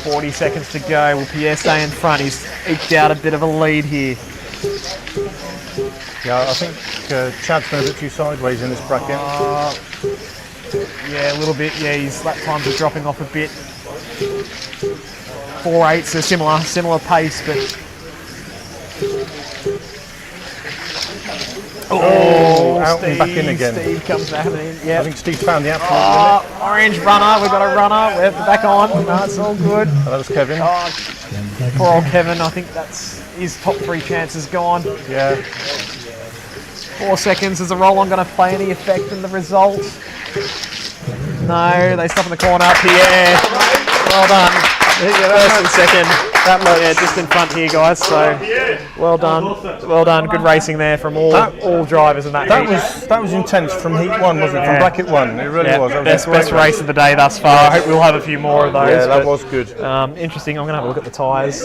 40 seconds to go. Will Pierre stay in front? He's eked out a bit of a lead here. Yeah, I think Chad's been a bit too sideways in this bracket. Yeah, a little bit. Yeah, his lap times are dropping off a bit. 4.8, so similar pace, but out and back in again. Steve comes back in. Yeah, I think Steve found the absolute limit. Orange runner. We've got a runner. We're back on. No, it's all good. Oh, that was Kevin. Poor old Kevin. I think that's his top 3 chances gone. Yeah. 4 seconds. Is the roll-on going to play any effect in the result? No, they stop in the corner. Pierre. Well done. First and second. Just in front here, guys. So well done. Good racing there from all drivers in that heat. That was intense from heat 1, wasn't it? From bracket 1. It really was. Best race of the day thus far. I hope we'll have a few more of those. Yeah, that was good. Interesting. I'm going to have a look at the tyres.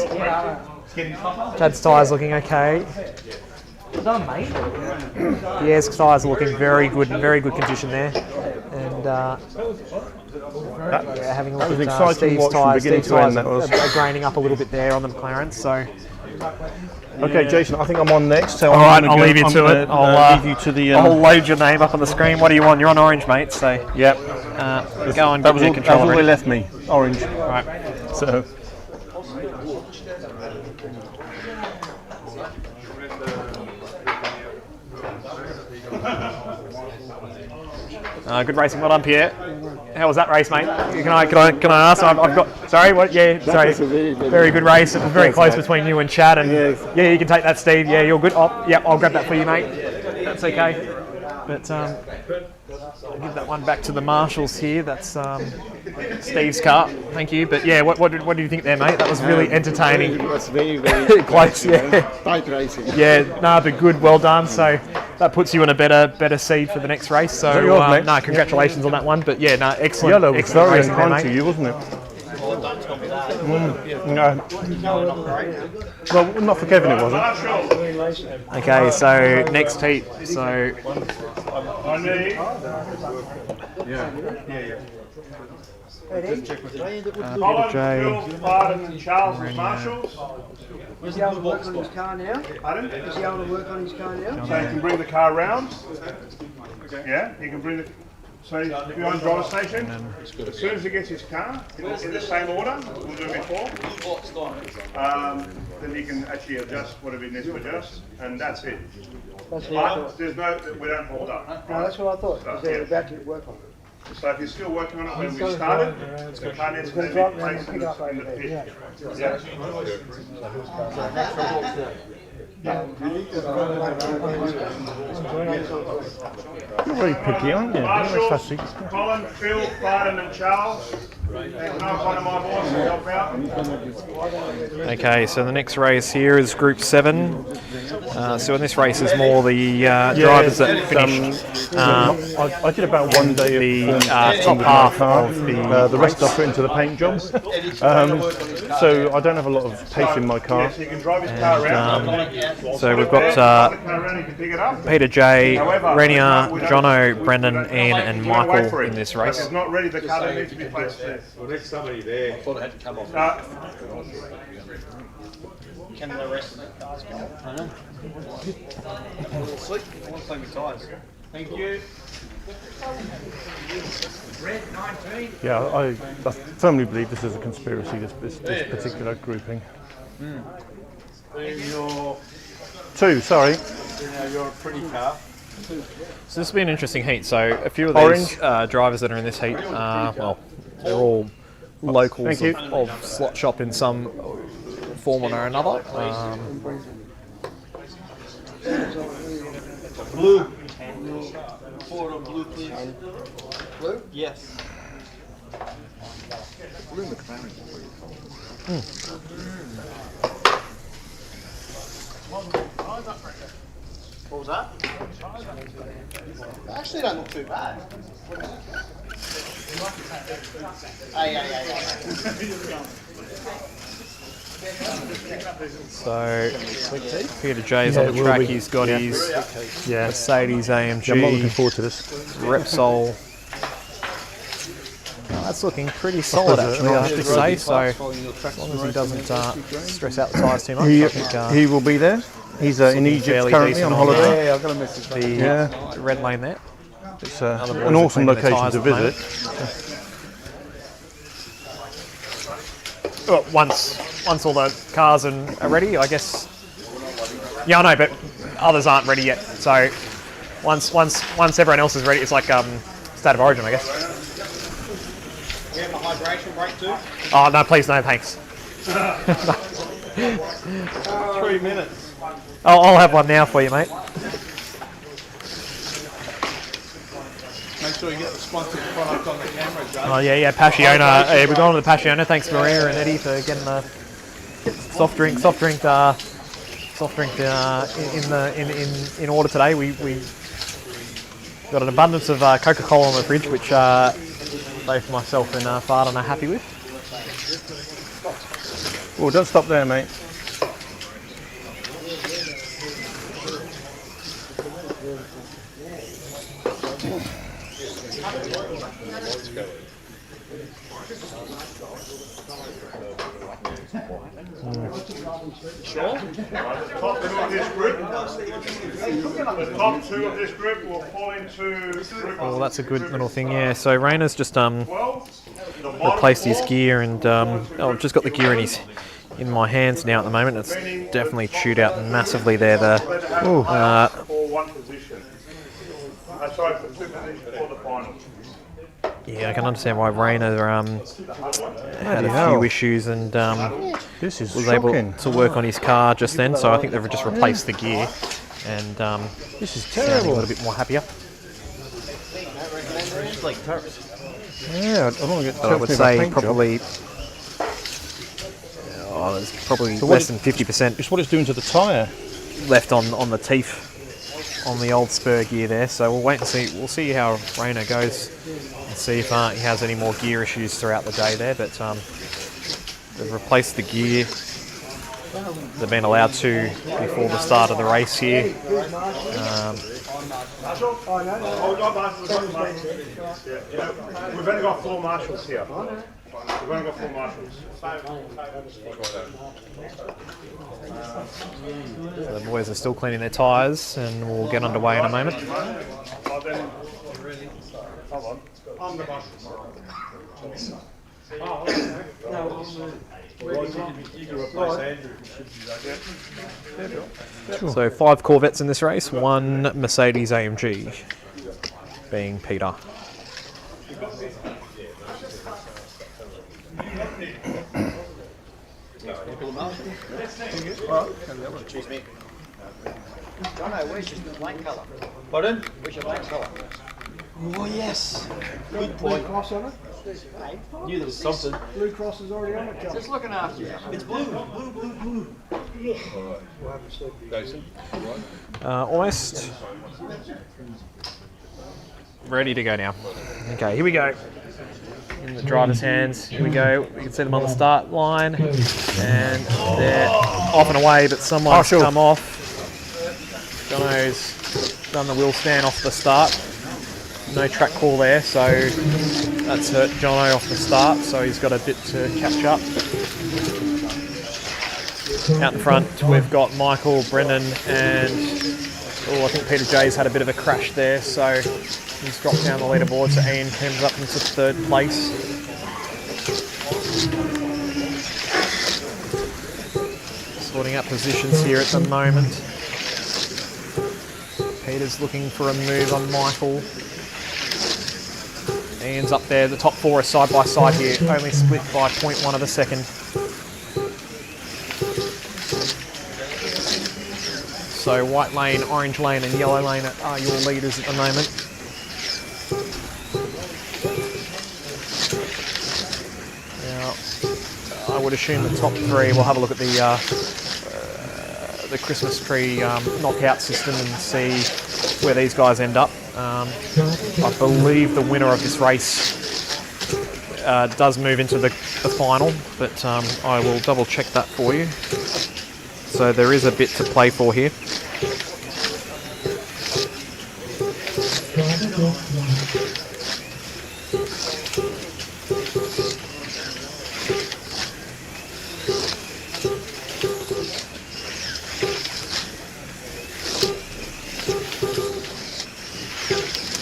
Chad's tyres looking okay. Yes, tyres are looking very good, in very good condition there. And having a look at Steve's tyres. Steve's tyres are graining up a little bit there on the McLaren. So. Okay, Jason, I think I'm on next. So I'll leave you to it. I'll leave you to the. I'll load your name up on the screen. What do you want? You're on orange, mate. So. Yep. Go on. That was all they left me. Orange. All right. So. Good racing, well done, Pierre. How was that race, mate? Can I ask? I've got. Sorry, what? Yeah, sorry. Very good race. It was very close between you and Chad. And yeah, you can take that, Steve. Yeah, you're good. Oh, yeah, I'll grab that for you, mate. That's okay. But I'll give that one back to the marshals here. That's Steve's car. Thank you. But yeah, what do you think there, mate? That was really entertaining. It was very close. Yeah. Tight racing. Yeah, no, but good. Well done. So that puts you in a better seed for the next race. So no, congratulations on that one. But yeah, no, excellent. Yellow was excellent very racing there, unkind mate. to you, wasn't it? No. Well, not for Kevin, it wasn't. Okay, so next heat. So Colin, Phil, Barton and Charles as marshals. Is he able to work on his car now? Pardon? Is he able to work on his car now? So you can bring the car round. Yeah, you can bring the. So behind driver station. As soon as he gets his car in the same order we'll do before, then he can actually adjust whatever he needs to adjust, and that's it. That's what I But thought. there's no, we don't hold up. No, that's what I thought. Because they're about to work on it. So if you're still working on it when we started, the car needs to be placed in the pit. Yeah. You're very picky, aren't you? Marshall, Colin, Phil, Barton and Charles. They can have one of my boys to help out. okay, so the next race here is Group 7. So in this race is more the drivers that finished. I did about one day the of top half of the rest race. I put into the paint job. So I don't have a lot of pace in my car. So you can drive his car around. So we've got Peter J, Renier, Jono, Brendan, Ian and Michael in this race. It's not ready, the car that needs to be placed there. Well, there's somebody there. I thought it had to come off. Can the rest of the cars go? I know. Sleep. I want to play with tyres. Thank you. Red 19. Yeah, I firmly believe this is a conspiracy, this particular grouping. Your, 2, sorry. your pretty car. So this has been an interesting heat. So a few of these drivers that are in this heat, well, they're all locals of Slot Shop in some form or another. Blue. Photo blue, please. Blue? Yes. Blue McLaren. What was that? They actually don't look too bad. Hey. So Peter J's on the track. He's got his Mercedes AMG. I'm not looking forward to this. Repsol. That's looking pretty solid, actually, I have to say. So as long as he doesn't stress out the tyres too much, I think He will be there. He's in Egypt currently on holiday. Yeah, I've got a message. the red lane there. It's an awesome location to visit. Well, once all the cars are ready, I guess. Yeah, I know, but others aren't ready yet. So once everyone else is ready, it's like State of Origin, I guess. We have a hydration break too? Oh no, please no, thanks. 3 minutes. I'll have one now for you, mate. Make sure you get the sponsored product on the camera, Joe. Oh yeah, Passiona. We've gone to the Passiona. Thanks, Maria and Eddie, for getting the soft drink in order today. We got an abundance of Coca-Cola on the fridge, which both myself and Farden are happy with. Oh, don't stop there, mate. Sure. The top two of this group will fall into group. Oh, that's a good little thing, yeah. So Rayner's just replaced his gear, and I've just got the gear in my hands now at the moment. It's definitely chewed out massively there. For one position. Sorry, for 2 positions for the final. Yeah, I can understand why Rayner had a hell. few issues and This is was shocking. able to work on his car just then. So I think they've just replaced the gear, and This is sounding a terrible. little bit more happier. Yeah, I don't want to get. But I would say probably there's probably less than 50% It's what it's doing to the tyre. left on the teeth on the old spur gear there. So we'll wait and see. We'll see how Rayner goes and see if he has any more gear issues throughout the day there. But they've replaced the gear. They've been allowed to before the start of the race here. We've only got 4 marshals here. We've only got 4 marshals. So the boys are still cleaning their tyres, and we'll get underway in a moment. I'm the boss. So 5 Corvettes in this race, 1 Mercedes AMG, being Peter. Choose me. Jono, where's your blank colour? Pardon? Where's your blank colour? Oh yes. Good point. Blue cross on it? Knew there was something. Blue cross is already on it, John. Just looking after you. It's blue, blue, blue, blue. Jason, Almost ready to go now. Okay, here we go. In the driver's hands, here we go. We can see them on the start line, and they're off and away, but someone's come off. Jono's done the wheel stand off the start. No track call there, so that's hurt Jono off the start, so he's got a bit to catch up. Out in front, we've got Michael, Brendan, and I think Peter J's had a bit of a crash there, so he's dropped down the leaderboard, so Ian comes up into 3rd place. Sorting out positions here at the moment. Peter's looking for a move on Michael. Ian's up there. The top 4 are side by side here, only split by 0.1 of a second. So white lane, orange lane and yellow lane are your leaders at the moment. Now, I would assume the top 3, we'll have a look at the Christmas tree knockout system and see where these guys end up. I believe the winner of this race does move into the final, but I will double check that for you. So there is a bit to play for here.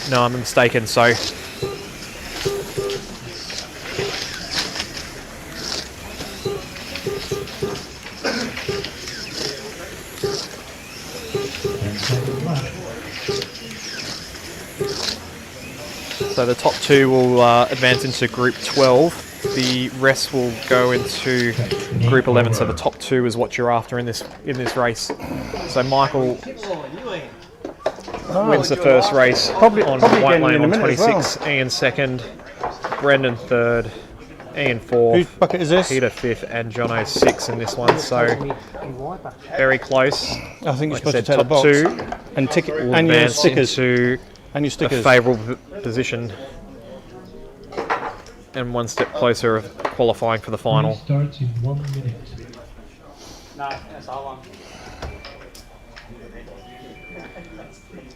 No, I'm mistaken, so the top 2 will advance into Group 12. The rest will go into Group 11. So the top 2 is what you're after in this race. So Michael wins the first race on white lane on 26. Ian 2nd, Brendan 3rd, Ian 4th, Whose bucket is this? Peter 5th, and Jono 6th in this one. So very close. I think you're Like supposed to take top the box 2 and tick it will and your advance stickers into and your stickers. a favourable position and one step closer of qualifying for the final. Starts in 1 minute. No, that's all one.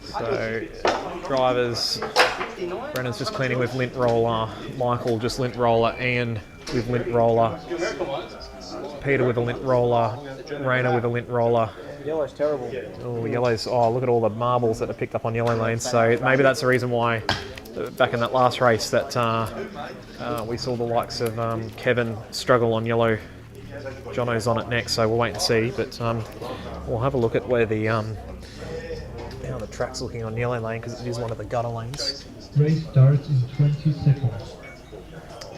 So drivers, Brennan's just cleaning with lint roller, Michael just lint roller, Ian with lint roller, Peter with a lint roller, Rayner with a lint roller. Yellow's terrible. Oh, yellow's, oh, look at all the marbles that are picked up on yellow lanes. So maybe that's the reason why back in that last race that we saw the likes of Kevin struggle on yellow. Jono's on it next, so we'll wait and see. But we'll have a look at where the how the track's looking on yellow lane, because it is one of the gutter lanes. Race starts in 20 seconds.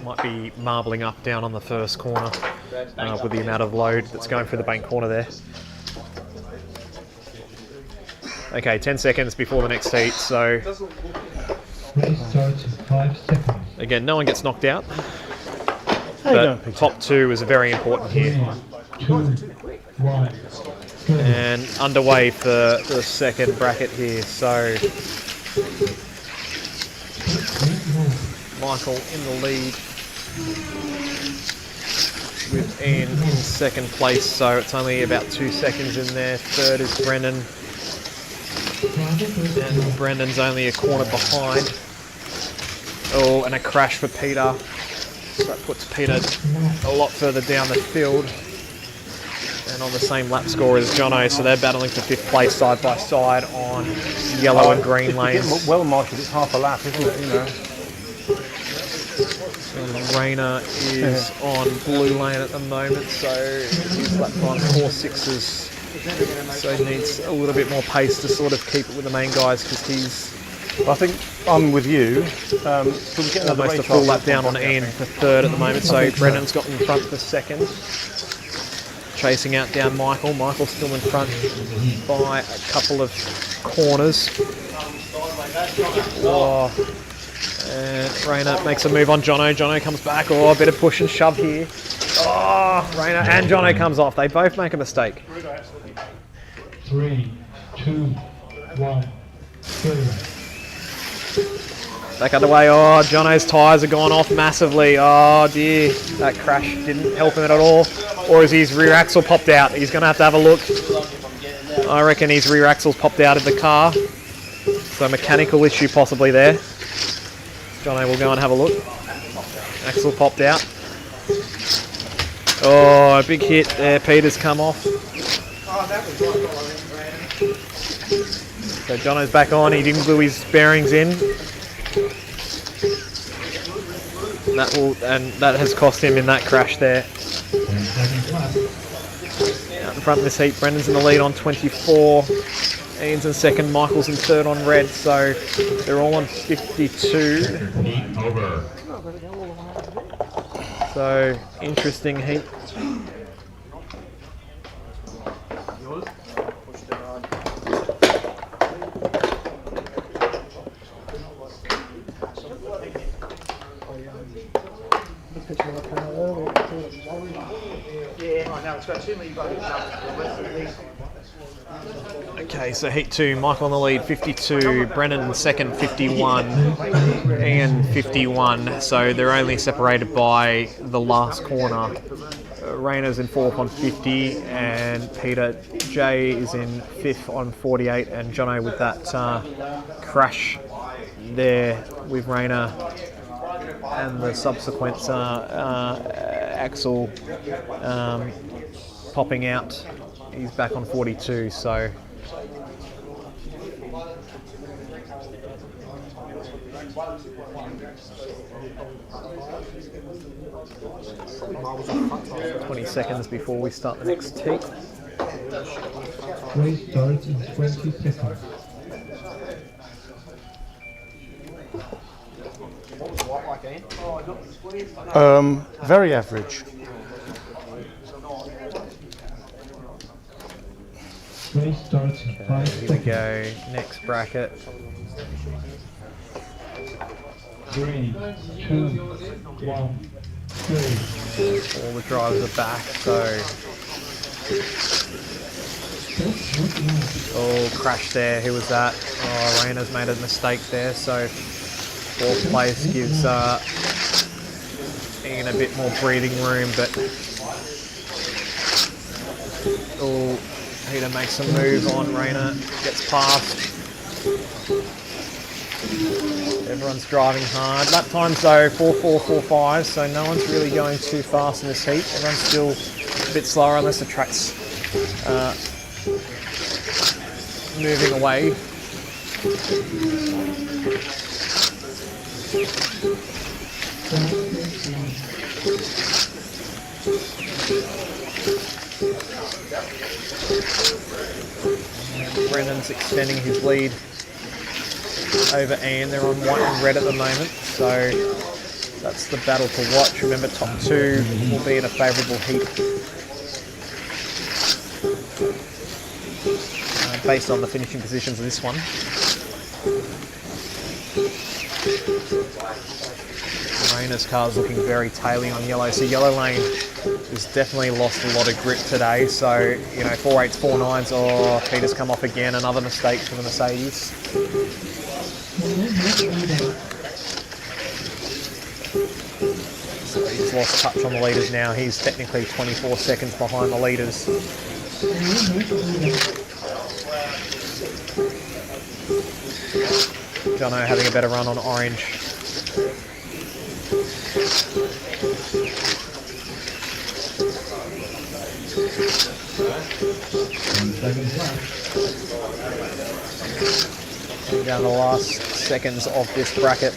Might be marbling up down on the first corner with the amount of load that's going through the bank corner there. Okay, 10 seconds before the next heat, so Race starts in 5 seconds. again, no one gets knocked out, but top 2 is very important here. 2, 1, go. And underway for the second bracket here, so Michael in the lead with Ian in second place, so it's only about 2 seconds in there. Third is Brendan, and Brendan's only a corner behind. Oh, and a crash for Peter, so that puts Peter a lot further down the field and on the same lap score as Jono, so they're battling for 5th place side by side on yellow and green lanes. Well marshalled, it's half a lap, isn't it? You know. And Rayner is on blue lane at the moment, so his lap time 4.6s. So he needs a little bit more pace to sort of keep it with the main guys, because he's. I think I'm with you. So we get another almost a full lap down on Ian for 3rd at the moment. So Brendan's got in front for 2nd. Chasing out down Michael. Michael's still in front by a couple of corners. Oh. And Rayner makes a move on Jono. Jono comes back. Oh, a bit of push and shove here. Oh, Rayner and Jono comes off. They both make a mistake. 3, 2, 1, go. Back underway. Oh, Jono's tyres have gone off massively. Oh dear, that crash didn't help him at all. Or is his rear axle popped out? He's going to have a look. I reckon his rear axle's popped out of the car. So mechanical issue possibly there. Jono will go and have a look. Axle popped out. Oh, a big hit there. Peter's come off. So Jono's back on. He didn't glue his bearings in. That has cost him in that crash there. Out in front of this heat, Brendan's in the lead on 24. Ian's in 2nd, Michael's in 3rd on red, so they're all on 52. So, interesting heat. Okay, so heat 2, Michael on the lead, 52, Brendan in 2nd, 51, Ian 51, so they're only separated by the last corner. Rayner's in 4th on 50, and Peter J is in 5th on 48, and Jono with that crash there with Rayner and the subsequent axle popping out. He's back on 42, so ...20 seconds before we start the next heat. Race starts in 20 seconds. Very average. Race starts in 5 Here we seconds. go, next bracket. 3, 2, 1, go. All the drivers are back, so... Oh, crash there, who was that? Oh, Rayner's made a mistake there, so 4th place gives Ian a bit more breathing room, but... Oh, Peter makes a move on Rayner, gets past. Everyone's driving hard. Lap times though, 4.445, so no one's really going too fast in this heat. Everyone's still a bit slower unless the track's moving away. Brendan's extending his lead over Ian. They're on white and red at the moment, so that's the battle to watch. Remember, top two will be in a favourable heat. Based on the finishing positions of this one. Raina's car is looking very taily on yellow, so yellow lane has definitely lost a lot of grip today. So, you know, 4.8s, 4.9s, or Peter's come off again, another mistake for the Mercedes. So he's lost touch on the leaders now. He's technically 24 seconds behind the leaders. Jono having a better run on orange. Going down the last seconds of this bracket.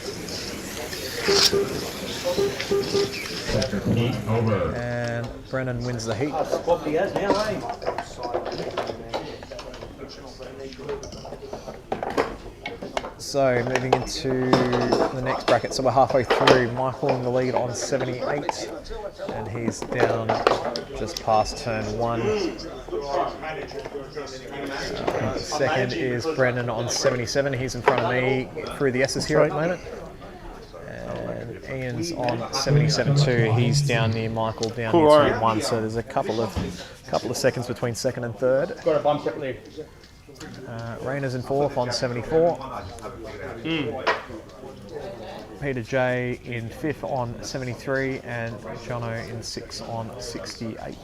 Over. And Brennan wins the heat. That's what he has now, eh? So moving into the next bracket, so we're halfway through. Michael in the lead on 78, and he's down just past turn 1. Second is Brendan on 77. He's in front of me through the S's here at the moment. And Ian's on 77 too. He's down near Michael, down near turn 1. So there's a couple of seconds between second and third. Got a bump quickly. Rayner's in fourth on 74. Peter J in fifth on 73, and Jono in sixth on 68.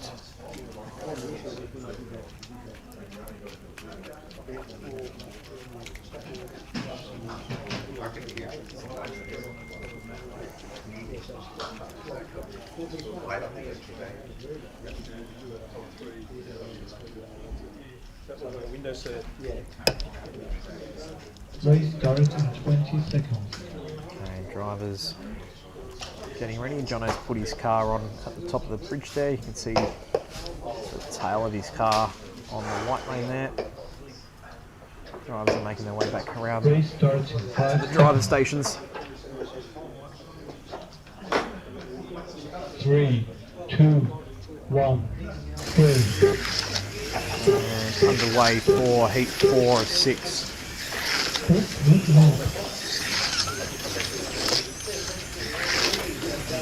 Race starts in 20 seconds. Okay, drivers getting ready. Jono's put his car on at the top of the bridge there. You can see the tail of his car on the white lane there. Drivers are making their way back around Race starts in 5 the driver stations. 3, 2, 1, go. And underway for heat 4 of 6.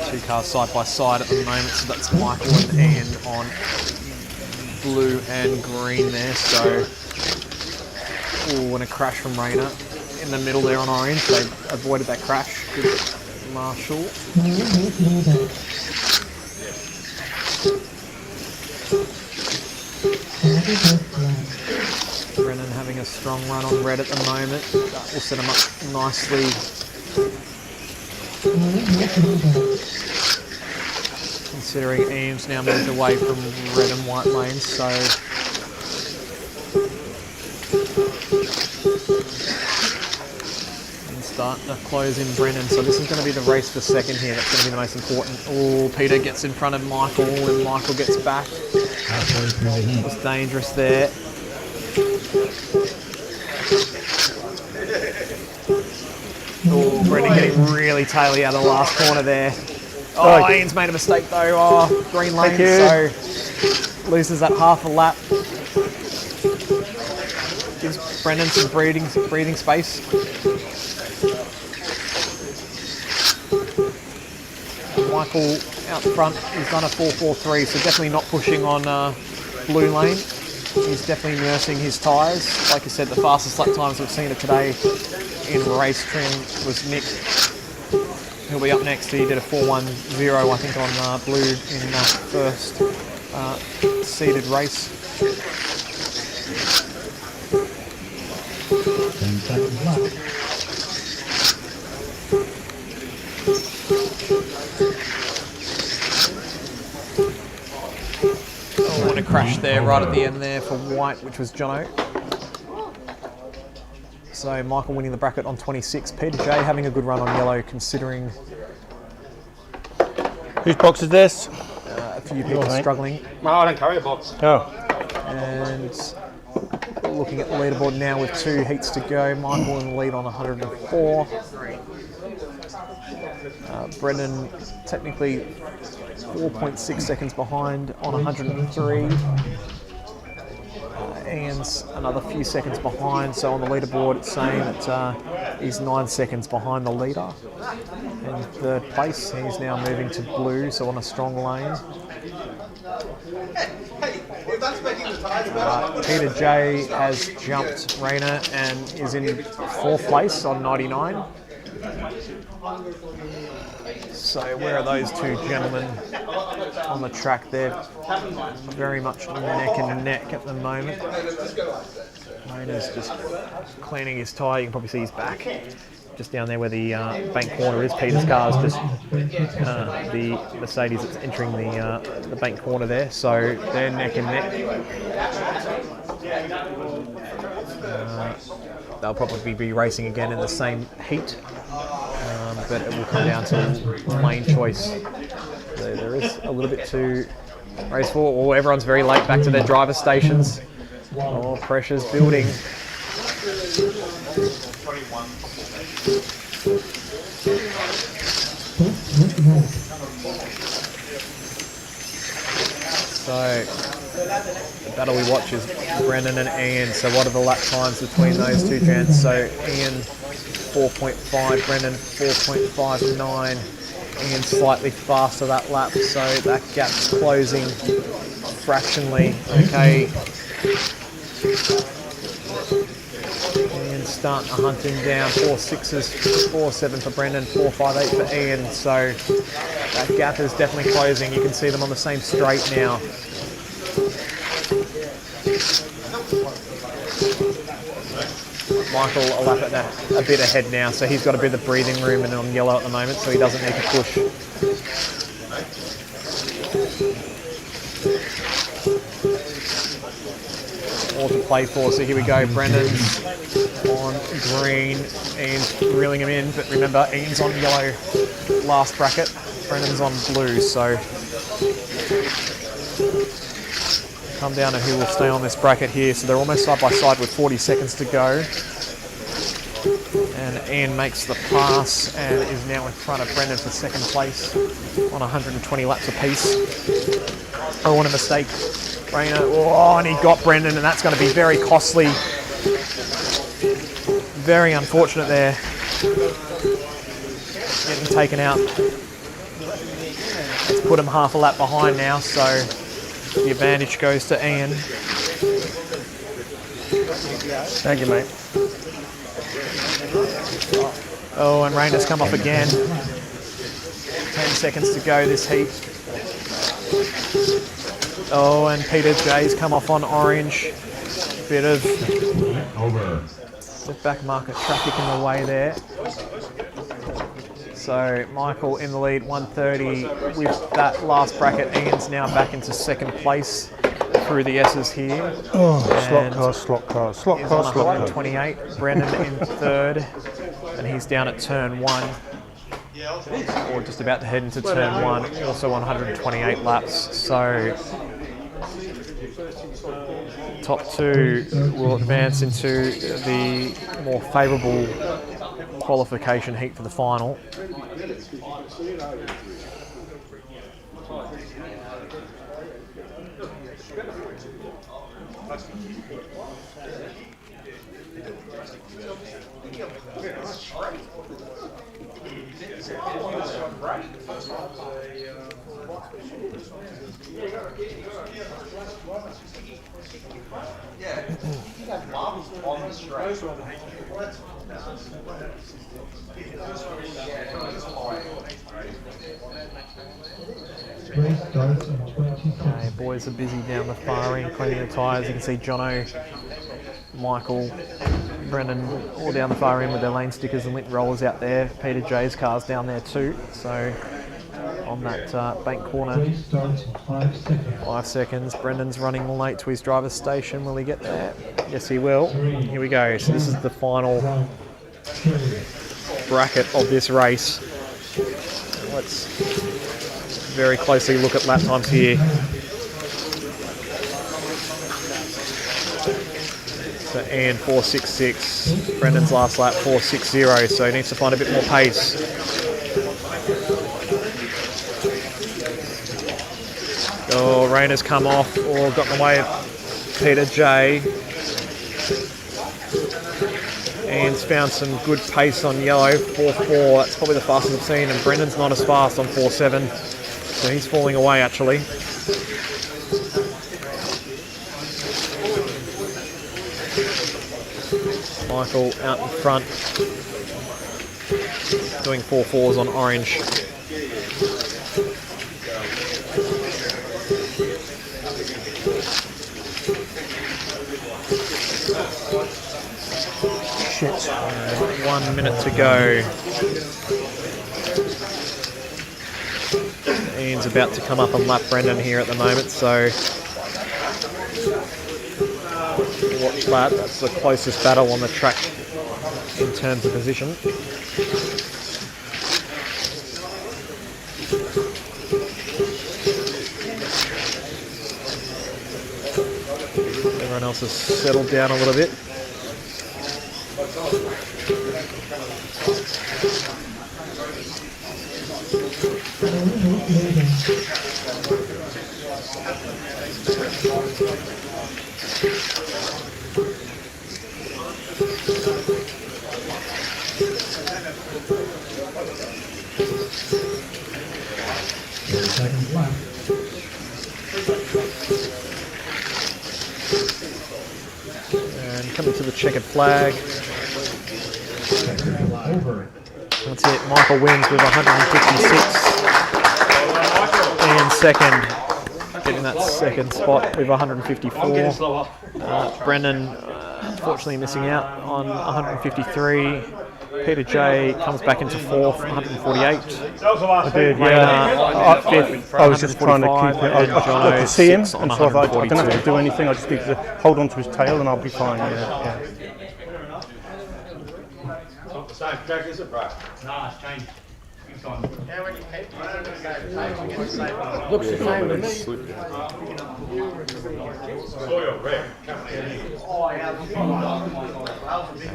Two cars side by side at the moment, so that's Michael and Ian on blue and green there. So, and a crash from Rayner in the middle there on orange. They avoided that crash. Good Marshall. Brennan having a strong run on red at the moment. That will set him up nicely. Considering Ian's now moved away from red and white lanes, so and starting to close in Brennan. So this is going to be the race for second here. That's going to be the most important. Oh, Peter gets in front of Michael, and Michael gets back. It was dangerous there. Oh, Brendan getting really taily out of the last corner there. Oh, Ian's made a mistake though. Oh, green lane, so loses that half a lap. Gives Brendan some breathing space. Michael out front, he's done a 4.43, so definitely not pushing on blue lane. He's definitely nursing his tyres. Like I said, the fastest lap times we've seen it today in race trim was Nick. He'll be up next. He did a 4.10, I think, on blue in that first seeded race. Oh, and a crash there right at the end there for white, which was Jono. So Michael winning the bracket on 26. Peter J having a good run on yellow, considering whose box is this? A few people struggling. No, I don't carry a box. Oh. And looking at the leaderboard now with 2 heats to go. Michael in the lead on 104. Brendan technically 4.6 seconds behind on 103. Ian's another few seconds behind, so on the leaderboard it's saying that he's 9 seconds behind the leader. In third place, he's now moving to blue, so on a strong lane. Peter J has jumped Rayner and is in 4th place on 99. So where are those two gentlemen on the track? They're very much neck and neck at the moment. Rayner's just cleaning his tyre. You can probably see his back just down there where the bank corner is. Peter's car is just the Mercedes that's entering the bank corner there. So they're neck and neck. They'll probably be racing again in the same heat, but it will come down to lane choice. So there is a little bit to race for. Oh, everyone's very late back to their driver stations. Oh, pressure's building. So the battle we watch is Brendan and Ian. So what are the lap times between those two gents? So Ian 4.5, Brendan 4.59. Ian slightly faster that lap, so that gap's closing fractionally. Okay. Ian starting to hunt him down. 4.6s, 4.7 for Brendan, 4.58 for Ian. So that gap is definitely closing. You can see them on the same straight now. Michael a lap at that, a bit ahead now, so he's got a bit of breathing room and on yellow at the moment, so he doesn't need to push. All to play for, so here we go. Brendan's on green, Ian's reeling him in, but remember, Ian's on yellow last bracket, Brendan's on blue, so come down to who will stay on this bracket here. So they're almost side by side with 40 seconds to go. And Ian makes the pass and is now in front of Brendan for 2nd place on 120 laps apiece. Oh, what a mistake. Rayner, oh, and he got Brendan, and that's going to be very costly. Very unfortunate there. Getting taken out. Let's put him half a lap behind now, so the advantage goes to Ian. Thank you, mate. Oh, and Rayner's come off again. 10 seconds to go this heat. Oh, and Peter J's come off on orange. Bit of back market traffic in the way there. So Michael in the lead, 130. With that last bracket, Ian's now back into 2nd place through the S's here. Oh, slot car. 128. Brendan in 3rd, and he's down at turn 1. Or just about to head into turn 1, also 128 laps. So top 2 will advance into the more favourable qualification heat for the final. Okay, boys are busy down the far end cleaning the tyres. You can see Jono, Michael, Brendan all down the far end with their lane stickers and lint rollers out there. Peter J's car's down there too. So on that bank corner, 5 seconds. Brendan's running late to his driver's station. Will he get there? Yes, he will. Here we go. So this is the final bracket of this race. Let's very closely look at lap times here. So Ian 4.66. Brendan's last lap 4.60. So he needs to find a bit more pace. Oh, rain has come off or got in the way of Peter J. Ian's found some good pace on yellow, 4.4. That's probably the fastest I've seen. And Brendan's not as fast on 4.7. So he's falling away actually. Michael out in front, doing 4.4s on orange. Shit. 1 minute to go. Ian's about to come up and lap Brendan here at the moment, so watch that. That's the closest battle on the track in terms of position. Everyone else has settled down a little bit. Second lap. And coming to the checkered flag. Over. That's it. Michael wins with 156. Ian second, getting that second spot with 154. Brendan, unfortunately, missing out on 153. Peter J comes back into fourth, 148. I did, yeah. Fifth, I was just trying to keep it. I could see him, and so I don't have to do anything. I just need to hold on to his tail, and I'll be fine. Yeah. Same track, is it, bro? Nah, it's changed. Looks the same to me. Soil red.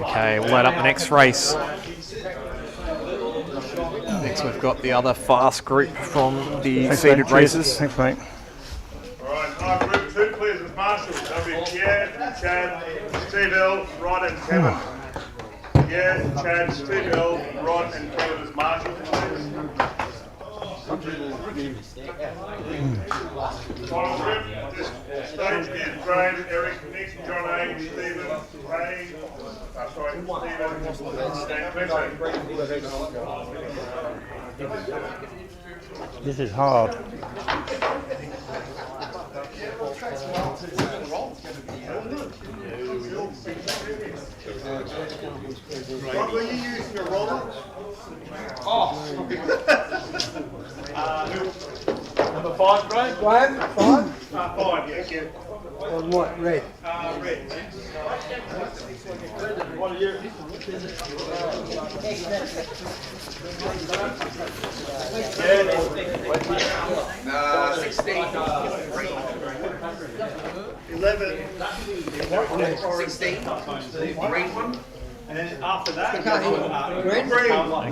Okay, we'll load up the next race. Next we've got the other fast group from the seeded races. Thanks, mate. Alright, group 2 please as marshals. That'll be Pierre, Chad, Steve-L, Rod and Kevin. Pierre, Chad, Steve-L, Rod and Kevin as marshals, please. Final group, this stage is Graham, Eric, Nick, John A, Stephen, Ray, This is hard. Rob, were you using a roller? Oh. Number 5, Graham? Graham, 5? 5, yes, yeah. On what, red? Red. What are you? 16. 11. 16. Green one. And then after that,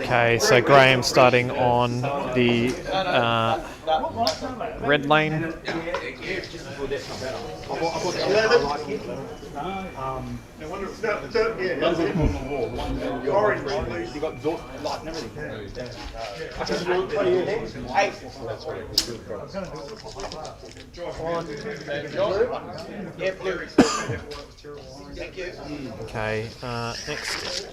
Okay, so Graham starting on the red lane. Orange, you got light and everything. What are you next? 8. Yeah, blue. Thank you. Okay, next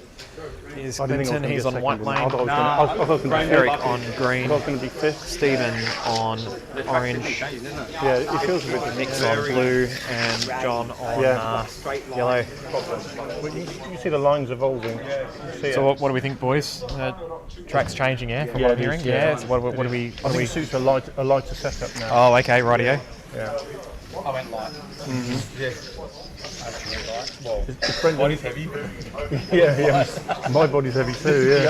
is I didn't think I was Clinton. gonna He's get on white second. lane. I was hoping to be Eric fifth. on green. I was going to be fifth. Stephen on orange. Yeah, it feels a bit Nick's on blue and John on yellow. But you see the lines evolving. You see So it. what do we think, boys? Track's changing, yeah, from Yeah, what I'm it hearing. is, Yeah. yeah. So what do we? I think it suits a lighter setup now. Oh, okay, rightio. Yeah. I went light. Yeah. Body's heavy. yeah. My body's heavy too.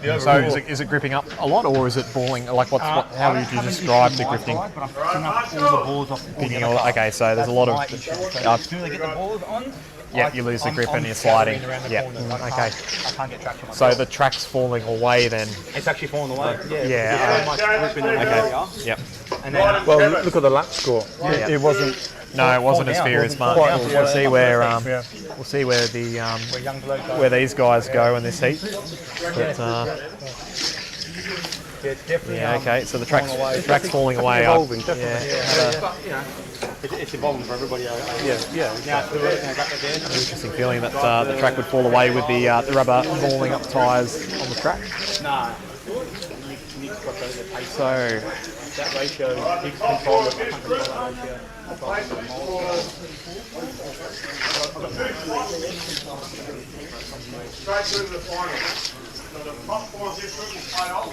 Yeah. So is it gripping up a lot, or is it balling? Like how would you describe the grifting? But I'm picking up all the balls off the Picking all, okay, so there's a lot of. As soon as I get the balls on, Yeah, you lose the grip and you're sliding. Yeah. Okay. I can't get traction. So the track's falling away then. It's actually falling away. Yeah. Much grip in the area. Yep. And then, Well, look at the lap score. It wasn't. No, it wasn't as fair as much. We'll see where we'll see where the where these guys go in this heat. But, yeah, okay. So the track's falling away. Evolving, definitely. Yeah. it's evolving for everybody. Yeah. Now it's the Interesting feeling that the track would fall away with the rubber balling up the tyres on the track. Nah. So that ratio, you can control it. Straight through to the final. So the top 4 this group will play off.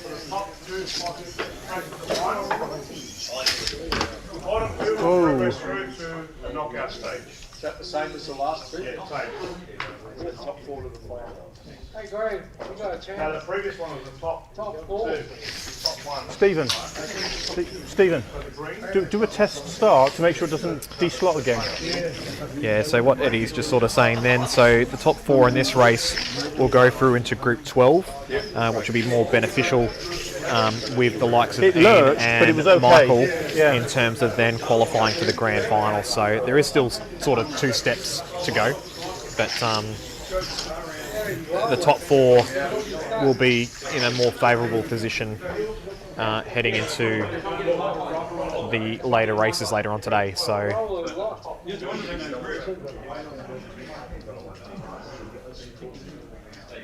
So the top 2 spots straight to the final. The bottom 2 will progress through to the knockout stage. Is that the same as the last two? Yeah, same. The top 4 to the final. Hey Graham, we got a chance. Now the previous one was the top 2, top 1. Stephen, do a test start to make sure it doesn't de-slot again. yeah, so what Eddie's just sort of saying then, so the top 4 in this race will go through into Group 12, which will be more beneficial with the likes of Ian lurched, and but it was okay. Michael Yeah. in terms of then qualifying for the grand final. So there is still sort of 2 steps to go, but the top 4 will be in a more favourable position heading into the later races later on today. So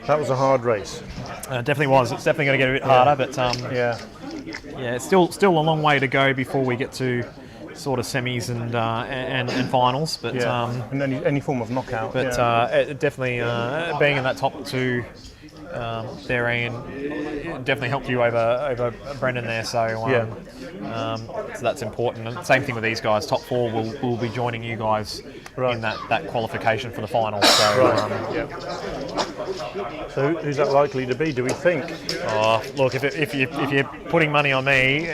That was a hard race. definitely was. It's definitely going to get a bit harder, but Yeah. it's still a long way to go before we get to sort of semis and finals. But And any form of knockout. but it definitely being in that top 2 there, Ian, it definitely helped you over Brendan there. So so that's important. And same thing with these guys. Top 4 will be joining you guys in that qualification for the finals. So So who's that likely to be, do we think? look, if you're putting money on me,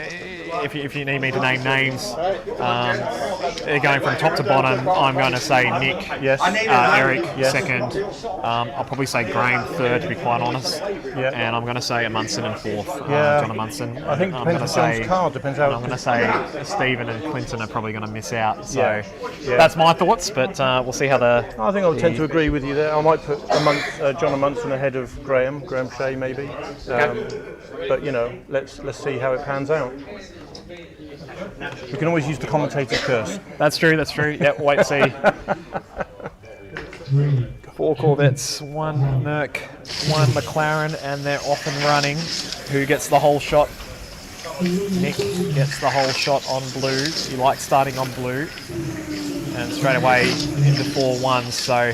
if you need me to name names, going from top to bottom, I'm going to say Nick, Eric second. I'll probably say Graham third, to be quite honest. And I'm going to say Amundsen in fourth. John Amundsen. I think I'm depends gonna on John's car, depends how. I'm going to say Stephen and Clinton are probably going to miss out. So that's my thoughts, but we'll see how I think I would tend to agree with you there. I might put John Amundsen ahead of Graham Shea maybe. But you know, let's see how it pans out. We can always use the commentator's curse. That's true. Yep, wait and see. 4 Corvettes, 1 Merc, 1 McLaren, and they're off and running. Who gets the whole shot? Nick gets the whole shot on blue. He likes starting on blue. And straight away into 4-1, so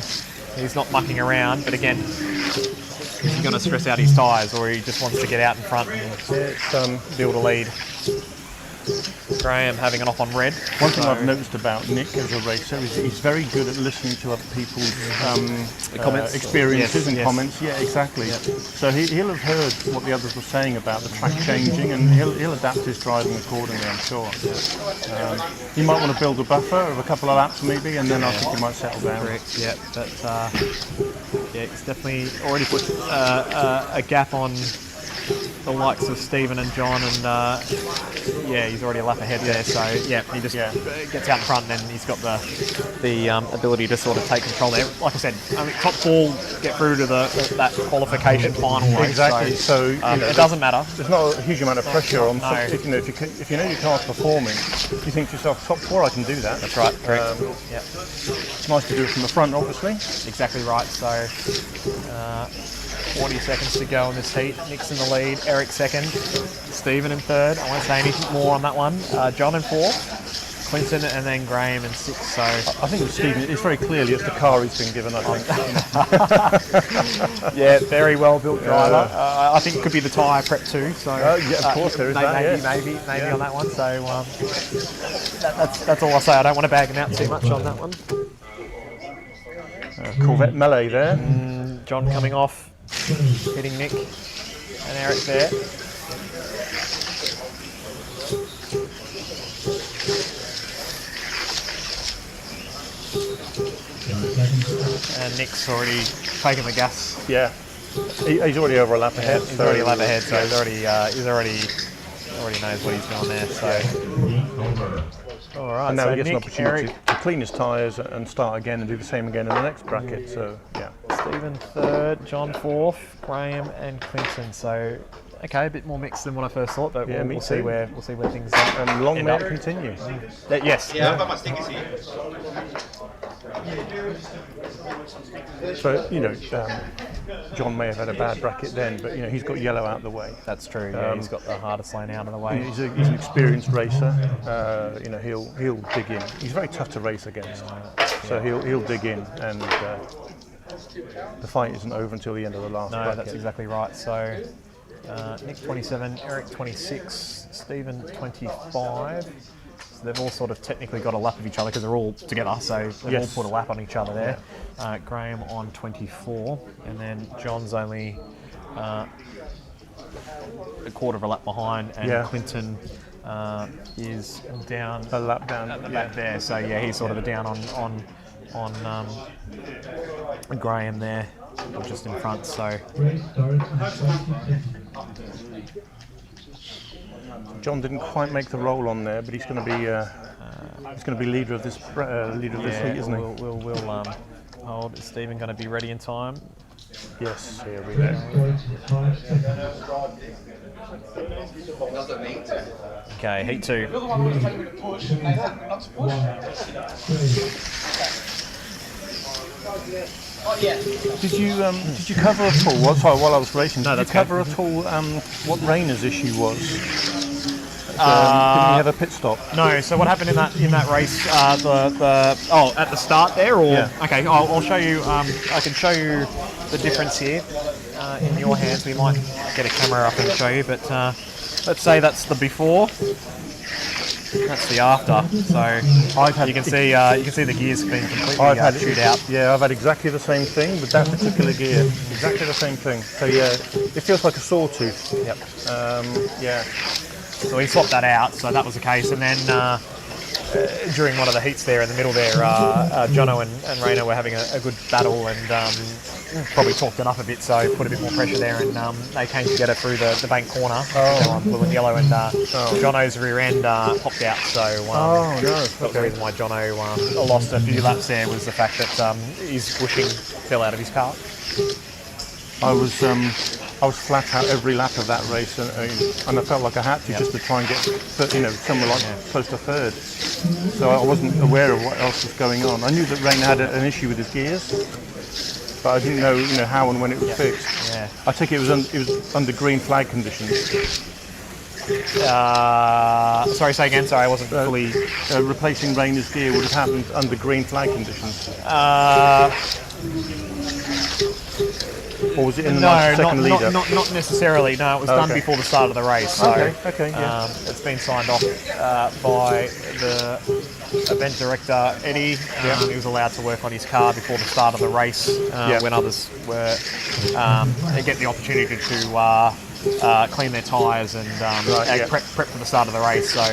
he's not mucking around. But again, he's going to stress out his tyres, or he just wants to get out in front and build a lead. Graham having an off on red. One thing I've noticed about Nick as a racer is he's very good at listening to other people's comments, experiences and comments. Yeah, exactly. So he'll have heard what the others were saying about the track changing, and he'll adapt his driving accordingly, I'm sure. He might want to build a buffer of a couple of laps maybe, and then I think he might settle down. Correct. Yeah, but he's definitely already put a gap on the likes of Stephen and John, and he's already a lap ahead there. So he just gets out in front, and then he's got the ability to sort of take control there. Like I said, top 4 get through to that qualification final race. Exactly. So it doesn't matter. There's not a huge amount of pressure on. No. If you know your car's performing, you think to yourself, top 4, I can do that. That's right. Correct. It's nice to do it from the front, obviously. Exactly right. So 40 seconds to go in this heat. Nick's in the lead, Eric second, Stephen in third. I won't say anything more on that one. John in fourth, Clinton, and then Graham in sixth. So I think with Stephen, it's very clearly it's the car he's been given, I think. Yeah, very well built driver. I think it could be the tyre prep too. So of course there is maybe on that one. So that's all I'll say. I don't want to bag him out too much on that one. Corvette melee there. John coming off, hitting Nick and Eric there. And Nick's already taken the gas. Yeah. He's already over a lap ahead. He's already a lap ahead, so he's already knows what he's doing there. So, all right. And now so he gets an Nick, opportunity Eric, to clean his tyres and start again and do the same again in the next bracket. So yeah. Stephen third, John fourth, Graham and Clinton. So okay, a bit more mixed than what I first thought, but Yeah, we'll see where things And long end may up. it continue. Yes. Yeah, I've got my stickers here. So John may have had a bad bracket then, but he's got yellow out of the way. That's true. Yeah, he's got the hardest lane out of the way. He's an experienced racer. He'll dig in. He's very tough to race against, so he'll dig in, and the fight isn't over until the end of the last bracket. No, that's exactly right. So Nick 27, Eric 26, Stephen 25. So they've all sort of technically got a lap of each other because they're all together, so they've all put a lap on each other there. Graham on 24, and then John's only a quarter of a lap behind, and Clinton is down a lap down at the back there. So yeah, he's sort of down on Graham there, or just in front. So. John didn't quite make the roll on there, but he's going to be leader of this heat, isn't he? We'll hold. Is Stephen going to be ready in time? Yes, here we go. Okay, heat 2. Did you cover at all? While I was racing, did you cover at all what Rayner's issue was? Didn't he have a pit stop? No. So what happened in that race? At the start there, or okay, I'll show you. I can show you the difference here in your hands. We might get a camera up and show you, but let's say that's the before. That's the after. So you can see the gears being completely chewed out. Yeah, I've had exactly the same thing with that particular gear. Exactly the same thing. So yeah, it feels like a sawtooth. Yep. Yeah. So we swapped that out. So that was the case, and then during one of the heats there in the middle there, Jono and Rayner were having a good battle, and probably talked it up a bit, so put a bit more pressure there, and they came together through the bank corner, blue and yellow, and Jono's rear end popped out. So that was the reason why Jono lost a few laps there, was the fact that his bushing fell out of his car. I was flat out every lap of that race, and I felt like I had to just to try and get, somewhere like close to third. So I wasn't aware of what else was going on. I knew that Rayner had an issue with his gears, but I didn't know, how and when it was fixed. Yeah. I think it was under green flag conditions. Sorry, say again. Sorry, I wasn't fully. Replacing Rayner's gear would have happened under green flag conditions. Or was it in the second leader? Not necessarily. No, it was done before the start of the race. So it's been signed off by the event director, Eddie. He was allowed to work on his car before the start of the race when others were get the opportunity to clean their tyres and prep for the start of the race. So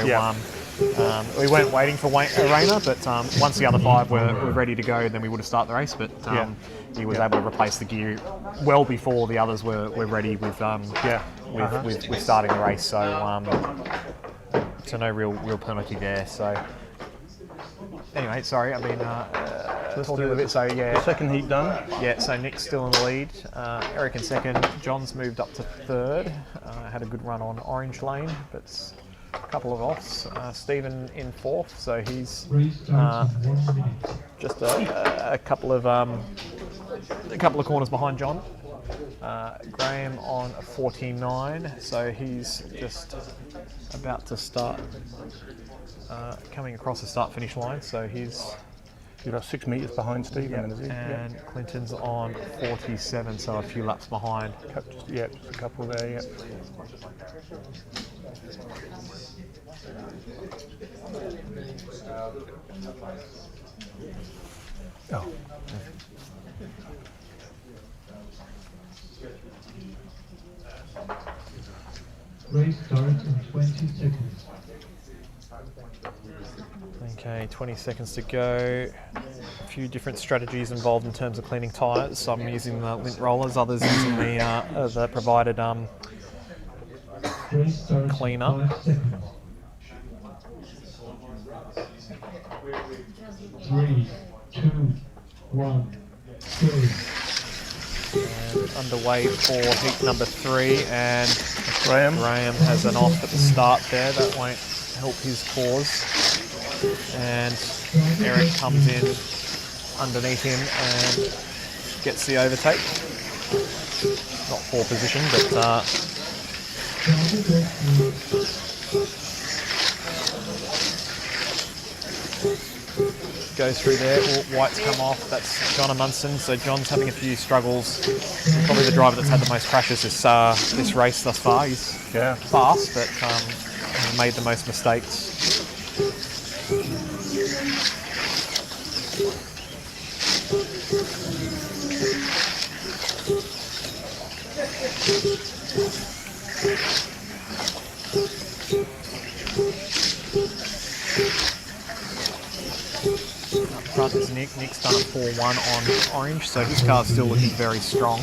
we weren't waiting for Rayner, but once the other 5 were ready to go, then we would have started the race. But he was able to replace the gear well before the others were ready with starting the race. So no real penalty there. So anyway, sorry, I've been talking a bit. So the second heat done. Yeah, so Nick's still in the lead. Eric in second. John's moved up to third. Had a good run on Orange Lane, but a couple of offs. Stephen in fourth, so he's just a couple of corners behind John. Graham on 49, so he's just about to start coming across the start-finish line. So he's about 6 metres behind Stephen, is he? And Clinton's on 47, so a few laps behind. Just a couple there. Oh. Race starts in 20 seconds. Okay, 20 seconds to go. A few different strategies involved in terms of cleaning tyres. Some using the lint rollers, others using the provided cleaner. 3, 2, 1, go. And underway for heat number 3, and Graham has an off at the start there. That won't help his cause. And Eric comes in underneath him and gets the overtake. Not poor position, but goes through there. White's come off. That's John Amundsen. So John's having a few struggles. Probably the driver that's had the most crashes this race thus far. He's fast, but made the most mistakes. Up front is Nick. Nick's done a 4-1 on orange, so his car's still looking very strong.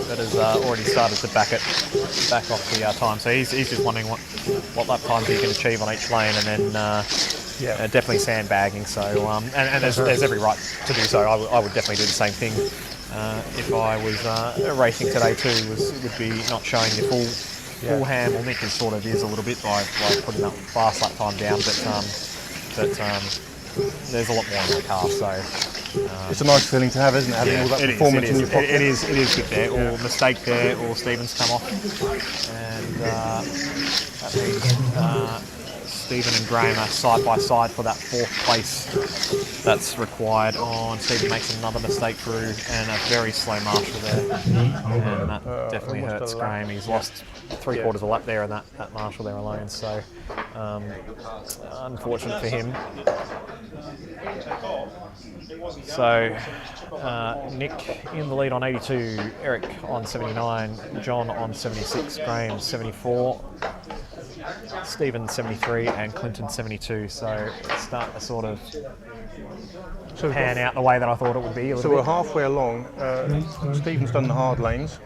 That has already started to back off the time. So he's just wondering what lap times he can achieve on each lane, and then definitely sandbagging. So and there's every right to do so. I would definitely do the same thing if I was racing today too. Would be not showing your full ham. Well, Nick sort of is a little bit by putting that fast lap time down, but there's a lot more in the car. So. It's a nice feeling to have, isn't it? Having all that performance in your pocket. It is good there. Or mistake there, or Stephen's come off. And that means Stephen and Graham are side by side for that 4th place that's required. And Stephen makes another mistake through, and a very slow marshal there. And that definitely hurts Graham. He's lost 3/4 of a lap there, and that marshal there alone. So unfortunate for him. So Nick in the lead on 82, Eric on 79, John on 76, Graham 74, Stephen 73, and Clinton 72. So it's starting to sort of pan out the way that I thought it would be. So we're halfway along. Stephen's done the hard lanes.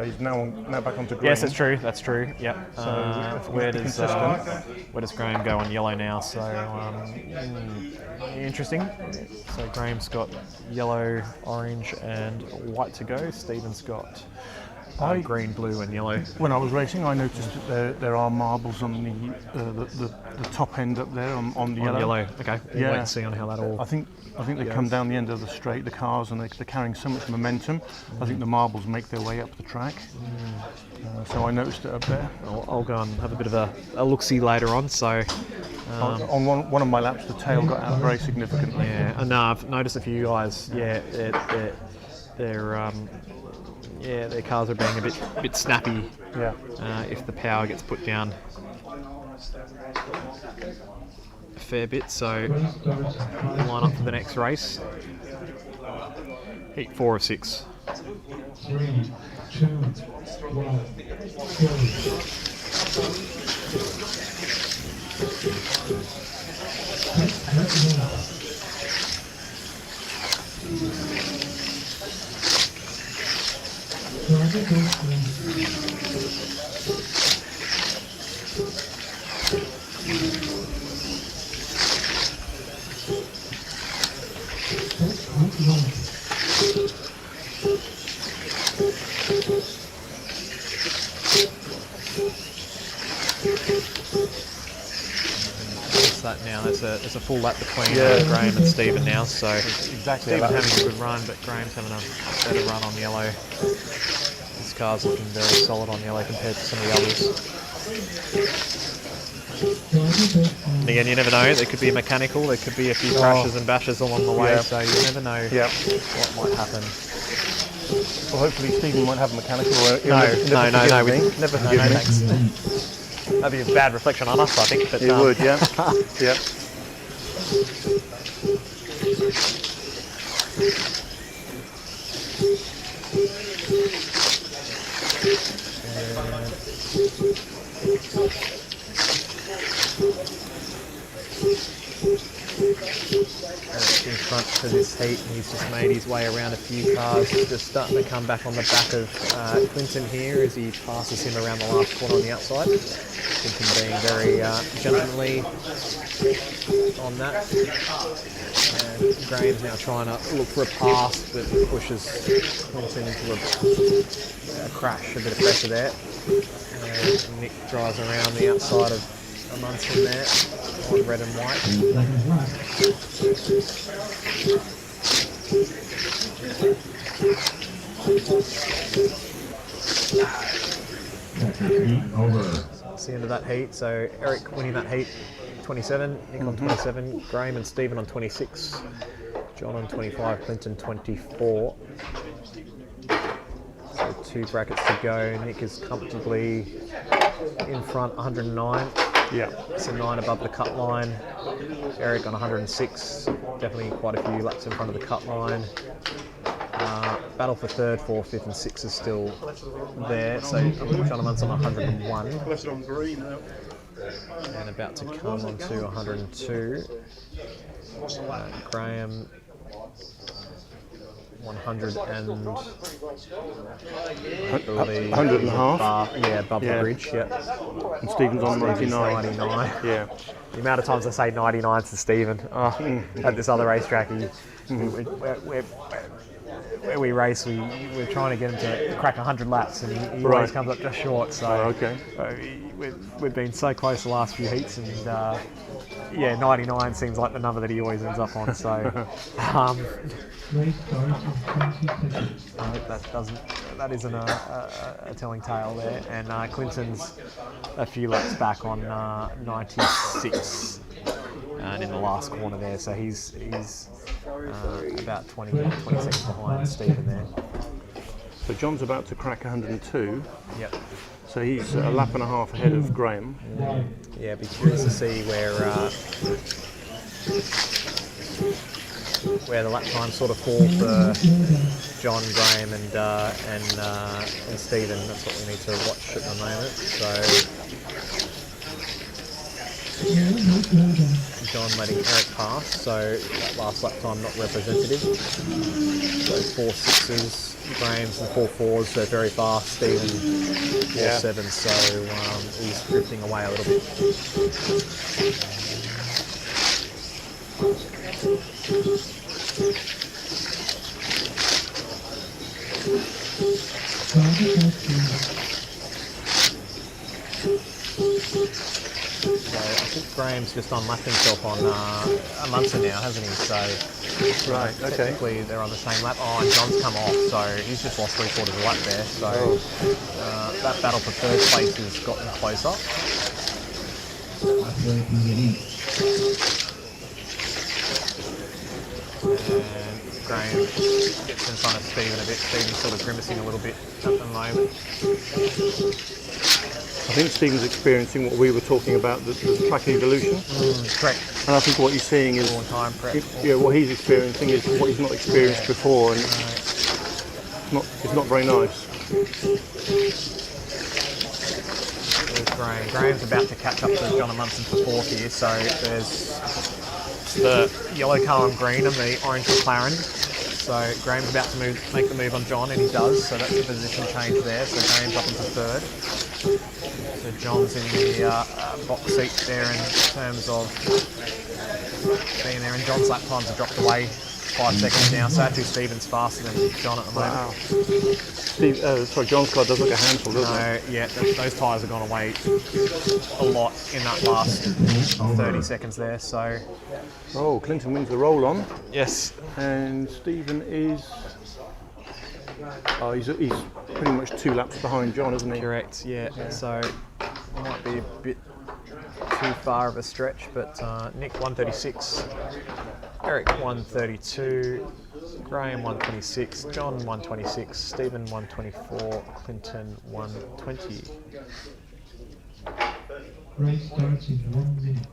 He's now back onto green. Yes, that's true. That's true. Yep. So where does Graham go on yellow now? So interesting. So Graham's got yellow, orange, and white to go. Stephen's got green, blue, and yellow. When I was racing, I noticed that there are marbles on the top end up there on the yellow. Okay. We'll wait and see on how that all. I think they come down the end of the straight, the cars, and they're carrying so much momentum. I think the marbles make their way up the track. So I noticed it up there. I'll go and have a bit of a look-see later on. So on one of my laps, the tail got out very significantly. Yeah, and I've noticed a few guys. Yeah, their cars are being a bit snappy. Yeah. If the power gets put down a fair bit, so line up for the next race. Heat 4 of 6. 3, 2, 1, That now there's a full lap between Graham and Stephen now, so exactly Stephen having a good run, but Graham's having a better run on yellow. This car's looking very solid on yellow compared to some of the others. And again, you never know, there could be a mechanical, there could be a few crashes and bashes along the way, so you never know what might happen. Well, hopefully Stephen won't have a mechanical. No, never forgive me. Thanks. That'd be a bad reflection on us, I think. But, it would, yeah. In front for this heat, and he's just made his way around a few cars, just starting to come back on the back of Clinton here as he passes him around the last corner on the outside. Clinton being very gentlemanly on that. And Graham's now trying to look for a pass, but pushes Clinton into a crash, a bit of pressure there. And Nick drives around the outside of Amundsen there on red and white. That's the end of that heat. So Eric winning that heat 27, Nick on 27, Graham and Stephen on 26, John on 25, Clinton 24. So 2 brackets to go. Nick is comfortably in front, 109. Yeah. So 9 above the cut line. Eric on 106, definitely quite a few laps in front of the cut line. Battle for 3rd, 4th, 5th and 6th is still there. So John Amundsen on 101. And about to come on to 102. Graham 100 and 100 and a half. Yeah, above the bridge. Yeah. And Stephen's on 99. 99. Yeah. The amount of times I say 99 to Stephen at this other racetrack, where we race, we're trying to get him to crack 100 laps, and he always comes up just short. So we've been so close the last few heats, and 99 seems like the number that he always ends up on. So that isn't a telling tale there. And Clinton's a few laps back on 96, and in the last corner there, so he's about 20 seconds behind Stephen there. So John's about to crack 102. Yep. So he's a lap and a half ahead of Graham. Yeah, be curious to see where the lap times sort of fall for John, Graham, and Stephen. That's what we need to watch at the moment. So John letting Eric pass, so that last lap time not representative. So 4 6s, Graham's and 4 4s, so very fast. Stephen 4 7s, so he's drifting away a little bit. So I think Graham's just unlapped himself on Amundsen now, hasn't he? So technically they're on the same lap. Oh, and John's come off, so he's just lost 3/4 of the lap there. So that battle for 3rd place has gotten closer. And Graham gets in front of Stephen a bit. Stephen's sort of grimacing a little bit at the moment. I think Stephen's experiencing what we were talking about, the track evolution. Correct. And I think what he's seeing is, what he's experiencing is what he's not experienced before, and it's not very nice. There's Graham. Graham's about to catch up to John Amundsen for 4th here, so there's the yellow car on green and the orange McLaren. So Graham's about to make the move on John, and he does, so that's a position change there. So Graham's up into 3rd. So John's in the box seat there in terms of being there, and John's lap times have dropped away 5 seconds now, so actually Stephen's faster than John at the moment. Wow. John's car does look a handful, doesn't it? Yeah, those tyres have gone away a lot in that last 30 seconds there, so... Oh, Clinton wins the roll on. Yes. And Stephen is... Oh, he's pretty much 2 laps behind John, isn't he? Correct, yeah. So might be a bit too far of a stretch, but Nick 136, Eric 132, Graham 126, John 126, Stephen 124, Clinton 120. Race starts in 1 minute.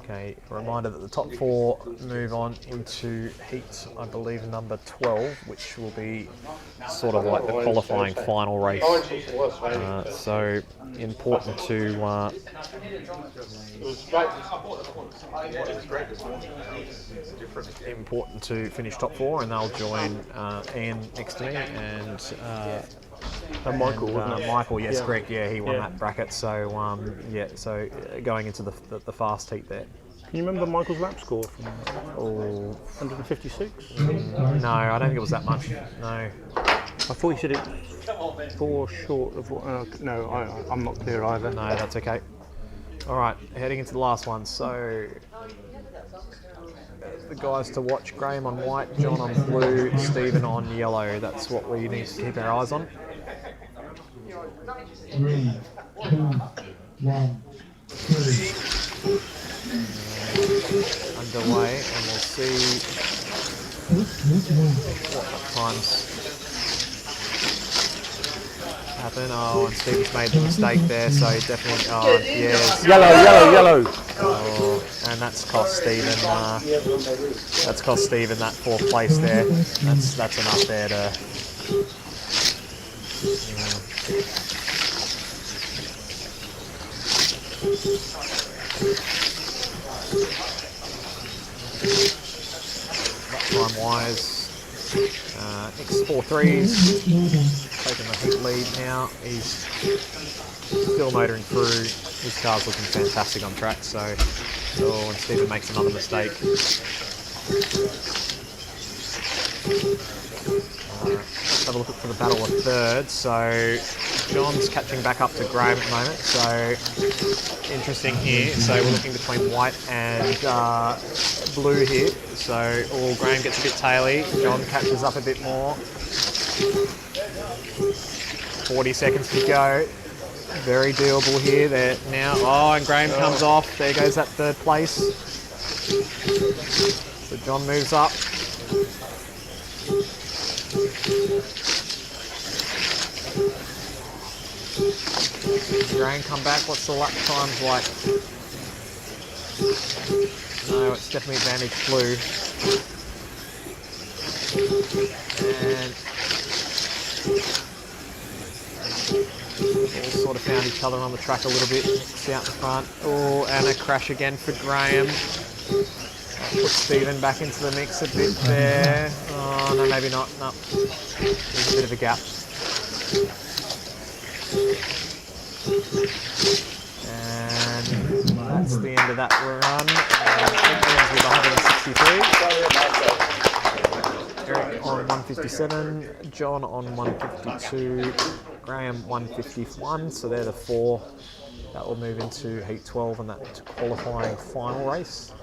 Okay, a reminder that the top 4 move on into heat, I believe, number 12, which will be sort of like the qualifying final race. So important to finish top 4, and they'll join Ian next to me and Michael, wasn't it? Michael, yes, Yeah. correct. Yeah, he won Yeah. that bracket. So yeah, so going into the fast heat there. Can you remember Michael's lap score from Oh, 156? no, I don't think it was that much. No. I thought he said it 4 short of what. No, I'm not clear either. No, that's okay. All right, heading into the last one. So the guys to watch: Graham on white, John on blue, Stephen on yellow. That's what we need to keep our eyes on. 3, 2, 1, 3. Underway, and we'll see what times happen. Oh, and Stephen's made the mistake there, so he definitely. Oh, yes. Yellow. Oh, and that's cost Stephen. That's cost Stephen that 4th place there. That's enough there to. Time wise, X43's taking the heat lead now. He's still motoring through. His car's looking fantastic on track. So, and Stephen makes another mistake. Let's have a look for the battle of 3rd. So John's catching back up to Graham at the moment. So interesting here. So we're looking between white and blue here. So Graham gets a bit taily. John catches up a bit more. 40 seconds to go. Very doable here. There now. Oh, and Graham comes off. There goes that 3rd place. So John moves up. Graham come back. What's the lap times like? No, it's definitely advantage blue. And all sort of found each other on the track a little bit. Nick's out the front. Oh, and a crash again for Graham. Put Stephen back into the mix a bit there. Oh, no, maybe not. No. There's a bit of a gap. And that's the end of that run. Ends with 163. Eric on 157, John on 152, Graham 151. So they're the 4 that will move into heat 12 and that qualifying final race.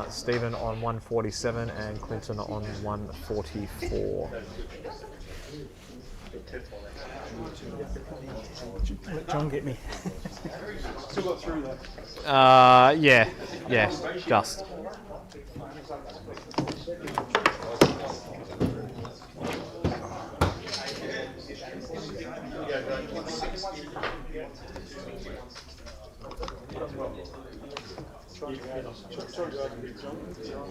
Stephen on 147 and Clinton on 144. Let John get me. Still got through though. Yeah, just.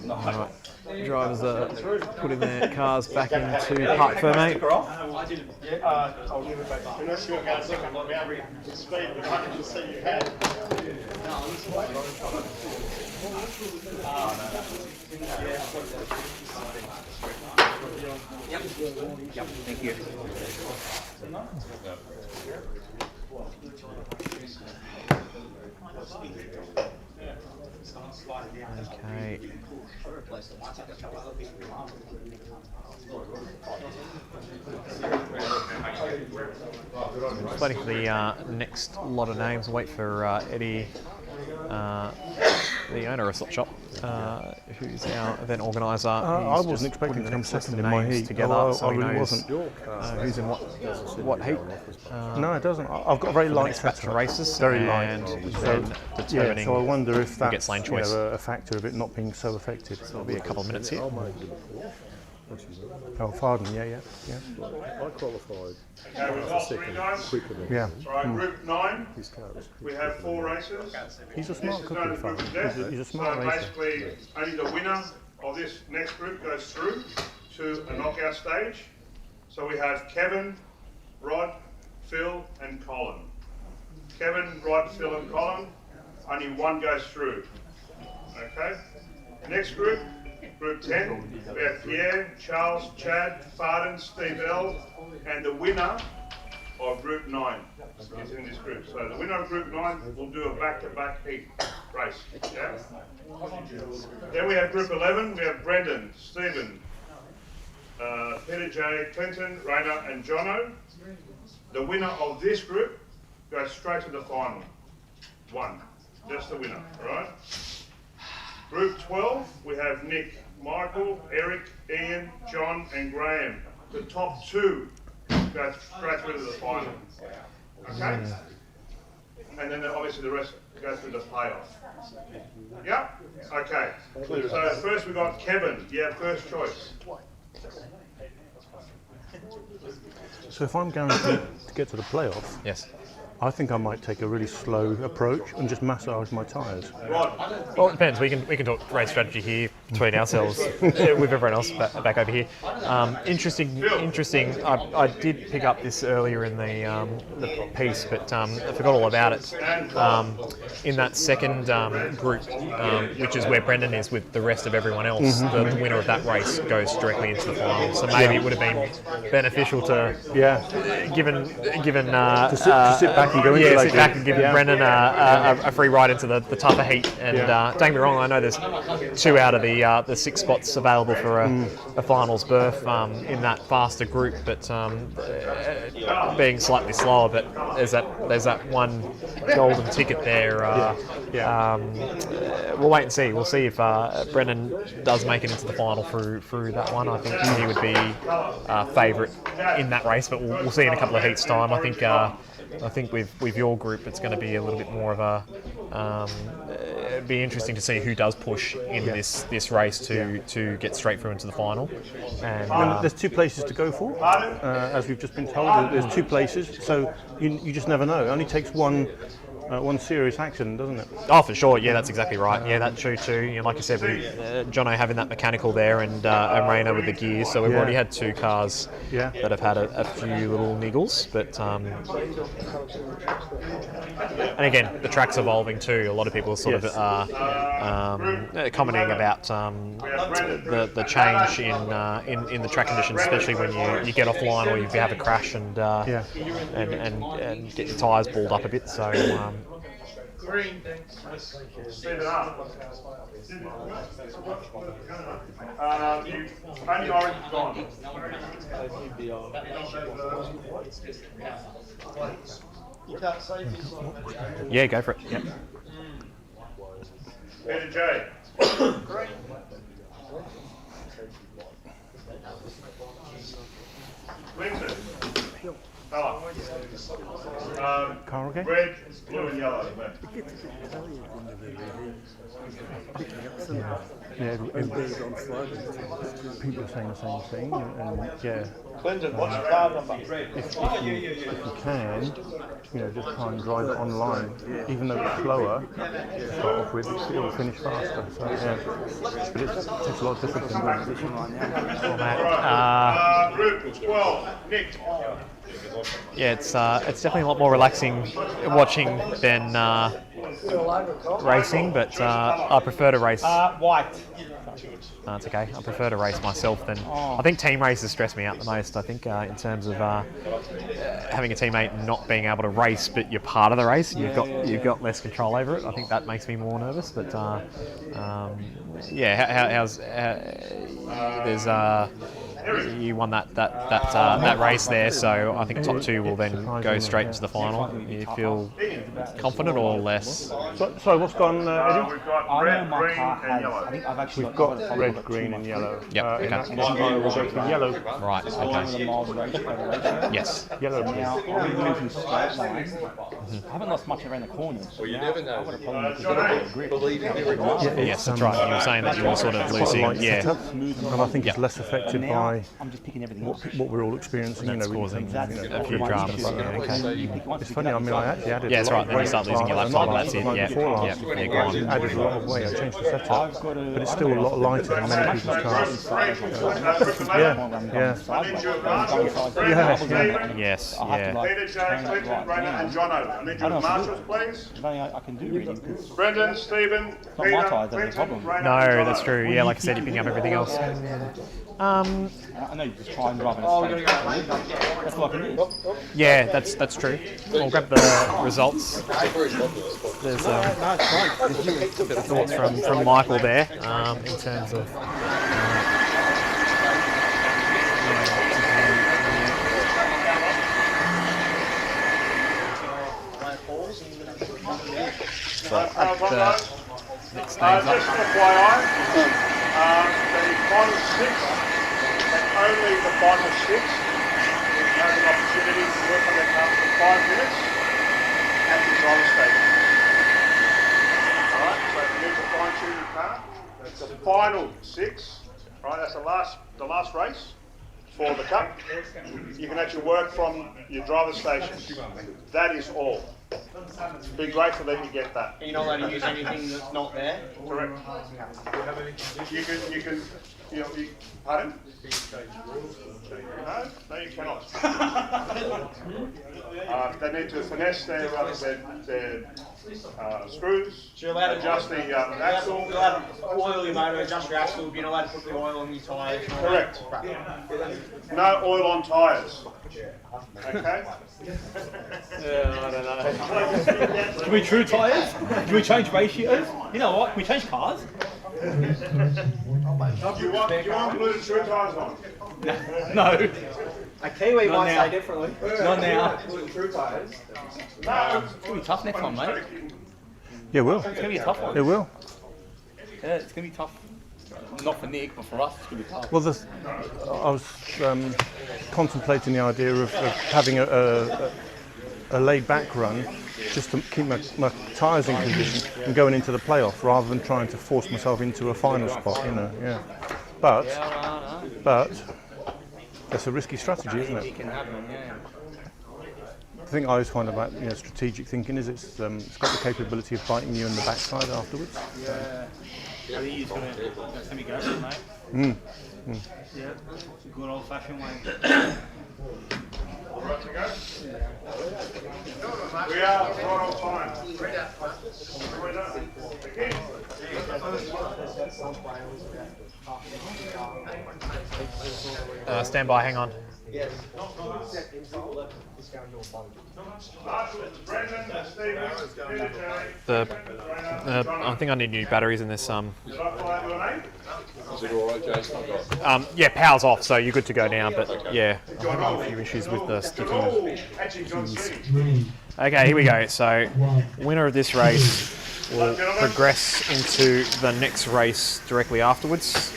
Alright, drivers are putting their cars back into park for me. I didn't. I'll give it back. Unless you're going to second one out with speed, but I can just see you had. Yep, thank you. Okay. Just waiting for the next lot of names. Wait for Eddie, the owner of Slot Shop, who's our event organiser. I wasn't expecting to come second in my heat. Together, so I he really knows wasn't. who's in what heat. No, it doesn't. I've got a very light batch of races, very light. and So, then determining so I wonder if who gets that's lane choice. a factor of it not being so effective. So there'll be a couple of minutes here. Oh, Farden, yeah. I qualified Okay, we've got 3 guys. quicker than Yeah. Right, group 9. his car was We have 4 races. He's a This smart is cookie, known as group Farden. of death. He's a smart So racer. basically, only the winner of this next group goes through to a knockout stage. So we have Kevin, Rod, Phil, and Colin. Kevin, Rod, Phil, and Colin. Only one goes through. Okay. Next group, group 10. We have Pierre, Charles, Chad, Farden, Steve L, and the winner of group 9 is in this group. So the winner of group 9 will do a back-to-back heat race. Yeah. Then we have group 11. We have Brendan, Stephen, Peter J, Clinton, Rainer, and Jono. The winner of this group goes straight to the final. One, just the winner. All right. Group 12. We have Nick, Michael, Eric, Ian, John, and Graham. The top 2 go straight through to the final. Okay? And then obviously the rest go through the playoff. Yeah? Okay. So first we got Kevin. You have first choice. So if I'm guaranteed to get to the playoff, Yes. I think I might take a really slow approach and just massage my tyres. Well, it depends. We can talk race strategy here between ourselves with everyone else back over here. Interesting. I did pick up this earlier in the piece, but I forgot all about it. In that second group, which is where Brendan is with the rest of everyone else, the winner of that race goes directly into the final. So maybe it would have been beneficial to, given to sit back and go into sit back and give Brendan a free ride into the tougher heat. And don't get me wrong, I know there's 2 out of the 6 spots available for a finals berth in that faster group, but being slightly slower. But there's that one golden ticket there. We'll wait and see. We'll see if Brendan does make it into the final through that one. I think he would be favourite in that race, but we'll see in a couple of heats' time. I think with your group, it's going to be a little bit more of a. It'd be interesting to see who does push in this race to get straight through into the final. And there's 2 places to go for, as we've just been told. There's 2 places, so you just never know. It only takes one serious action, doesn't it? Oh, for sure. Yeah, that's exactly right. Yeah, that's true too. You know, like I said, Jono having that mechanical there, and Rainer with the gears. So we've already had 2 cars that have had a few little niggles. But and again, the track's evolving too. A lot of people are sort of commenting about the change in the track conditions, especially when you get offline or you have a crash and get your tyres balled up a bit. So. Green. Stand it up. Only orange is gone. Yeah, go for it. Yeah. Peter J. Clinton. Car okay? Red, blue, and yellow. Yeah, people are saying the same thing, and Clinton, what's your car number? if you can, just try and drive it online, even though it's slower to start off with, it'll finish faster. So but it takes a lot of discipline. Group 12, Nick. Yeah, it's definitely a lot more relaxing watching than racing, but I prefer to race. White. It's okay. I prefer to race myself than. I think team races stress me out the most. I think in terms of having a teammate and not being able to race, but you're part of the race and you've got less control over it. I think that makes me more nervous. But there's you won that race there. So I think top 2 will then go straight into the final. You feel confident or less? So what's gone, Eddie? We've got I know red, my green, car and has. yellow. I think I've actually We've got red, green, and yellow. Yep, In that okay. case, I will go for yellow. Right, With okay. the miles ratio. Yes. Yellow. Now, I'm losing straight lines. I haven't lost much around the corners. Well, you never know. I've got a problem with the grip. Believe in your results. Yes, that's right. You were saying that you were sort of losing, yeah. And I think it's less affected by I'm just picking everything up. what we're all experiencing. That's causing a few dramas. Yeah, okay. It's funny. I mean, I actually added. Yeah, that's right. Then you start losing your laptop. That's it. Yeah, yeah, yeah. Go on. Added a lot of weight. I changed the setup, but it's still a lot lighter than many people's cars. Yes, yeah. Peter, Jay, Clinton, Brendan, and Jono. I need you as marshals, please. I can do really because Brendan, Stephen, not my tyres that are the problem. No, that's true. Yeah, like I said, you're picking up everything else. I know you just try and drive in a straight. That's what I can do. Yeah, that's true. We'll grab the results. There's a bit of thoughts from Michael there in terms of. So at the next stage just FYI, the final 6, and only the final 6, have an opportunity to work on their car for 5 minutes at the driver's station. Alright, so if you need to fine tune your car, that's the final 6, right, that's the last race for the cup. You can actually work from your driver's station. That is all. Be grateful that you get that. You're not allowed to use anything that's not there? Correct. Pardon? No, you cannot. They need to finesse their screws, adjust the axle. You're allowed to oil your motor, adjust your axle, you're not allowed to put the oil on your tyres. Correct. No oil on tyres. Okay? I don't know. Can we true tyres? Can we change ratios? You know what? Can we change cars? Do you want Bluetooth true tyres on? No. A Kiwi Not might now. say differently. Not now. True tyres? No. It's going to be tough next one, mate. Yeah, it will. It's going to be a tough one. It will. Yeah, it's going to be tough. Not for Nick, but for us, it's going to be tough. Well, I was contemplating the idea of having a laid-back run, just to keep my tyres in condition and going into the playoff, rather than trying to force myself into a final spot. You know, yeah. But that's a risky strategy, isn't it? The thing I always find about strategic thinking is it's got the capability of biting you in the backside afterwards. I think he's going to let me go, mate. Yeah, good old-fashioned way. All right to go? We are right on time. We're done. Again. Stand by, hang on. Yes. I think I need new batteries in this. Is it all right, Jason? Yeah, power's off, so you're good to go now. But yeah, I'm having a few issues with the sticking keys. Okay, here we go. So, winner of this race will progress into the next race directly afterwards.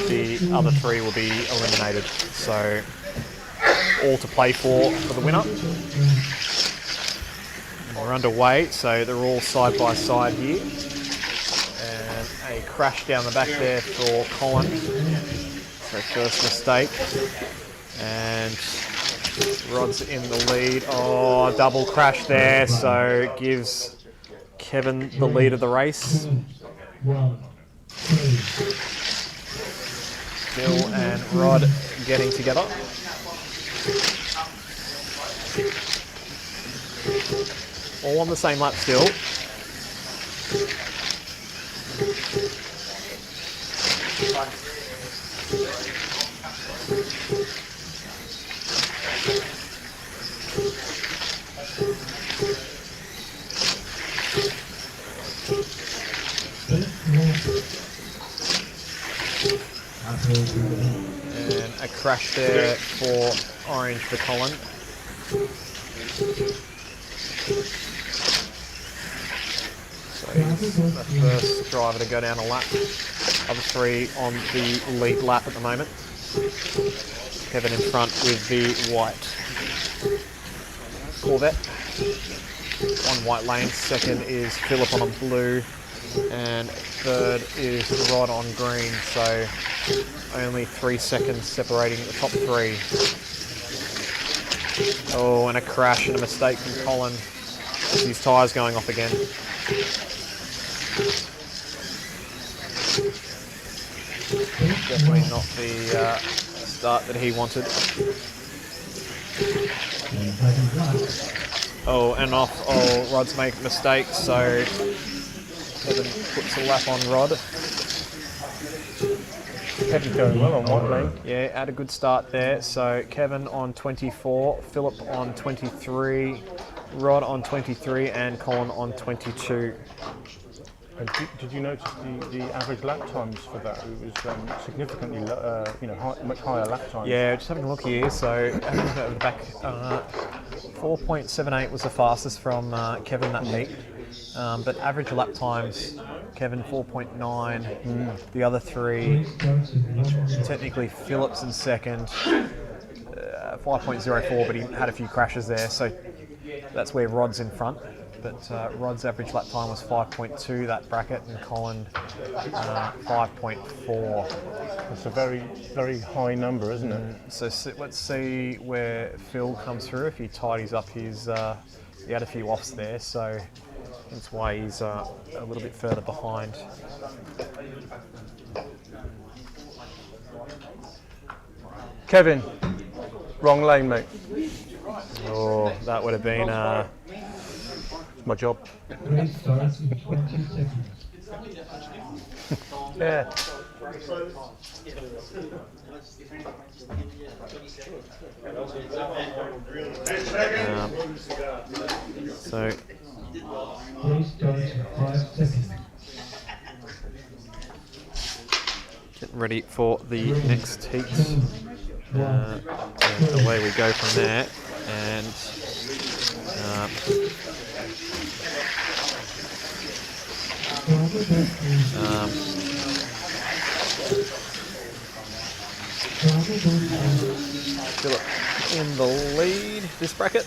The other 3 will be eliminated. So, all to play for the winner. We're underway, so they're all side by side here. And a crash down the back there for Colin. So first mistake. And Rod's in the lead. Oh, double crash there, so gives Kevin the lead of the race. Bill and Rod getting together. All on the same lap still. And a crash there for orange for Colin. So he's the first driver to go down a lap. Other three on the lead lap at the moment. Kevin in front with the white Corvette. One white lane, second is Philip on a blue, and third is Rod on green, so only 3 seconds separating the top three. Oh, and a crash and a mistake from Colin as his tyres going off again. Definitely not the start that he wanted. Oh, and off. Oh, Rod's make mistakes, so Kevin puts a lap on Rod. Kevin's going well on white lane. Yeah, had a good start there. So Kevin on 24, Philip on 23, Rod on 23, and Colin on 22. And did you notice the average lap times for that? It was significantly, much higher lap times. Yeah, just having a look here. So having a look at the back, 4.78 was the fastest from Kevin that heat. But average lap times, Kevin 4.9. The other three, technically Phillips in second, 5.04, but he had a few crashes there. So that's where Rod's in front. But Rod's average lap time was 5.2, that bracket, and Colin 5.4. That's a very, very high number, isn't it? So let's see where Phil comes through. If he tidies up his, he had a few offs there, so that's why he's a little bit further behind. Kevin, wrong lane, mate. Oh, that would have been my job. Race starts in 20 seconds. Yeah. So Race starts in 5 seconds. getting ready for the next heat. And away we go from there. And Philip in the lead, this bracket.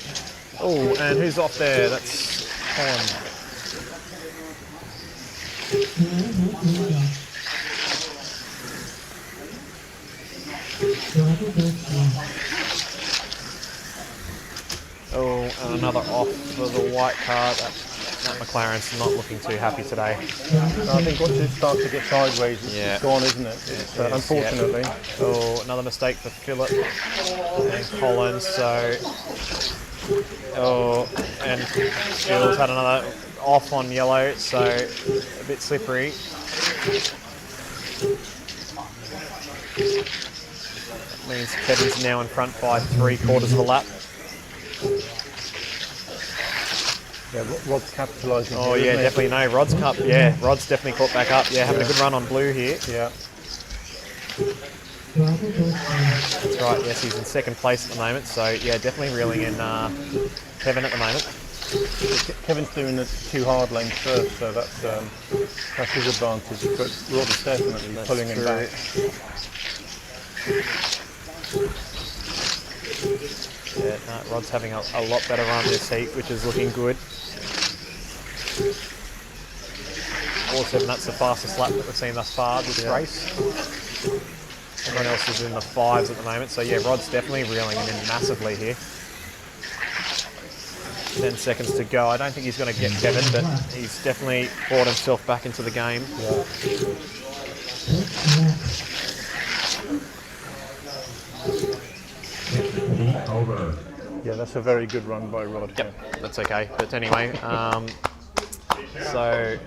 Oh, and who's off there? That's Colin. Oh, and another off for the white car. That McLaren's not looking too happy today. I think once it starts to get sideways, it's gone, isn't it? It's, unfortunately. Yeah. Oh, another mistake for Philip and Colin. So, oh, and Phil's had another off on yellow, so a bit slippery. That means Kevin's now in front by 3/4 of a lap. Yeah, Rod's capitalising. Oh yeah, definitely. No, Rod's cup. Yeah, Rod's definitely caught back up. Yeah, having a good run on blue here. Yeah. That's right. Yes, he's in second place at the moment. So yeah, definitely reeling in Kevin at the moment. Kevin's doing the 2 hard lanes first, so that's his advantage. But Rod is definitely pulling him back. Yeah, no, Rod's having a lot better run this heat, which is looking good. 4.7, that's the fastest lap that we've seen thus far this race. Everyone else is in the 5s at the moment, so yeah, Rod's definitely reeling him in massively here. 10 seconds to go. I don't think he's going to get Kevin, but he's definitely brought himself back into the game. Yeah, that's a very good run by Rod. Yep, that's okay. But anyway, so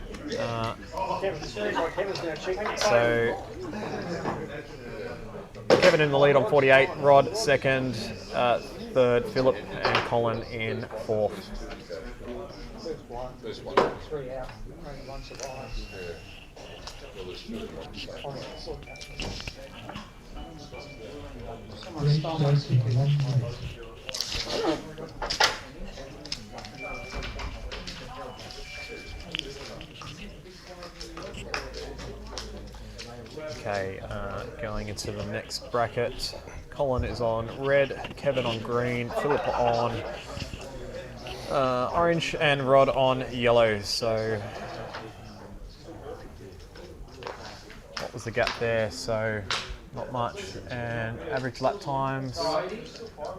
Kevin in the lead on 48, Rod second, third Philip, and Colin in fourth. There's 3 out, only 1 survives. Race starts in 1 minute. Okay, going into the next bracket. Colin is on red, Kevin on green, Philip on orange, and Rod on yellow. So, what was the gap there? So, not much. And average lap times.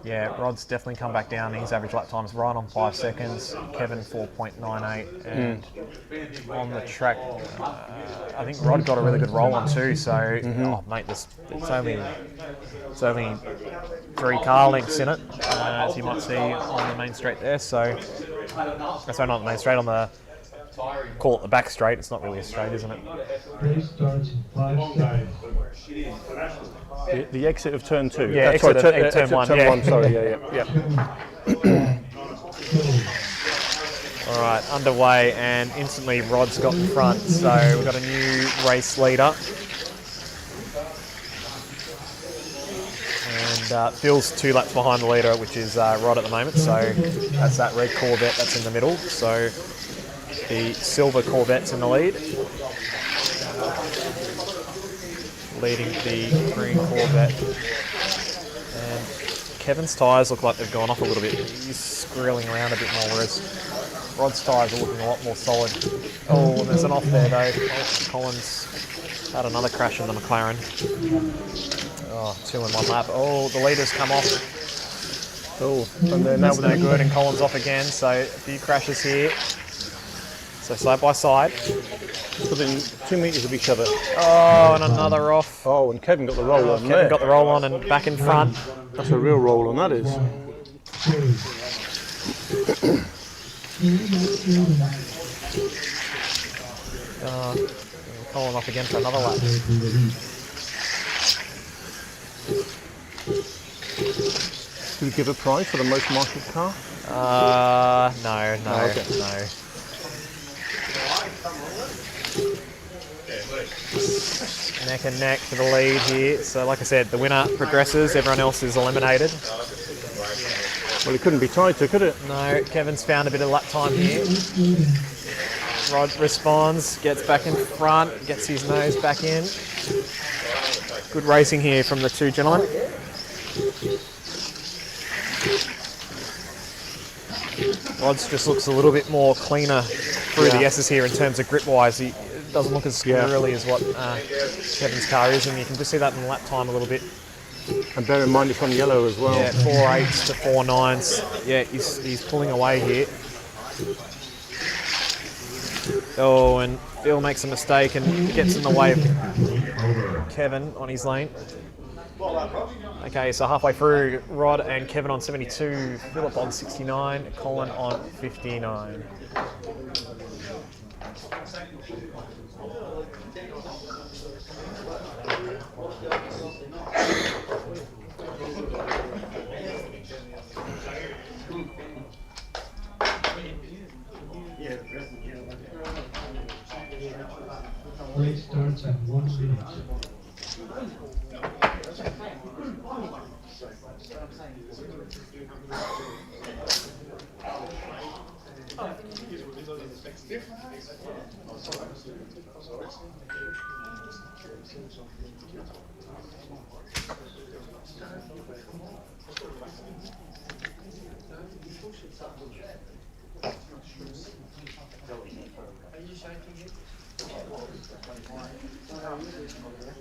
Yeah, Rod's definitely come back down. His average lap time's right on 5 seconds. Kevin 4.98, and on the track, I think Rod got a really good roll on too. So, oh mate, it's only 3 car lengths in it, as you might see on the main straight there. So, sorry, not the main straight, on the, call it the back straight. It's not really a straight, isn't it? Race starts in 5 seconds. The exit of turn 2. Yeah, exit of turn 1. Turn Yeah. 1, sorry, yeah. All right, underway, and instantly Rod's got in front. So we've got a new race leader. And Phil's 2 laps behind the leader, which is Rod at the moment. So that's that red Corvette that's in the middle. So the silver Corvette's in the lead. Leading the green Corvette. And Kevin's tyres look like they've gone off a little bit. He's squirreling around a bit more, whereas Rod's tyres are looking a lot more solid. Oh, there's an off there though. Oh, Collins had another crash in the McLaren. Oh, 2 in 1 lap. Oh, the leader's come off. Oh, and that's no good, and Collins off again. So a few crashes here. So side by side. Within 2 metres of each other. Oh, and another off. Oh, and Kevin got the roll on Kevin there. got the roll on and back in front. That's a real roll on, that is. Colin off again for another lap. Do we give a prize for the most marshalled car? No. Okay. No. Neck and neck for the lead here. So like I said, the winner progresses, everyone else is eliminated. Well, it couldn't be tighter, could it? No, Kevin's found a bit of lap time here. Rod responds, gets back in front, gets his nose back in. Good racing here from the 2 gentlemen. Rod's just looks a little bit more cleaner through the S's here in terms of grip wise. He doesn't look as squirrely as what Kevin's car is, and you can just see that in the lap time a little bit. And bear in mind it's on yellow as well. Yeah, 4.8s to 4.9s. Yeah, he's pulling away here. Oh, and Phil makes a mistake and gets in the way of Kevin on his lane. Okay, so halfway through, Rod and Kevin on 72, Philip on 69, Colin on 59. Race starts in 1 minute.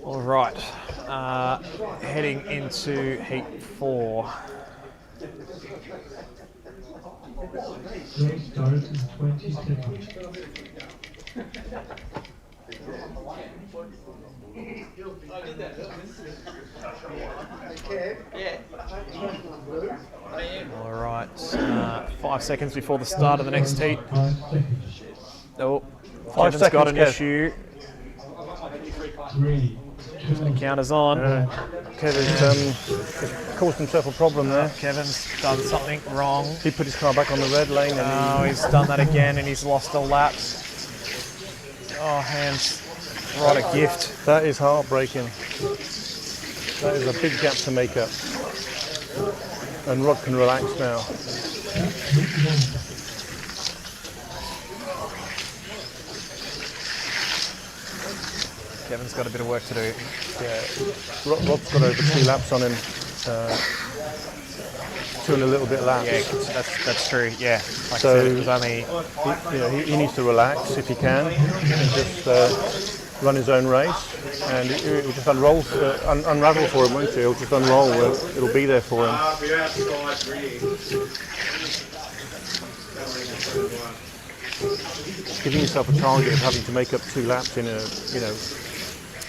All right, heading into heat 4. Race starts in 20 seconds. All right, 5 seconds before the start of the next heat. 5 seconds. Oh, 5 Kevin's seconds, got an Kev. issue. 3, 2, The counter's on. Kevin's caused himself a problem there. Kevin's done something wrong. He put his car back on the red lane and Oh, he's done that again and he's lost a lap. Oh, hands right a gift. that is heartbreaking. That is a big gap to make up. And Rod can relax now. Kevin's got a bit of work to do. Yeah, Rob's got over 2 laps on him. 2 and a little bit laps. Yeah, that's true. Yeah, like So I said, it was only. he needs to relax if he can, and just run his own race, and it will just unravel for him, won't it? It'll just unroll. It'll be there for him. Giving yourself a target of having to make up 2 laps in a,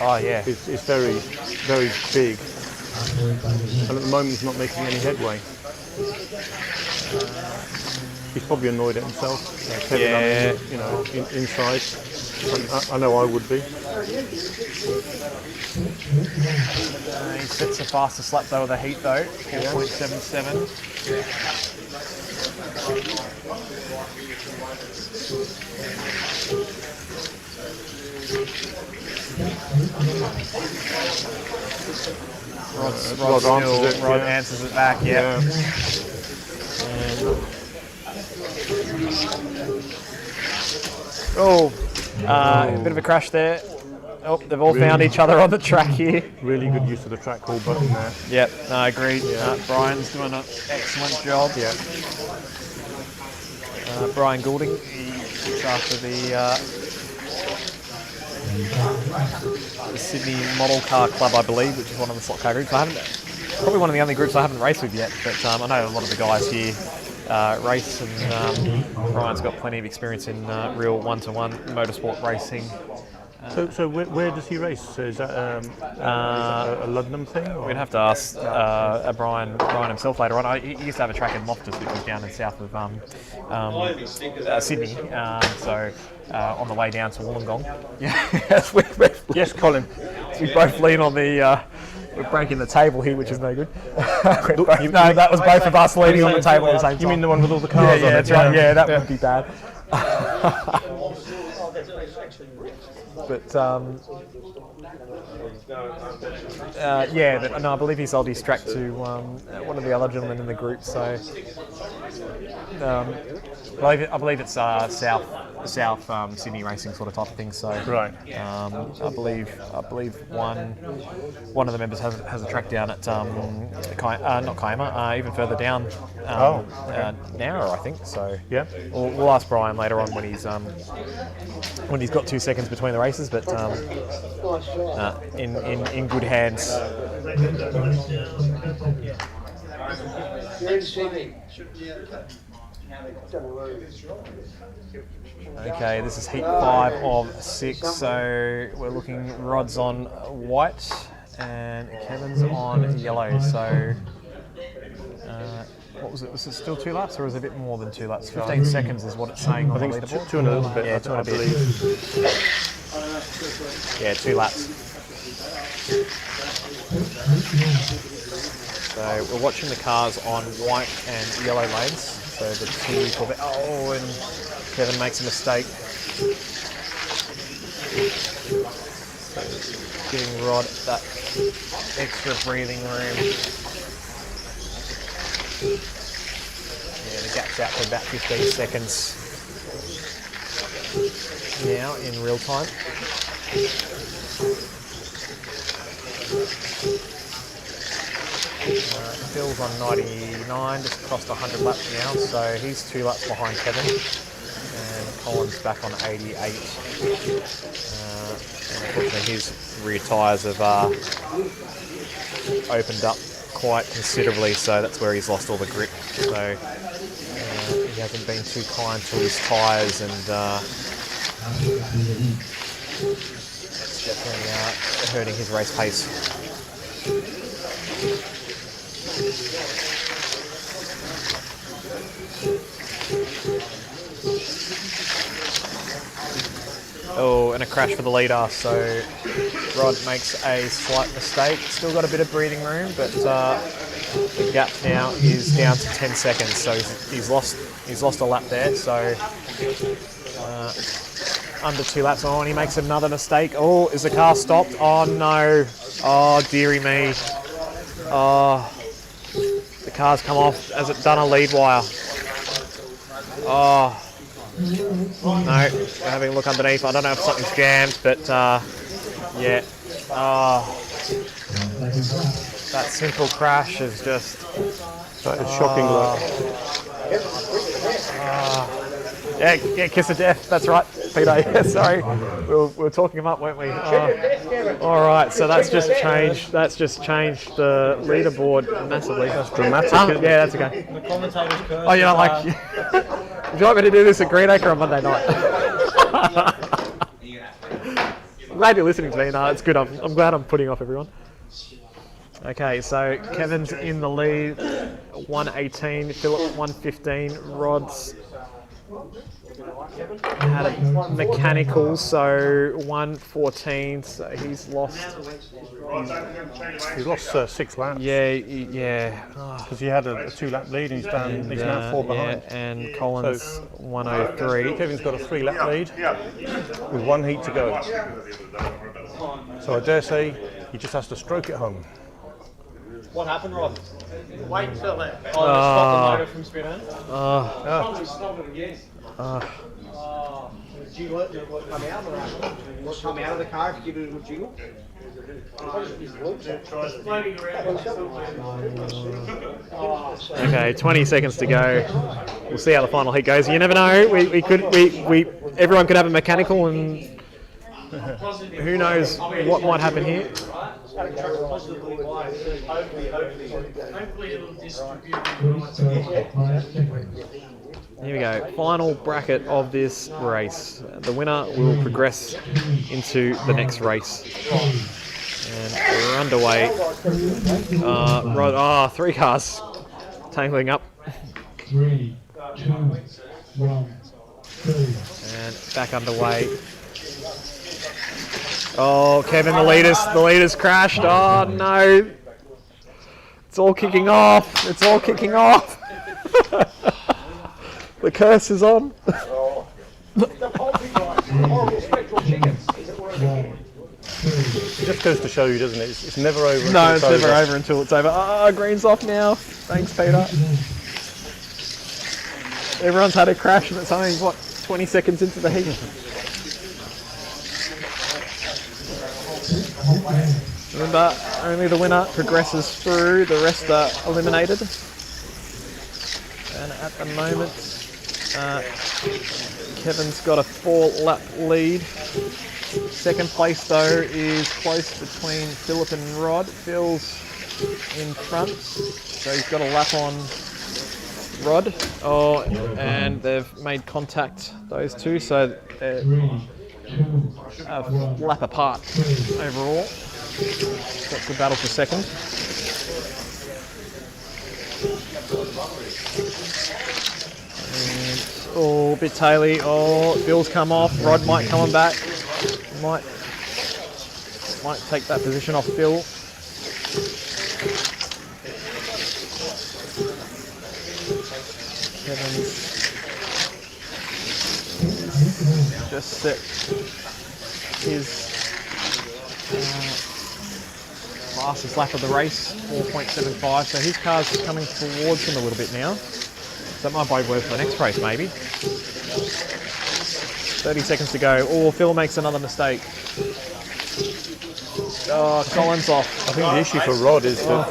oh yeah, it's very, very big. And at the moment, he's not making any headway. He's probably annoyed at himself. Kevin, inside. I know I would be. He sets the fastest lap though of the heat though, 4.77. Rod answers it back, yeah. A bit of a crash there. Oh, they've all found each other on the track here. Really good use of the track call button there. Yep, no, I agree. Yeah. Brian's doing an excellent job. Yeah. Brian Goulding, he's after the Sydney Model Car Club, I believe, which is one of the slot car groups. Probably one of the only groups I haven't raced with yet, but I know a lot of the guys here race, and Brian's got plenty of experience in real one-to-one motorsport racing. So where does he race? So is that a Luddenham thing? Or? We'd have to ask Brian himself later on. He used to have a track in Loftus, which was down in south of Sydney. So on the way down to Wollongong. Yes, yes, Colin. We both lean on the. We're breaking the table here, which is no good. No, that was both of us leaning on the table at the same time. You mean the one with all the cars on it? That's right. Yeah, that would be bad. But I believe he sold his track to one of the other gentlemen in the group. So I believe it's South Sydney racing sort of type of thing. So right. I believe one of the members has a track down at not Kiama, even further down. Nowra, I think. So yeah, we'll ask Brian later on when he's got 2 seconds between the races, but in good hands. Okay, this is heat 5 of 6, so we're looking Rod's on white and Kevin's on yellow. So what was it? Was it still 2 laps, or was it a bit more than 2 laps? 15 seconds is what it's saying on the leaderboard. I think it's 2 and a little bit. Yeah, 2 and a bit. Yeah, 2 laps. So we're watching the cars on white and yellow lanes. So the 2 Corvette. Oh, and Kevin makes a mistake. So giving Rod that extra breathing room. Yeah, the gap's out for about 15 seconds now in real time. Phil's on 99, just crossed 100 laps now, so he's 2 laps behind Kevin. And Colin's back on 88. And unfortunately his rear tyres have opened up quite considerably, so that's where he's lost all the grip. So he hasn't been too kind to his tyres, and it's definitely hurting his race pace. Oh, and a crash for the leader, so Rod makes a slight mistake. Still got a bit of breathing room, but the gap now is down to 10 seconds, so he's lost a lap there. So under 2 laps on, he makes another mistake. Oh, is the car stopped? Oh no! Oh dearie me! Oh, the car's come off as it done a lead wire. Oh, no, we're having a look underneath. I don't know if something's jammed, but yeah. Oh, that simple crash is just... That is shocking, look. Yeah, kiss of death. That's right, Peter. Yeah, sorry, we were talking him up, weren't we? All right, so that's just changed. That's just changed the leaderboard massively. That's dramatic. Yeah, that's okay. The commentator's curse. Oh, you don't like? Would you like me to do this at Greenacre on Monday night? I'm glad you're listening to me. No, it's good. I'm glad I'm putting off everyone. Okay, so Kevin's in the lead, 118, Philip 115, Rod's had a mechanical, so 114, so he's lost. He's lost 6 laps. Yeah. Because he had a 2-lap lead and he's now 4 behind. Yeah, and Collins So, 103. Kevin's got a 3-lap lead with 1 heat to go. So I dare say he just has to stroke it home. What happened, Rod? Wait till that. Oh, stop the motor from spinning. Probably stop it again. Did you let it come out or what come out of the car if you give it a good jiggle? Okay, 20 seconds to go. We'll see how the final heat goes. You never know. Everyone could have a mechanical, and who knows what might happen here. Here we go. Final bracket of this race. The winner will progress into the next race. And we're underway. 3 cars tangling up. 3, 2, 1, and back underway. Oh, Kevin, the leaders crashed. Oh no! It's all kicking off. It's all kicking off. The curse is on. It just goes to show you, doesn't it? It's never over. No, it's never over until it's over. Ah, green's off now. Thanks, Peter. Everyone's had a crash and it's only, what, 20 seconds into the heat. Remember, only the winner progresses through, the rest are eliminated. And at the moment, Kevin's got a 4-lap lead. Second place though is close between Philip and Rod. Phil's in front, so he's got a lap on Rod. Oh, and they've made contact, those two, so they're a lap apart overall. Got good battle for second. And, oh, a bit taily. Oh, Phil's come off. Rod might come back. Might take that position off Phil. Kevin's just set his fastest lap of the race, 4.75. So his car's coming towards him a little bit now. So that might bode well for the next race, maybe. 30 seconds to go. Oh, Phil makes another mistake. Oh, Collins off. I think the issue for Rod is that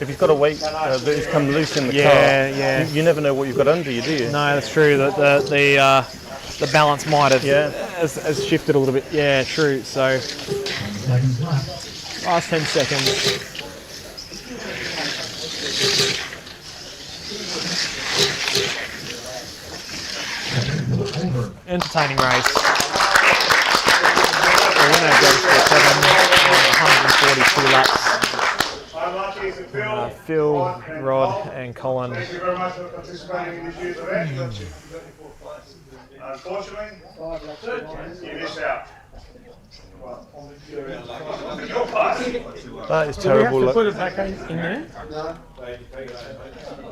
if he's got to wait that it's come loose in the car, you never know what you've got under you, do you? No, that's true. The balance might have has shifted a little bit. Yeah, true. So last 10 seconds. Entertaining race. The winner goes for 142 laps. Phil, Rod, and Colin. Thank you very much for participating in this year's event. Unfortunately, you missed out. That is terrible. Do we have to put Look. it back in there?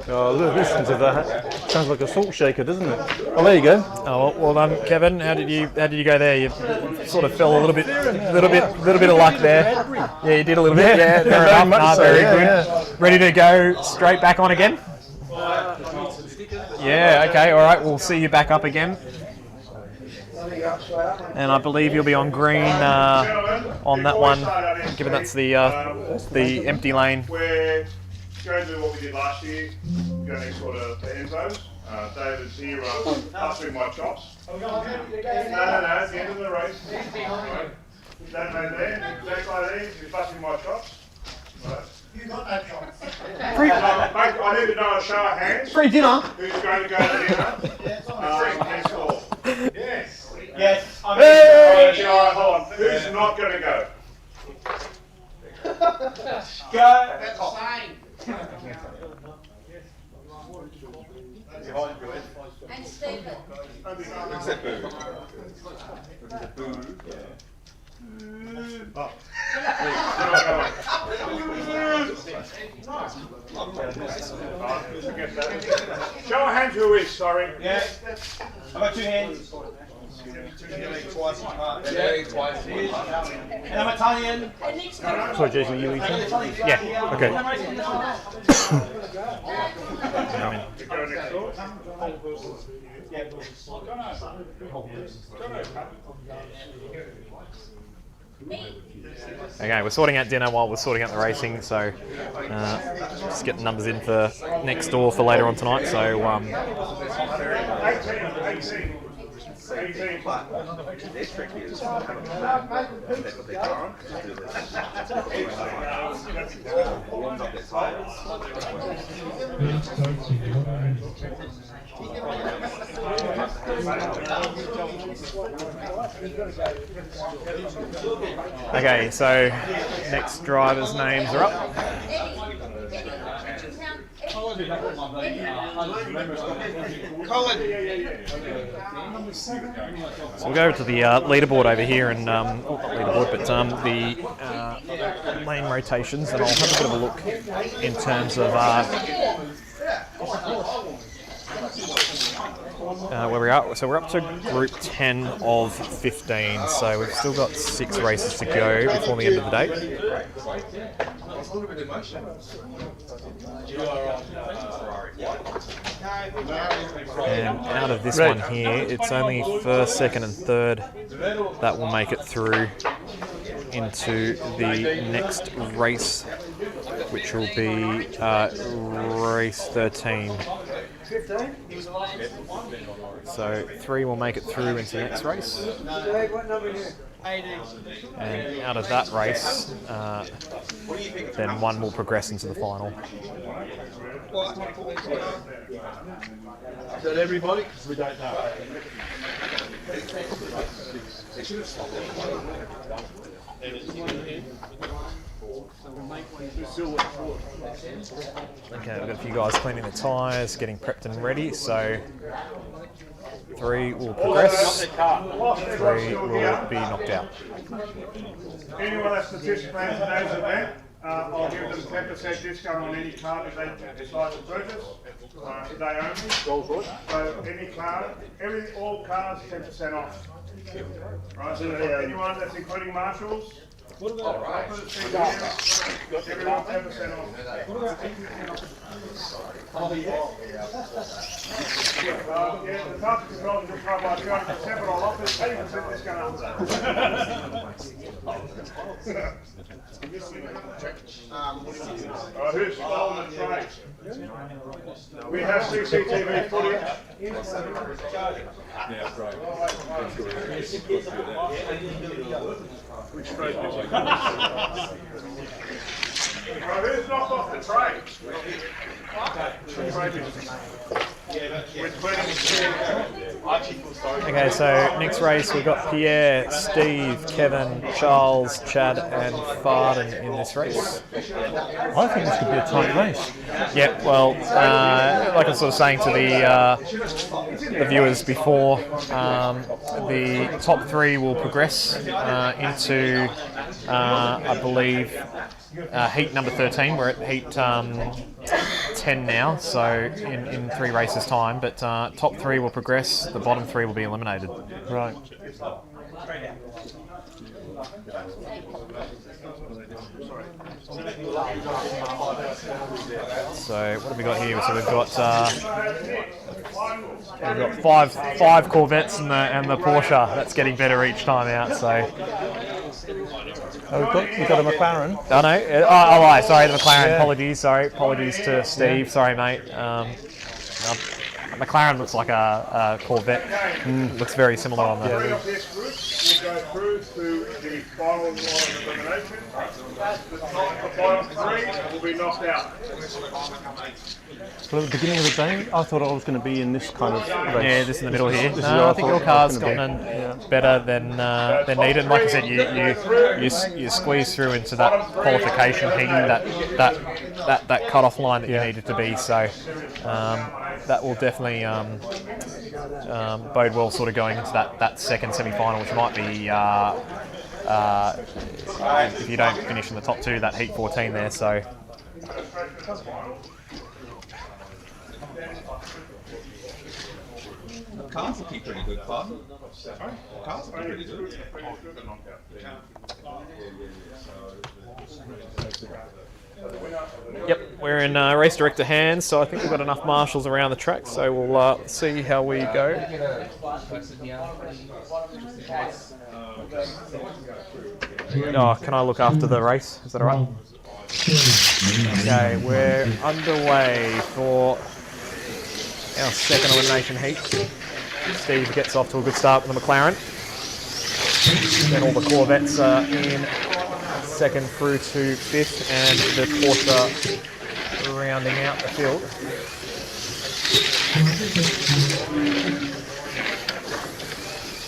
Oh, look, listen to that. Sounds like a salt shaker, doesn't it? Oh, there you go. Oh, well done, Kevin. How did you go there? You sort of fell a little bit of luck there. Yeah, you did a little bit. Yeah, fair enough. much so, Very yeah, good. yeah. Ready to go straight back on again? Yeah. Okay. All right. We'll see you back up again. And I believe you'll be on green on that one, given that's the empty lane. We're going to do what we did last year. We're going to sort of the end zones. David's here busting my chops. No, at the end of the race. That man there, that guy there, he's busting my chops. Right. You got that chop. I need to know a show of hands. Free dinner. Who's going to go to dinner? Next door. Yes. Yes. Hey! Alright, hold on. Who's not going to go? Go. That's the same. And Stephen. Except Boo. Show of hands who is, sorry. Yeah. I've got 2 hands. Twice. And I'm Italian. Sorry, Jason, are you eating? Yeah. Okay. Okay, we're sorting out dinner while we're sorting out the racing, so just get the numbers in for next door for later on tonight. So 18. Their trick is they put their car on, just do this. Warmed up their tyres. Race starts in 1 minute. okay, so next drivers' names are up. So we'll go to the leaderboard over here, and not leaderboard, but the lane rotations, and I'll have a bit of a look in terms of where we are. So we're up to group 10 of 15, so we've still got 6 races to go before the end of the day. And out of this one here, it's only first, second and third that will make it through into the next race, which will be race 13. So 3 will make it through into the next race. And out of that race, then 1 will progress into the final. Is that everybody? Because we don't know. Okay, we've got a few guys cleaning the tyres, getting prepped and ready, so 3 will progress, 3 will be knocked out. Anyone that's participating in today's event, I'll give them 10% discount on any car that they decide to purchase, today only. So any car, all cars 10% off. Right, so anyone that's including marshals, everyone 10% off. Yeah, the traffic control is just right by 200%, but I'll offer 80% discount after that. Who's stolen the trade? We have CCTV footage. Yeah, right. Which trade is it? Who's knocked off the trade? Which trade is it? Okay, so next race we've got Pierre, Steve, Kevin, Charles, Chad and Farden in this race. I think this could be a tight race. Yeah, well, like I was sort of saying to the viewers before, the top 3 will progress into, I believe, heat number 13. We're at heat 10 now, so in 3 races' time. But top 3 will progress. The bottom 3 will be eliminated. Right. So what have we got here? So we've got five Corvettes and the Porsche. That's getting better each time out. So we've got a McLaren. Oh no! Oh, right. Sorry, the McLaren. Yeah. Apologies. Sorry, apologies to Steve. Sorry, mate. McLaren looks like a Corvette. Looks very similar on that. Three of this group will go through to the final line of elimination. The bottom 3 will be knocked out. So at the beginning of the day, I thought I was going to be in this kind of race. Yeah, this in the middle here. This is No, where I think your thought car's I was gotten gonna be. better than needed. Like I said, you squeeze through into that qualification heating, that cut-off line that you needed to be. So that will definitely bode well, sort of going into that second semi-final, which might be if you don't finish in the top 2, that heat 14 there. So. Cars will keep pretty good fun. Cars will keep pretty good. Yep, we're in race director hands, so I think we've got enough marshals around the track, so we'll see how we go. Oh, can I look after the race? Is that alright? Okay, we're underway for our second elimination heat. Steve gets off to a good start with the McLaren. Then all the Corvettes are in second through to 5th, and the Porsche rounding out the field.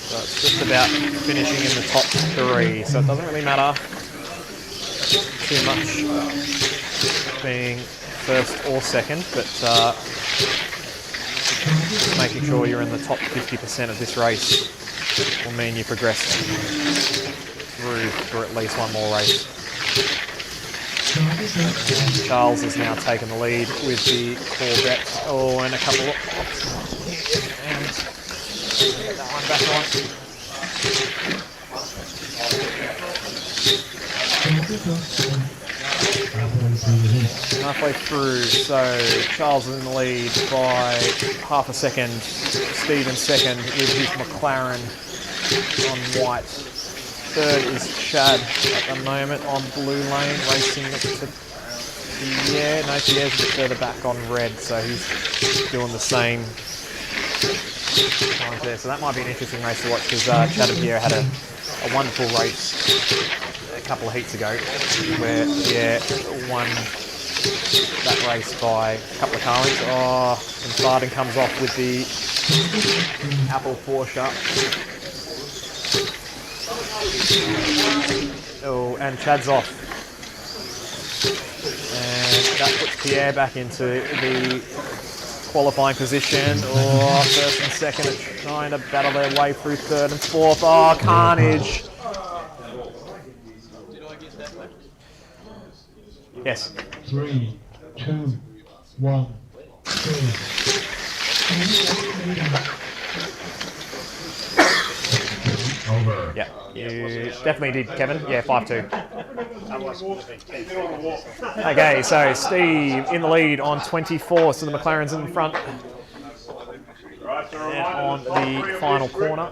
So it's just about finishing in the top 3, so it doesn't really matter too much being first or second, but just making sure you're in the top 50% of this race will mean you progress through for at least one more race. And Charles has now taken the lead with the Corvette. Oh, and a couple of... And get that one back on. Halfway through, so Charles is in the lead by half a second. Steve in second with his McLaren on white. Third is Chad at the moment on blue lane, racing to Pierre. No, Pierre's a bit further back on red, so he's doing the same times there. So that might be an interesting race to watch, because Chad and Pierre had a wonderful race a couple of heats ago, where Pierre won that race by a couple of car lengths. Oh, and Farden comes off with the Apple Porsche. Oh, and Chad's off. And that puts Pierre back into the qualifying position. Oh, first and second are trying to battle their way through third and fourth. Oh, carnage. Yes. 3, 2, 1, Over. Yeah, you definitely did, Kevin. Yeah, 5-2. Okay, so Steve in the lead on 24, so the McLaren's in front. And on the final corner,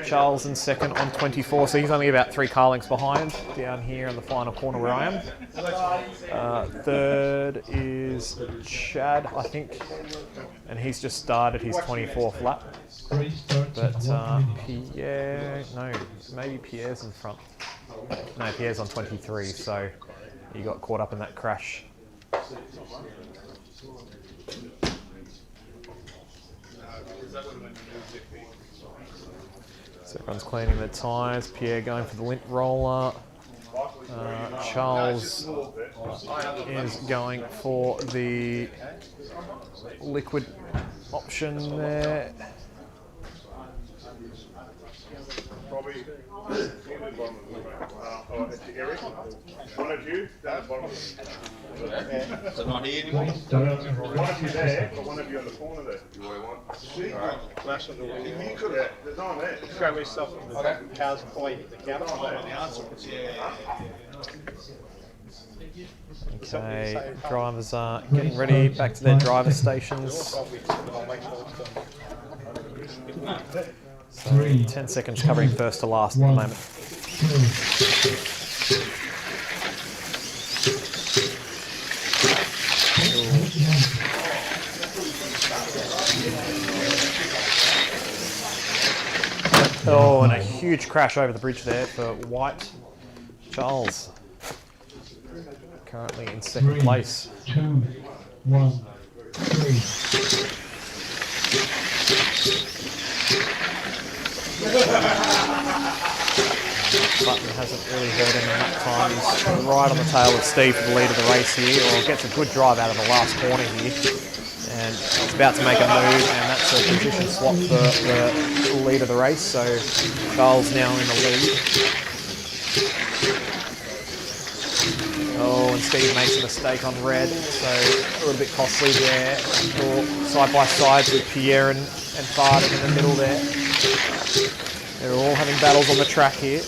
Charles in second on 24, so he's only about 3 car lengths behind down here in the final corner where I am. Third is Chad, I think, and he's just started his 24th lap. But Pierre, no, maybe Pierre's in front. No, Pierre's on 23, so he got caught up in that crash. So everyone's cleaning their tyres. Pierre going for the lint roller. Charles is going for the liquid option there. Probably Eric, one of you, down the bottom. So not here anymore? One of you there, but one of you on the corner there. You want one? Alright. Flash on the wall. You could have, there's no one there. Grab me stuff from the cow's plate at the counter. Okay, drivers are getting ready, back to their driver stations. So 10 seconds covering first to last at the moment. Oh, and a huge crash over the bridge there for White. Charles, currently in second place. 2, 1, 3. Button hasn't really hurt him in that time. He's right on the tail of Steve for the lead of the race here, or gets a good drive out of the last corner here. And he's about to make a move, and that's a position swap for the lead of the race. So Charles now in the lead. Oh, and Steve makes a mistake on red, so a little bit costly there. Or side by side with Pierre and Farden in the middle there. They're all having battles on the track here.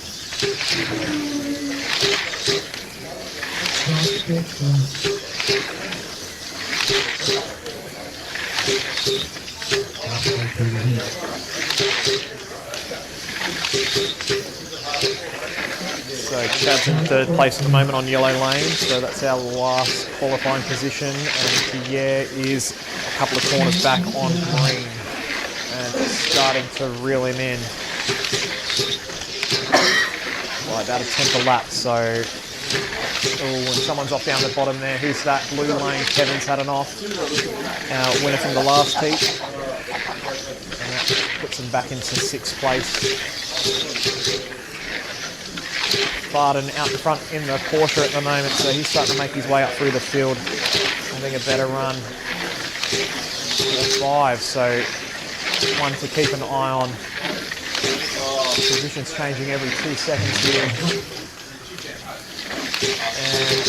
So Chad's in third place at the moment on yellow lane, so that's our last qualifying position, and Pierre is a couple of corners back on green and starting to reel him in by about a tenth a lap. So, oh, and someone's off down the bottom there. Who's that? Blue lane, Kevin's had an off. Winner from the last heat, and that puts him back into sixth place. Farden out the front in the Porsche at the moment, so he's starting to make his way up through the field, having a better run. 4-5, so one to keep an eye on. Positions changing every 2 seconds here. And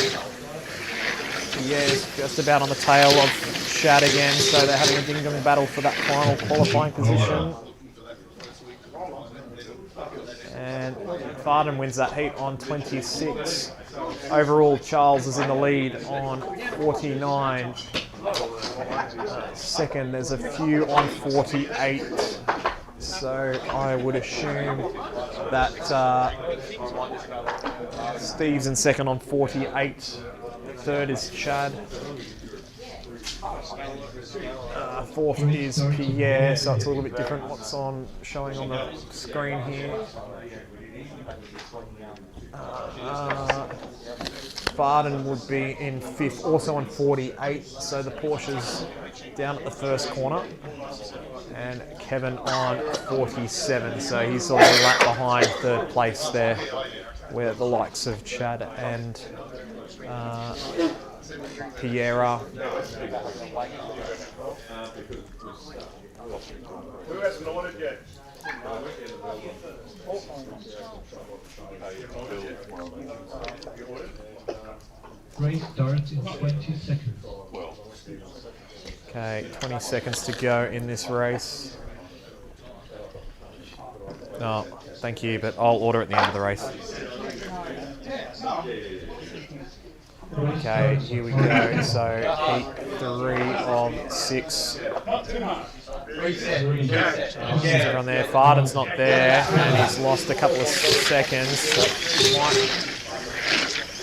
Pierre's just about on the tail of Shad again, so they're having a ding-dong battle for that final qualifying position. And Farden wins that heat on 26. Overall, Charles is in the lead on 49. Second, there's a few on 48. So I would assume that Steve's in second on 48. Third is Chad. Fourth is Pierre, so it's a little bit different what's showing on the screen here. Farden would be in fifth, also on 48, so the Porsche's down at the first corner. And Kevin on 47, so he's sort of a lap behind third place there, where the likes of Chad and Pierre are. Who hasn't ordered yet? Race starts in 20 seconds. Okay, 20 seconds to go in this race. No, thank you, but I'll order at the end of the race. Okay, here we go. So heat 3 of 6. Everyone there. Farden's not there, and he's lost a couple of seconds. So might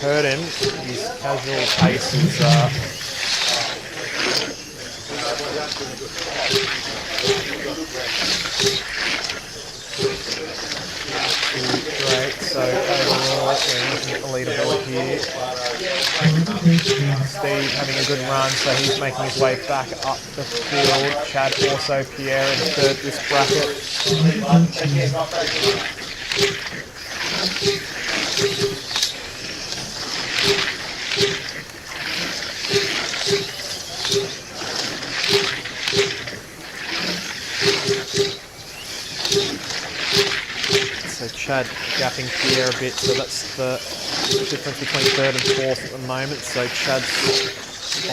hurt him. His casual pace is great. So overall, we're looking at the leaderboard here. Steve having a good run, so he's making his way back up the field. Chad also, Pierre in third this bracket. Chad gapping Pierre a bit, so that's the difference between third and fourth at the moment. So Chad's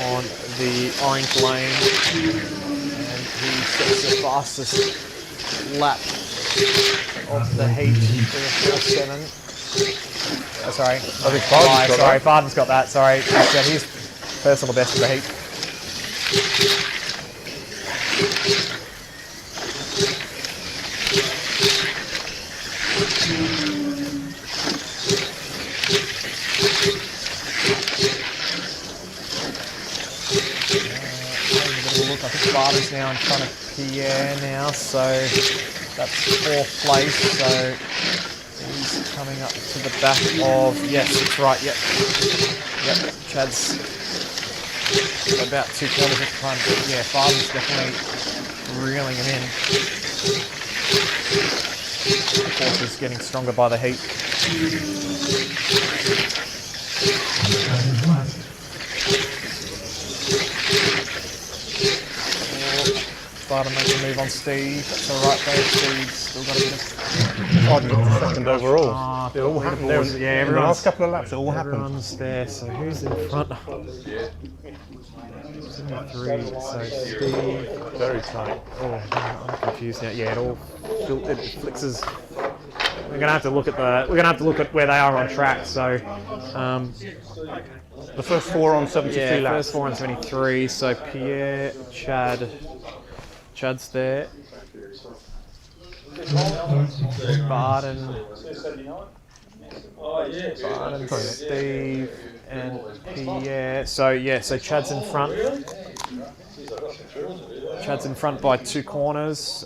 on the orange lane, and he sets the fastest lap of the heat for the 4.7. Oh, sorry. Sorry, Farden's got that. Sorry. Yeah, he's personal best of the heat. Look, I think Farden's now in front of Pierre now, so that's fourth place. So he's coming up to the back of, yes, it's right, yep. Chad's about 2 corners in front, but yeah, Farden's definitely reeling him in. Of course, he's getting stronger by the heat. Farden makes a move on Steve. That's alright though. Steve's still got a bit of... second overall. It all happened there. Yeah, in the last couple of laps, it all happened. Everyone's there. So who's in front? 3. So Steve. Very tight. Oh, I'm confused now. Yeah, it flexes. We're gonna have to look at where they are on track. So. The first 4 on 72 laps. First 4 on 73. So Pierre, Chad's there. Farden, Steve, and Pierre. So yeah, so Chad's in front. Chad's in front by 2 corners.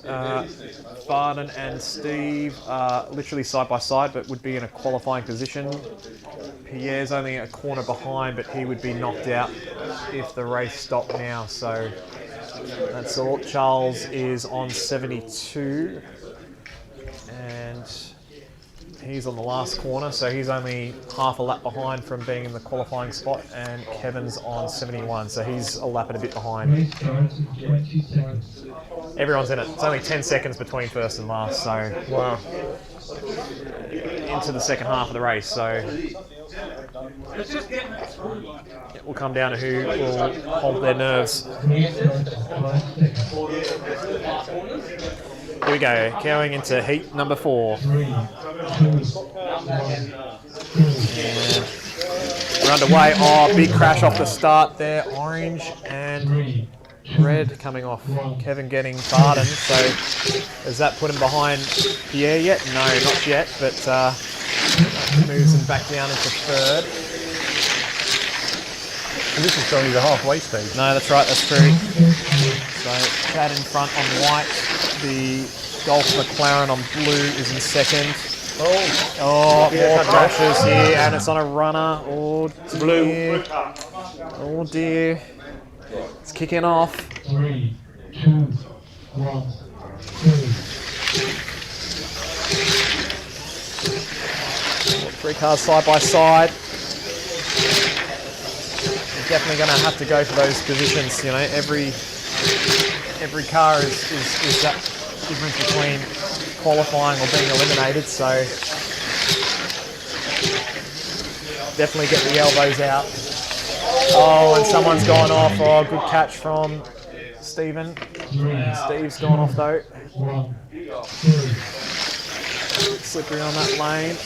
Farden and Steve are literally side by side, but would be in a qualifying position. Pierre's only a corner behind, but he would be knocked out if the race stopped now. So that's all. Charles is on 72, and he's on the last corner, so he's only half a lap behind from being in the qualifying spot, and Kevin's on 71, so he's a lap and a bit behind. Everyone's in it. It's only 10 seconds between first and last, so wow. Into the second half of the race, so it will come down to who will hold their nerves. Here we go, going into heat number 4. And we're underway. Oh, big crash off the start there. Orange and red coming off. Kevin getting Farden. So has that put him behind Pierre yet? No, not yet, but that moves him back down into third. And this is only the halfway stage. No, that's right, that's true. So Chad in front on white. The Golf McLaren on blue is in second. Oh, more crashes here, and it's on a runner. Oh dear. Oh dear. It's kicking off. 3, 2, 1, 3 cars side by side. You're definitely going to have to go for those positions. You know, every car is that difference between qualifying or being eliminated. So definitely get the elbows out. Oh, and someone's gone off. Oh, good catch from Stephen. Steve's gone off though. Slippery on that lane.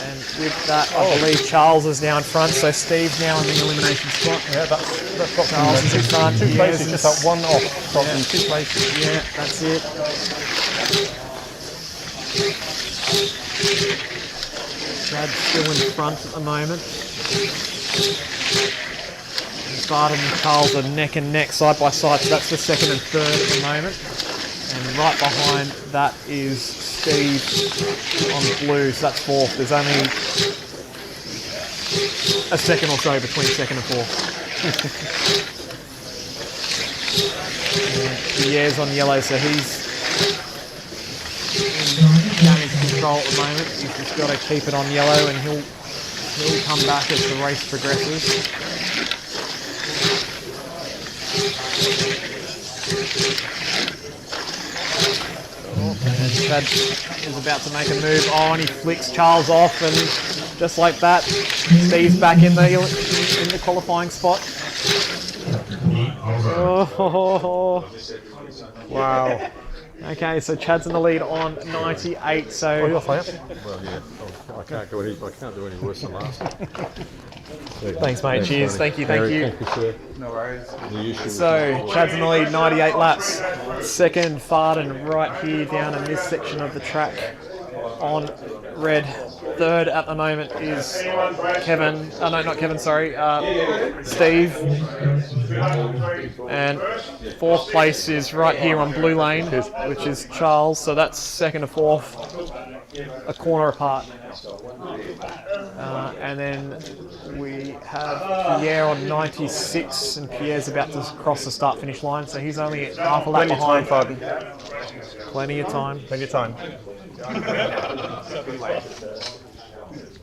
And with that, I believe Charles is now in front, so Steve's now in the elimination spot. Yeah, that's got Charles is in front. 2 places, just that one off from 2 places. Yeah, that's it. Chad's still in front at the moment. Farden and Charles are neck and neck, side by side, so that's the second and third at the moment. And right behind that is Steve on blue, so that's fourth. There's only a second or so between second and fourth. Pierre's on yellow, so he's in damage control at the moment. He's just got to keep it on yellow, and he'll come back as the race progresses. Chad is about to make a move. Oh, and he flicks Charles off, and just like that, Steve's back in the qualifying spot. Oh, wow. Okay, so Chad's in the lead on 98. So. Oh, you're fine. Well, yeah. I can't do any worse than last. Thanks, mate. Cheers. Thank you. Thank you, sir. No worries. So, Chad's in the lead, 98 laps. Second, Farden right here down in this section of the track on red. Third at the moment is Kevin. Oh, no, not Kevin, sorry. Steve. And fourth place is right here on blue lane, which is Charles. So that's second to fourth, a corner apart. And then we have Pierre on 96, and Pierre's about to cross the start-finish line, so he's only half a lap behind. Plenty of time. Plenty of time.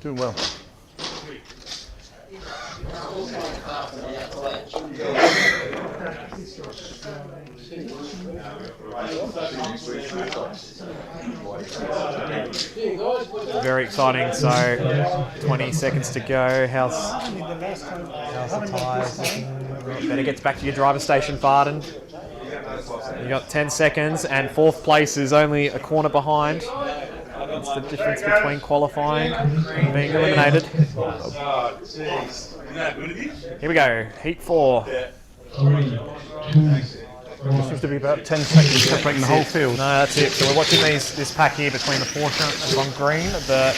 Doing well. Very exciting. So 20 seconds to go. How's the tyres? Better get back to your driver's station, Farden. You got 10 seconds, and fourth place is only a corner behind. That's the difference between qualifying and being eliminated. Here we go, heat 4. 3, 2, there seems to be about 10 seconds separating the whole field. No, that's it. So we're watching this pack here between the Porsche that's on green, the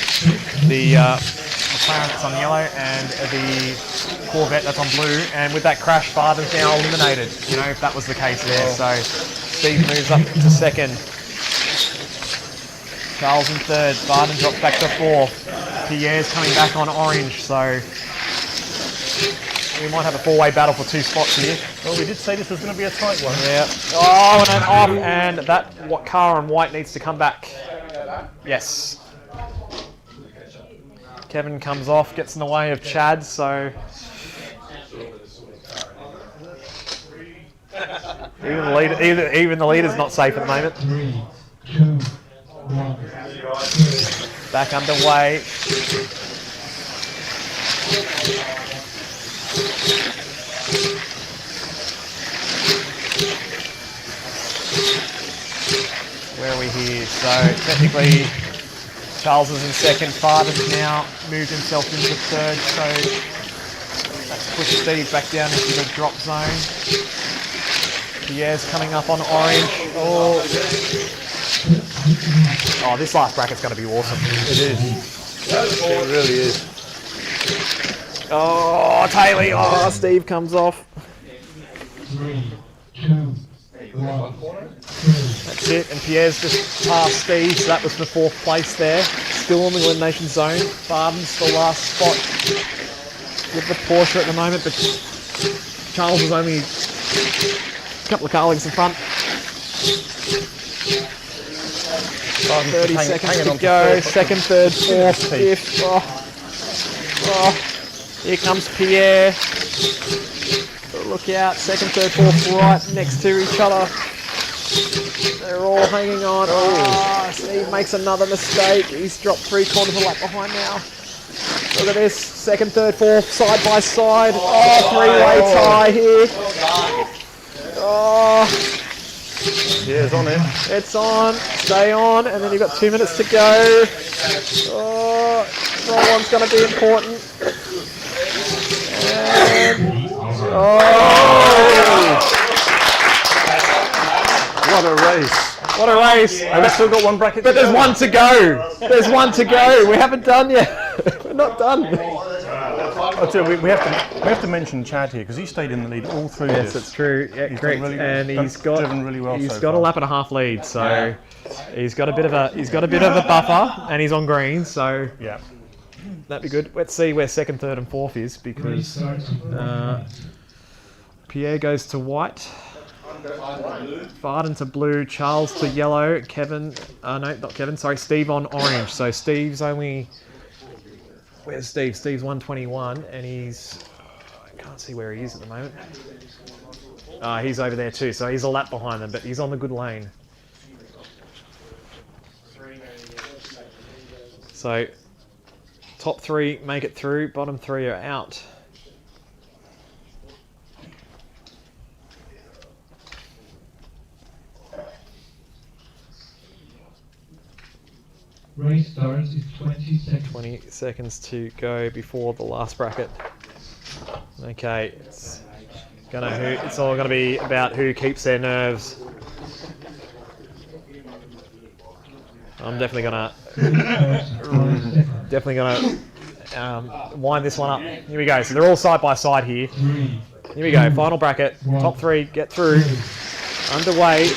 McLaren that's on yellow, and the Corvette that's on blue. And with that crash, Farden's now eliminated. You know, if that was the case there. So Steve moves up to second. Charles in third. Farden drops back to fourth. Pierre's coming back on orange. So we might have a four-way battle for 2 spots here. Well, we did say this was going to be a tight one. Yeah. Oh, and then off, and that car on white needs to come back. Yes. Kevin comes off, gets in the way of Chad, so even the leader's not safe at the moment. 3, 2, 1. Back underway. Where are we here? So technically Charles is in second, Farden's now moved himself into third, so that's pushed Steve back down into the drop zone. Pierre's coming up on orange. Oh, this last bracket's going to be awesome. It is. It really is. Oh, Taylor. Oh, Steve comes off. 3, 2, 1. That's it, and Pierre's just past Steve, so that was the fourth place there. Still on the elimination zone. Farden's the last spot with the Porsche at the moment, but Charles is only a couple of car lengths in front. 30 seconds to go. Second, third, fourth, fifth. Here comes Pierre. Look out. Second, third, fourth, right next to each other. They're all hanging on. Oh, Steve makes another mistake. He's dropped 3/4 of a lap behind now. Look at this. Second, third, fourth, side by side. Oh, three-way tie here. Oh. Yeah, it's on it. It's on. Stay on. And then you've got 2 minutes to go. Oh, roll on's going to be important. And, oh. What a race. What a race. And we've still got one bracket But there's one to go. There's one to go. We haven't done yet. We're not done. I'll tell you, we have to mention Chad here because he stayed in the lead all through this. Yes, that's true. Yeah, He's correct. really, and he's got driven really well. He's so got far. a lap and a half lead, so he's got a bit of a buffer, and he's on green, so yeah, that'd be good. Let's see where second, third, and fourth is because Pierre goes to white. Farden to blue, Charles to yellow, Kevin, no, not Kevin, sorry, Steve on orange. So Steve's only, where's Steve? Steve's 121, and he's, I can't see where he is at the moment. He's over there too, so he's a lap behind them, but he's on the good lane. So top 3 make it through, bottom 3 are out. Race starts in 20 seconds. 20 seconds to go before the last bracket. Okay, it's all gonna be about who keeps their nerves. I'm definitely gonna wind this one up. Here we go. So they're all side by side here. Here we go. Final bracket. Top 3 get through. Underway.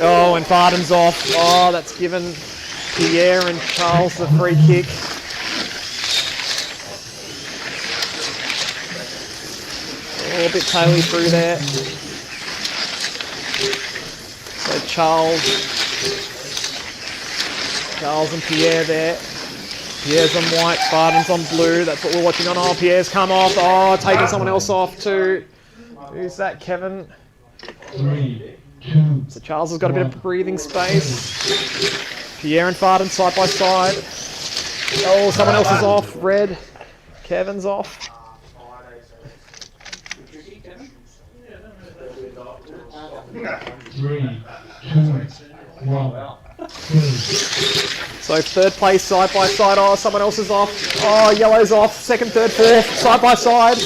Oh, and Farden's off. Oh, that's given Pierre and Charles the free kick. Oh, a bit taily through there. So Charles and Pierre there. Pierre's on white, Farden's on blue. That's what we're watching on. Oh, Pierre's come off. Oh, taking someone else off too. Who's that, Kevin? 3, 2. So Charles has got a bit of breathing space. Pierre and Farden side by side. Oh, someone else is off. Red. Kevin's off. Three, 2, 1. So third place side by side. Oh, someone else is off. Oh, yellow's off. Second, third, fourth side by side.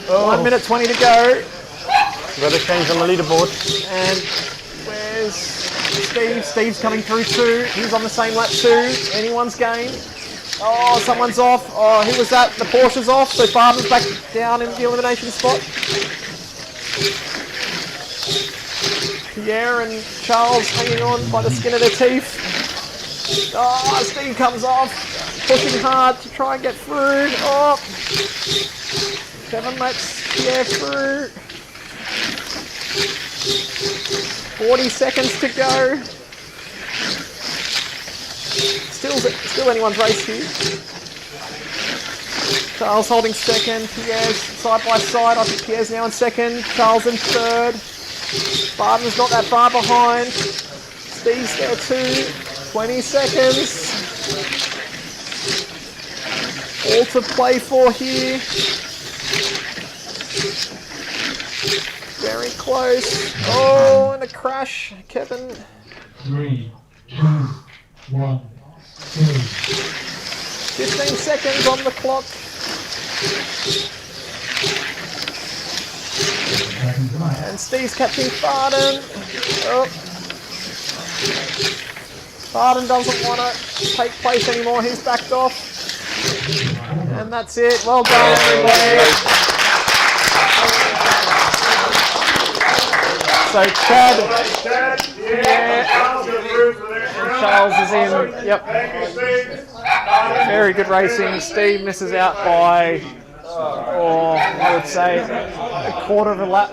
1 minute 20 to go. We've got to change on the leaderboard. And where's Steve? Steve's coming through too. He's on the same lap too. Anyone's game. Oh, someone's off. Oh, who was that? The Porsche's off. So Farden's back down in the elimination spot. Pierre and Charles hanging on by the skin of their teeth. Oh, Steve comes off, pushing hard to try and get through. Oh, Kevin lets Pierre through. 40 seconds to go. Still anyone's race here. Charles holding second, Pierre's side by side. I think Pierre's now in second, Charles in third. Farden's not that far behind. Steve's there too. 20 seconds. All to play for here. Very close. Oh, and a crash. Kevin. 3, 2, 1, 15 seconds on the clock. And Steve's catching Farden. Oh. Farden doesn't want to take place anymore. He's backed off. And that's it. Well done, everybody. So Chad, and Charles is in. Yep. Very good racing. Steve misses out by, I would say, a quarter of a lap.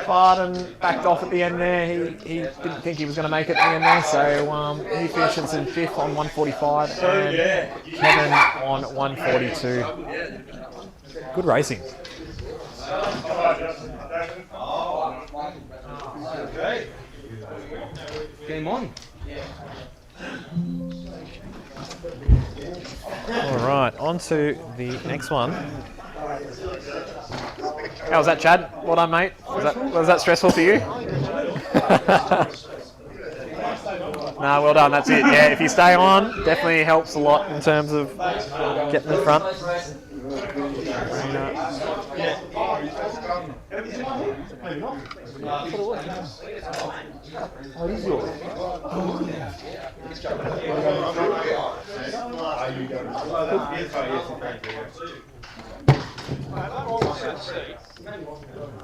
Farden backed off at the end there. He didn't think he was going to make it at the end there, so he finishes in 5th on 145 and Kevin on 142. Good racing. Okay. Game on. All right, on to the next one. How was that, Chad? Well done, mate. Was that stressful for you? Nah, well done. That's it. Yeah, if you stay on, definitely helps a lot in terms of getting in front. What is yours?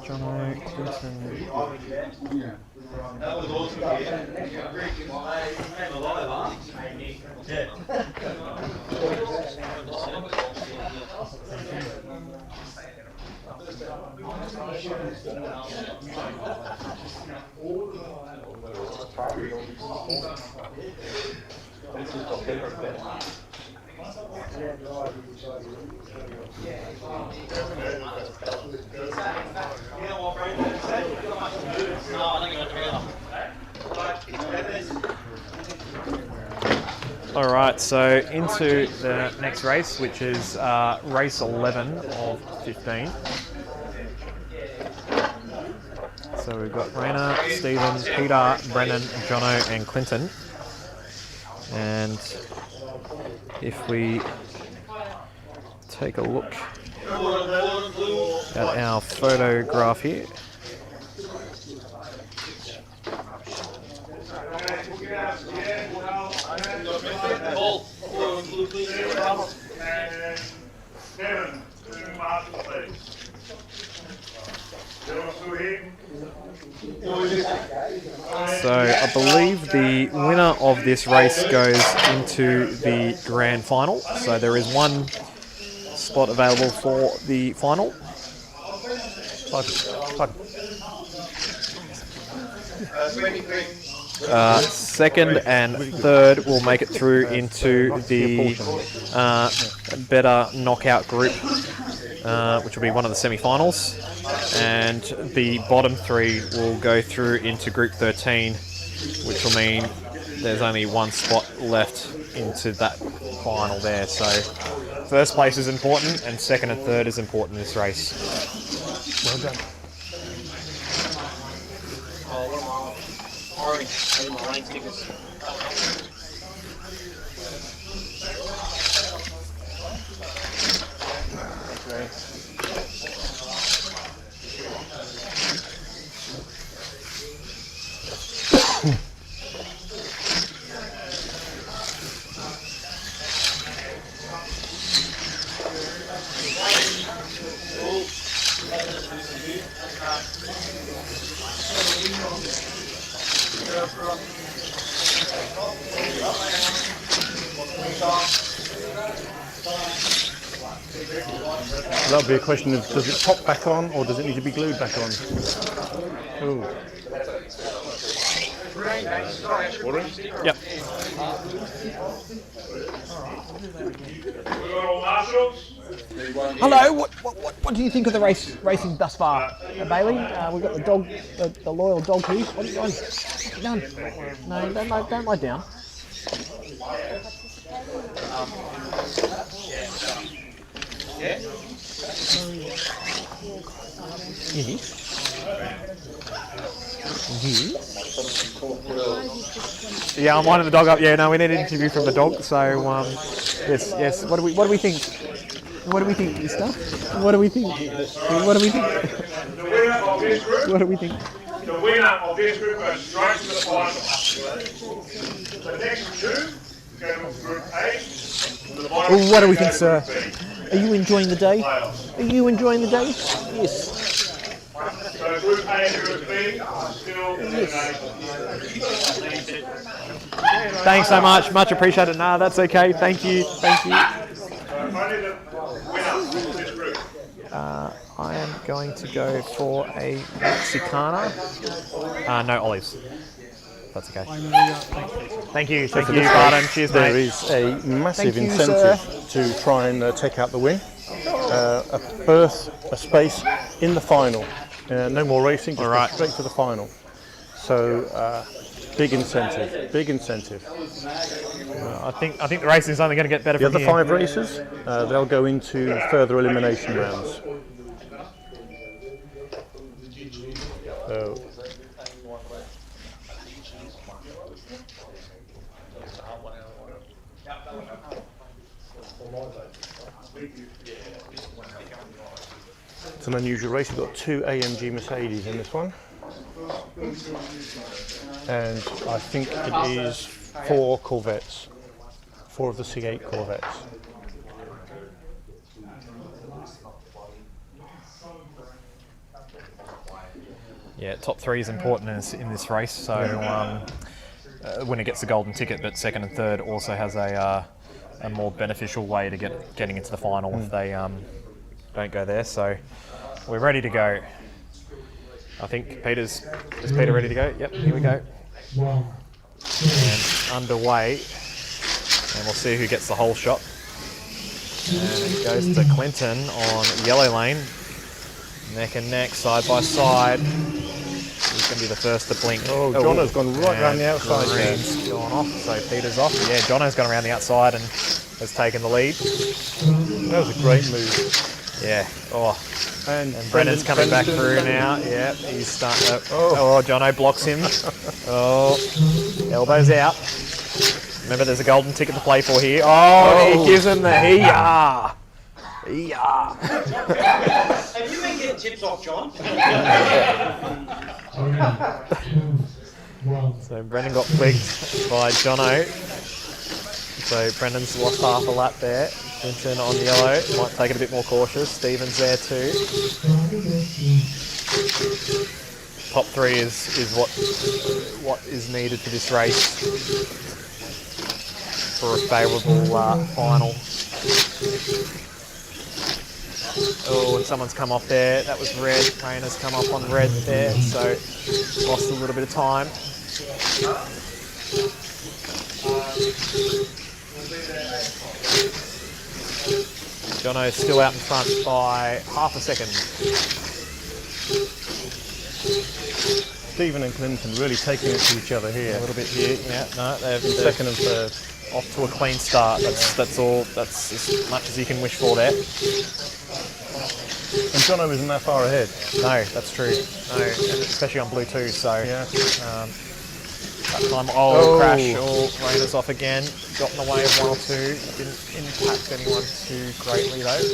Jono, Clinton. That was awesome. Alright, so into the next race, which is race 11 of 15. So we've got Raina, Stephen, Peter, Brennan, Jono and Clinton. And if we take a look at our photograph here. So I believe the winner of this race goes into the grand final. So there is one spot available for the final. Second and third will make it through into the better knockout group, which will be one of the semi-finals, and the bottom three will go through into group 13, which will mean there's only one spot left into that final there. So first place is important and second and third is important in this race. Well done. That'll be a question of, does it pop back on or does it need to be glued back on? Ooh. Yep. Hello, what do you think of the racing thus far, Bailey? We've got the dog, the loyal dog here. What are you doing? What are you doing? No, don't lie down. Yeah, I'm winding the dog up. Yeah, no, we need an interview from the dog. So, yes. What do we think? What do we think, mister? What do we think? What do we think? The winner of this group. What do we think? The winner of this group goes straight to the final. The next two go to Group A. Well, what do we think, sir? Are you enjoying the day? Are you enjoying the day? Yes. So Group A and Group B are still Thanks so much. Much appreciated. No, that's okay. Thank you. Thank you. I am going to go for a Mexicana. No olives. That's okay. Thank you. Thank you, Barton. Cheers, mate. There is a massive incentive to try and take out the win. A berth, a space in the final. No more racing, just go straight to the final. So big incentive, big incentive. I think the racing is only going to get better The from other here. 5 races, they'll go into further elimination rounds. So, it's an unusual race. We've got 2 AMG Mercedes in this one. And I think it is 4 Corvettes. 4 of the C8 Corvettes. Yeah, top 3 is important in this race. So winner gets the golden ticket, but second and third also has a more beneficial way to getting into the final if they don't go there. So we're ready to go. I think is Peter ready to go? Yep, here we go. And underway. And we'll see who gets the whole shot. And it goes to Clinton on yellow lane. Neck and neck, side by side. He's going to be the first to blink. Oh, Jono's gone right round the outside there. Green's gone off, so Peter's off. Yeah, Jono's gone around the outside and has taken the lead. That was a great move. Yeah. Oh. And Brendan's coming back through now. Yeah, he's starting to... Oh, Jono blocks him. Oh, elbows out. Remember, there's a golden ticket to play for here. Oh, he gives him the hee-yah. Hee-yah. Have you been getting tips off, John? So Brendan got flicked by Jono. So Brendan's lost half a lap there. Clinton on yellow, might take it a bit more cautious. Stephen's there too. Top three is what is needed for this race for a favourable final. Oh, and someone's come off there. That was red. Rayner's come off on red there, so lost a little bit of time. Jono's still out in front by half a second. Stephen and Clinton really taking it to each other here. A little bit here, yeah. No, they're second and third. Off to a clean start. That's all. That's as much as you can wish for there. And Jono isn't that far ahead. No, that's true. No, and especially on blue too. So yeah. That time, crash. Oh, Rayner's off again. Got in the way of one or two. Didn't impact anyone too greatly though.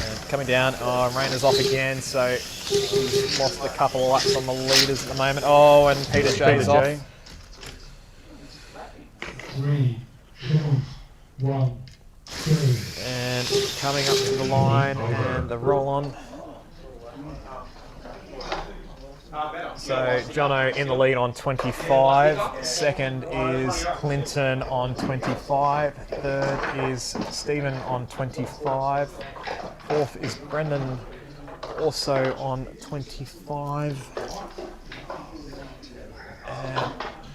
And coming down, Rayner's off again, so he's lost a couple of laps on the leaders at the moment. Oh, and Peter J's off. 3, 2, 1, 2. And coming up to the line, and the roll on. So Jono in the lead on 25. Second is Clinton on 25. Third is Stephen on 25. Fourth is Brendan, also on 25. And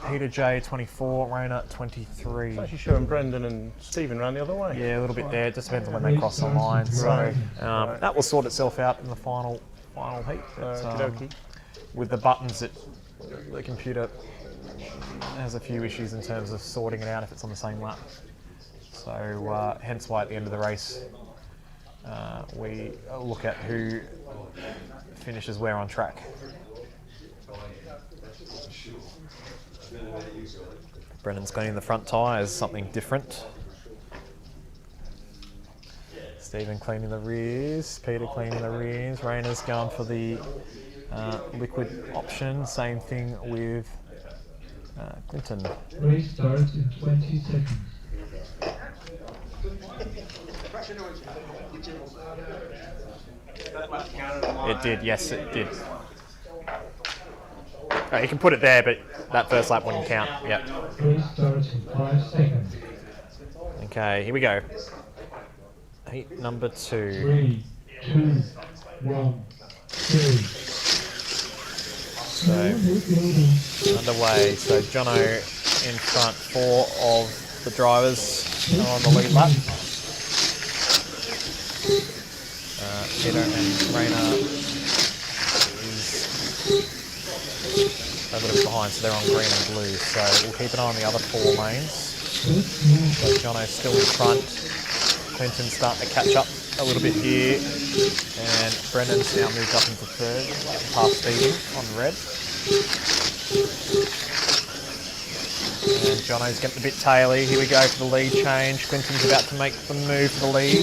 Peter J 24, Rayner 23. It's actually showing Brendan and Stephen around the other way. Yeah, a little bit there. It just depends on when they cross the line. So that will sort itself out in the final heat. But, with the buttons, the computer has a few issues in terms of sorting it out if it's on the same lap. So hence why at the end of the race we look at who finishes where on track. Brendan's going in the front tyres, something different. Stephen cleaning the rears, Peter cleaning the rears, Rayner's going for the liquid option, same thing with Clinton. Race starts in 20 seconds. It did, yes it did. Oh, you can put it there, but that first lap wouldn't count. Yep. Race starts in 5 seconds. Okay, here we go. Heat number 2. 3, 2, 1, 2. So underway. So Jono in front, 4 of the drivers are on the lead lap. Peter and Rayner is a little bit behind, so they're on green and blue. So we'll keep an eye on the other 4 lanes. So Jono's still in front. Clinton's starting to catch up a little bit here, and Brendan's now moved up into third, past Stephen on red. And Jono's getting a bit taily. Here we go for the lead change. Clinton's about to make the move for the lead,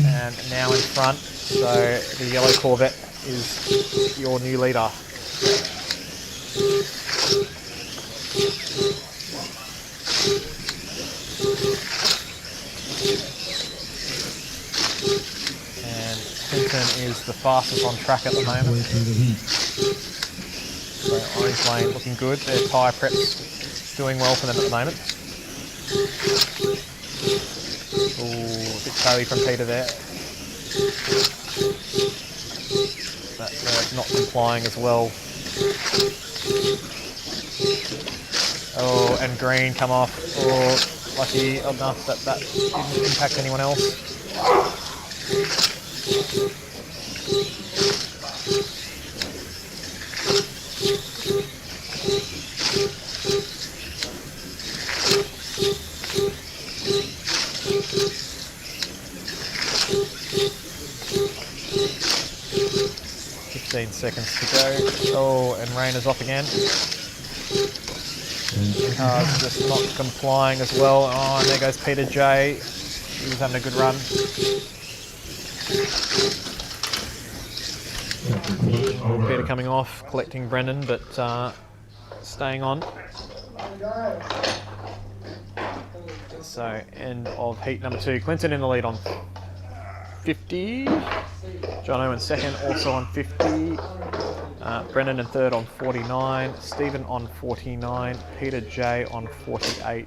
and now in front. So the yellow Corvette is your new leader. Clinton is the fastest on track at the moment. So Orange Lane looking good. Their tyre prep's doing well for them at the moment. Ooh, a bit taily from Peter there. But not complying as well. Oh, and green come off. Oh, lucky enough that that didn't impact anyone else. 15 seconds to go. Oh, and rain is off again. Car's just not complying as well. Oh, and there goes Peter J. He was having a good run. Peter coming off, collecting Brendan, but staying on. So, end of heat number 2. Clinton in the lead on 50. Jono in second, also on 50. Brendan in third on 49. Stephen on 49. Peter J on 48.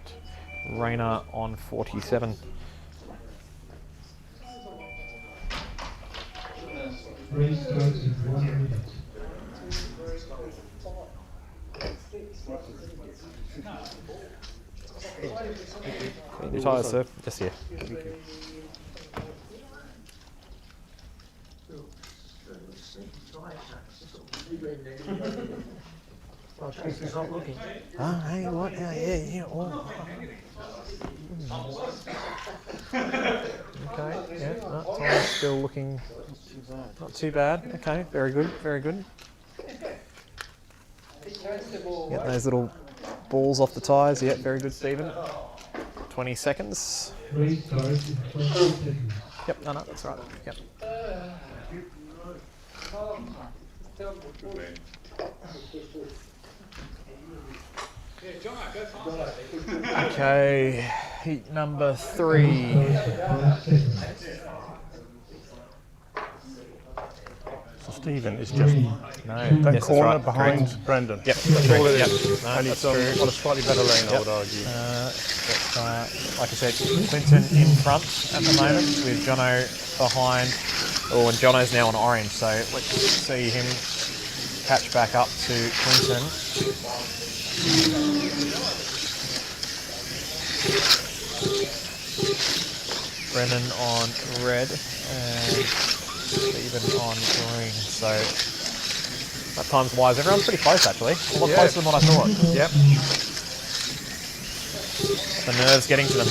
Raina on 47. Race starts in 1 minute. Your tyres, sir. Just here. Oh, Jason's not looking. Ah, hey, what? Yeah. Oh. Okay, yeah, no, tyres still looking not too bad. Okay, very good, very good. Get those little balls off the tyres. Yeah, very good, Stephen. 20 seconds. Race starts in 20 seconds. Yep, no, that's right. Yep. Okay, heat number 3. So Stephen is just that yes, corner right. behind Correct. Brendan. Yep, That's all it yep. is. No, And he's that's on true. a slightly better lane, I would argue. But, like I said, Clinton in front at the moment with Jono behind. Oh, and Jono's now on orange, so let's see him catch back up to Clinton. Brennan on red and Stephen on green. So that time's wise. Everyone's pretty close actually. A lot closer than what I thought. Yep. The nerves getting to them.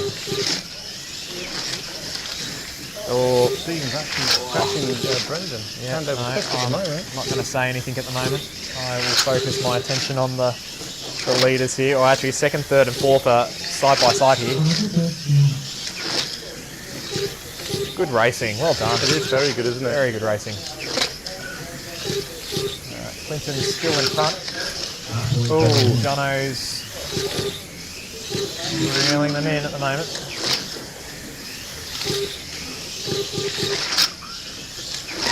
Oh, Stephen's actually catching Brendan. yeah, Hand over fist at the moment. I'm not going to say anything at the moment. I will focus my attention on the leaders here. Or actually, second, third, and fourth are side by side here. Good racing. Well done. It is very good, isn't it? Very good racing. Clinton's still in front. Oh, Jono's reeling them in at the moment.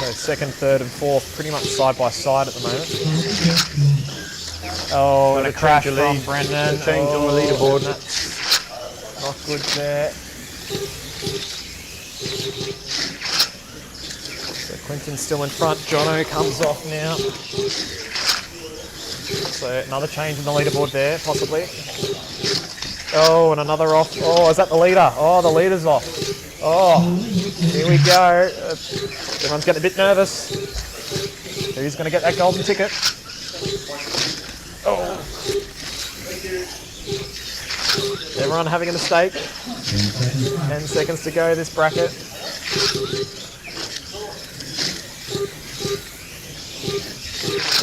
So second, third and fourth pretty much side by side at the moment. Oh, and a crash from Brendan. Change on the leaderboard. That's not good there. So Clinton's still in front. Jono comes off now. So another change in the leaderboard there, possibly. Oh, and another off. Oh, is that the leader? Oh, the leader's off. Oh, here we go. Everyone's getting a bit nervous. Who's going to get that golden ticket? Oh. Everyone having a mistake. 10 seconds to go this bracket.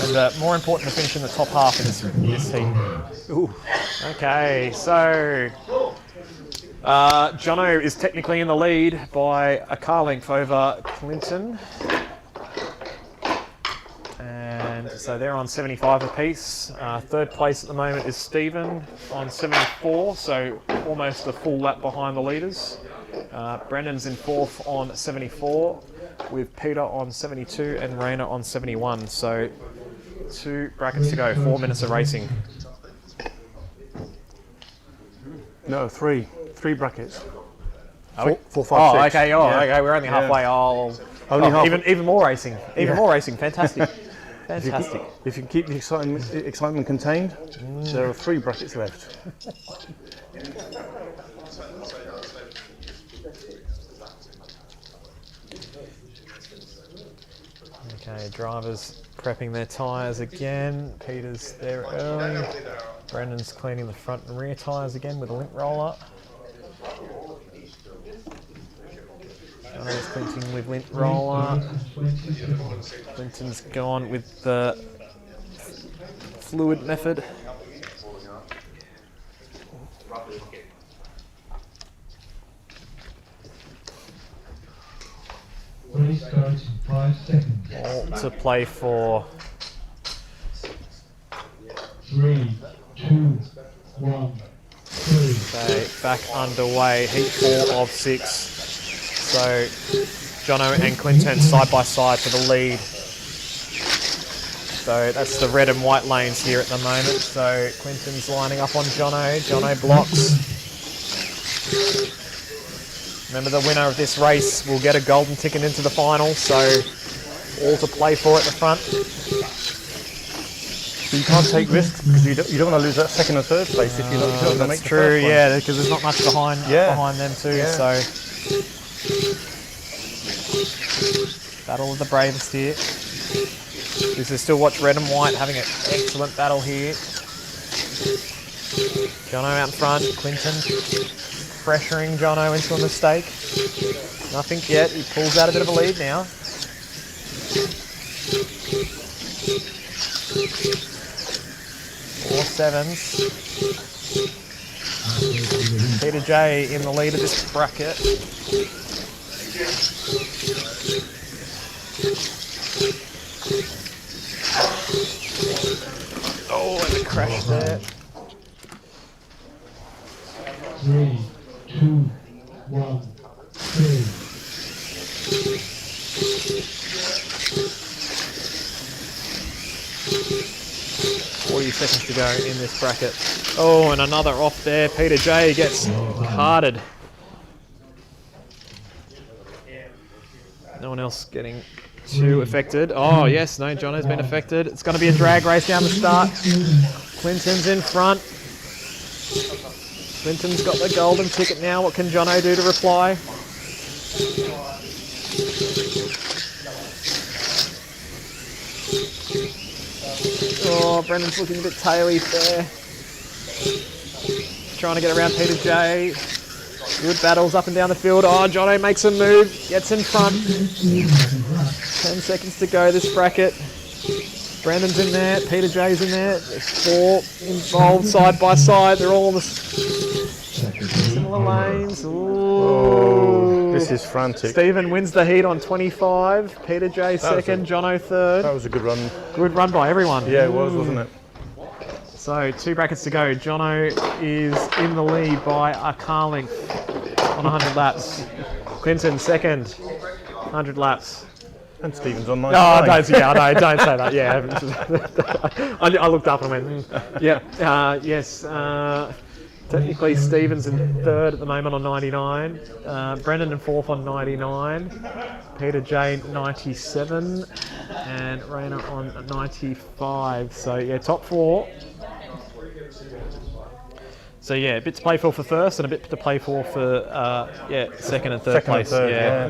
And more important to finish in the top half of this heat. Ooh. Okay, so Jono is technically in the lead by a car length over Clinton. And so they're on 75 apiece. Third place at the moment is Stephen on 74, so almost a full lap behind the leaders. Brendan's in fourth on 74, with Peter on 72 and Raina on 71. So 2 brackets to go, 4 minutes of racing. No, 3 brackets. Are we? 4, 5, 6. Okay, okay, we're only halfway. Only half. Even more racing, more racing, fantastic. Fantastic. If you keep the excitement contained, there are 3 brackets left. Okay, drivers prepping their tyres again. Peter's there early. Brendan's cleaning the front and rear tyres again with a lint roller. Jono's clinching with lint roller. Clinton's gone with the fluid method. Race starts in 5 seconds. All to play for. 3, 2, 1, 3. Okay, back underway. Heat 4 of 6. So Jono and Clinton side by side for the lead. So that's the red and white lanes here at the moment. So Clinton's lining up on Jono. Jono blocks. Remember, the winner of this race will get a golden ticket into the final. So all to play for at the front. So you can't take risks because you don't want to lose that 2nd and 3rd place if you're not going to make the true, first one. yeah, because there's not much behind them too. Yeah. So battle of the bravest here. This is still watch red and white having an excellent battle here. Jono out in front, Clinton pressuring Jono into a mistake. Nothing yet, he pulls out a bit of a lead now. Four sevens. Peter J in the lead of this bracket. Oh, and a crash there. 3, 2, 1, 3. 40 seconds to go in this bracket. Oh, and another off there. Peter J gets carded. No one else getting too affected. Oh, yes, no, Jono's been affected. It's going to be a drag race down the start. Clinton's in front. Clinton's got the golden ticket now. What can Jono do to reply? Oh, Brendan's looking a bit taily there. Trying to get around Peter J. Good battles up and down the field. Oh, Jono makes a move, gets in front. 10 seconds to go this bracket. Brendan's in there, Peter J's in there. There's 4 involved side by side. They're all in the similar lanes. Ooh. This is frantic. Stephen wins the heat on 25. Peter J second, Jono third. That was a good run. Good run by everyone. Yeah, it was, wasn't it? So 2 brackets to go. Jono is in the lead by a car length on 100 laps. Clinton second, 100 laps. And Stephen's on 99. Oh, don't say that. Yeah, I looked up and went, yeah, yes. Technically, Stephen's in 3rd at the moment on 99. Brendan in 4th on 99. Peter J 97, and Raina on 95. So yeah, top 4. So yeah, a bit to play for first, and a bit to play for second and third place. Yeah.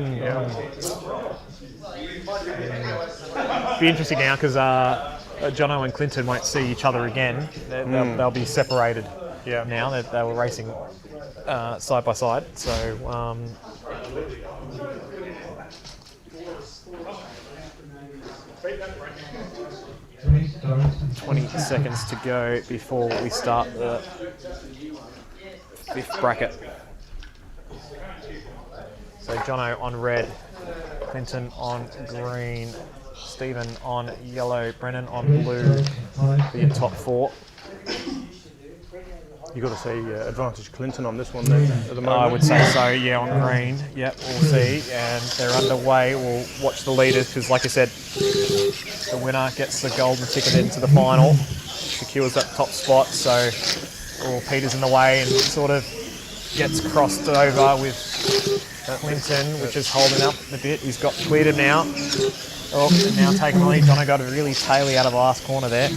Be interesting now because Jono and Clinton won't see each other again. They'll be separated. Yeah. Now they were racing side by side. So. 20 seconds to go before we start the 5th bracket. So Jono on red, Clinton on green, Stephen on yellow, Brennan on blue for your top 4. You've got to say advantage Clinton on this one then, at the moment. I would say so, yeah, on green. Yep, we'll see. And they're underway. We'll watch the leaders because, like I said, the winner gets the golden ticket into the final, secures that top spot. So, Peter's in the way and sort of gets crossed over with Clinton, which is holding up a bit. He's got cleared now. Oh, and now taking the lead. Jono got a really taily out of the last corner there.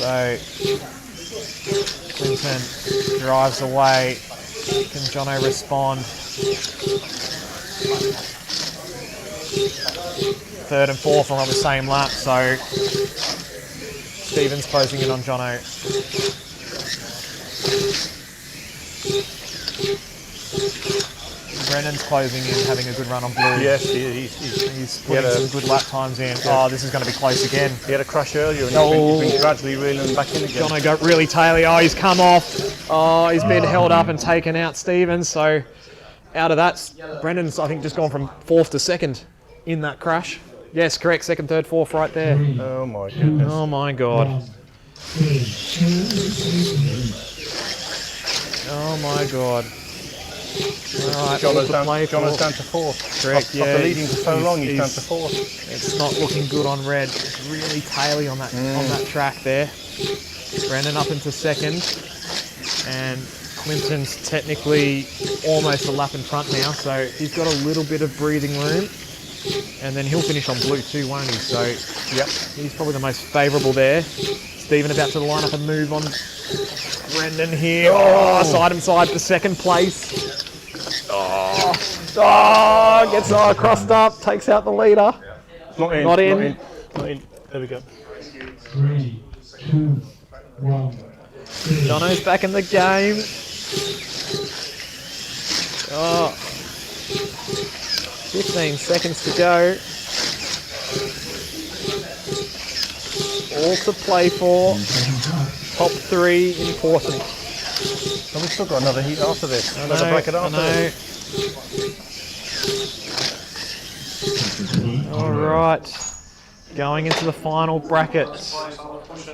So Clinton drives away. Can Jono respond? Third and fourth are on the same lap, so Stephen's closing in on Jono. Brennan's closing in, having a good run on blue. Yes, he's putting some good lap times in. Yeah. Oh, this is going to be close again. He had a crash earlier and he's been gradually reeling back in again. Jono got really taily. Oh, he's come off. Oh, he's been held up and taken out, Stephen. So out of that, Brendan's, I think, just gone from fourth to second in that crash. Yes, correct. Second, third, fourth right there. Oh, my goodness. Oh, my God. Oh, my God. All right, Jono's down to fourth. Correct, yeah. After leading for so long, he's down to fourth. It's not looking good on red. It's really taily on that track there. Brendan up into second, and Clinton's technically almost a lap in front now, so he's got a little bit of breathing room, and then he'll finish on blue too, won't he? So, yep, he's probably the most favourable there. Stephen about to line up and move on Brendan here. Oh, side and side for second place. Oh, gets crossed up, takes out the leader. Not in. Not in. There we go. 3, 2, 1. Jono's back in the game. Oh, 15 seconds to go. All to play for. Top 3 important. And we've still got another heat after this. Another bracket after this. All right, going into the final bracket.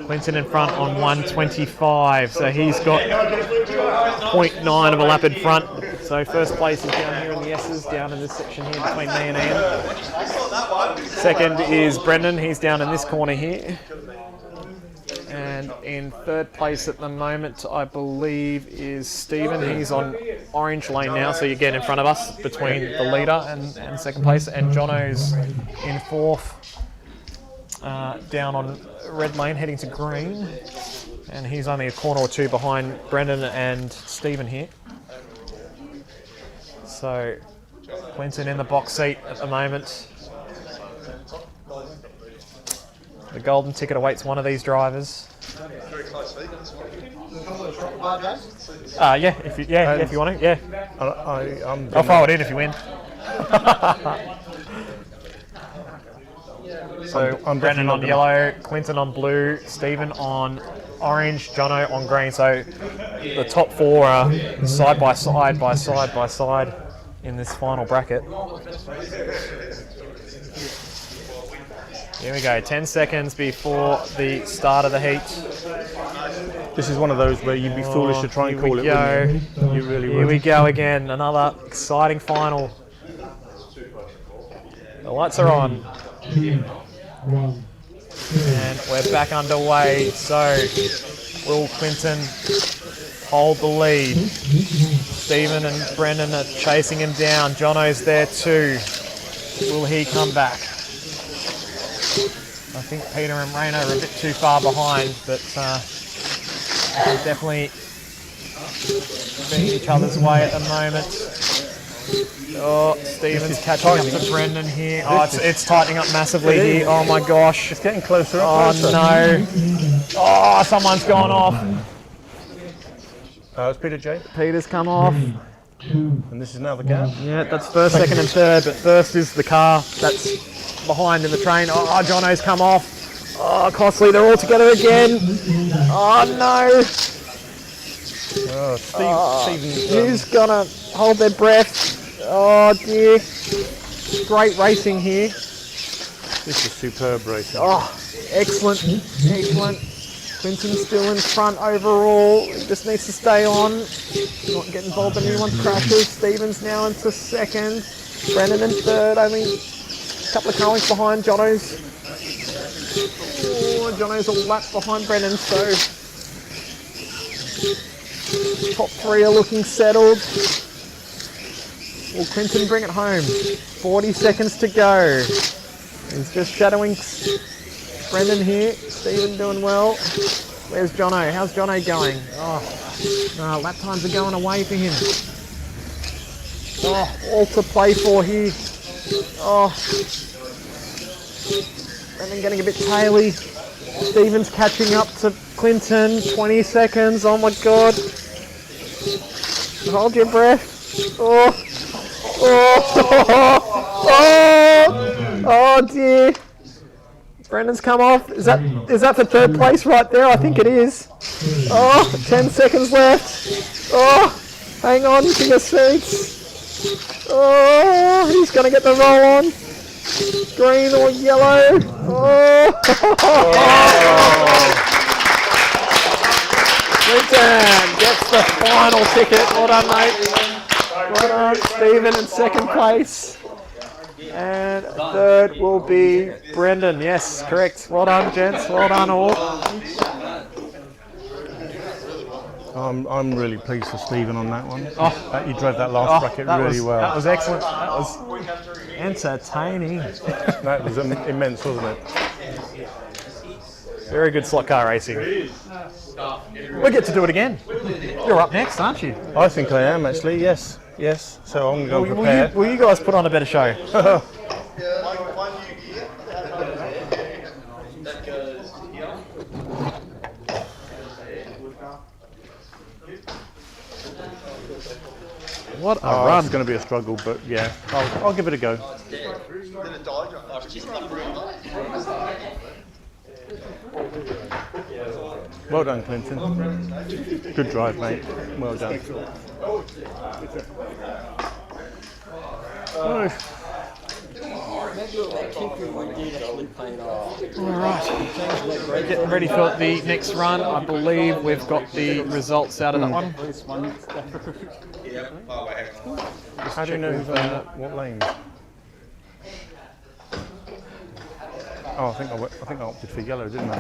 Clinton in front on 125, so he's got 0.9 of a lap in front. So first place is down here in the S's, down in this section here between me and Ian. Second is Brendan, he's down in this corner here. And in third place at the moment, I believe, is Stephen. He's on orange lane now, so you get in front of us between the leader and second place. And Jono's in fourth, down on red lane, heading to green. And he's only a corner or two behind Brendan and Stephen here. So Clinton in the box seat at the moment. The golden ticket awaits one of these drivers. Yeah, if you want to, yeah. I'll throw it in if you win. So I'm Brendan on yellow, Clinton on blue, Stephen on orange, Jono on green. So the top 4 are side by side in this final bracket. Here we go, 10 seconds before the start of the heat. This is one of those where you'd be foolish to try and call it, wouldn't you? You really would. Here we go again, another exciting final. The lights are on. And we're back underway, so will Clinton hold the lead? Stephen and Brendan are chasing him down. Jono's there too. Will he come back? I think Peter and Rainer are a bit too far behind, but they definitely beat each other's way at the moment. Oh, Stephen's catching up to Brendan here. Oh, it's tightening up massively here. Oh my gosh. It's getting closer. Oh no. Oh, someone's gone off. It's Peter J. Peter's come off. And this is now the gap. Yeah, that's first, second and third, but first is the car that's behind in the train. Oh, Jono's come off. Oh, costly, they're all together again. Oh no. Stephen, who's gonna hold their breath? Oh dear. Great racing here. This is superb racing. Oh, excellent, excellent. Clinton's still in front overall. He just needs to stay on, not get involved in anyone's crashes. Stephen's now into second. Brendan in third, only a couple of car lengths behind Jono's. Oh, Jono's a lap behind Brendan, so top 3 are looking settled. Will Clinton bring it home? 40 seconds to go. He's just shadowing Brendan here. Stephen doing well. Where's Jono? How's Jono going? Oh, lap times are going away for him. Oh, all to play for here. Oh, Brendan getting a bit taily. Stephen's catching up to Clinton. 20 seconds. Oh my God. Hold your breath. Oh, oh dear. Brendan's come off. Is that for third place right there? I think it is. Oh, 10 seconds left. Oh, hang on to your seats. Oh, he's going to get the roll on. Green or yellow. Oh. Clinton gets the final ticket. Well done, mate. Well done, Stephen in second place. And third will be Brendan. Yes, correct. Well done, gents. Well done, all. I'm really pleased for Stephen on that one. He drove that last bracket really well. That was excellent. That was entertaining. That was immense, wasn't it? Very good slot car racing. We'll get to do it again. You're up next, aren't you? I think I am, actually, yes. Yes, so I'm going to go prepared. Will you guys put on a better show? What a run. It's going to be a struggle, but yeah, I'll give it a go. Well done, Clinton. Good drive, mate. Well done. Alright, getting ready for the next run. I believe we've got the results out of that one. How do you know who's on what lane? Oh, I think I opted for yellow, didn't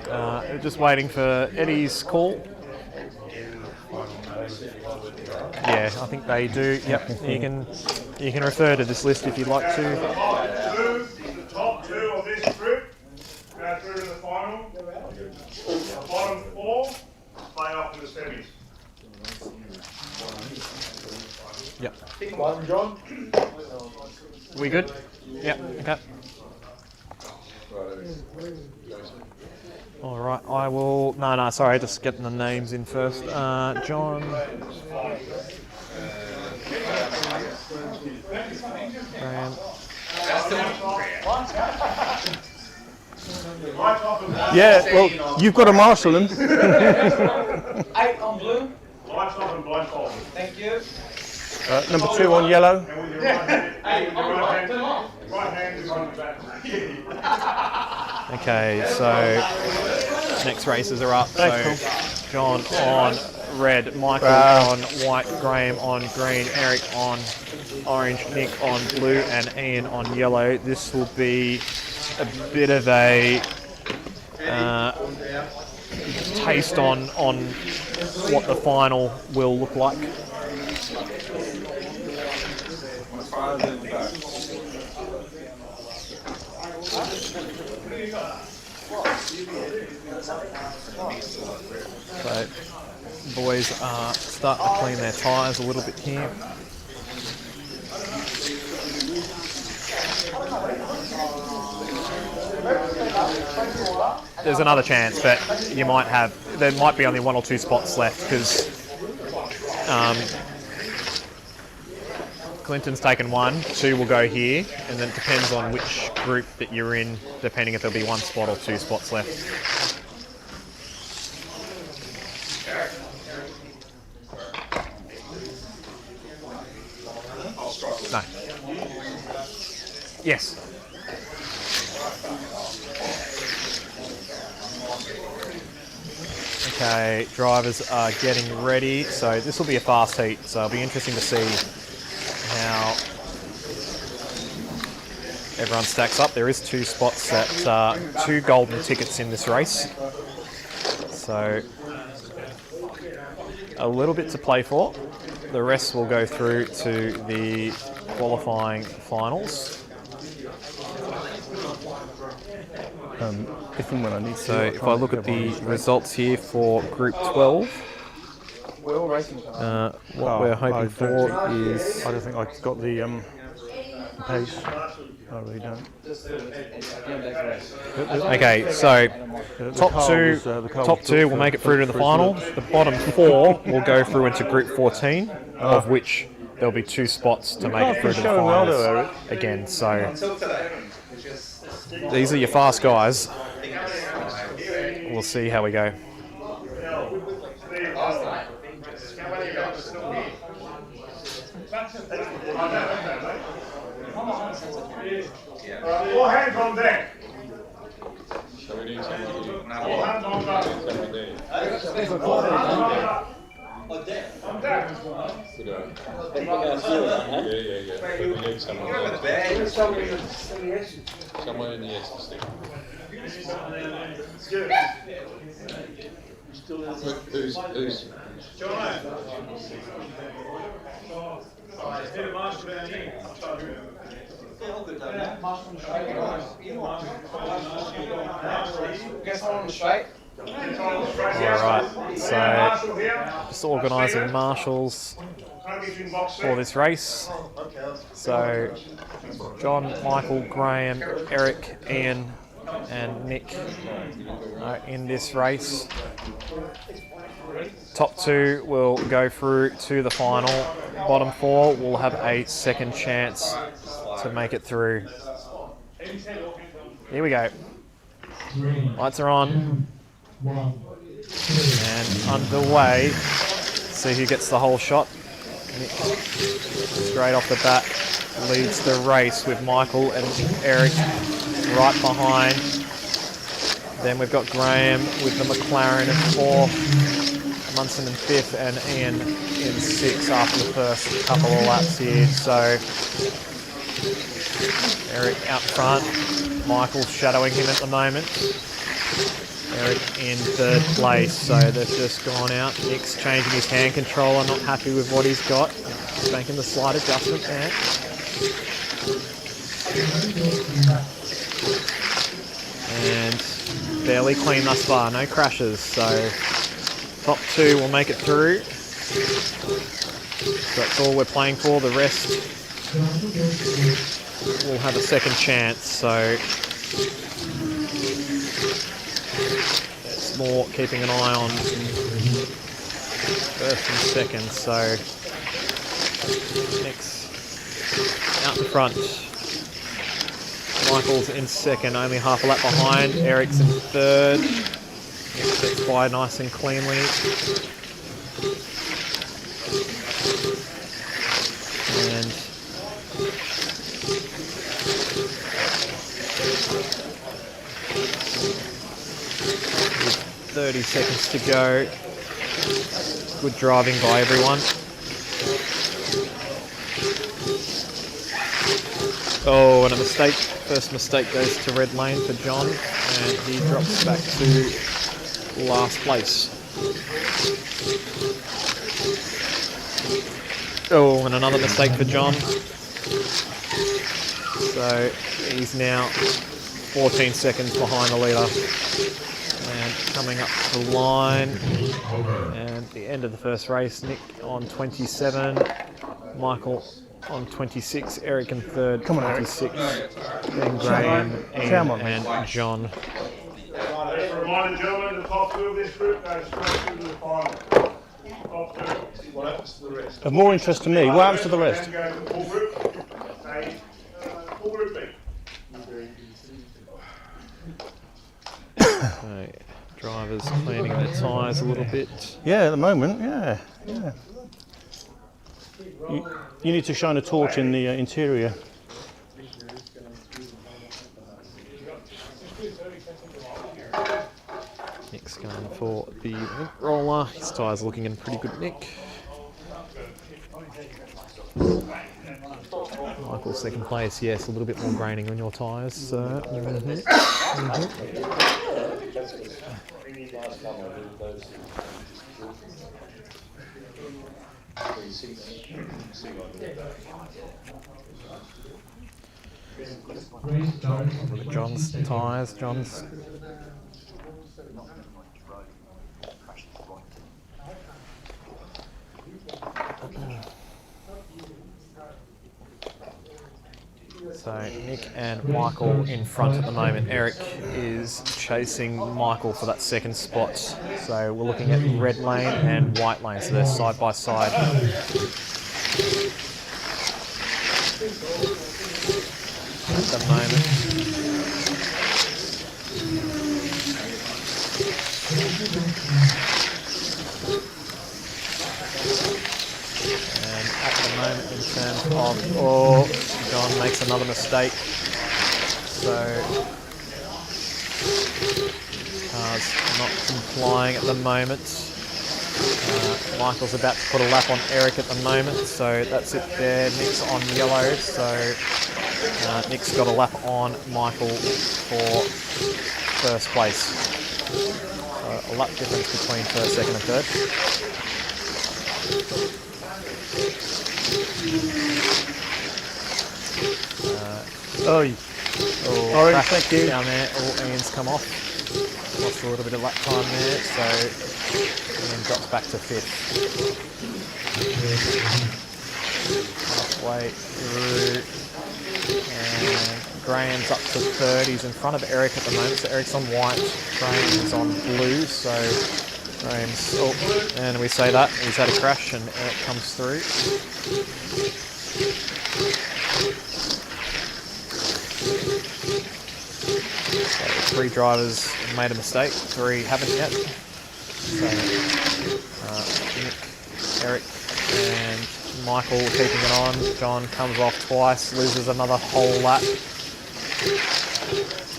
I? Just waiting for Eddie's call. Yeah, I think they do. Yep, you can refer to this list if you'd like to. The top two of this group go through to the final. The bottom four play off in the semis. Yep. One, John. We good? Yep. Okay. All right. I will. No. Sorry. Just getting the names in first. John. Graham. Yeah. Well, you've got to marshal them. 8 on blue. Lights off and blindfolded. Thank you. Number 2 on yellow. Okay, so next races are up. So John on red, Michael on white, Graham on green, Eric on orange, Nick on blue, and Ian on yellow. This will be a bit of a taste on what the final will look like. So, boys are starting to clean their tyres a little bit here. There's another chance, but there might be only 1 or 2 spots left because Clinton's taken 1, 2 will go here, and then it depends on which group that you're in, depending if there'll be 1 spot or 2 spots left. No. Yes. Okay, drivers are getting ready, so this will be a fast heat, so it'll be interesting to see how everyone stacks up. There is 2 spots that 2 golden tickets in this race, so a little bit to play for. the rest will go through to the qualifying finals. If and when I need to. So if I look at the results here for Group 12, what we're hoping for is... I don't think I've got the pace. I really don't. Okay, so top two will make it through to the final. The bottom 4 will go through into Group 14, of which there'll be 2 spots to make it through to the finals again. So these are your fast guys. We'll see how we go. All hands on deck. So we need someone here. All hands on deck. Someone there. On deck. Good eye. Yeah. But we need someone there. Someone in the S to stick. Who's? Yeah, right. So just organising marshals for this race. So John, Michael, Graham, Eric, Ian and Nick are in this race. Top 2 will go through to the final. Bottom 4 will have a second chance to make it through. Here we go. Lights are on. And underway. See who gets the whole shot. Nick, straight off the bat, leads the race with Michael and Eric right behind. Then we've got Graham with the McLaren in 4th, Munson in 5th, and Ian in 6th after the first couple of laps here. So Eric out front, Michael's shadowing him at the moment. Eric in 3rd place, so they've just gone out. Nick's changing his hand controller, not happy with what he's got. Just making the slight adjustment there. And fairly clean thus far, no crashes, so top 2 will make it through. So that's all we're playing for. The rest will have a second chance, so it's more keeping an eye on first and second. So Nick's out in front. Michael's in 2nd, only half a lap behind. Eric's in 3rd. Nick gets by nice and cleanly. And 30 seconds to go. Good driving by everyone. Oh, and a mistake. First mistake goes to red lane for John, and he drops back to last place. Oh, and another mistake for John. So he's now 14 seconds behind the leader. And coming up to the line, and the end of the first race, Nick on 27, Michael on 26, Eric in 3rd, 26, then Graham, Ian and John. Just a reminder, gentlemen, the top 2 of this group goes straight into the final. Top 2. What happens to the rest? Of more interest to me, what happens to the rest? Then go to the full group. Full group B. So, drivers cleaning their tyres a little bit. Yeah, at the moment, yeah. You need to shine a torch in the interior. Nick's going for the link roller. His tyres looking in pretty good nick. Michael, 2nd place. Yes, a little bit more graining on your tyres. Race starts in Look at 20 John's seconds. tyres. John's. So Nick and Michael in front at the moment. Eric is chasing Michael for that second spot. So we're looking at red lane and white lane. So they're side by side. At the moment. And at the moment, in terms of, oh, John makes another mistake. So car's not complying at the moment. Michael's about to put a lap on Eric at the moment, so that's it there. Nick's on yellow, so Nick's got a lap on Michael for first place. So a lap difference between first, second and third. Orange, thank you. Down there, Ian's come off. Lost a little bit of lap time there, so Ian drops back to fifth. Halfway through, and Graham's up to third. He's in front of Eric at the moment, so Eric's on white, Graham's on blue, so Graham's, oh, and we say that, he's had a crash and Eric comes through. So 3 drivers have made a mistake, 3 haven't yet. So Nick, Eric and Michael keeping it on. John comes off twice, loses another whole lap.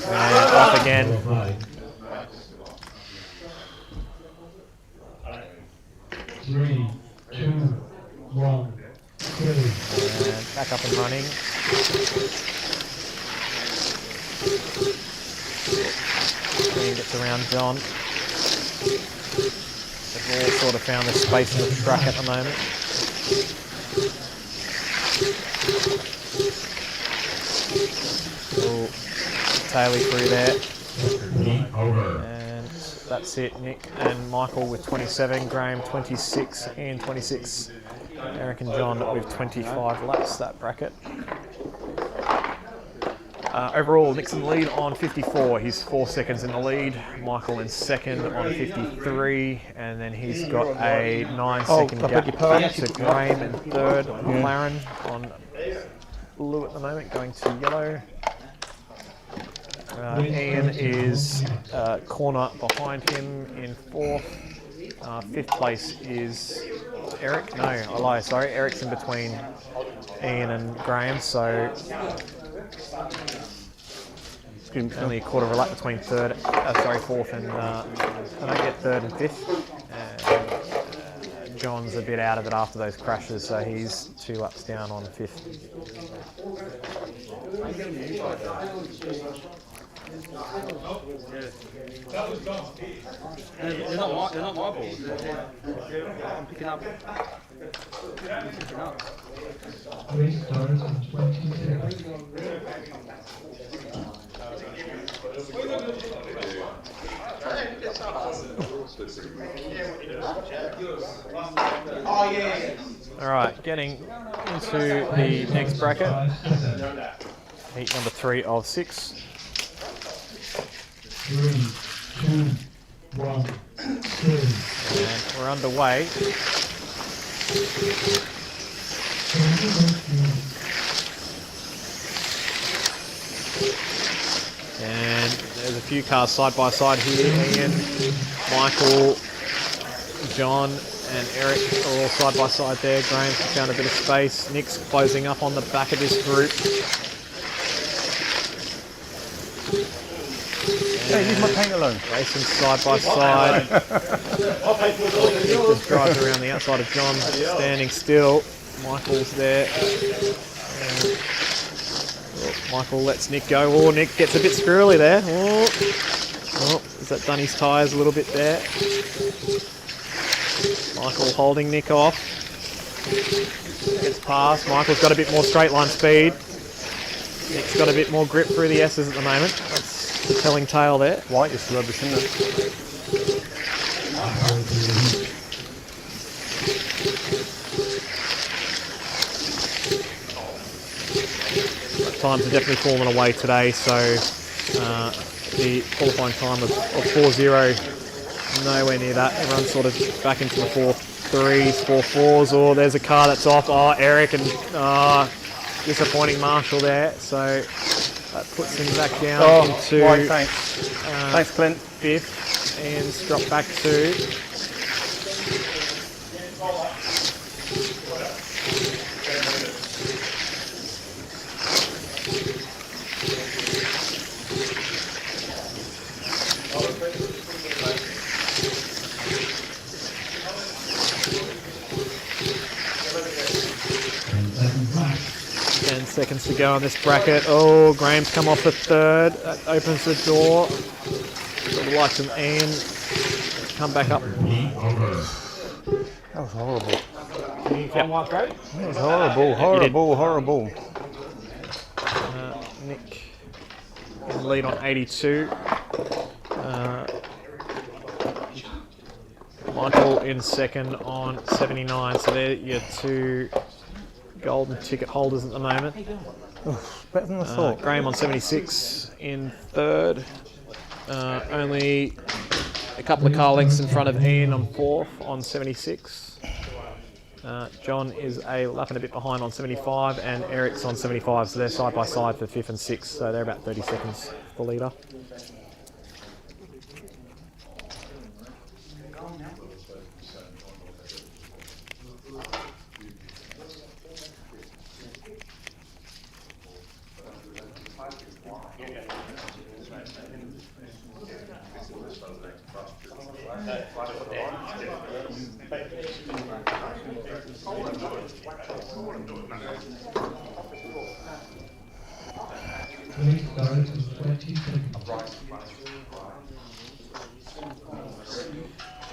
And off again. 3, 2, 1, go. And back up and running. Ian gets around John. They've all sort of found this space in the track at the moment. Oh, Taylor through there. And that's it. Nick and Michael with 27, Graham 26, Ian 26, Eric and John with 25 laps, that bracket. Overall, Nick's in the lead on 54. He's 4 seconds in the lead. Michael in second on 53, and then he's got a 9-second gap to Graham in third. McLaren on blue at the moment, going to yellow. Ian is corner behind him in fourth. Fifth place is Eric. No, I lie. Sorry, Eric's in between Ian and Graham. So only a quarter of a lap between fourth and I don't get third and fifth. John's a bit out of it after those crashes, so he's 2 laps down on fifth. They're not my balls. I'm picking up. Race starts in 20 seconds. Alright, getting into the next bracket. Heat number 3 of 6. 3, 2, 1, go. And we're underway. And there's a few cars side by side here. Ian, Michael, John and Eric are all side by side there. Graham's found a bit of space. Nick's closing up on the back of this group. Hey, leave my paint alone. Racing side by side. Nick just drives around the outside of John, standing still. Michael's there. Michael lets Nick go. Oh, Nick gets a bit squirrely there. Oh, has that done his tyres a little bit there? Michael holding Nick off. Gets past. Michael's got a bit more straight line speed. Nick's got a bit more grip through the S's at the moment. That's the telling tale there. White is rubbish, isn't it? Times are definitely fallen away today, so the qualifying time of 4.0, nowhere near that. Everyone's sort of back into the 4.3s, 4.4s, or there's a car that's off. Oh, Eric, and disappointing Marshall there, so that puts him back down into White, thanks. Thanks, Clint. 5th, and drop back to seconds to go on this bracket. Oh, Graham's come off the 3rd. That opens the door. The likes of Ian come back up. That was horrible. Yep. That was horrible, horrible. Nick in the lead on 82. Michael in 2nd on 79. So they're your 2 golden ticket holders at the moment. Better than I thought. Graham on 76 in 3rd. Only a couple of car lengths in front of Ian on 4th on 76. John is a lap and a bit behind on 75, and Eric's on 75, so they're side by side for 5th and 6th, so they're about 30 seconds for the leader.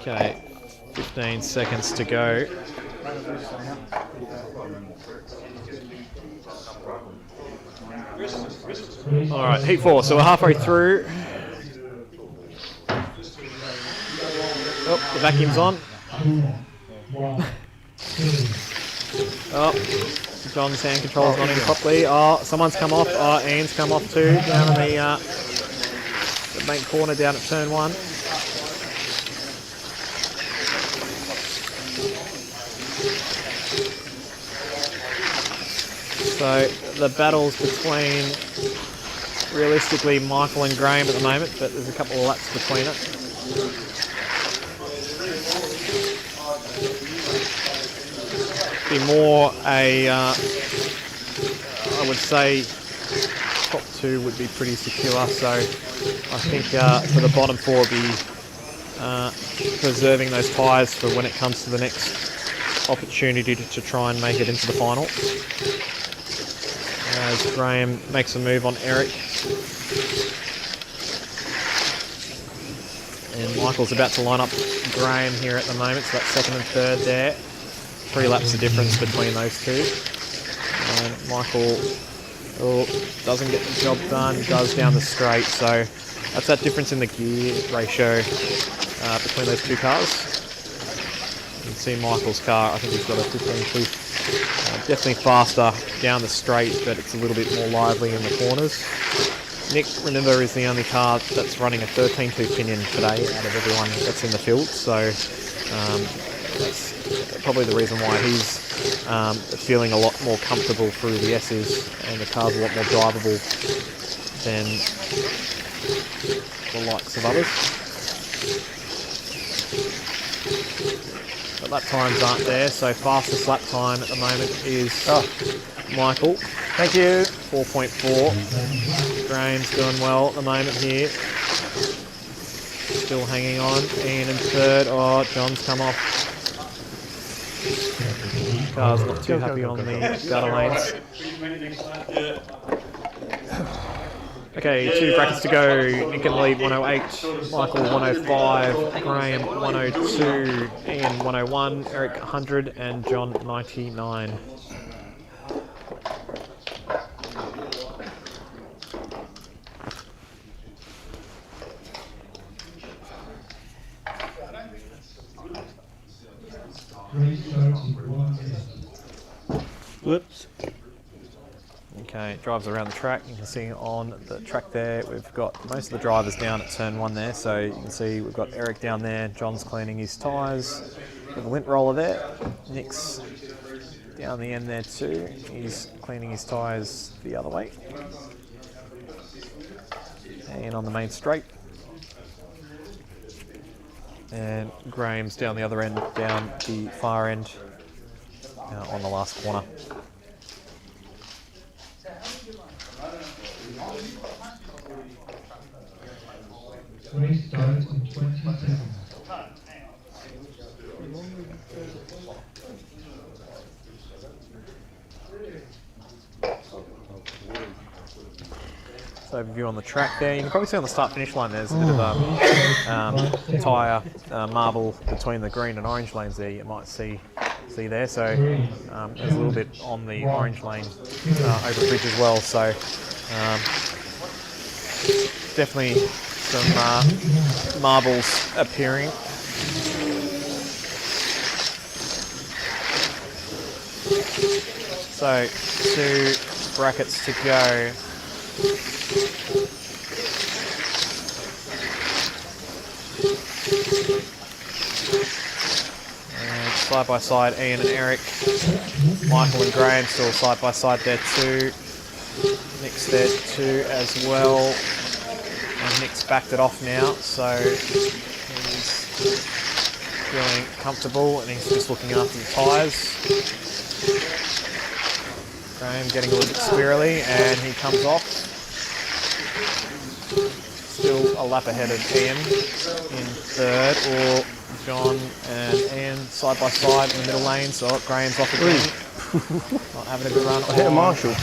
Okay, 15 seconds to go. All right, heat 4, so we're halfway through. Oh, the vacuum's on. Oh, John's hand control's not in properly. Oh, someone's come off. Oh, Ian's come off too, down in the main corner down at turn 1. So the battle's between, realistically, Michael and Graham at the moment, but there's a couple of laps between it. Be more a, I would say, top 2 would be pretty secure. So I think for the bottom 4 would be preserving those tyres for when it comes to the next opportunity to try and make it into the final. As Graham makes a move on Eric. And Michael's about to line up Graham here at the moment, so that's 2nd and 3rd there. 3 laps of difference between those 2. And Michael doesn't get the job done, does down the straight, so that's that difference in the gear ratio between those 2 cars. You can see Michael's car, I think he's got a 15-2. Definitely faster down the straight, but it's a little bit more lively in the corners. Nick, remember, is the only car that's running a 13-2 pinion today out of everyone that's in the field, so that's probably the reason why he's feeling a lot more comfortable through the S's, and the car's a lot more drivable than the likes of others. But lap times aren't there, so fastest lap time at the moment is Michael. Thank you. 4.4. Graham's doing well at the moment here. Still hanging on. Ian in 3rd. Oh, John's come off. Car's not too happy on the gutter lanes. Okay, 2 brackets to go. Nick in the lead, 108. Michael, 105. Graham, 102. Ian, 101. Eric, 100. And John, 99. Whoops. Okay, drives around the track. You can see on the track there, we've got most of the drivers down at turn 1 there. So you can see we've got Eric down there. John's cleaning his tyres with a lint roller there. Nick's down the end there too. He's cleaning his tyres the other way. And on the main straight. And Graham's down the other end, down the far end, on the last corner. Race starts in 20 seconds. So overview on the track there. You can probably see on the start-finish line there's a bit of tyre marble between the green and orange lanes there. You might see there. So there's a little bit on the orange lane over the bridge as well. So definitely some marbles appearing. So 2 brackets to go. And side by side, Ian and Eric, Michael and Graham still side by side there too. Nick's there too as well. And Nick's backed it off now, so he's feeling comfortable and he's just looking after the tyres. Graham getting a little bit squirrely and he comes off. Still a lap ahead of Ian in 3rd, or John and Ian side by side in the middle lane. So Graham's off again. Not having a good run. I hit a Marshall.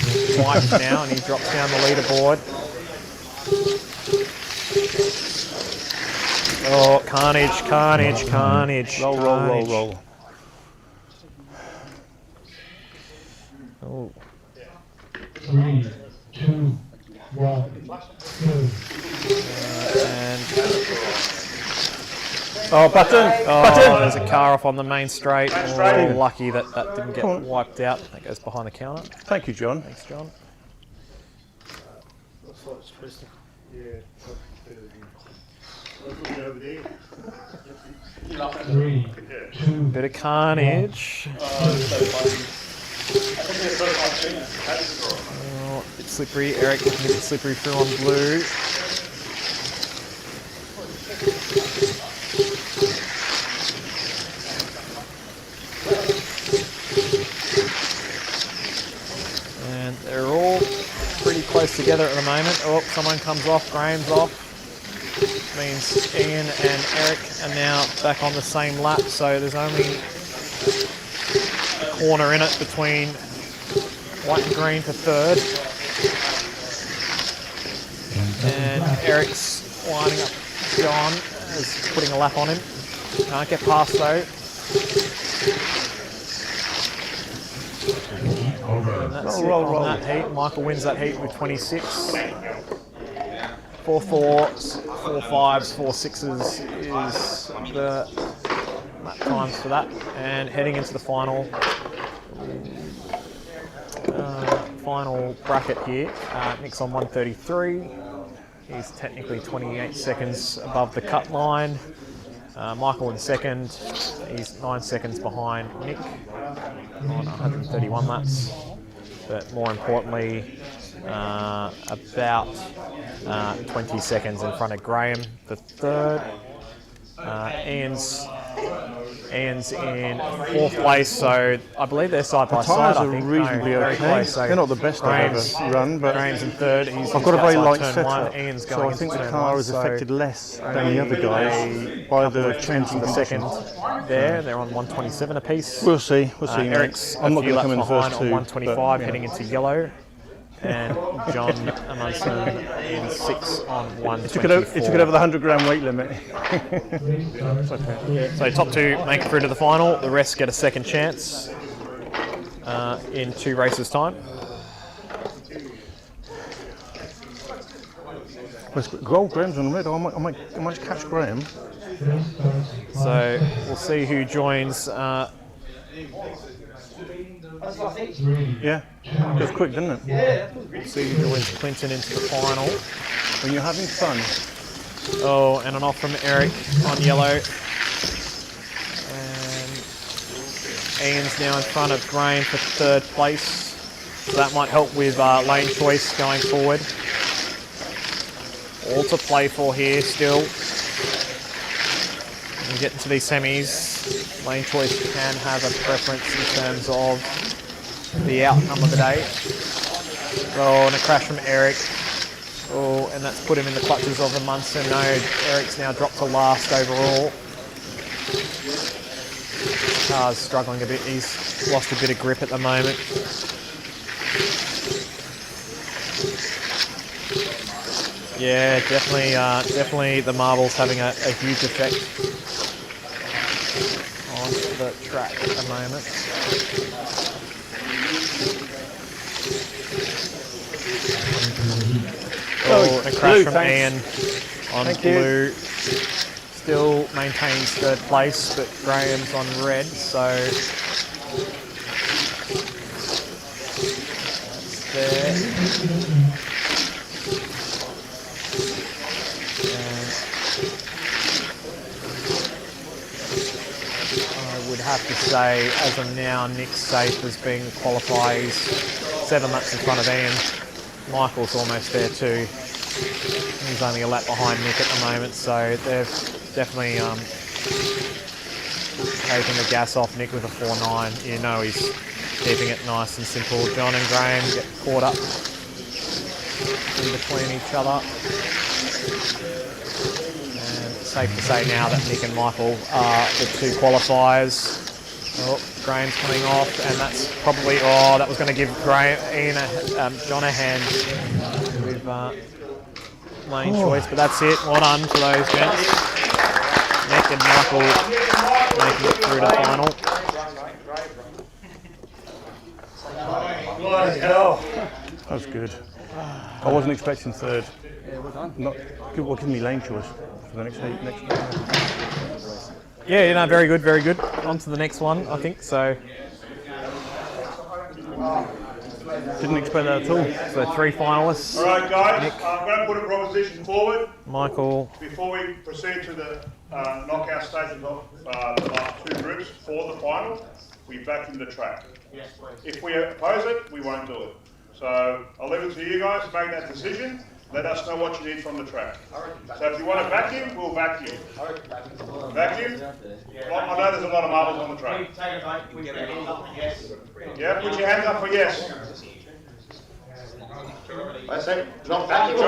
Wipes now and he drops down the leaderboard. Oh, carnage, carnage, carnage. Roll, roll, roll, roll. Oh. 3, 2, 1, go. And button! Oh, there's a car off on the main straight. Oh, lucky that that didn't get wiped out. That goes behind the counter. Thank you, John. Thanks, John. Three, two, bit of carnage. Oh, a bit slippery. Eric looking a bit slippery through on blue. And they're all pretty close together at the moment. Oh, someone comes off. Graham's off. Means Ian and Eric are now back on the same lap, so there's only a corner in it between white and green for 3rd. And Eric's lining up John, is putting a lap on him. Can't get past though. And that's it on that heat. Michael wins that heat with 26. 4 4s, 4 5s, 4 6s is the lap times for that. And heading into the final final bracket here. Nick's on 133. He's technically 28 seconds above the cut line. Michael in 2nd. He's 9 seconds behind Nick on 131 laps. But more importantly, about 20 seconds in front of Graham for 3rd. Ian's in 4th place, so I believe they're side by side. The tyres are reasonably okay. So they're not the best I've ever run, but Graham's in 3rd. I've got a very light setup, so I think the car is affected less than the other guys by the change in the second. They're on 127 apiece. We'll see. We'll see. Eric's I'm not going to come in the first on 125, heading into yellow. and John Amundsen in 6 on It 124. took it over the 100-gram weight limit. It's okay. So top 2 make it through to the final. The rest get a second chance in 2 races' time. Graham's on red. I might catch Graham. So we'll see who joins. Yeah, it was quick, didn't it? We'll see who joins Clinton into the final. When you're having fun. Oh, and an off from Eric on yellow. And Ian's now in front of Graham for 3rd place. So that might help with lane choice going forward. All to play for here still. When we get into these semis, lane choice can have a preference in terms of the outcome of the day. Oh, and a crash from Eric. Oh, and that's put him in the clutches of the Munson. No, Eric's now dropped to last overall. Car's struggling a bit. He's lost a bit of grip at the moment. Yeah, definitely the marbles having a huge effect on the track at the moment. Oh, a crash from Ian on blue. Still maintains 3rd place, but Graham's on red, so that's there. I would have to say, as of now, Nick's safe as being the qualifier. He's 7 laps in front of Ian. Michael's almost there too. He's only a lap behind Nick at the moment, so they've definitely taken the gas off Nick with a 4.9. You know he's keeping it nice and simple. John and Graham get caught up in between each other. And it's safe to say now that Nick and Michael are the 2 qualifiers. Oh, Graham's coming off, and that's probably, that was going to give John a hand with lane choice, but that's it. Well done to those gents. Nick and Michael making it through to the final. Bloody hell. That was good. I wasn't expecting 3rd. Well, give me lane choice for the next Yeah, you know, very good, very good. On to the next one, I think, so. Didn't expect that at all. So 3 finalists. All right, guys, Nick, I'm going to put a proposition forward. Michael. Before we proceed to the knockout stages of the last 2 groups for the final, we vacuum the track. If we oppose it, we won't do it. So I'll leave it to you guys to make that decision. Let us know what you need from the track. So if you want to vacuum, we'll vacuum. Vacuum? Well, I know there's a lot of marbles on the track. Yeah, put your hands up for yes. I say, not vacuum.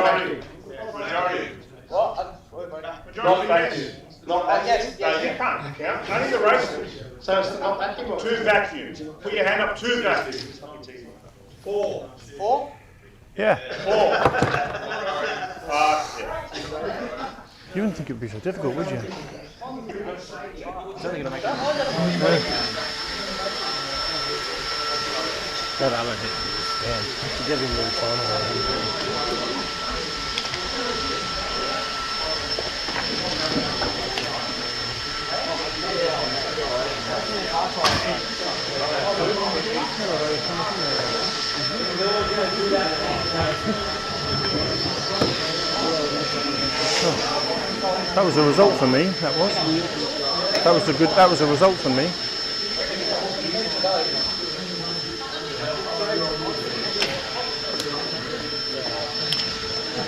Majority. What? Majority yes. Not vacuum. No, you can't count. Only the races. So it's not vacuum? 2 vacuums. Put your hand up, 2 vacuums. 4. 4? Yeah. 4. Yeah. You wouldn't think it would be so difficult, would you? It's only going to make it. That Alan hit me with stand. To get him in the final. That was a result for me. That was a result for me.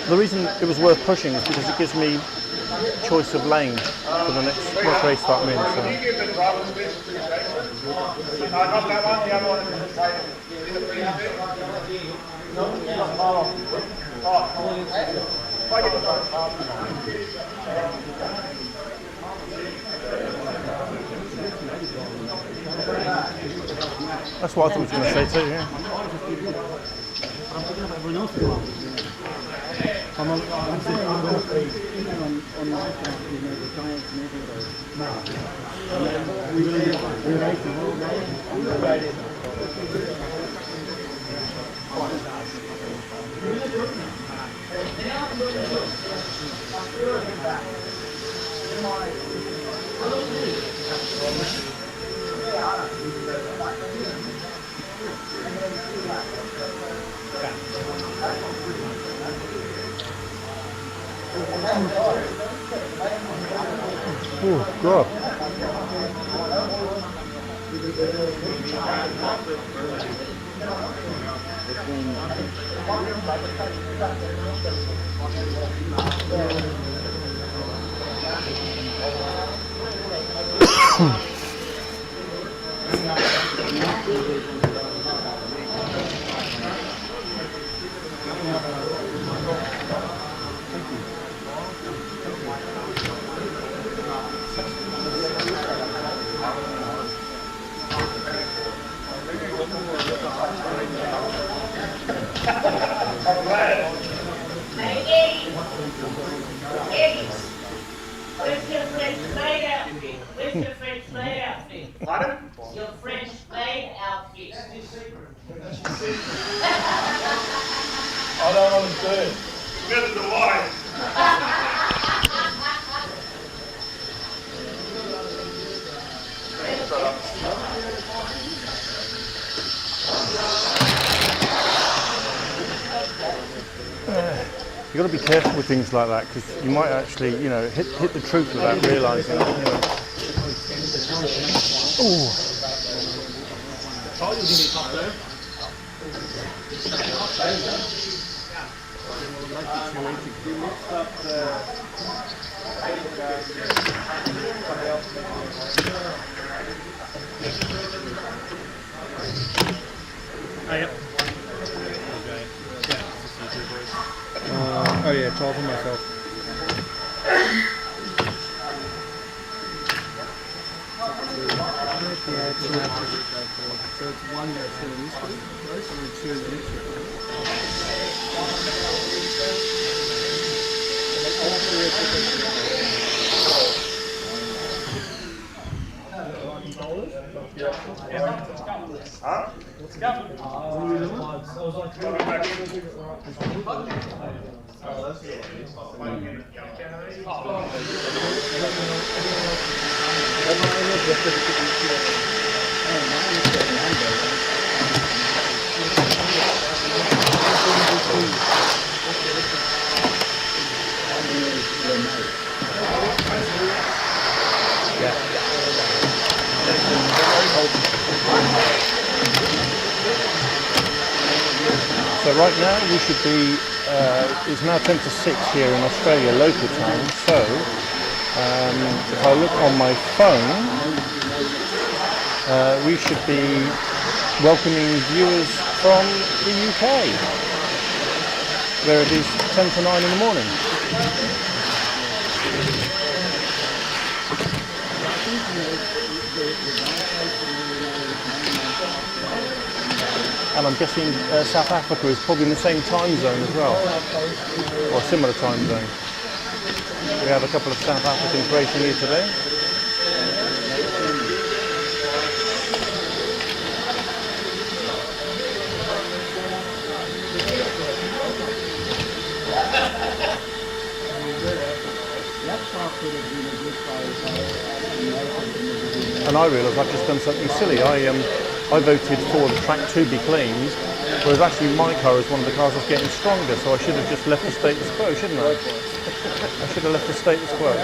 The reason it was worth pushing is because it gives me choice of lane for the next race start I'm in. Can you give the driver's best not that one, the other one is the table. In the 300? No. That's what I thought he was going to say too, yeah. everyone else is laughing. I'm on my account, you know, the Giants and everything. We raced the whole day. Oh, God. Where's your French maid outfit? Where's your French maid outfit? Pardon? Your French maid outfit. I don't understand. Better than mine. You've got to be careful with things like that because you might actually, you know, hit the truth without realising. You know. Ooh. Oh yeah, it's all for myself. Yeah, it's so it's one that's in this one, right? And two in this Huh? Let's go. So right now we should be, it's now 10 to 6 here in Australia local time, so if I look on my phone, we should be welcoming viewers from the UK, where it is 10 to 9 in the morning. And I'm guessing South Africa is probably in the same time zone as well, or a similar time zone. We have a couple of South Africans racing here today. And I realise I've just done something silly. I voted for the track to be cleaned, whereas actually my car is one of the cars that's getting stronger, so I should have just left the status quo, shouldn't I? I should have left the status quo.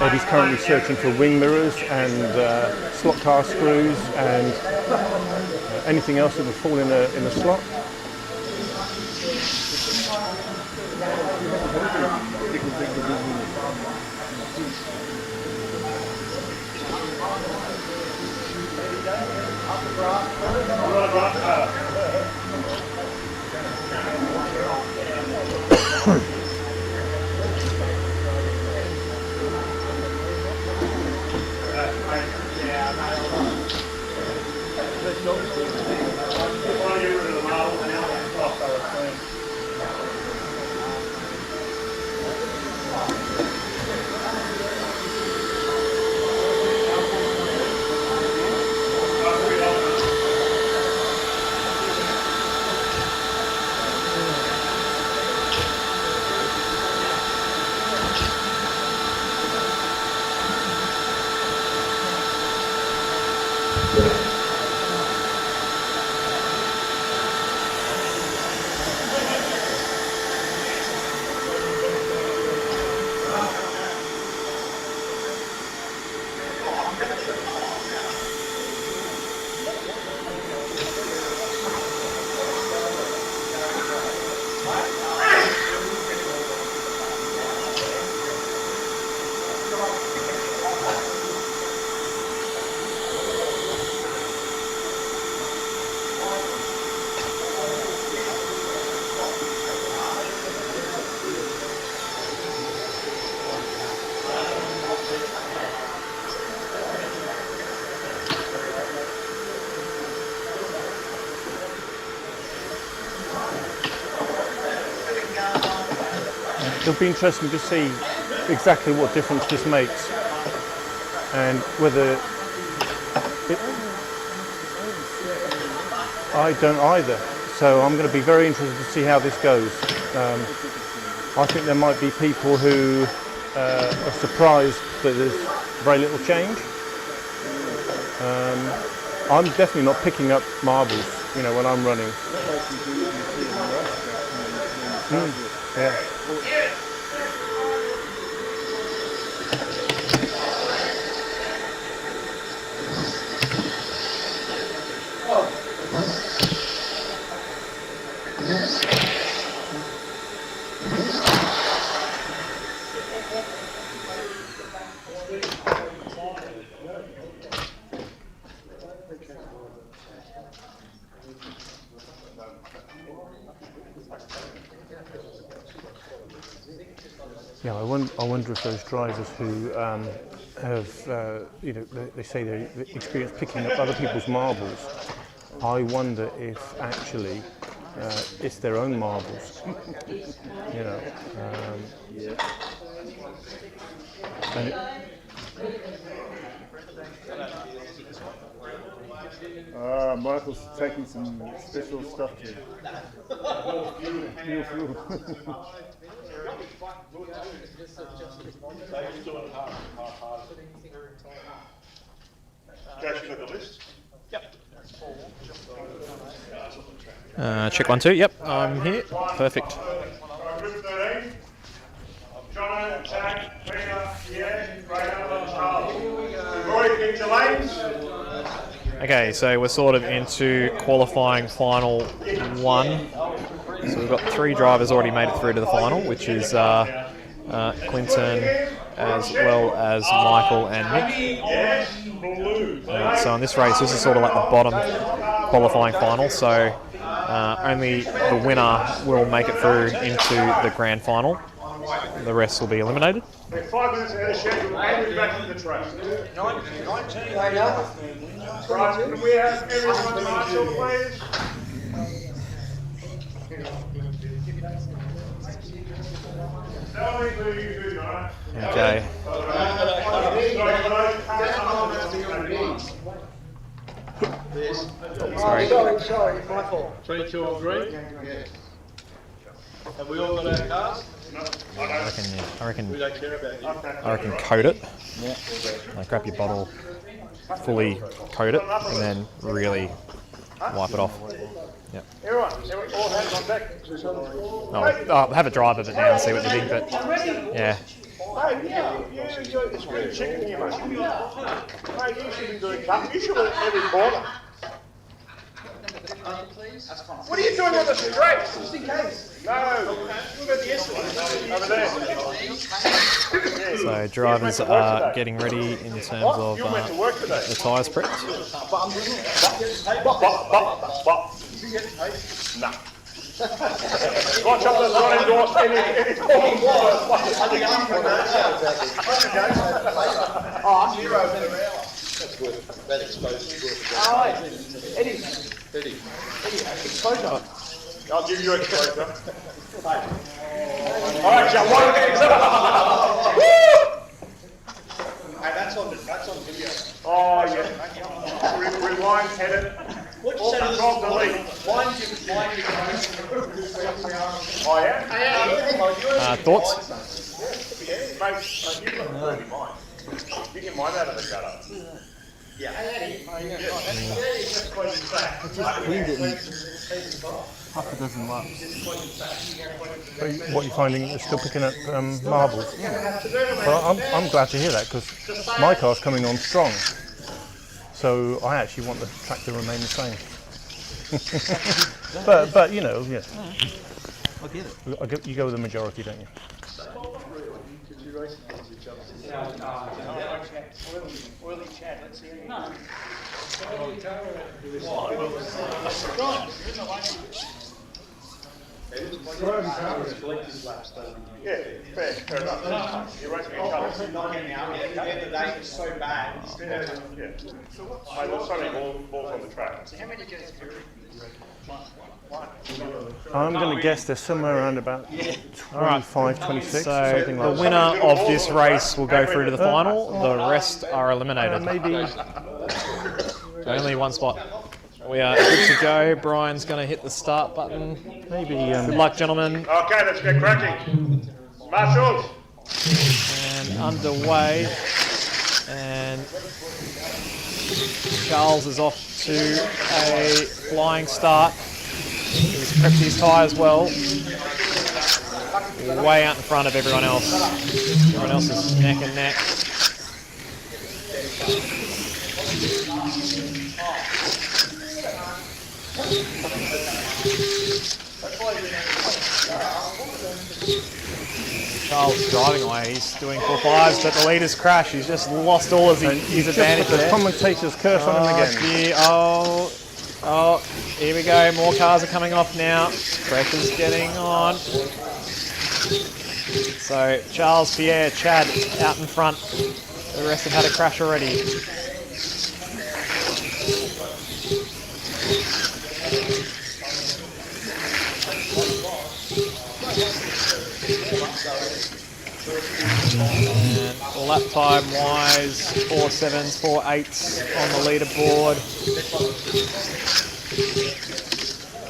Eddie's currently searching for wing mirrors and slot car screws and anything else that would fall in a slot. It'll be interesting to see exactly what difference this makes and whether I don't either. So I'm going to be very interested to see how this goes. I think there might be people who are surprised that there's very little change. I'm definitely not picking up marbles, you know, when I'm running. Yeah. Yeah, I wonder if those drivers who have, you know, they say they experience picking up other people's marbles. I wonder if actually it's their own marbles, you know. Michael's taking some special stuff to feel through. Josh, you got the list? Check 1, 2. Yep, I'm here. Perfect. Group 13. Jono, Jack, Peter, Ian, Graham, Charles. We've already picked your lanes. Okay, so we're sort of into qualifying final 1. So we've got 3 drivers already made it through to the final, which is Quinton as well as Michael and Nick. So in this race, this is sort of like the bottom qualifying final. So only the winner will make it through into the grand final. The rest will be eliminated. We're 5 minutes ahead of schedule and we're back to the track. 19. Right, can we have everyone marshal, please? Tell me who you do, Jono. Okay. Sorry, my fault. 3, 2, or 3? Yeah. Have we all got our cars? I reckon We don't care about you. coat it. Yeah. Like grab your bottle, fully coat it, and then really wipe it off. Yeah. Everyone, all hands on deck. I'll have a drive of it now and see what you think, but yeah. Hey, it's green chicken here, mate. Mate, you should be doing cut. You should be every corner. What are you doing on the straight? Just in case. No. Over there. So drivers are getting ready in terms of the tyres prepped. Nah. Watch up, that's not endorsed any form. Oh, I'm zero. That's good. That exposes good. Oh, Eddie. Exposure. I'll give you exposure. Alright, John, one again. Hey, that's on video. Oh, yeah. Rewind, edit. What you All say to control, delete. Oh, yeah? Thoughts? Mate, you've got 30 mine. You can mine out of the gutter. Yeah. Just cleaned it in half a dozen laps. What are you finding? You're still picking up marbles? Well, I'm glad to hear that because my car's coming on strong. So I actually want the track to remain the same. but you know, yeah. I get it. You go with the majority, don't you? Oily chat, let's see. No. Yeah, fair enough. You're right, Not getting out. At the end of the day, it's so bad. yeah. Mate, there's so many balls on the track. How many get I'm going to guess they're somewhere around about 25, 26, So something like the winner of this race will go through to the final. The rest are eliminated. maybe. Only one spot. We are good to go. Brian's going to hit the start button. Maybe. Good luck, gentlemen. Okay, let's get cracking. Marshals. And underway. And Charles is off to a flying start. He's prepped his tyres well. Way out in front of everyone else. Everyone else is neck and neck. Charles driving away, he's doing 4.5s, but the leader's crash. He's just lost all of his advantage The there. commentator's curse on him again. Oh, here we go. More cars are coming off now. Pressure's getting on. So Charles, Pierre, Chad out in front. The rest have had a crash already. And lap time wise, 4.7s, 4.8s on the leaderboard.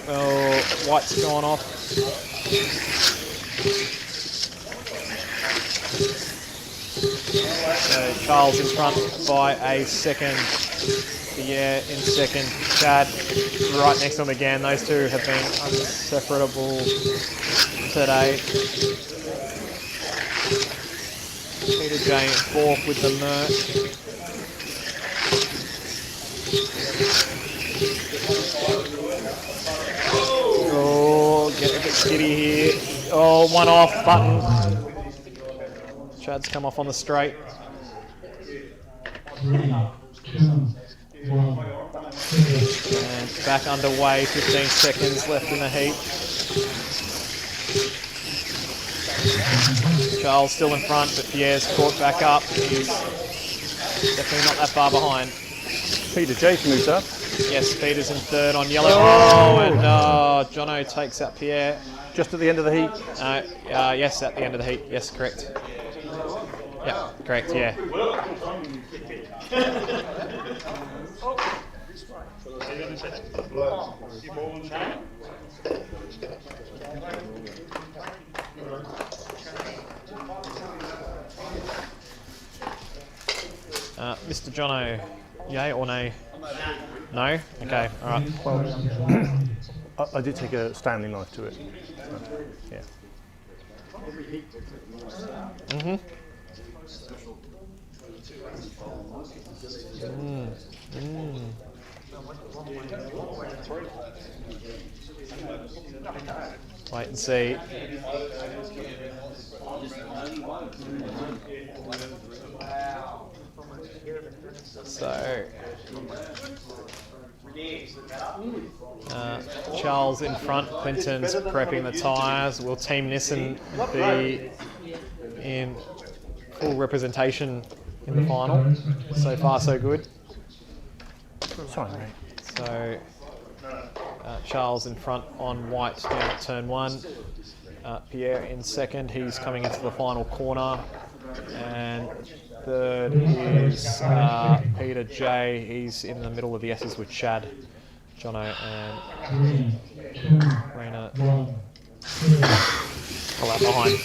Oh, white's gone off. So Charles in front by a second. Yeah, in second. Chad right next to him again. Those two have been inseparable today. Peter J in fourth with the Merc. Oh, get a bit skiddy here. Oh, one off button. Chad's come off on the straight. 3, 2, 1. And back underway, 15 seconds left in the heat. Charles still in front, but Pierre's caught back up. He's definitely not that far behind. Peter Jason moves up. Yes, Peter's in third on yellow. Oh, and Jono takes out Pierre. Just at the end of the heat? Yes, at the end of the heat. Yes, correct. Yeah, correct, yeah. Mr. Jono, yay or nay? No? Okay, alright. Well, I did take a Stanley knife to it. So, yeah. Wait and see. So, Charles in front, Clinton's prepping the tyres. Will Team Nissan be in full representation in the final? So far, so good. Sorry, mate. So, Charles in front on white down at turn 1. Pierre in second, he's coming into the final corner. And third is Peter J. He's in the middle of the S's with Chad, Jono, and Raina. Pull out behind.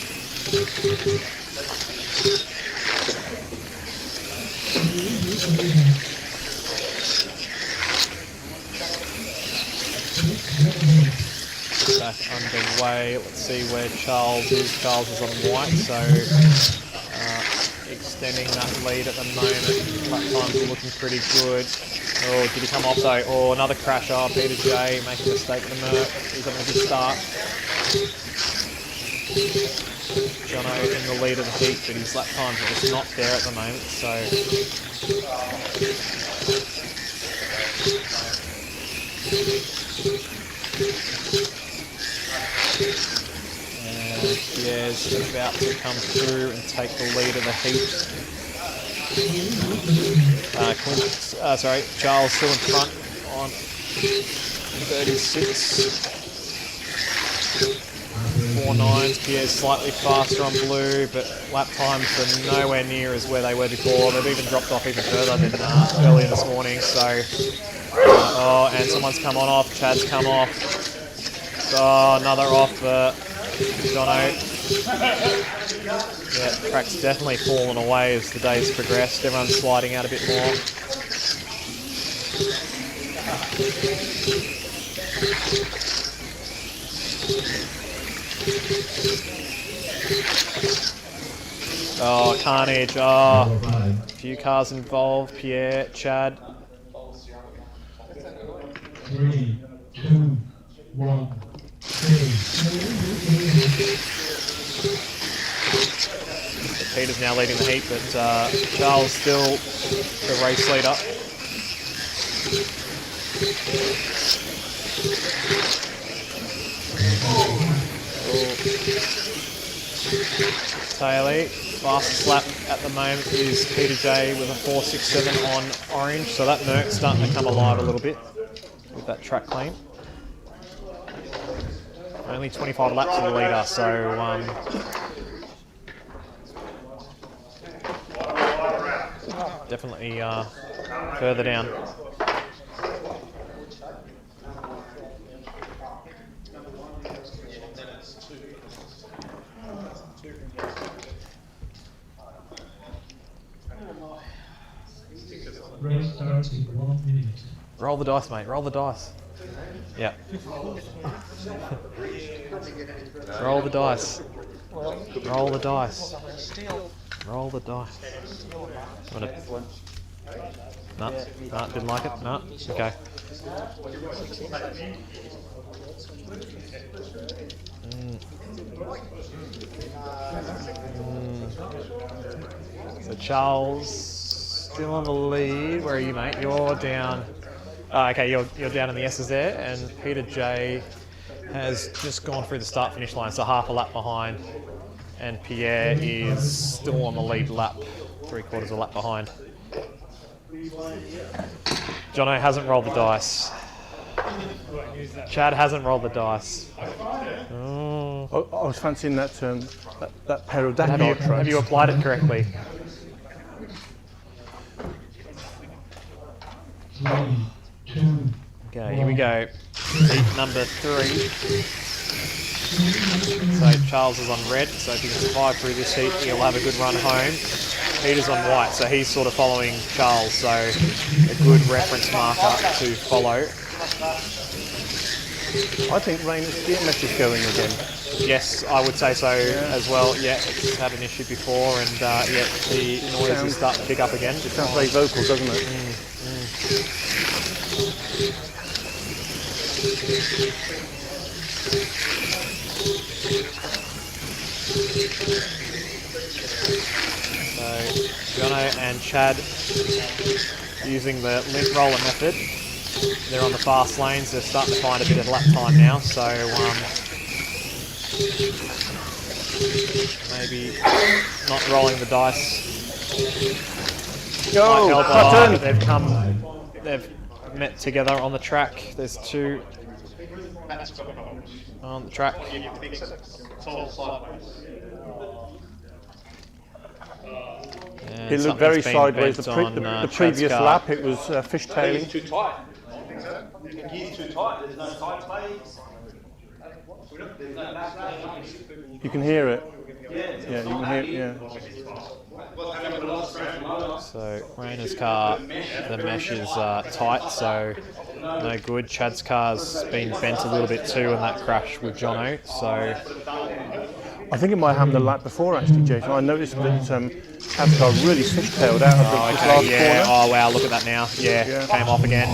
Back underway. Let's see where Charles is. Charles is on white, so extending that lead at the moment. Lap times are looking pretty good. Oh, did he come off though? Oh, another crash. Oh, Peter J making a mistake in the Merc. He's having a good start. Jono in the lead of the heat, but his lap times are just not there at the moment, so and Pierre's about to come through and take the lead of the heat. Charles still in front on 36. 4.9s. Pierre's slightly faster on blue, but lap times are nowhere near as where they were before. They've even dropped off even further than earlier this morning. So, oh, and someone's come on off. Chad's come off. Oh, another off for Jono. Yeah, the track's definitely fallen away as the days progressed. Everyone's sliding out a bit more. Oh, carnage. Oh, a few cars involved. Pierre, Chad. 3, 2, 1, Peter's now leading the heat, but Charles still the race leader. Taylor, fastest lap at the moment is Peter J with a 4.67 on orange, so that Merc's starting to come alive a little bit with that track clean. Only 25 laps of the leader, so definitely further down. Race starts in 1 minute. Roll the dice, mate. Roll the dice. Yeah. Roll the dice. Roll the dice. Roll the dice. No, no, didn't like it. No, okay. So Charles still on the lead. Where are you, mate? You're down. Okay, you're down in the S's there, and Peter J has just gone through the start-finish line, so half a lap behind, and Pierre is still on the lead lap, 3/4 of a lap behind. Jono hasn't rolled the dice. Chad hasn't rolled the dice. Oh. I was fancying that that pedal Dakar track. Have you applied it correctly? 3, 2, Okay, here we go. Heat number 3. So Charles is on red, so if he can survive through this heat, he'll have a good run home. Peter's on white, so he's sort of following Charles, so a good reference marker to follow. I think Raina's DMS is going again. Yes, I would say so as well. Yeah, it's had an issue before, and yeah, the noise is starting to pick up again. It sounds very vocal, doesn't it? So, Jono and Chad using the lint roller method. They're on the fast lanes. They're starting to find a bit of lap time now. So maybe not rolling the dice. Go, they've met together on the track. There's two on the track. And It looked very something's been sideways. bent The on, previous Chad's car. lap, it was fishtailing. Too tight. Gear's too tight. There's no tight play. You can hear it. Yeah, you can hear it. Yeah. So Rayner's car, the mesh is tight, so no good. Chad's car's been bent a little bit too in that crash with Jono. So I think it might have happened the lap before actually, Jason. I noticed that Chad's car really fishtailed out of the last corner. Oh wow, look at that now. Yeah, came off again.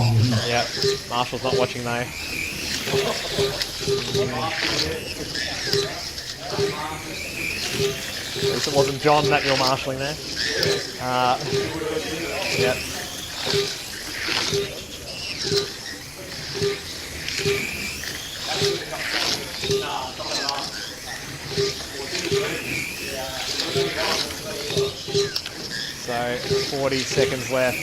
Yeah, Marshall's not watching though. At least it wasn't John that you're marshalling there. Yep. So 40 seconds left.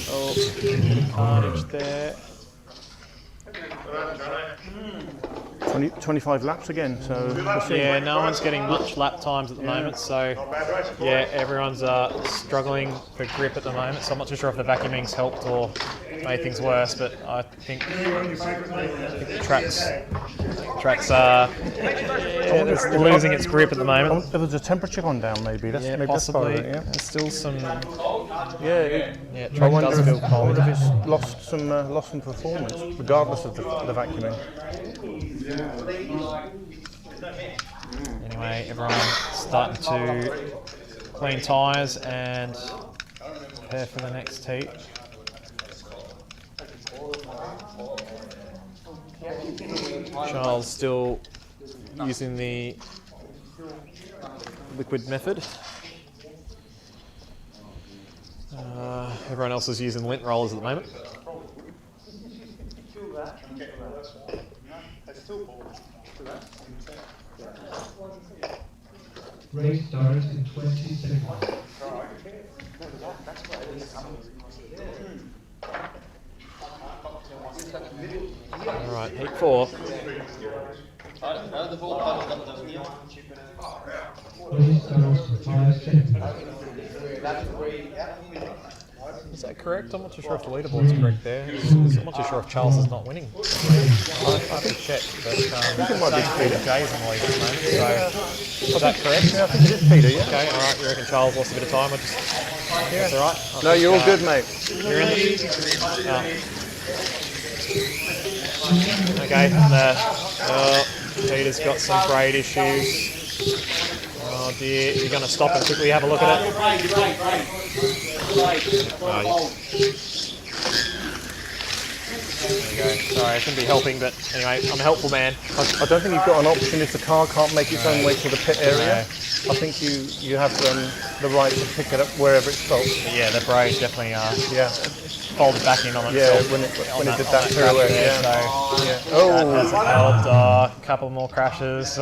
Oh, carnage there. 25 laps again, so we'll see. Yeah, no one's getting much lap times at the moment, so yeah, everyone's struggling for grip at the moment, so I'm not too sure if the vacuuming's helped or made things worse, but I think the track's losing its grip at the moment. If there's a temperature gone down, maybe that's maybe possibly. That's part of it, yeah. There's still some. Yeah, track does feel I cold. wonder if it's lost some performance, regardless of the vacuuming. Anyway, everyone's starting to clean tyres and prepare for the next heat. Charles still using the liquid method. Everyone else is using lint rollers at the moment. Race starts in 20 seconds. Alright, heat 4. Race starts in 5 seconds. Is that correct? I'm not too sure if the leaderboard's correct there. I'm not too sure if Charles is not winning. I have to check, but it might be Peter Jay's in the lead at the moment. So, is that correct? Yeah, I think it is Peter, yeah. Okay, alright, you reckon Charles lost a bit of time? That's alright. No, you're all good, mate. You're in the... Okay, Peter's got some braid issues. Oh dear, you're going to stop and quickly have a look at it. There you go. Sorry, I shouldn't be helping, but anyway, I'm a helpful man. I don't think you've got an option if the car can't make its own way to the pit area. I think you have the right to pick it up wherever it stops. But yeah, the braid definitely folded back in on itself. Yeah, when it did that through it. There, Yeah. so Yeah. that hasn't helped. A couple more crashes.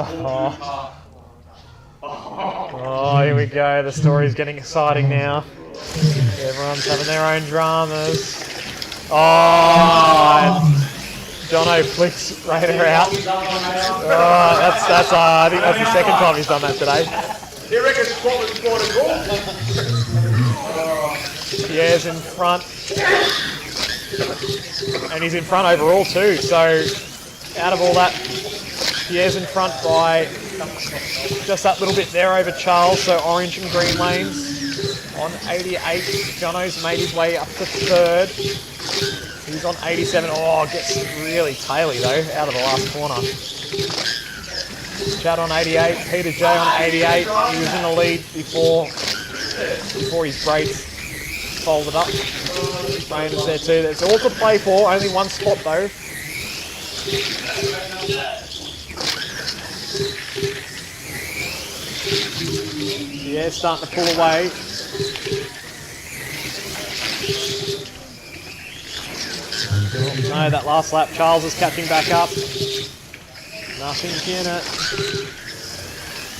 Oh, here we go. The story's getting exciting now. Everyone's having their own dramas. Oh, Jono flicks Raider out. Oh, that's I think that's the second time he's done that today. You reckon Scotland's brought a goal? Pierre's in front. And he's in front overall too, so out of all that, Pierre's in front by just that little bit there over Charles, so orange and green lanes on 88. Jono's made his way up to third. He's on 87. Oh, gets really taily though, out of the last corner. Chad on 88, Peter J on 88. He was in the lead before his brakes folded up. Rainers there too. There's all to play for, only one spot though. Yeah, starting to pull away. No, that last lap, Charles is catching back up. Nothing in it.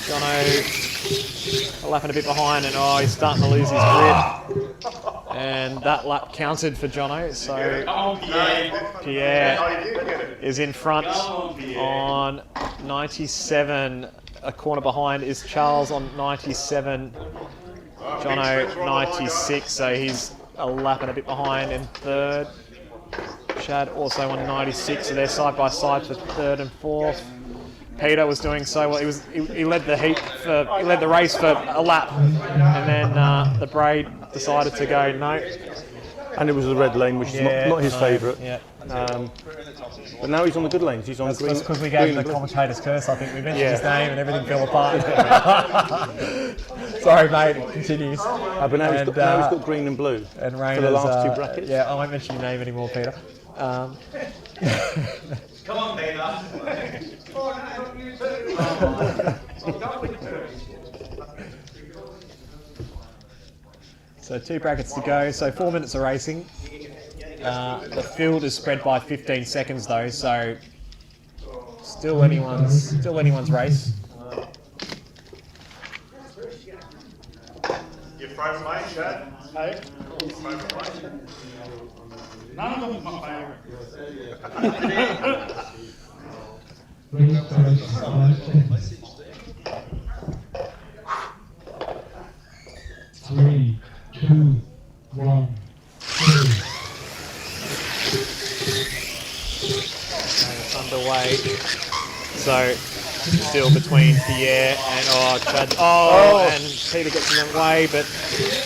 Jono lapping a bit behind, and oh, he's starting to lose his grip. And that lap counted for Jono, so Pierre is in front on 97. A corner behind is Charles on 97. Jono 96, so he's a lap and a bit behind in third. Chad also on 96, so they're side by side for third and fourth. Peter was doing so well. He led the race for a lap, and then the Braid decided to go no. And it was the red lane, which is not his favourite. Yeah. But now he's on the good lanes. He's on green. That's because we gave him the commentator's curse. I think we mentioned his name and everything fell apart. Sorry, mate. It continues. But now, he's got green and blue and for the last two brackets. Yeah, I won't mention your name anymore, Peter. Come on, Peter. So 2 brackets to go. So 4 minutes of racing. The field is spread by 15 seconds though, so still anyone's race. Your favourite lane, Chad? Hey? Favourite lane? None of them are my favourite. 3, 2, 1, 2. It's underway. So still between Pierre and Chad. And Peter gets in the way, but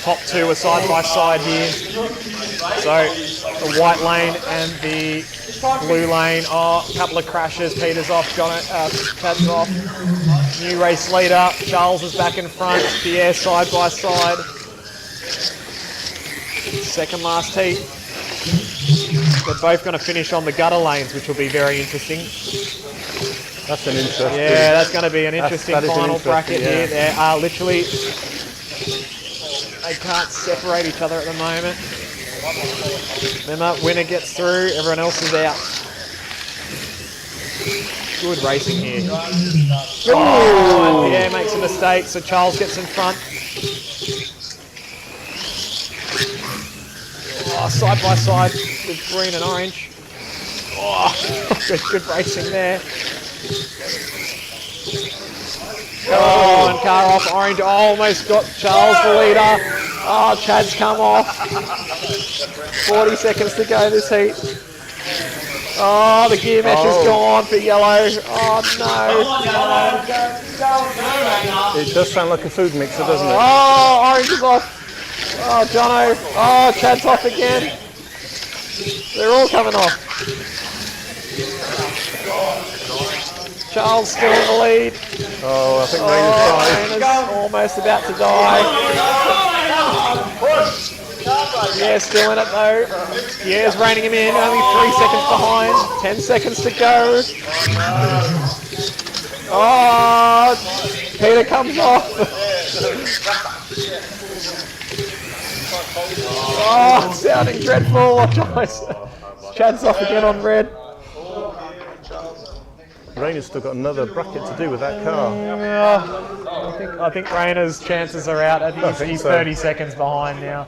top 2 are side by side here. So the white lane and the blue lane. A couple of crashes. Peter's off. Chad's off. New race leader. Charles is back in front. Pierre side by side. Second last heat. They're both going to finish on the gutter lanes, which will be very interesting. That's an interesting. Yeah, that's going to be an interesting final bracket here. They are literally, they can't separate each other at the moment. Remember, winner gets through, everyone else is out. Good racing here. Oh, and Pierre makes a mistake, so Charles gets in front. Oh, side by side with green and orange. Oh, good racing there. Oh, and car off, orange almost got Charles the leader. Oh, Chad's come off. 40 seconds to go this heat. Oh, the gear mesh is gone for yellow. Oh, no. It does sound like a food mixer, doesn't it? Oh, orange is off. Oh, Jono. Oh, Chad's off again. They're all coming off. Charles still in the lead. Oh, I think Rainer's almost about to die. Yeah, still in it though. Pierre's reining him in, only 3 seconds behind. 10 seconds to go. Oh, Peter comes off. Oh, it's sounding dreadful. Chad's off again on red. Rainer's still got another bracket to do with that car. I think Rainer's chances are out. I think he's 30 seconds behind now.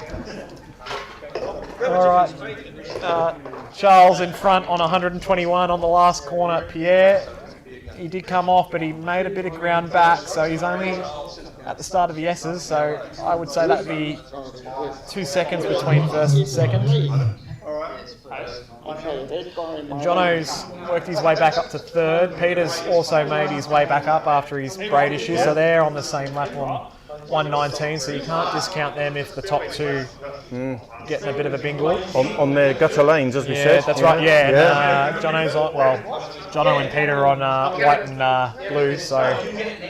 All right. Charles in front on 121 on the last corner. Pierre, he did come off, but he made a bit of ground back, so he's only at the start of the S's, so I would say that would be 2 seconds between first and second. And Jono's worked his way back up to third. Peter's also made his way back up after his braid issue, so they're on the same lap on 119, so you can't discount them if the top two getting a bit of a bingle. On their gutter lanes, as we said. Yeah, that's right, yeah. And, Jono's on, Jono and Peter are on white and blue, so...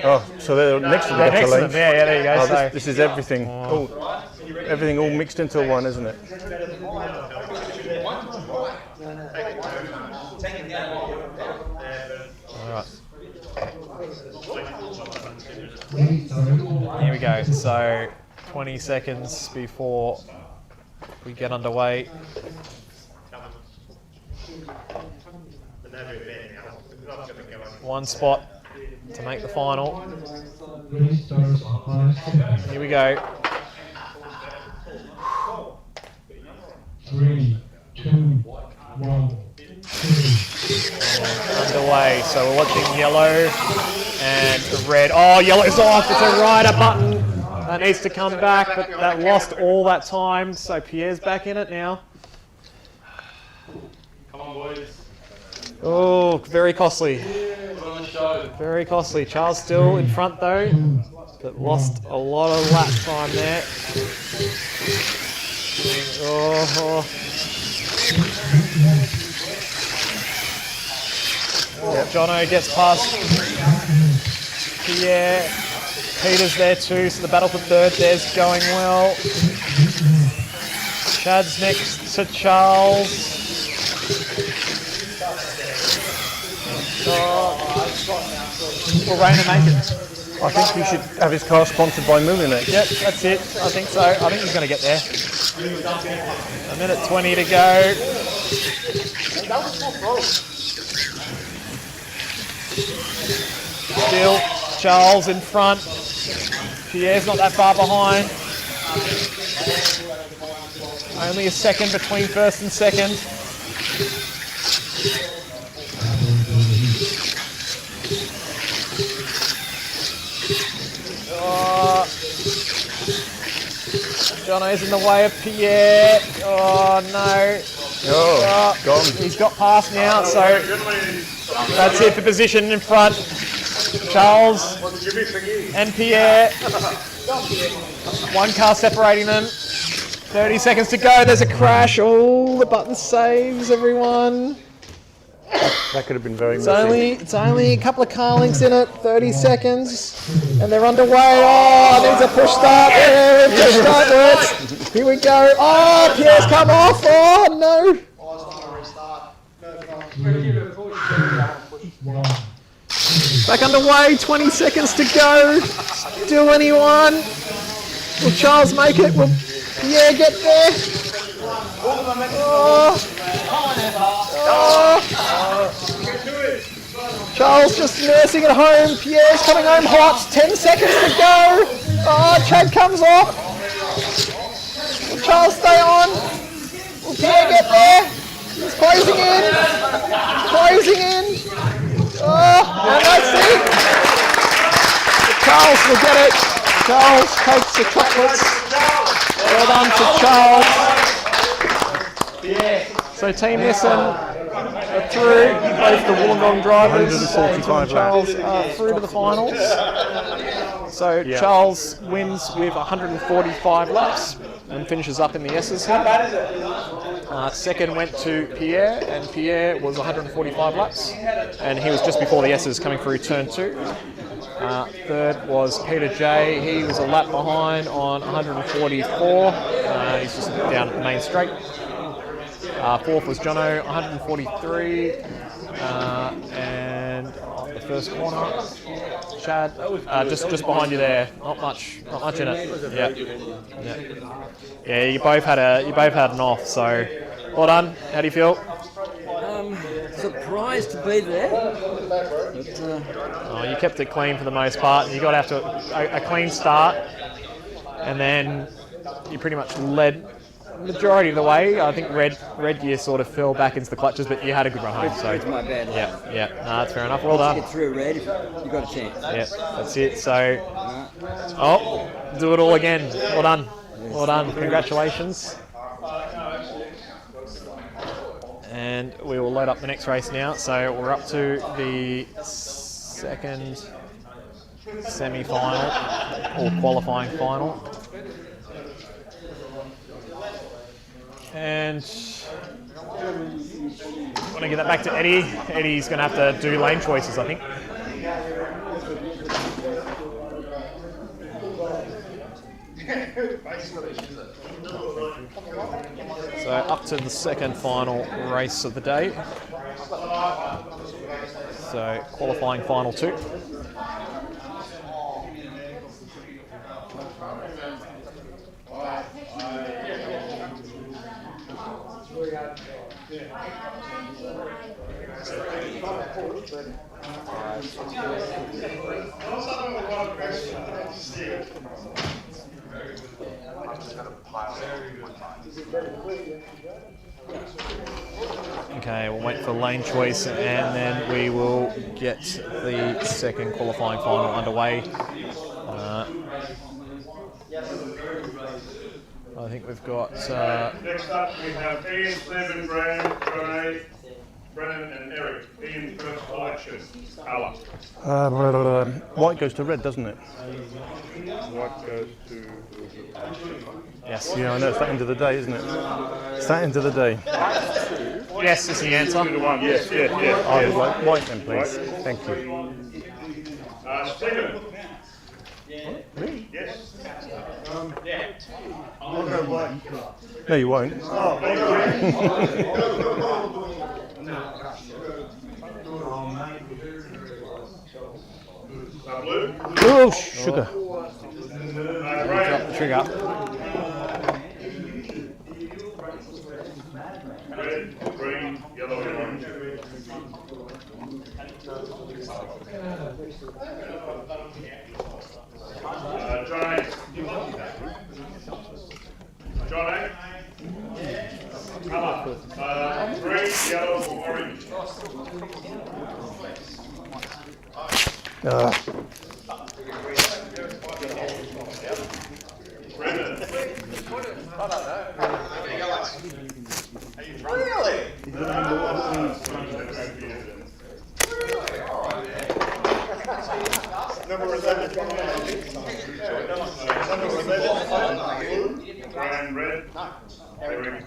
Oh, so they're next to the gutter next to lanes. them, yeah, there you go. Oh, So this is everything. Everything all mixed into one, isn't it? Alright. Here we go. So 20 seconds before we get underway. One spot to make the final. Here we go. 3, 2, 1. Underway. So we're watching yellow and red. Oh, yellow's off. It's a rider button. That needs to come back, but that lost all that time. So Pierre's back in it now. Come on, boys. Oh, very costly. Very costly. Charles still in front though, but lost a lot of lap time there. Oh. Jono gets past Pierre. Peter's there too, so the battle for third there's going well. Chad's next to Charles. Will Rayner make it? I think he should have his car sponsored by Millionaire. Yep, that's it. I think so. I think he's going to get there. A minute 20 to go. Still Charles in front. Pierre's not that far behind. Only a second between first and second. Jono's in the way of Pierre. Oh no. Gone. He's got past now, so that's it for position in front. Charles and Pierre. One car separating them. 30 seconds to go. There's a crash. Oh, the button saves everyone. That could have been very messy. It's only a couple of car links in it. 30 seconds, and they're underway. Oh, there's a push start. Yeah, push start works. Here we go. Oh, Pierre's come off. Oh no. Back underway. 20 seconds to go. Still anyone? Will Charles make it? Will Pierre get there? Charles just nursing at home. Pierre's coming home hot. 10 seconds to go. Oh, Chad comes off. Will Charles stay on? Will Pierre get there? He's closing in. Closing in. Oh, and that's it. Charles will get it. Charles takes the chocolates. Well done to Charles. So Team Nissan are through. Both the Wollongong drivers and Charles are through to the finals. So Charles wins with 145 laps and finishes up in the S's here. Second went to Pierre, and Pierre was 145 laps, and he was just before the S's coming through turn 2. Third was Peter J. He was a lap behind on 144. He's just down at the main straight. Fourth was Jono, 143. And the first corner, Chad, just behind you there. Not much in it. Yeah. You both had an off. So, well done. How do you feel? Surprised to be there. You kept it clean for the most part. You got after a clean start, and then you pretty much led majority of the way. I think red you sort of fell back into the clutches, but you had a good run home. So It's my bad. yeah, no, that's fair enough. Well done. Get through red, you got a chance. Yeah, that's it. So, do it all again. Well done. Well done. Congratulations. And we will load up the next race now. So we're up to the second semi-final or qualifying final. And I'm going to get that back to Eddie. Eddie's going to have to do lane choices, I think. So up to the second final race of the day. So qualifying final 2. Okay, we'll wait for lane choice and then we will get the second qualifying final underway. I think we've got... Next up we have Ian, Stephen, Graham, Johnny, Brennan and Eric. Ian, first selection. Colour. White goes to red, doesn't it? White goes to... Yes. Yeah, I know. It's that end of the day, isn't it? It's that end of the day. Yes, is the answer. Yes. I would like white then, please. Thank you. Stephen. Really? Yes. I'll go white. No, you won't. Blue. Oh, sugar. Drop the trigger. Red, green, yellow, and orange. Johnny. Johnny. Colour. Green, yellow, or orange. Brendan. Really? Number 11. Brian, red. Eric.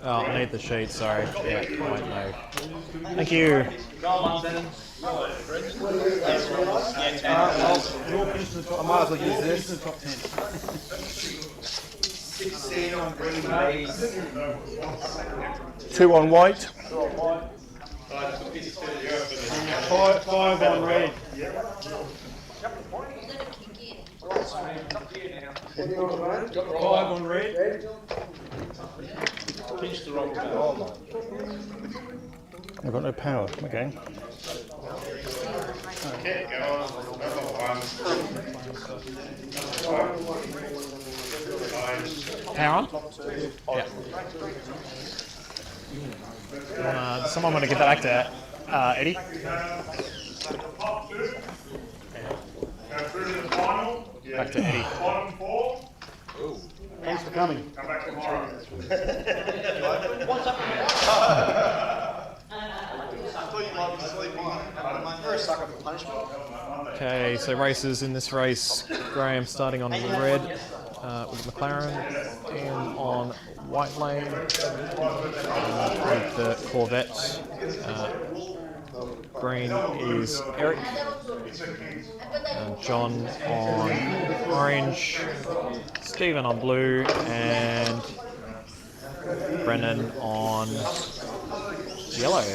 Oh, I need the sheet, sorry. Yeah, I won't know. Thank you. I might as well use this. 16 on green, 2 on white. 5 on red. 5 on red. Pinch the wrong ball. I've got no power. Okay. Okay, go on. Power on? Yeah. Someone want to get that back to Eddie? Back to Eddie. Bottom 4. Thanks for coming. Come back tomorrow. What's up? I thought you might be sleeping. You're a sucker for punishment. Okay, so races in this race. Graham starting on red with McLaren, and on white lane with the Corvette. Green is Eric, John on orange, Stephen on blue, and Brennan on yellow.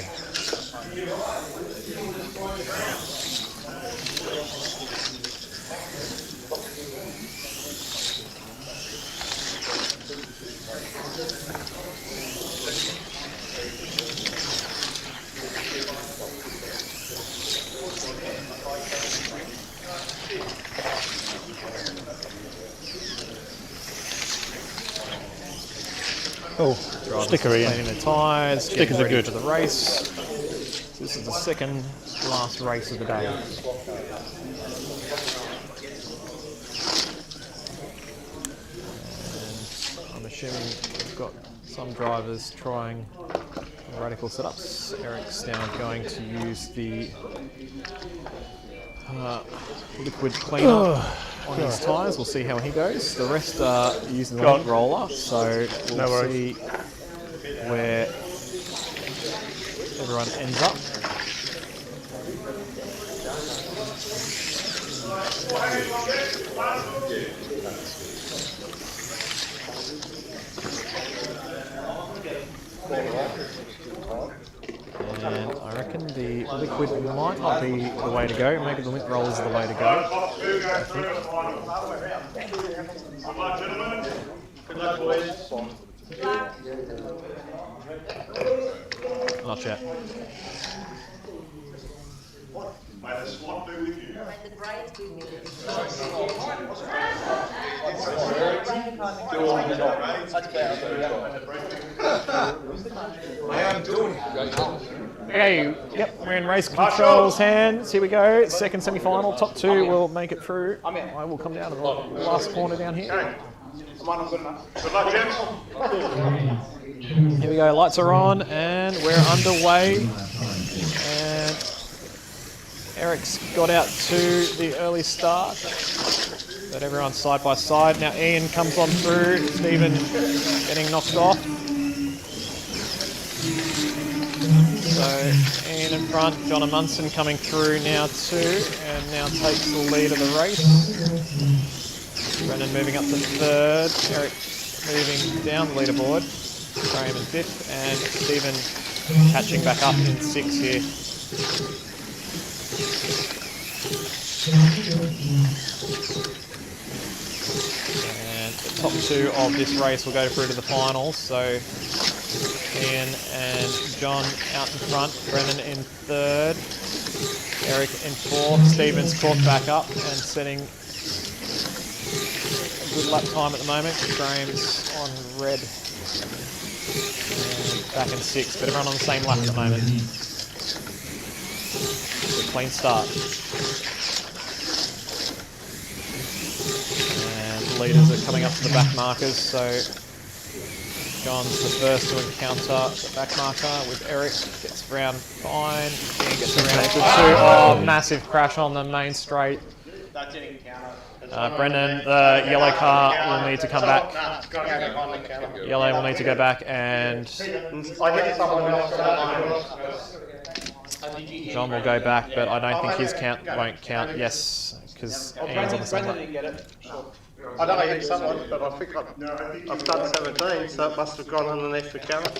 Oh, Drivers sticker in. cleaning their tyres, Stickers getting are ready good. for the race. This is the second last race of the day. And I'm assuming we've got some drivers trying radical setups. Eric's now going to use the liquid cleaner on his tyres. We'll see how he goes. The rest are using the lint roller, so we'll see where everyone ends up. And I reckon the liquid might not be the way to go. Maybe the lint roller is the way to go. Good luck, boys. Not yet. Okay, yep, we're in race controls hands. Here we go. Second semi-final. Top two will make it through. I will come down to the last corner down here. Good luck, gents. Here we go. Lights are on and we're underway. And Eric's got out to the early start. But everyone's side by side. Now Ian comes on through. Stephen getting knocked off. So Ian in front, John and Munson coming through now too, and now takes the lead of the race. Brennan moving up to third, Eric moving down the leaderboard, Graham in fifth, and Stephen catching back up in sixth here. And the top two of this race will go through to the finals, so Ian and John out in front, Brennan in third, Eric in fourth, Stephen's caught back up and setting a good lap time at the moment. Graham's on red and back in sixth, but everyone on the same lap at the moment. Clean start. And the leaders are coming up to the back markers, so John's the first to encounter the back marker with Eric, gets around fine, Ian gets around good too. Oh, massive crash on the main straight. Brendan, the yellow car will need to come back. Yellow will need to go back and John will go back, but I don't think his count won't count. Yes, because Ian's on the same lap. I know I hit someone, but I think I've done 17, so it must have gone underneath the camera.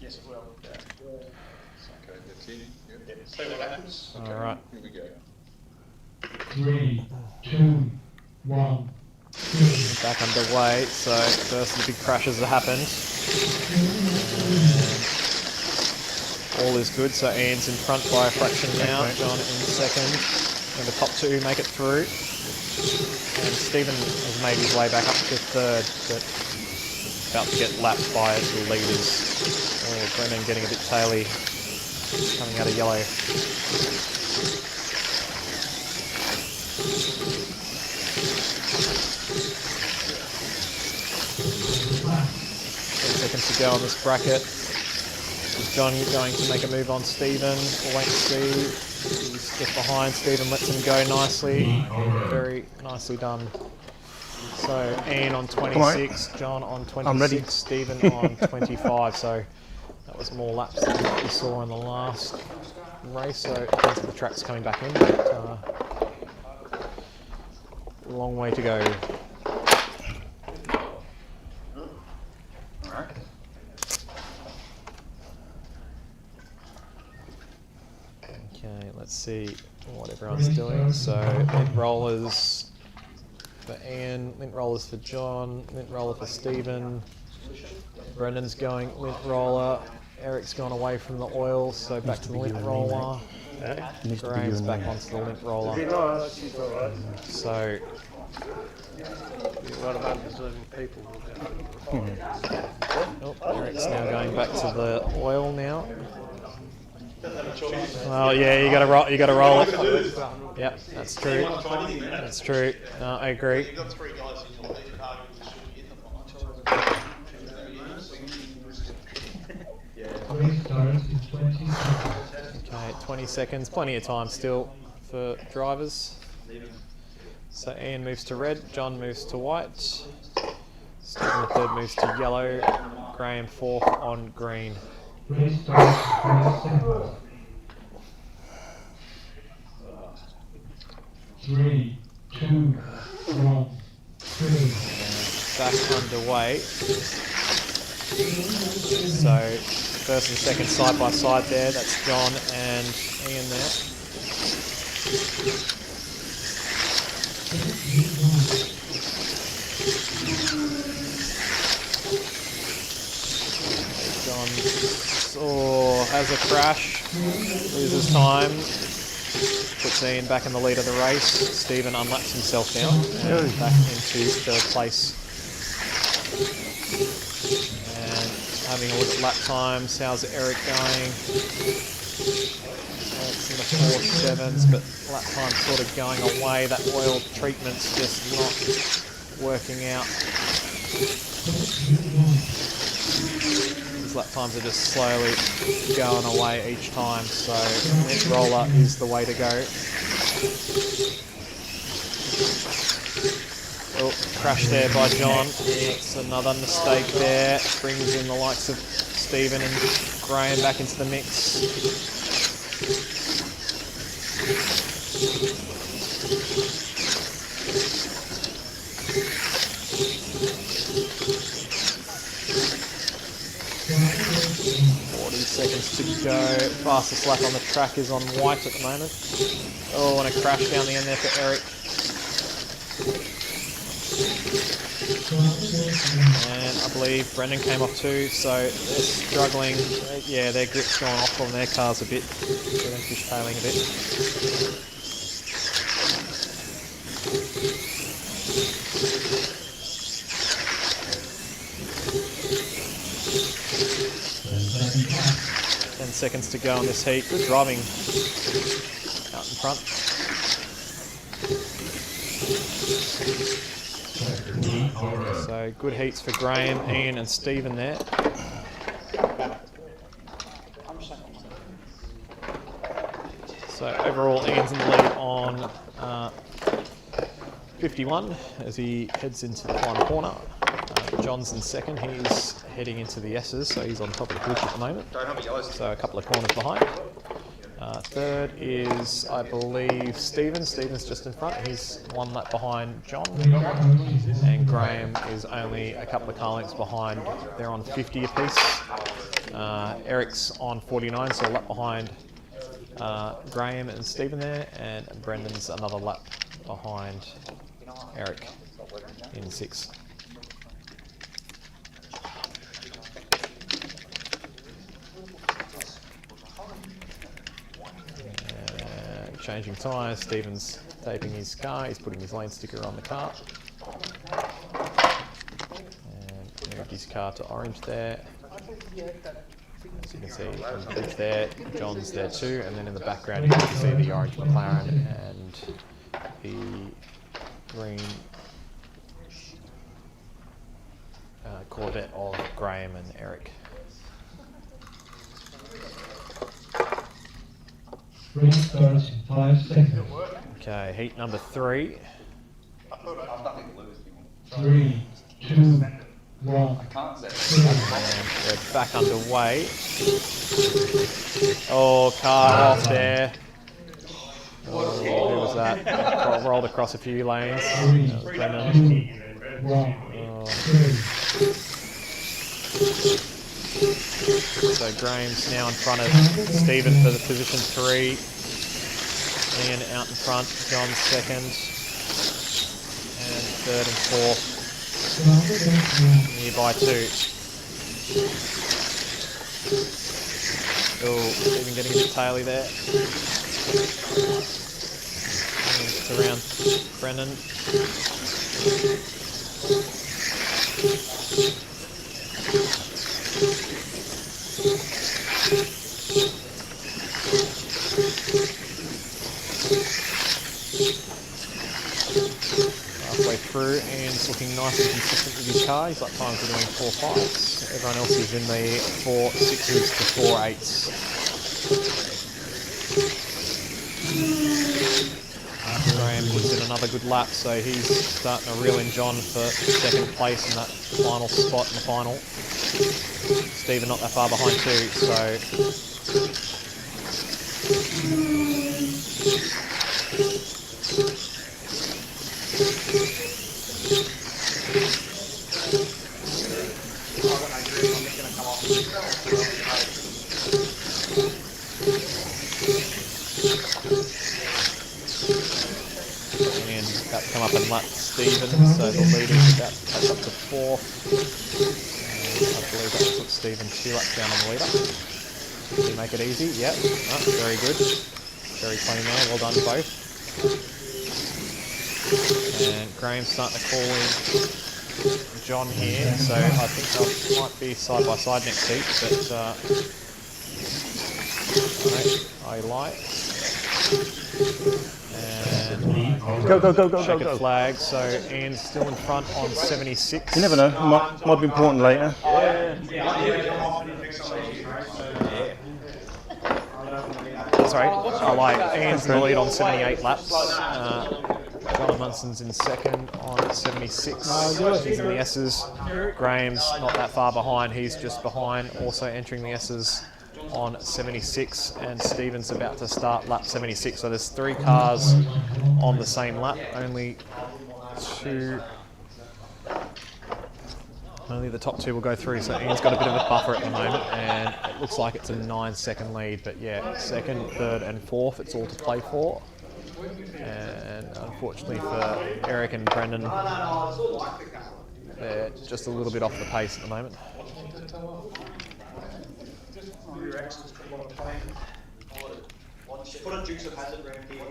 Yes, it will. Okay, that's it. See what happens. All right. Here we go. 3, 2, 1. Back underway, so first of the big crashes that happened. And all is good, so Ian's in front by a fraction now, John in second, and the top two make it through. And Stephen has made his way back up to third, but about to get lapped by the leaders. Oh, Brennan getting a bit taily, coming out of yellow. 10 seconds to go on this bracket. Is John going to make a move on Stephen? We'll wait and see. He's just behind. Stephen lets him go nicely. Very nicely done. So Ian on 26, John on 26, Stephen on 25. So that was more laps than what we saw in the last race. So it depends if the track's coming back in. But, long way to go. Okay, let's see what everyone's doing. So lint rollers for Ian, lint rollers for John, lint roller for Stephen. Brendan's going lint roller. Eric's gone away from the oil, so back to the lint roller. Graham's back onto the lint roller. So a lot of undeserving people. Oh, Eric's now going back to the oil now. Well, yeah, you got to roll it. Yep, that's true. That's true. No, I agree. Okay, 20 seconds. Plenty of time still for drivers. So Ian moves to red, John moves to white, Stephen the third moves to yellow, Graham fourth on green. Race starts 3, 2, 1, 3. Back underway. So first and second side by side there. That's John and Ian there. John has a crash, loses time, puts Ian back in the lead of the race. Stephen unlaps himself now and back into third place. And having a look at lap times, how's Eric going? Eric's in the 4.7s, but lap time sort of going away. That oil treatment's just not working out. His lap times are just slowly going away each time, so mid roller is the way to go. Oh, crash there by John. That's another mistake there. Brings in the likes of Stephen and Graham back into the mix. 40 seconds to go. Fastest lap on the track is on white at the moment. Oh, and a crash down the end there for Eric. And I believe Brendan came off too, so they're struggling. Yeah, their grip's gone off on their cars a bit. They're fishtailing a bit. Seconds to go on this heat. Good driving out in front. So good heats for Graham, Ian and Stephen there. So overall Ian's in the lead on 51 as he heads into the final corner. John's in second, he's heading into the S's, so he's on top of the group at the moment. So a couple of corners behind. Third is, I believe, Stephen. Stephen's just in front, he's one lap behind John. And Graham is only a couple of car lengths behind, they're on 50 apiece. Eric's on 49, so a lap behind Graham and Stephen there, and Brendan's another lap behind Eric in 6. Changing tyres, Stephen's taping his car, he's putting his lane sticker on the car. And moved his car to orange there. As you can see on the bridge there, John's there too, and then in the background you can see the orange McLaren and the green Corvette of Graham and Eric. Race starts in 5 seconds. Okay, heat number 3. 3, 2, 1. And we're back underway. Oh, car off there. Oh, who was that? Rolled across a few lanes. That was Brendan. So Graham's now in front of Stephen for the position 3. Ian out in front, John's second. And third and fourth. Nearby 2. Oh, Stephen getting a bit taily there. It's around Brendan. through and it's looking nice and consistent with his car. He's like times are doing 4.5s. Everyone else is in the 4.6s to 4.8s. Graham puts in another good lap, so he's starting to reel in John for second place in that final spot in the final. Stephen not that far behind too, so and about to come up and lap Stephen, so the leader's about to catch up to 4th. And I believe that puts Stephen 2 laps down on the leader. Did he make it easy? Yep. Oh, very good. Very clean there. Well done both. And Graham's starting to call in John here, so I think they might be side by side next heat, but I lie. And Go. checkered flag, so Ian's still in front on 76. You never know, might be important later. Sorry, I lied. Ian's in the lead on 78 laps. John Munson's in second on 76. He's in the S's. Graham's not that far behind. He's just behind, also entering the S's on 76. And Stephen's about to start lap 76. So there's 3 cars on the same lap. Only the top 2 will go through. So Ian's got a bit of a buffer at the moment. And it looks like it's a 9-second lead. But yeah, 2nd, 3rd and 4th, it's all to play for. And unfortunately for Eric and Brendan, they're just a little bit off the pace at the moment. Put a Dukes of Hazzard around here.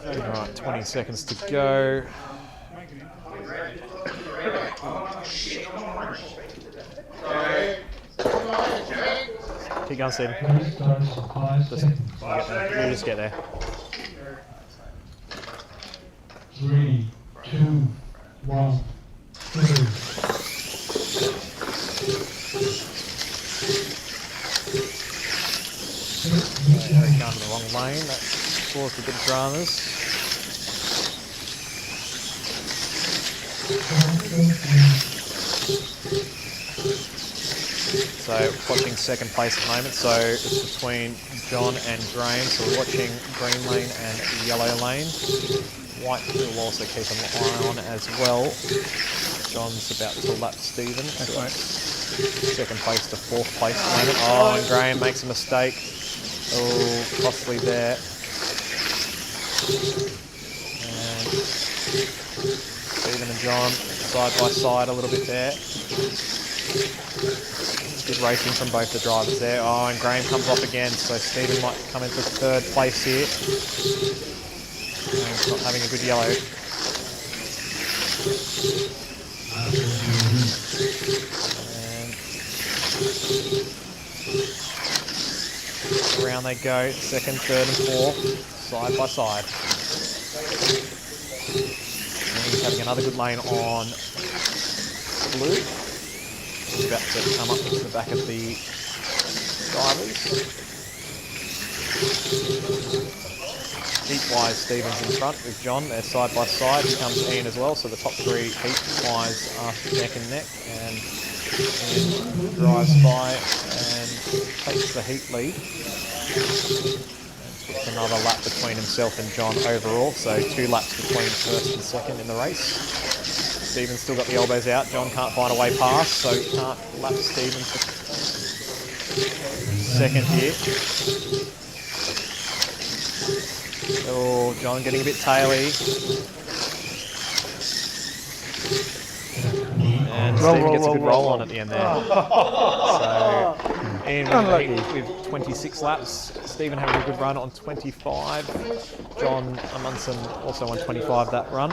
Alright, 20 seconds to go. Keep going, Stephen. You just get there. 3, 2, 1, 2. Going to the wrong lane. That caused a bit of dramas. So watching second place at the moment, so it's between John and Graham, so we're watching green lane and yellow lane. White will also keep an eye on as well. John's about to lap Stephen. Second place to 4th place at the moment. Oh, and Graham makes a mistake. Oh, costly there. And Stephen and John side by side a little bit there. Good racing from both the drivers there. Oh, and Graham comes off again, so Stephen might come into 3rd place here. Graham's not having a good yellow. And around they go, 2nd, 3rd and 4th, side by side. And he's having another good lane on blue. He's about to come up to the back of the drivers. Heat-wise, Stephen's in front with John. They're side by side. Here comes Ian as well. So the top 3 heat-wise are neck and neck. And Ian drives by and takes the heat lead. And puts another lap between himself and John overall. So 2 laps between 1st and 2nd in the race. Stephen's still got the elbows out. John can't find a way past, so he can't lap Stephen for 2nd here. Oh, John getting a bit taily. And Stephen gets a good roll on at the end there. So Ian with 26 laps, Stephen having a good run on 25. John Amundsen also on 25 that run.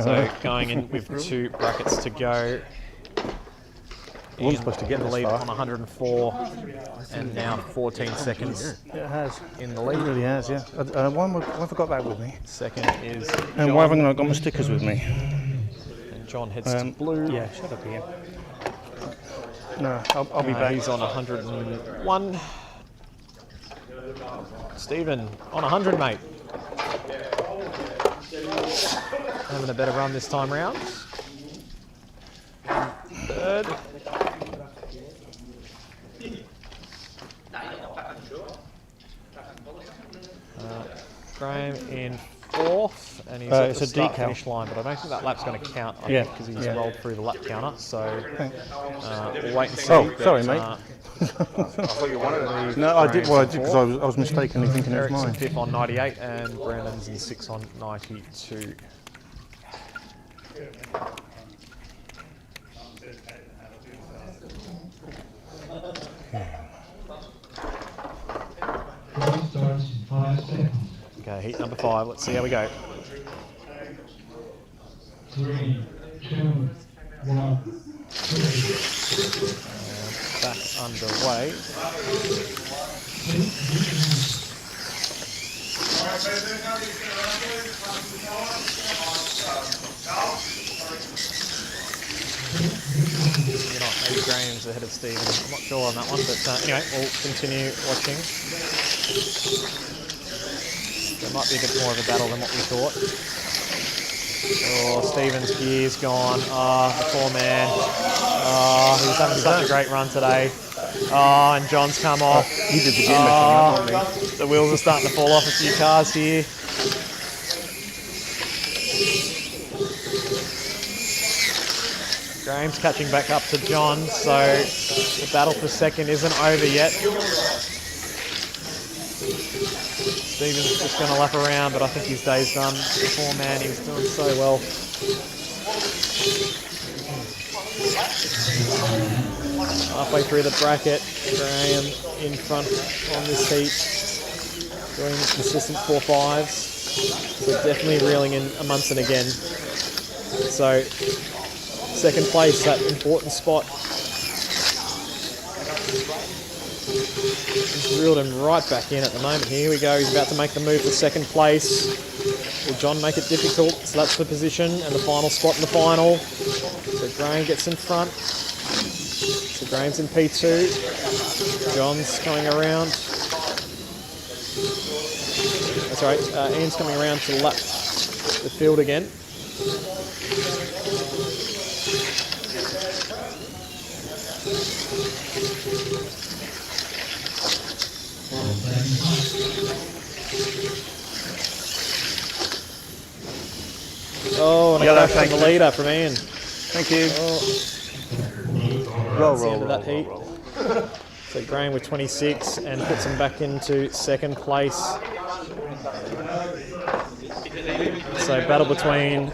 So going in with 2 brackets to go. Wasn't supposed to get in the this lead far. on 104 and now 14 seconds It has. in the lead. It really has, yeah. Why have I got that with me? Second is And John. why haven't I got my stickers with me? And John heads to blue. Yeah, shut up, Ian. No, I'll be back. He's on 101. Stephen on 100, mate. Having a better run this time round. Third. Graham in 4th, and he's at it's the a start decal. finish line, but I don't think that lap's going to count. Yeah, Because he's yeah. rolled through the lap counter, so we'll wait and see. Oh, sorry, mate. I thought you wanted it. No, I did. Well, I did because I was mistakenly thinking it was Eric's in mine. 5th on 98, and Brandon's in 6th on 92. Race starts in 5 seconds. Okay, heat number 5. Let's see how we go. 3, 2, 1. Back underway. Maybe Graham's ahead of Stephen. I'm not sure on that one, but anyway, we'll continue watching. There might be a bit more of a battle than what we thought. Oh, Stephen's gear's gone. The poor man. He was having such a great run today. And John's come off. He did the gear messing up on me. The wheels are starting to fall off a few cars here. Graham's catching back up to John, so the battle for second isn't over yet. Stephen's just going to lap around, but I think his day's done. The poor man, he was doing so well. Halfway through the bracket, Graham in front on this heat, doing consistent 4.5s. So definitely reeling in Amundsen again. So second place, that important spot. He's reeled him right back in at the moment. Here we go, he's about to make the move to second place. Will John make it difficult? So that's the position and the final spot in the final. So Graham gets in front. So Graham's in P2. John's coming around. That's right, Ian's coming around to lap the field again. Oh, and a crash from the leader from Ian. Thank you. That's the end of that heat. So Graham with 26 and puts him back into second place. So battle between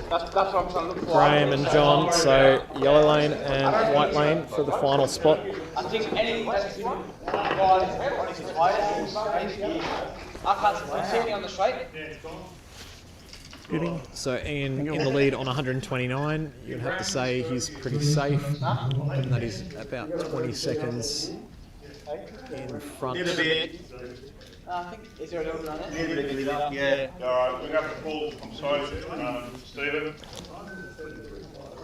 Graham and John. So yellow lane and white lane for the final spot. I think any I can't see me on the straight. So Ian in the lead on 129. You'd have to say he's pretty safe, given that he's about 20 seconds in front. I think, is there a little on it? Yeah. Alright, we have to pull, I'm sorry, Stephen.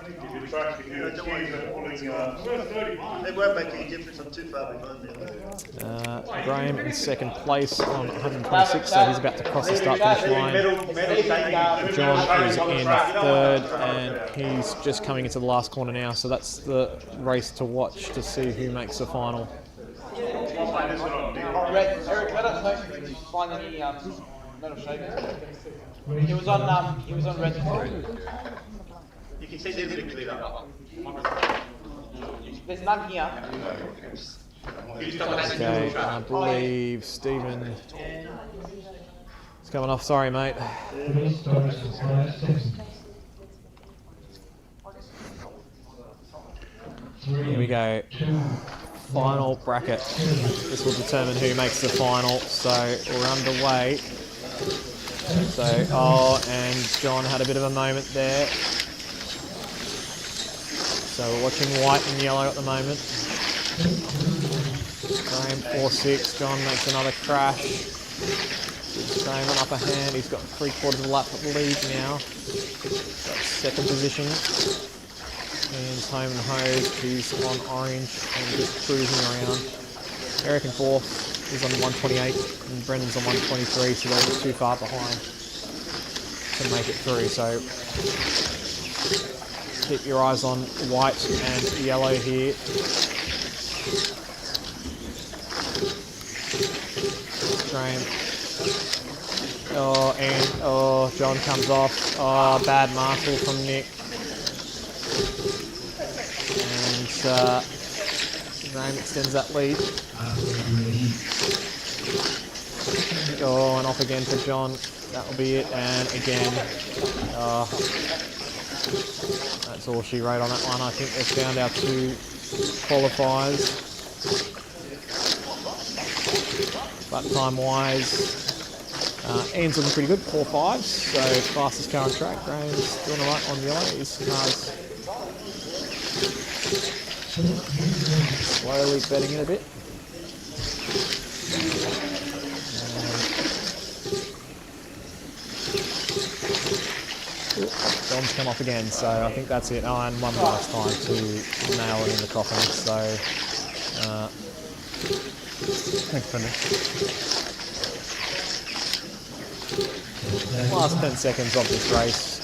If you track, if you're pulling, It won't make any difference, I'm too far behind now. Graham in second place on 126, so he's about to cross the start finish line. John is in third, and he's just coming into the last corner now, so that's the race to watch to see who makes the final. Eric, let us know if you find any metal shapes. He was on red. You can see there's a bit cleared up. There's none here. Okay, I believe Stephen is coming off. Sorry, mate. Race starts in 5 seconds. Here we go. final bracket. This will determine who makes the final. So we're underway. So, and John had a bit of a moment there. So we're watching white and yellow at the moment. Graham 4-6. John makes another crash. Graham on upper hand. He's got 3/4 of a lap lead now. Got second position. And home and hose. He's on orange and just cruising around. Eric in fourth is on 128 and Brendan's on 123, so they're too far behind to make it through. So keep your eyes on white and yellow here. Graham. John comes off. Bad marshal from Nick. And Graham extends that lead. And off again for John. That will be it. And again, that's all she wrote on that one. I think they've found our 2 qualifiers. But time-wise, Ian's looking pretty good, 4.5s, so fastest car on track. Graham's doing alright on yellow. His car's slowly betting in a bit. John's come off again, so I think that's it. And one last time to nail it in the coffin. So, thanks, Brendan. Last 10 seconds of this race.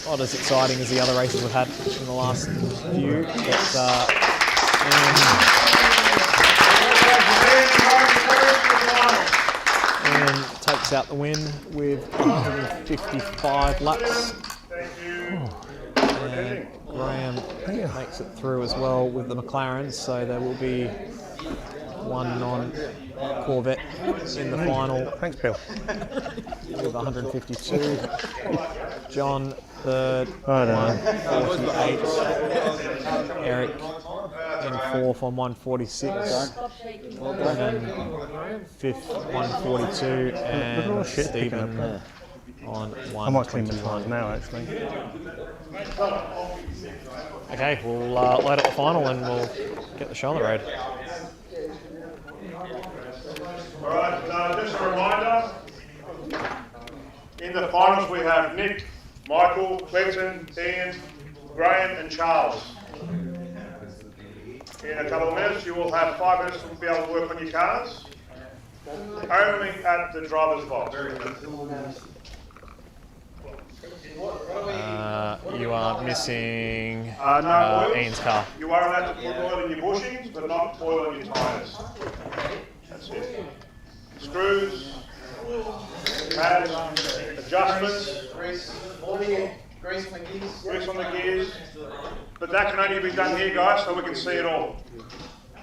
Not as exciting as the other races we've had in the last few, but Ian takes out the win with 155 laps. And Graham makes it through as well with the McLarens, so there will be one non-Corvette in the final. Thanks, Bill. With 152. John third, 148. Eric in fourth on 146. And fifth, 142. And Stephen on 121. I might clean the tyres now, actually. Okay, we'll load up the final and we'll get the show on the road. Alright, just a reminder, in the finals we have Nick, Michael, Clinton, Ian, Graham and Charles. In a couple of minutes you will have 5 minutes to be able to work on your cars, only at the driver's box. You are missing Ian's car. You are allowed to put oil in your bushings, but not oil in your tyres. That's it. Screws, pads, adjustments, grease on the gears. But that can only be done here, guys, so we can see it all.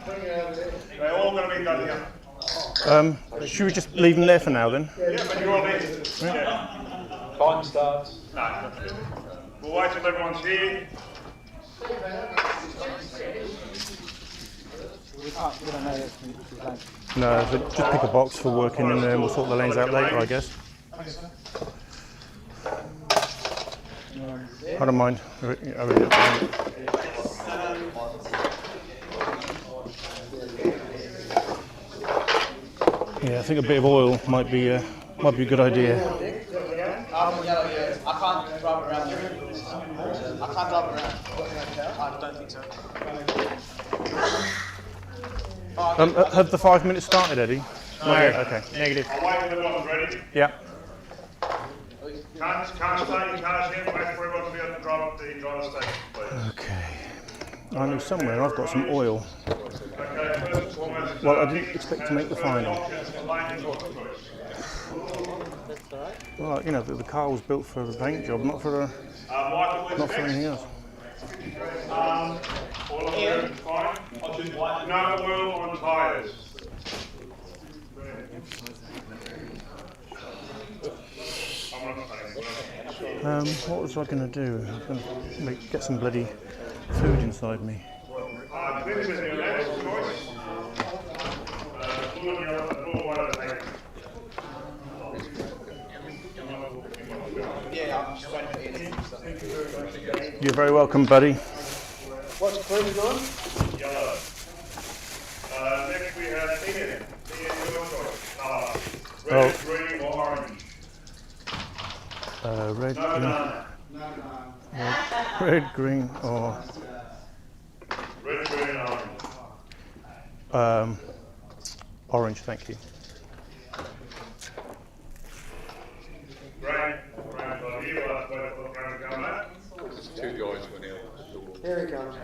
They're all going to be done here. Should we just leave them there for now then? Yeah, but you're all in. Yeah. Time starts. No. We'll wait till everyone's here. No, so just pick a box for working and then we'll sort the lanes out later, I guess. I don't mind. Yeah, I think a bit of oil might be a good idea. I can't drive around there. I can't drive around. I don't think so. Have the 5 minutes started, Eddie? No. Okay. Negative. I'll wait till everyone's ready. Yeah. Can't start your cars yet. Wait for everyone to be able to drive up the driver's station, please. Okay. I know somewhere I've got some oil. Okay, first and foremost, Well, I didn't expect to make the final. Well, you know, the car was built for the paint job, not for anything else. Oil on there, fine. No oil on tyres. I'm not saying What was I going to do? I was going to get some bloody food inside me. This is your next choice. Blue and yellow, blue and white are the next. Yeah, I'm just waiting for it. You're very welcome, buddy. What's blue going? Yellow. Next we have Ian. Ian, your choice. Red, green, or orange? Red, No, green. no. Red, green, or Red, green, and orange. orange, thank you. Green, green, so you last wait for green to come back. There's 2 guys went out the door. There he comes.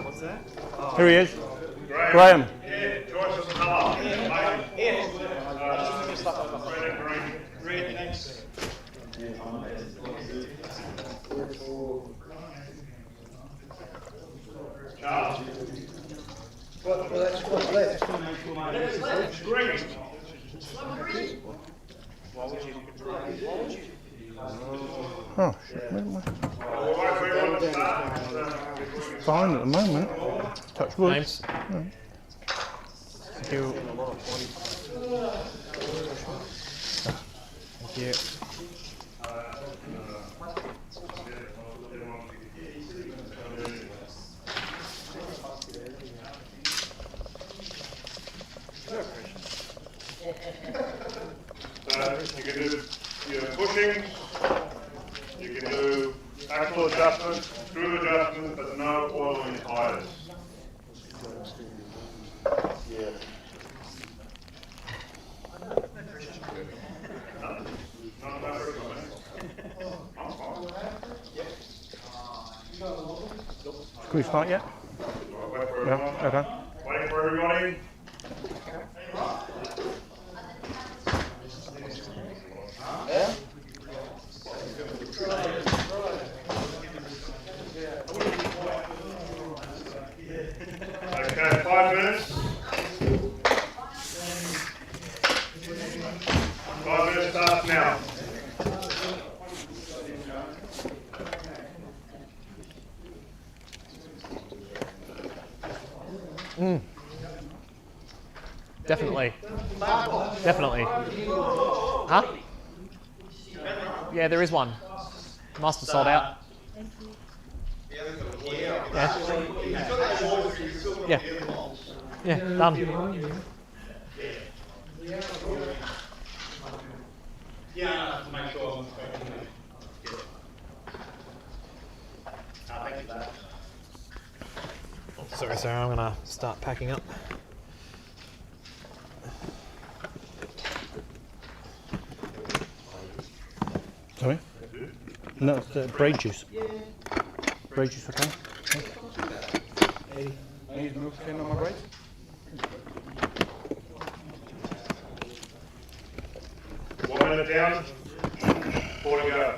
What's that? Here he is. Graham. Graham. Yeah, choice of colour. Here. Red and green. Red, thanks. Charles. What's left? Green. Oh, shit. Fine at the moment. Touch wood. James. Thank you. Thank you. You can do your pushing, you can do axle adjustment, screw adjustment, but no oil in your tires. Can we start yet? Yeah, okay. Waiting for everybody. Okay, 5 minutes. 5 minutes starts now. Definitely. Definitely. Huh? Yeah, there is one. Must have sold out. Yeah. Yeah. Yeah, done. Yeah, to make sure. Thank you for that. Sorry, Sarah, I'm gonna start packing up. Sorry? No, it's braid juice. Braid juice, okay? Need milk tin on my braid? One minute down, 4 to go.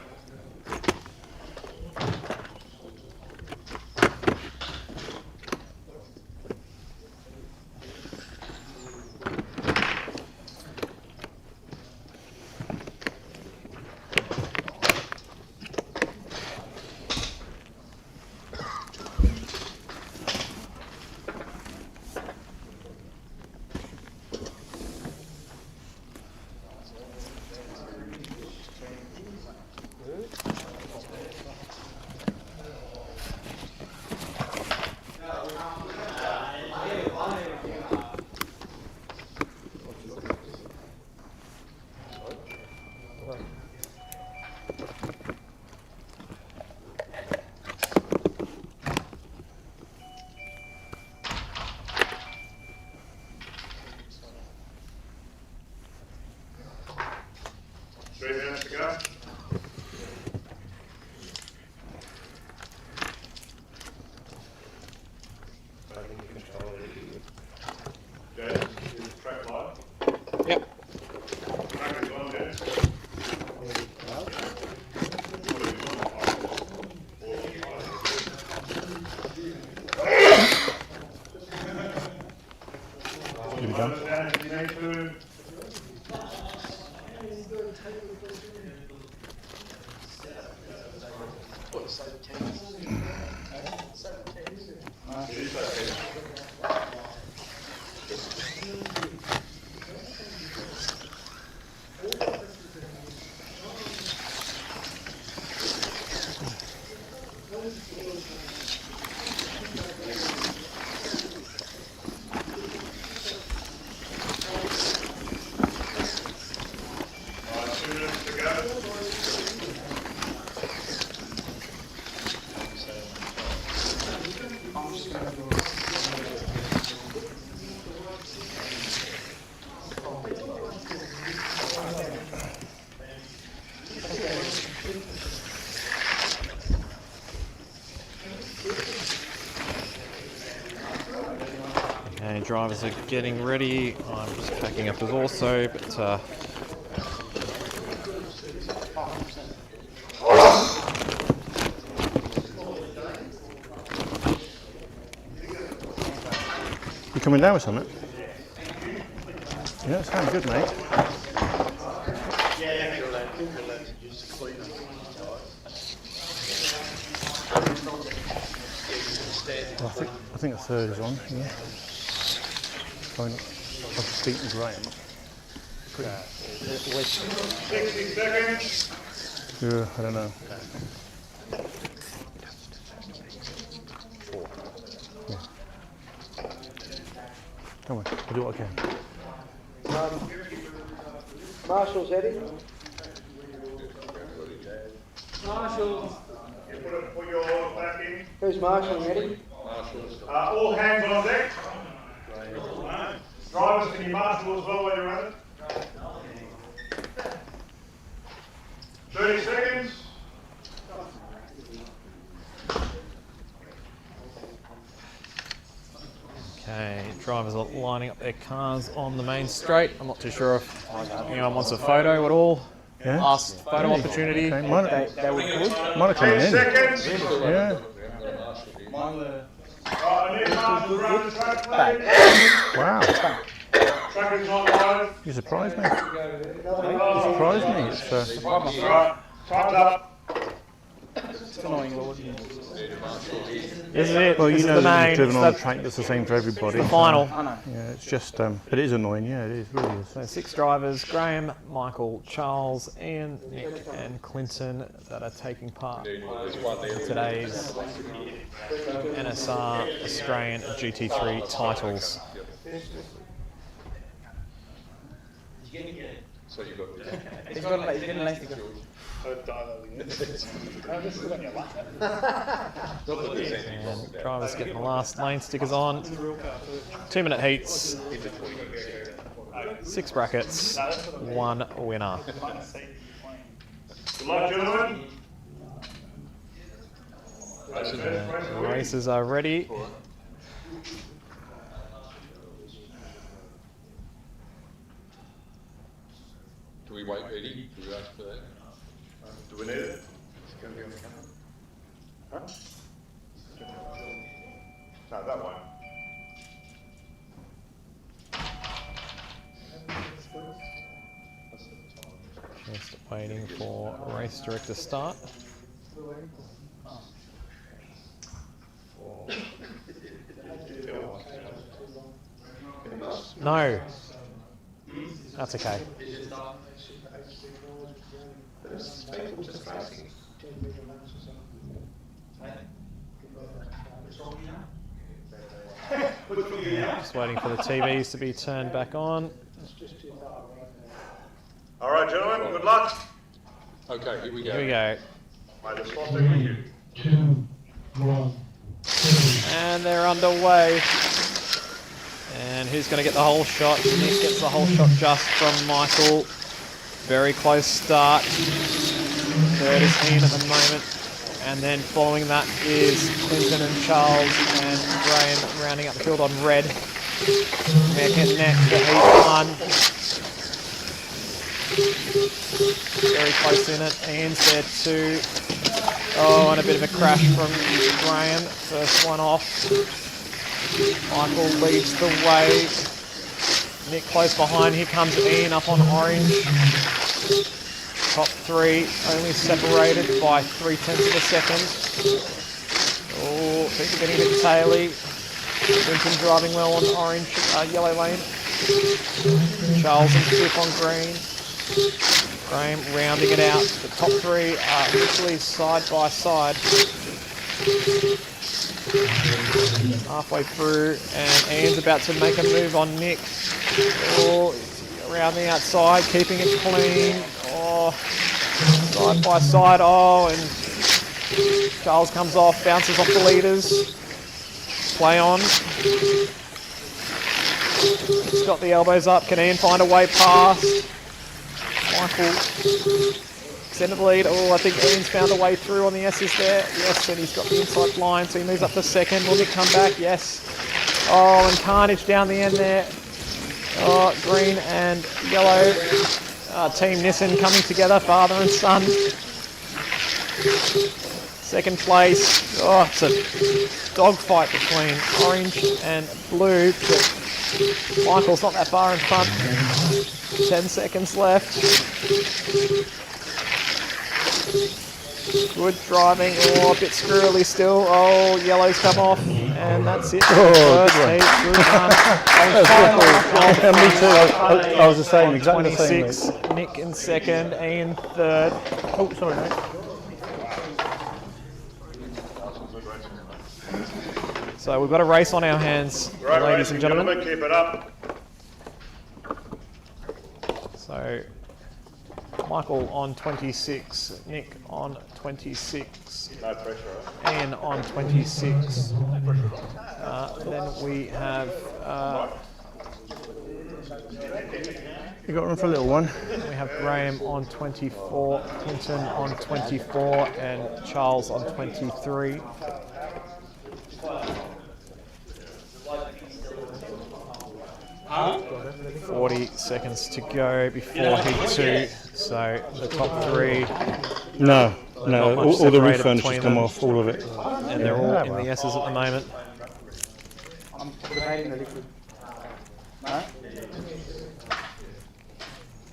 Okay, drivers are getting ready. I'm just packing up as also, but You coming down with something? Yeah, it sounds good, mate. Well, I think the third is on. Yeah. I've just beaten Graham. 60 seconds. Yeah, I don't know. Yeah. Come on, I'll do what I can. Marshall's heading. Marshall. Put your orders back in. Who's Marshall heading? All hands on deck. Drivers, can you marshal as well while you're at it? 30 seconds. okay, drivers are lining up their cars on the main straight. I'm not too sure if anyone wants a photo at all. Yeah. Last photo opportunity. Okay. Might have come 10 in. seconds. Yeah. I need marshals around the track, please. Wow. Track is not live. You surprised me. You surprised me. It's, Right, time's up. It's annoying, Lord. This is it. well, you This know is the that main. you've driven It's on the a track that's the same for everybody. the final. I know. Yeah, it's just, but it is annoying. Yeah, it is. Really is. So 6 drivers: Graham, Michael, Charles, Ian, Nick, and Clinton that are taking part in today's NSR Australian GT3 titles. So you got He's getting a length to go. And drivers getting the last lane stickers on. 2-minute heats, 6 brackets, 1 winner. Good luck, gentlemen. The races are ready. Do we wait, Eddie? Do we ask for that? Do we need it? Huh? No, that one. Just waiting for race director start. No. That's okay. Just waiting for the TVs to be turned back on. All right, gentlemen, good luck. Okay, here we go. Here we go. May the spot be with you. 2, 1. And they're underway. And who's going to get the whole shot? Nick gets the whole shot just from Michael. Very close start. Third is Ian at the moment. And then following that is Clinton and Charles and Graham rounding up the field on red. Neck and neck for heat 1. Very close in it. Ian's there too. Oh, and a bit of a crash from Graham. First one off. Michael leads the way. Nick close behind. Here comes Ian up on orange. Top 3 only separated by 0.3 of a second. Oh, things are getting a bit taily. Clinton driving well on orange, yellow lane. Charles and Skip on green. Graham rounding it out. The top 3 are literally side by side. Halfway through, and Ian's about to make a move on Nick. Oh, around the outside, keeping it clean. Oh, side by side. Oh, and Charles comes off, bounces off the leaders. Play on. He's got the elbows up. Can Ian find a way past? Michael extended the lead. Oh, I think Ian's found a way through on the S's there. Yes, and he's got the inside line, so he moves up to second. Will Nick come back? Yes. Oh, and carnage down the end there. Oh, green and yellow. Team Nissan coming together, father and son. Second place. Oh, it's a dogfight between orange and blue, but Michael's not that far in front. 10 seconds left. Good driving. Oh, a bit squirrely still. Oh, yellow's come off, and that's it. First heat through Me too. I was the same, exactly the same. 26. Nick in second, Ian third. Oh, sorry, mate. So we've got a race on our hands, Right, ladies and gentlemen. keep it up. So Michael on 26, Nick on 26, No pressure, Ian on 26. Then we have You got room for a little one? we have Graham on 24, Clinton on 24, and Charles on 23. 40 seconds to go before heat 2, so the top 3. No, Not much all the roof separated furniture's between come them. off, all of it. And they're all in the S's at the moment. I'm debating the liquid. No?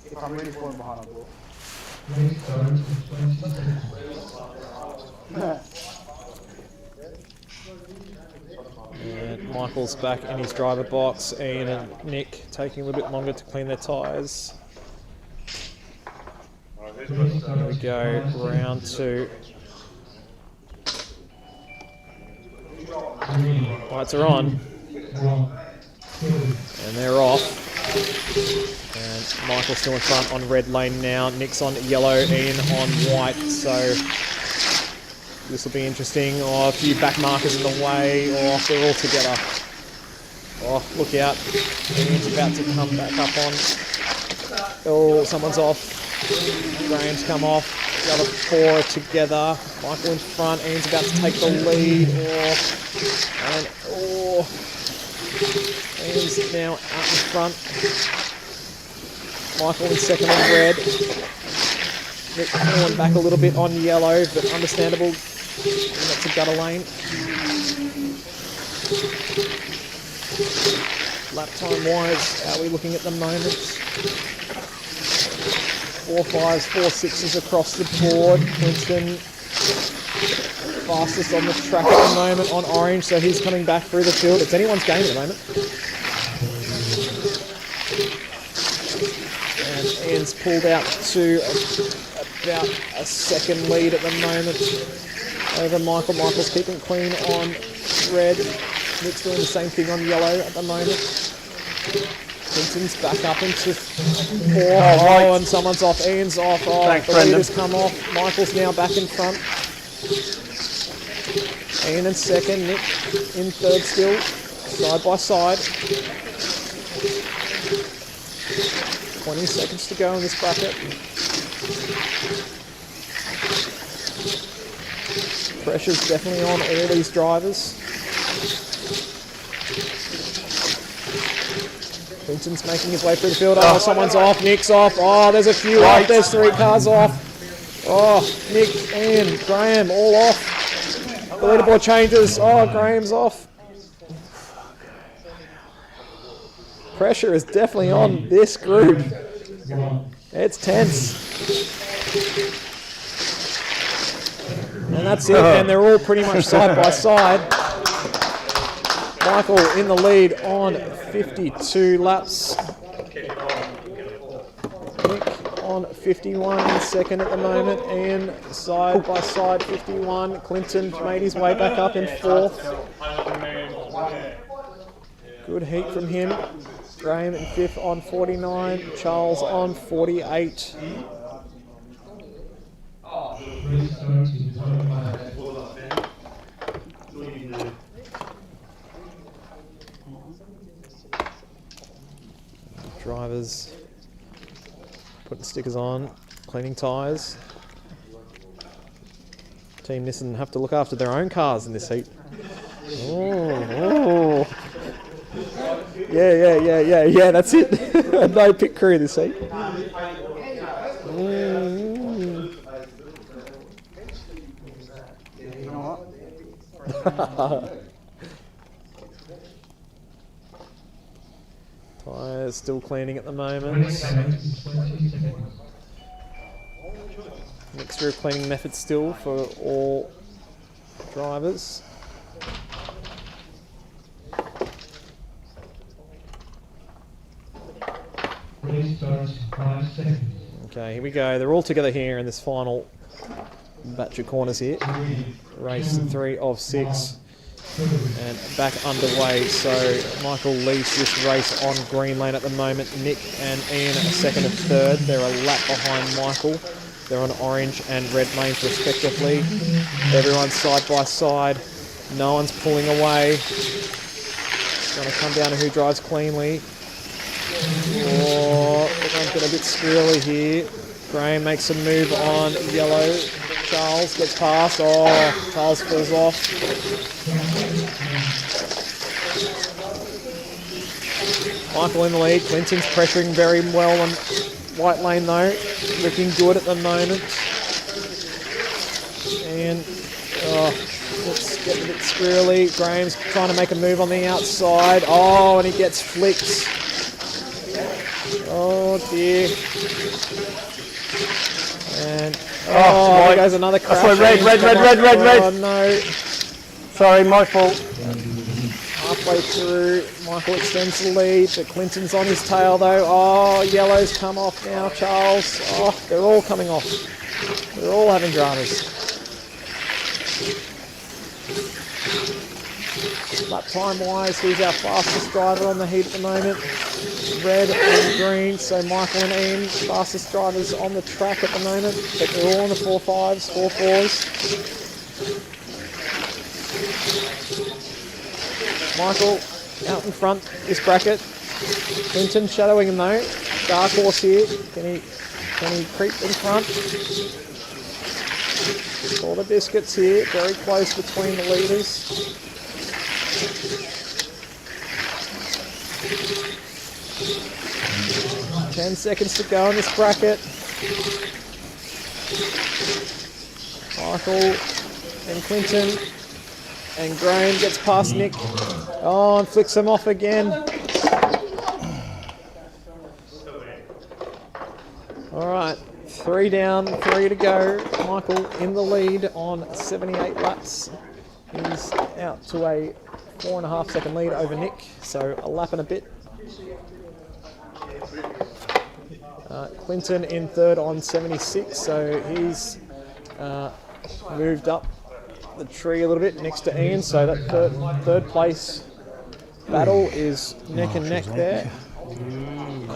If I'm really falling behind, I'll go. And Michael's back in his driver box. Ian and Nick taking a little bit longer to clean their tyres. Here we go, round 2. Lights are on. And they're off. And Michael's still in front on red lane now. Nick's on yellow, Ian on white. So this will be interesting. Oh, a few back markers in the way. Oh, they're all together. Oh, look out. Ian's about to come back up on. Oh, someone's off. Graham's come off. The other 4 are together. Michael in front. Ian's about to take the lead. Oh, and oh, Ian's now out in front. Michael in second on red. Nick falling back a little bit on yellow, but understandable. And that's a gutter lane. Lap time wise, how are we looking at the moment? 4 5s, 4 6s across the board. Winston fastest on the track at the moment on orange, so he's coming back through the field. It's anyone's game at the moment. And Ian's pulled out to about a second lead at the moment over Michael. Michael's keeping clean on red. Nick's doing the same thing on yellow at the moment. Clinton's back up into 4. Oh, and someone's off. Ian's off. Oh, thanks, the Brendan. leader's come off. Michael's now back in front. Ian in second. Nick in third still. Side by side. 20 seconds to go in this bracket. Pressure's definitely on all these drivers. Clinton's making his way through the field. Oh, someone's off. Nick's off. Oh, there's a few off. There's 3 cars off. Oh, Nick, Ian, Graham, all off. The leaderboard changes. Oh, Graham's off. Pressure is definitely on this group. It's tense. And that's it. And they're all pretty much side by side. Michael in the lead on 52 laps. Nick on 51 in second at the moment. Ian side by side 51. Clinton made his way back up in fourth. Good heat from him. Graham in fifth on 49. Charles on 48. Drivers putting stickers on, cleaning tyres. Team Nissan have to look after their own cars in this heat. Oh. Yeah, that's it. No pit crew this heat. Tyres still cleaning at the moment. Mixture of cleaning methods still for all drivers. Okay, here we go. They're all together here in this final batch of corners here. Race 3 of 6. And back underway, so Michael leads this race on green lane at the moment. Nick and Ian are second and third. They're a lap behind Michael. They're on orange and red lanes respectively. Everyone's side by side. No one's pulling away. It's going to come down to who drives cleanly. Oh, everyone's got a bit squirrely here. Graham makes a move on yellow. Charles gets past. Oh, Charles falls off. Michael in the lead. Clinton's pressuring very well on white lane though. Looking good at the moment. And it's getting a bit squirrely. Graham's trying to make a move on the outside. Oh, and he gets flicked. Oh dear. And there goes another crash. Red. Oh no. Sorry, my fault. Halfway through, Michael extends the lead, but Clinton's on his tail though. Oh, yellow's come off now, Charles. Oh, they're all coming off. They're all having dramas. Lap time wise, who's our fastest driver on the heat at the moment? Red and green, so Michael and Ian, fastest drivers on the track at the moment, but they're all on the 4.5s, 4.4s. Michael out in front this bracket. Clinton shadowing him though. Dark horse here. Can he creep in front? All the biscuits here, very close between the leaders. Ten seconds to go in this bracket. Michael and Clinton. And Graham gets past Nick. Oh, and flicks him off again. All right, 3 down, 3 to go. Michael in the lead on 78 laps. He's out to a 4.5 second lead over Nick, so a lap and a bit. Clinton in third on 76, so he's moved up the tree a little bit next to Ian, so that third place battle is neck and neck there.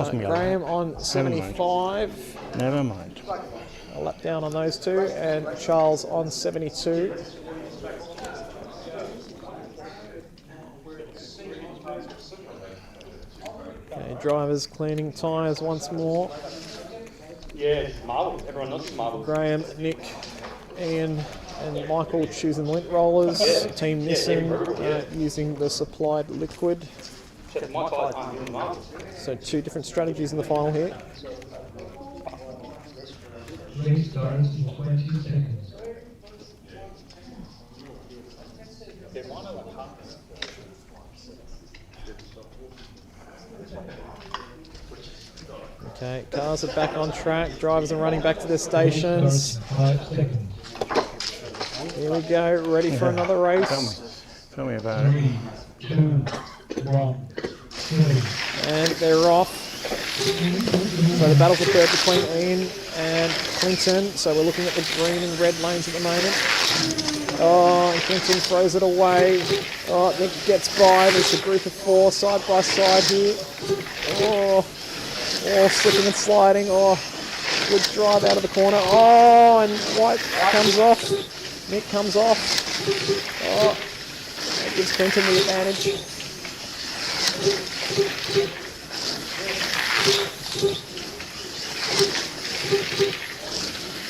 Graham on 75. Never mind. A lap down on those two, and Charles on 72. Okay, drivers cleaning tyres once more. Yeah, marble. Everyone knows it's marble. Graham, Nick, Ian and Michael choosing lint rollers. Team Nissan using the supplied liquid. So 2 different strategies in the final here. Race starts in 20 seconds. Okay, cars are back on track. Drivers are running back to their stations. 5 seconds. Here we go, ready for another race. Tell me about it. 3, 2, 1, 3. And they're off. So the battle's occurred between Ian and Clinton. So we're looking at the green and red lanes at the moment. Oh, and Clinton throws it away. Oh, Nick gets by. There's a group of 4 side by side here. Oh, slipping and sliding. Oh, good drive out of the corner. Oh, and White comes off. Nick comes off. Oh, that gives Clinton the advantage.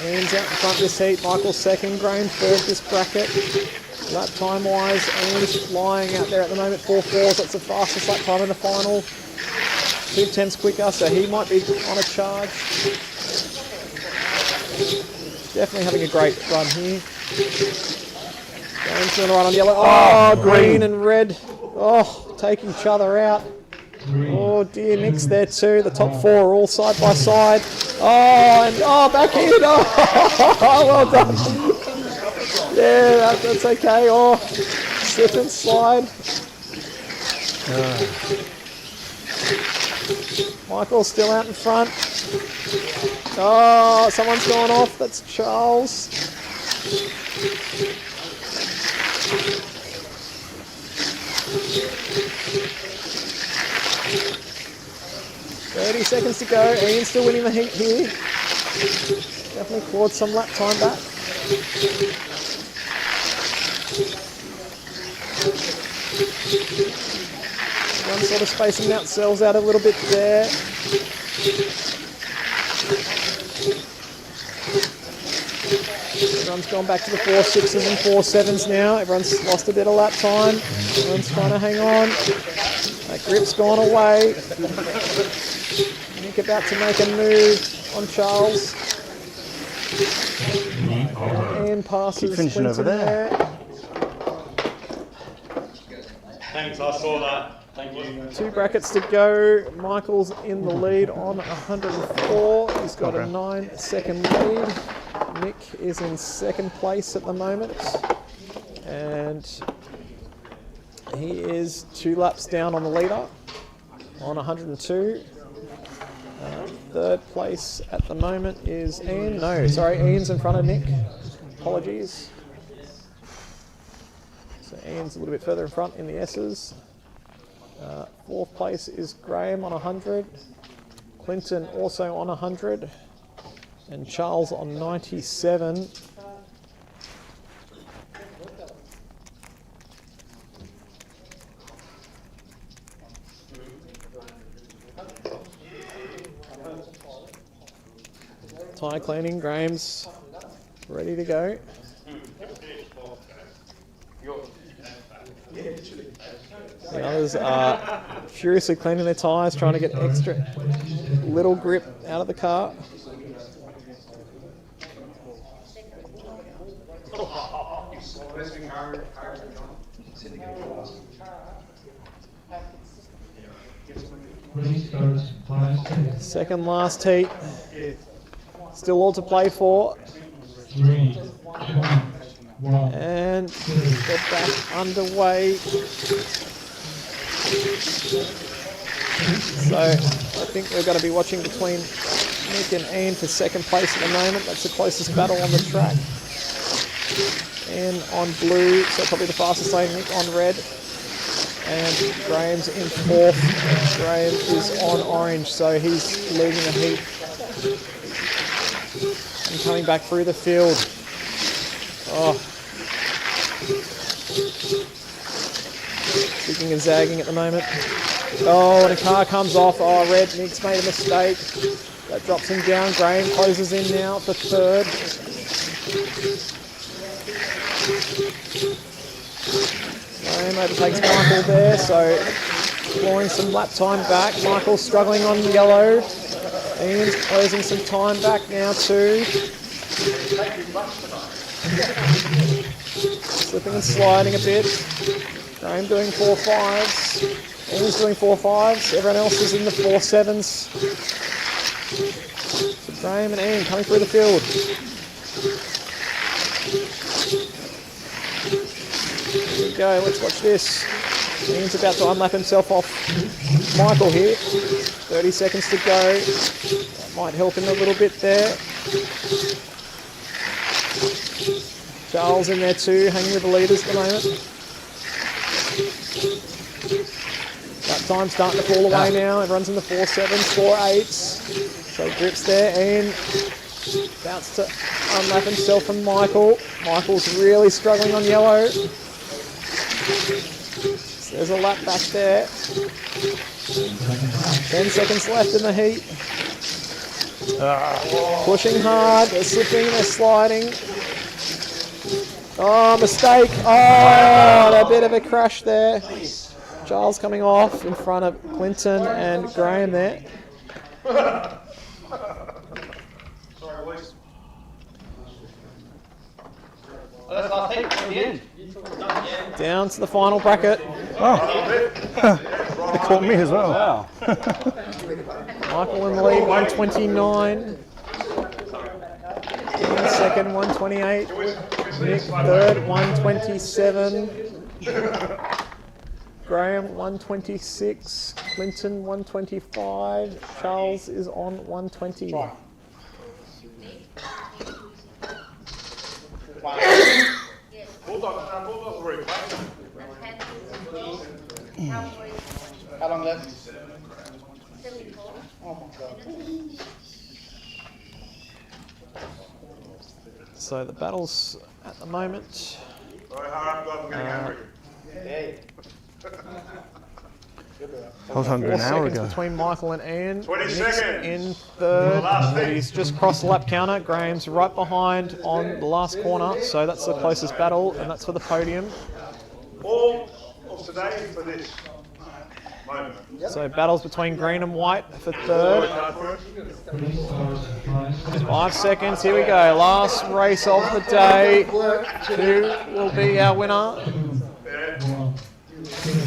Ian's out in front this heat, Michael's second, Graham third this bracket. Lap time wise, Ian's flying out there at the moment, 4.4s, that's the fastest lap time in the final. 2.10s quicker, so he might be on a charge. Definitely having a great run here. Graham's doing a run on yellow. Oh, green and red. Oh, taking each other out. Oh dear, Nick's there too. The top 4 are all side by side. Oh, and back in. Oh, well done. Yeah, that's okay. Oh, slip and slide. Michael's still out in front. Oh, someone's gone off. That's Charles. 30 seconds to go. Ian's still winning the heat here. Definitely clawed some lap time back. Everyone's sort of spacing themselves out a little bit there. Everyone's gone back to the 4.6s and 4.7s now. Everyone's lost a bit of lap time. Everyone's trying to hang on. That grip's gone away. Nick about to make a move on Charles. Ian passes Clinton over there. Thanks, I saw that. Thank you. 2 brackets to go. Michael's in the lead on 104. He's got a 9-second lead. Nick is in 2nd place at the moment. And he is 2 laps down on the leader on 102. 3rd place at the moment is Ian. No, sorry, Ian's in front of Nick. Apologies. So Ian's a little bit further in front in the S's. 4th place is Graham on 100. Clinton also on 100. And Charles on 97. Tyre cleaning, Graham's ready to go. The others are furiously cleaning their tyres, trying to get extra little grip out of the car. Second last heat. Still all to play for. 3, 2, 1. And get back underway. So I think we're going to be watching between Nick and Ian for 2nd place at the moment. That's the closest battle on the track. Ian on blue, so probably the fastest lane. Nick on red. And Graham's in 4th. Graham is on orange, so he's leading the heat. And coming back through the field. Oh. Zigging and zagging at the moment. Oh, and a car comes off. Oh, red. Nick's made a mistake. That drops him down. Graham closes in now for 3rd. Graham overtakes Michael there, so clawing some lap time back. Michael's struggling on yellow. Ian's closing some time back now too. Slipping and sliding a bit. Graham doing 4.5s. Ian's doing 4.5s. Everyone else is in the 4.7s. So Graham and Ian coming through the field. Here we go, let's watch this. Ian's about to unlap himself off Michael here. 30 seconds to go. That might help him a little bit there. Charles in there too, hanging with the leaders at the moment. That time's starting to fall away now. Everyone's in the 4.7s, 4.8s. So grips there, and about to unlap himself from Michael. Michael's really struggling on yellow. So there's a lap back there. 10 seconds left in the heat. Pushing hard, they're slipping, they're sliding. Oh, mistake. Oh, a bit of a crash there. Charles coming off in front of Clinton and Graham there. Down to the final bracket. Oh, they caught me as well. Wow. Michael in the lead, 129. Ian second, 128. Nick third, 127. Graham, 126. Clinton, 125. Charles is on 120. How long left? So the battles at the moment. I was hungry an hour ago. Between Michael and Ian. 20 Nick's seconds. in third. But he's just crossed the lap counter. Graham's right behind on the last corner. So that's the closest battle, and that's for the podium. All of today for this moment. So battles between green and white for third. 5 seconds, here we go. Last race of the day. Who will be our winner?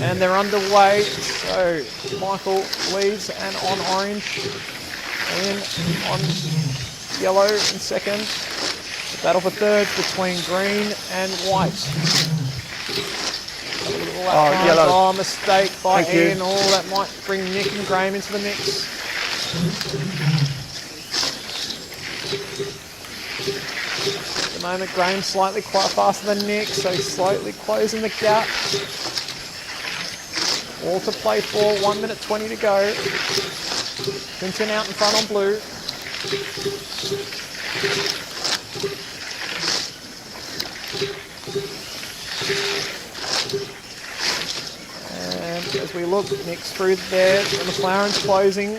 And they're underway. So Michael leads and on orange. Ian on yellow in second. The battle for third between green and white. Yellow. Oh, mistake by Thank you. Ian. Oh, that might bring Nick and Graham into the mix. At the moment, Graham's slightly quite faster than Nick, so he's slowly closing the gap. All to play for, 1 minute 20 to go. Clinton out in front on blue. And as we look, Nick's through there, the McLaren's closing.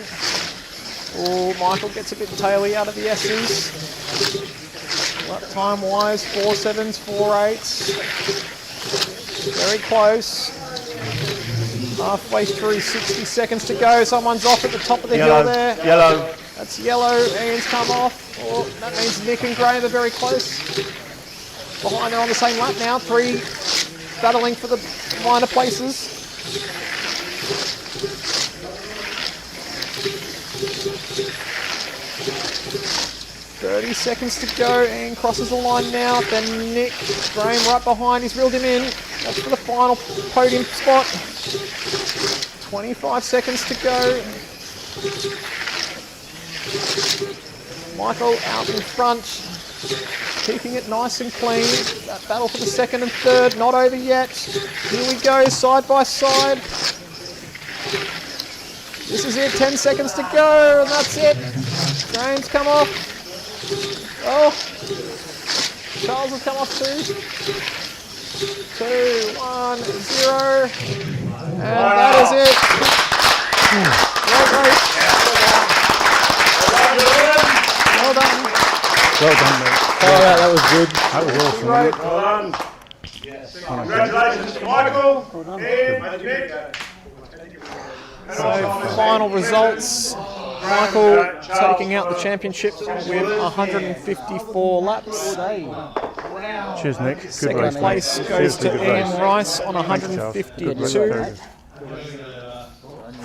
Oh, Michael gets a bit taily out of the S's. Lap time wise, 4.7s, 4.8s. Very close. Halfway through, 60 seconds to go. Someone's off at the top of the hill there. Yellow. That's yellow. Ian's come off. Oh, that means Nick and Graham are very close. Behind, they're on the same lap now. 3 battling for the minor places. .30 seconds to go, and crosses the line now. Then Nick, Graham right behind, he's reeled him in. That's for the final podium spot. 25 seconds to go. Michael out in front, keeping it nice and clean. That battle for the second and third, not over yet. Here we go, side by side. This is it, 10 seconds to go, and that's it. Graham's come off. Oh, Charles has come off too. 2, 1, 0. And that is it. Great race. Well done. Well done, mate. Oh, yeah, that was good. That was awesome. Well done. Congratulations to Michael, Ian, and Nick. So final results. Michael taking out the championship with 154 laps. Cheers, Nick. Good Second race, place mate. goes to Seriously, good Ian race. Rice on Thank you, Charles. Good race. 152.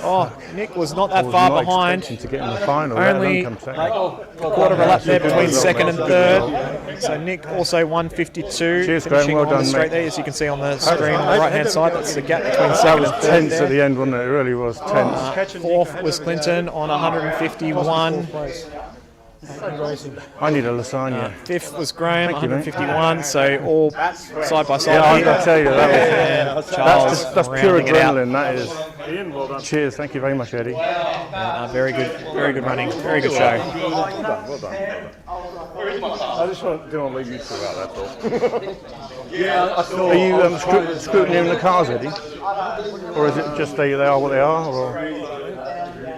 Oh, Nick was not I that was far not behind. expecting to get in the final, let alone Only come second. a quarter of a lap there between second and third. So Nick also 152. Cheers, Graham. finishing Well on done, the straight mate. there, as you can see on the screen on the right hand side. That's the gap between That second was and third tense there. at the end, wasn't it? It really was tense. Fourth was Clinton on 151. I need a lasagna. Fifth was Graham, Thank you, mate. 151. So all side by side. Yeah, I here. gotta tell you, Charles that's pure rounding it out. adrenaline. That is. Cheers. Thank you very much, Eddie. Very good running, very good show. Well done. I just didn't want to leave you two out, that's all. Yeah, I saw. Are you scrutineering the cars, Eddie? Or is it just they are what they are? Or?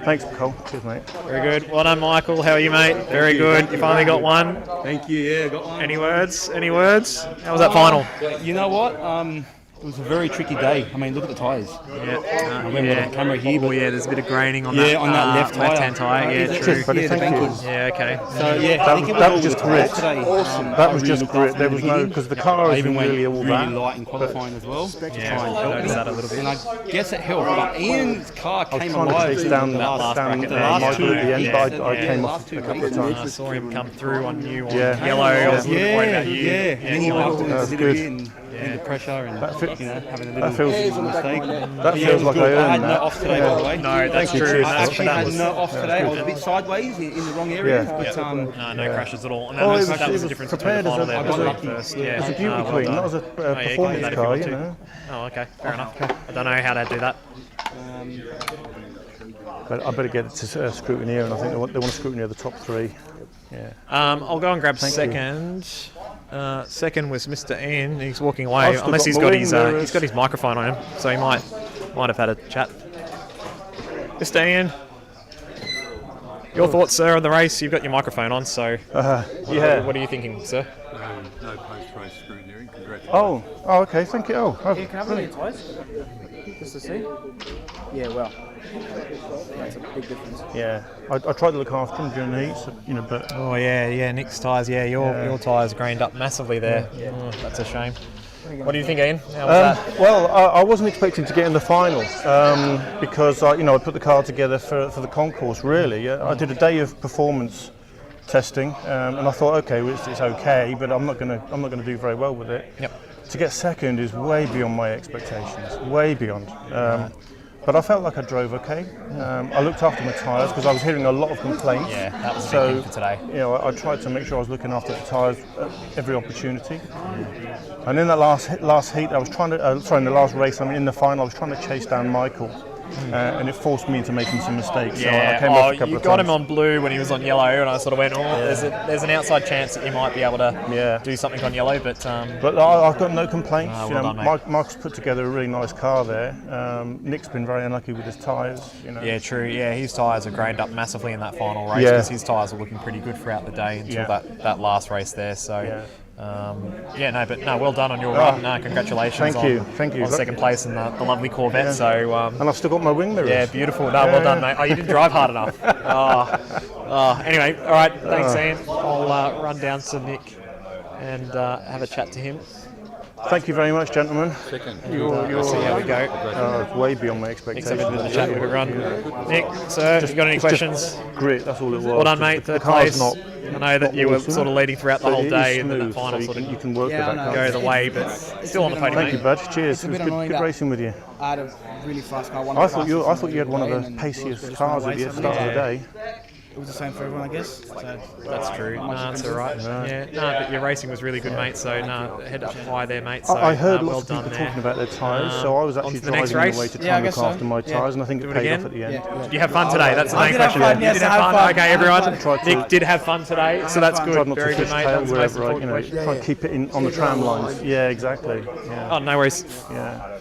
Thanks, Cole. Cheers, mate. Very good. Well done, Michael. How are you, mate? Very good. You finally got one. Thank you. Yeah, got one. Any words? Any words? How was that final? You know what? It was a very tricky day. I mean, look at the tyres. Yeah. I went on camera here, but there's a bit of graining on yeah, that. on that left-hand tyre. Yeah, true. But yeah, the thank you. bankers. Yeah, okay. So yeah, I think it that was was just grit. today. That was just grit. There was no, because the car I even isn't went really all really that. light in qualifying as well. Yeah, I noticed that a little bit. And I guess it helped. But Ian's car I was came trying to alive chase down that last bracket the there, last Michael two at the end, yeah, but I came off a couple of times. I saw him come through on you on Yeah. yellow. I was a little bit worried about you. Yeah, and then he went up and That's did good. it again. And the pressure and having a little That feels mistake. that Yeah, it feels was like good. I I had earned no that. off today, by the way. No, that's you, true. cheers. I actually That had was- no off today. I was a bit sideways in the wrong areas, but No crashes at all. And Oh, that was, it was- that it was the was difference between the prepared final there. as a wasn't it, first? Yeah. It's a beauty well queen, done. not as a Oh, yeah, you can do performance that if car, want you to. know. Oh, okay, fair enough. I don't know how they'd do that. But I better get it to scrutineer, and I think they want to scrutineer the top three. Yeah. I'll go and grab Thank second. Second was Mr. Ian. He's walking away, still unless got he's my got wing his mirrors. he's got his microphone on him, so he might have had a chat. Mr. Ian, your thoughts, sir, on the race? You've got your microphone on, so Yeah. What are you thinking, sir? No post-race scrutineering. Congratulations. Oh, okay, thank you. Oh, Can I have one of your toys? Just to see? Yeah, well, that's a big difference. yeah. I tried to look after him during the heat, so, you know, but Oh yeah, Nick's tyres. Yeah, your tyres grained up massively there. Oh, that's a shame. What do you think, Ian? How was that? well, I wasn't expecting to get in the final because I put the car together for the concourse. Really, I did a day of performance testing, and I thought, okay, well, it's okay, but I'm not gonna do very well with it. Yep. To get second is way beyond my expectations, way beyond. But I felt like I drove okay. I looked after my tyres because I was hearing a lot of complaints. Yeah, that was a big so, thing for today. I tried to make sure I was looking after the tyres at every opportunity. And in that last heat, I was trying to, in the last race, in the final, I was trying to chase down Michael. And it forced me into making some mistakes. So I came off a couple you of got times. him on blue when he was on yellow, and I sort of went, there's an outside chance that you might be able to do something on yellow, but But I've got no complaints. well done, mate. Mike's put together a really nice car there. Nick's been very unlucky with his tyres. Yeah, true. Yeah, his tyres have grained up massively in that final race Yeah. because his tyres were looking pretty good throughout the day until that last race there. So, well done on your run. No, congratulations. Thank you. On second place in the lovely Corvette. Yeah. So, and I've still got my wing mirrors. yeah, beautiful. No, well done, mate. Oh, you didn't drive hard enough. Anyway, all right. Thanks, Ian. I'll run down to Nick and have a chat to him. Thank you very much, gentlemen. Second. We'll see how we go. It's way beyond my Nick's expectations. having a bit of a chat with a run. Nick, sir, you got any questions? Great, that's all it was. Well done, mate. The Third car's place. not. I know that you were awesome, sort of leading throughout the but whole it is day, and then smooth, the final so sort of you can work with that car. go the way, but still on the podium. Thank you, bud. Cheers. It's a It was bit good, annoying good that racing with you. I had a really fast car. I thought you had one of the paciest cars at the start of the day. It was the same for everyone, I guess. So That's true. No, that's all right. Yeah, no, but your racing was really good, mate. So no, head up high there, mate. So I heard well lots of done people there. talking about their tyres, so I was actually on to the next driving race? away to try Yeah, I and look guess so. after my tyres, and I think Do it it paid again? off at the end. Did you have fun today? That's the main did have question. fun, You yes, did I have had fun. fun. Okay, everyone. to- Nick did have fun today, so that's Tried good. not Very to good, fish mate. tail That's the most wherever, important question. try and keep it on the tram lines. Yeah, exactly. Yeah. Oh, no worries. Yeah.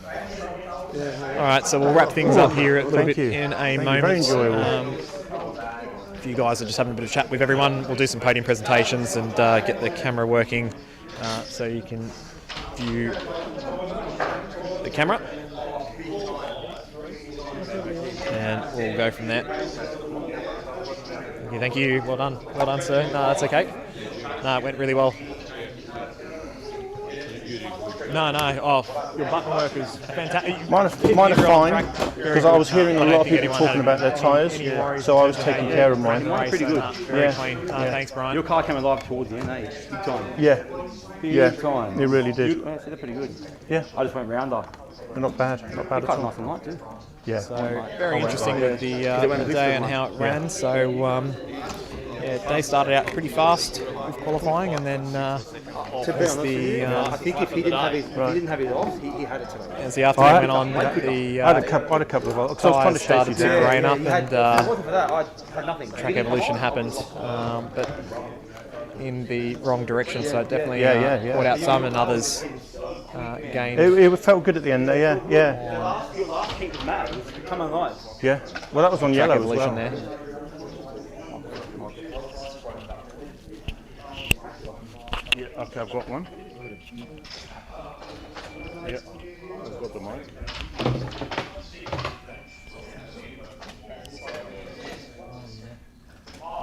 All right, so we'll wrap things up here a little Thank bit you. in a Thank you. moment. Very enjoyable. If you guys are just having a bit of chat with everyone, we'll do some podium presentations and get the camera working so you can view the camera. And we'll go from there. Thank you. Well done, sir. No, that's okay. No, it went really well. No. Oh, your button work is fantastic. Mine are fine, because I was hearing a lot of people talking about their tyres, so I was taking care of mine. Mine's pretty good. Very clean. Thanks, Brian. Your car came alive towards the end, eh? Big time. Yeah. Big time. It really did. Yeah, so they're pretty good. Yeah. I just went rounder. Not bad at Quite all. nice and light too. Yeah. So very interesting with the day and how it ran. So yeah, day started out pretty fast with qualifying, and then To be honest with you, I think if he didn't have it off, he had it today. as the afternoon went on, I had a couple of because I was trying to started chase to you down. grain up, If it and wasn't for that, I had nothing. track evolution happened, but in the wrong direction. So it definitely brought out some, and others gained. It felt good at the end there, yeah. Your last heat was mad. It was coming alive. Yeah. Well, that was on Track yellow as evolution well. there. Yeah, okay, I've got one. Yeah, I've got the mic.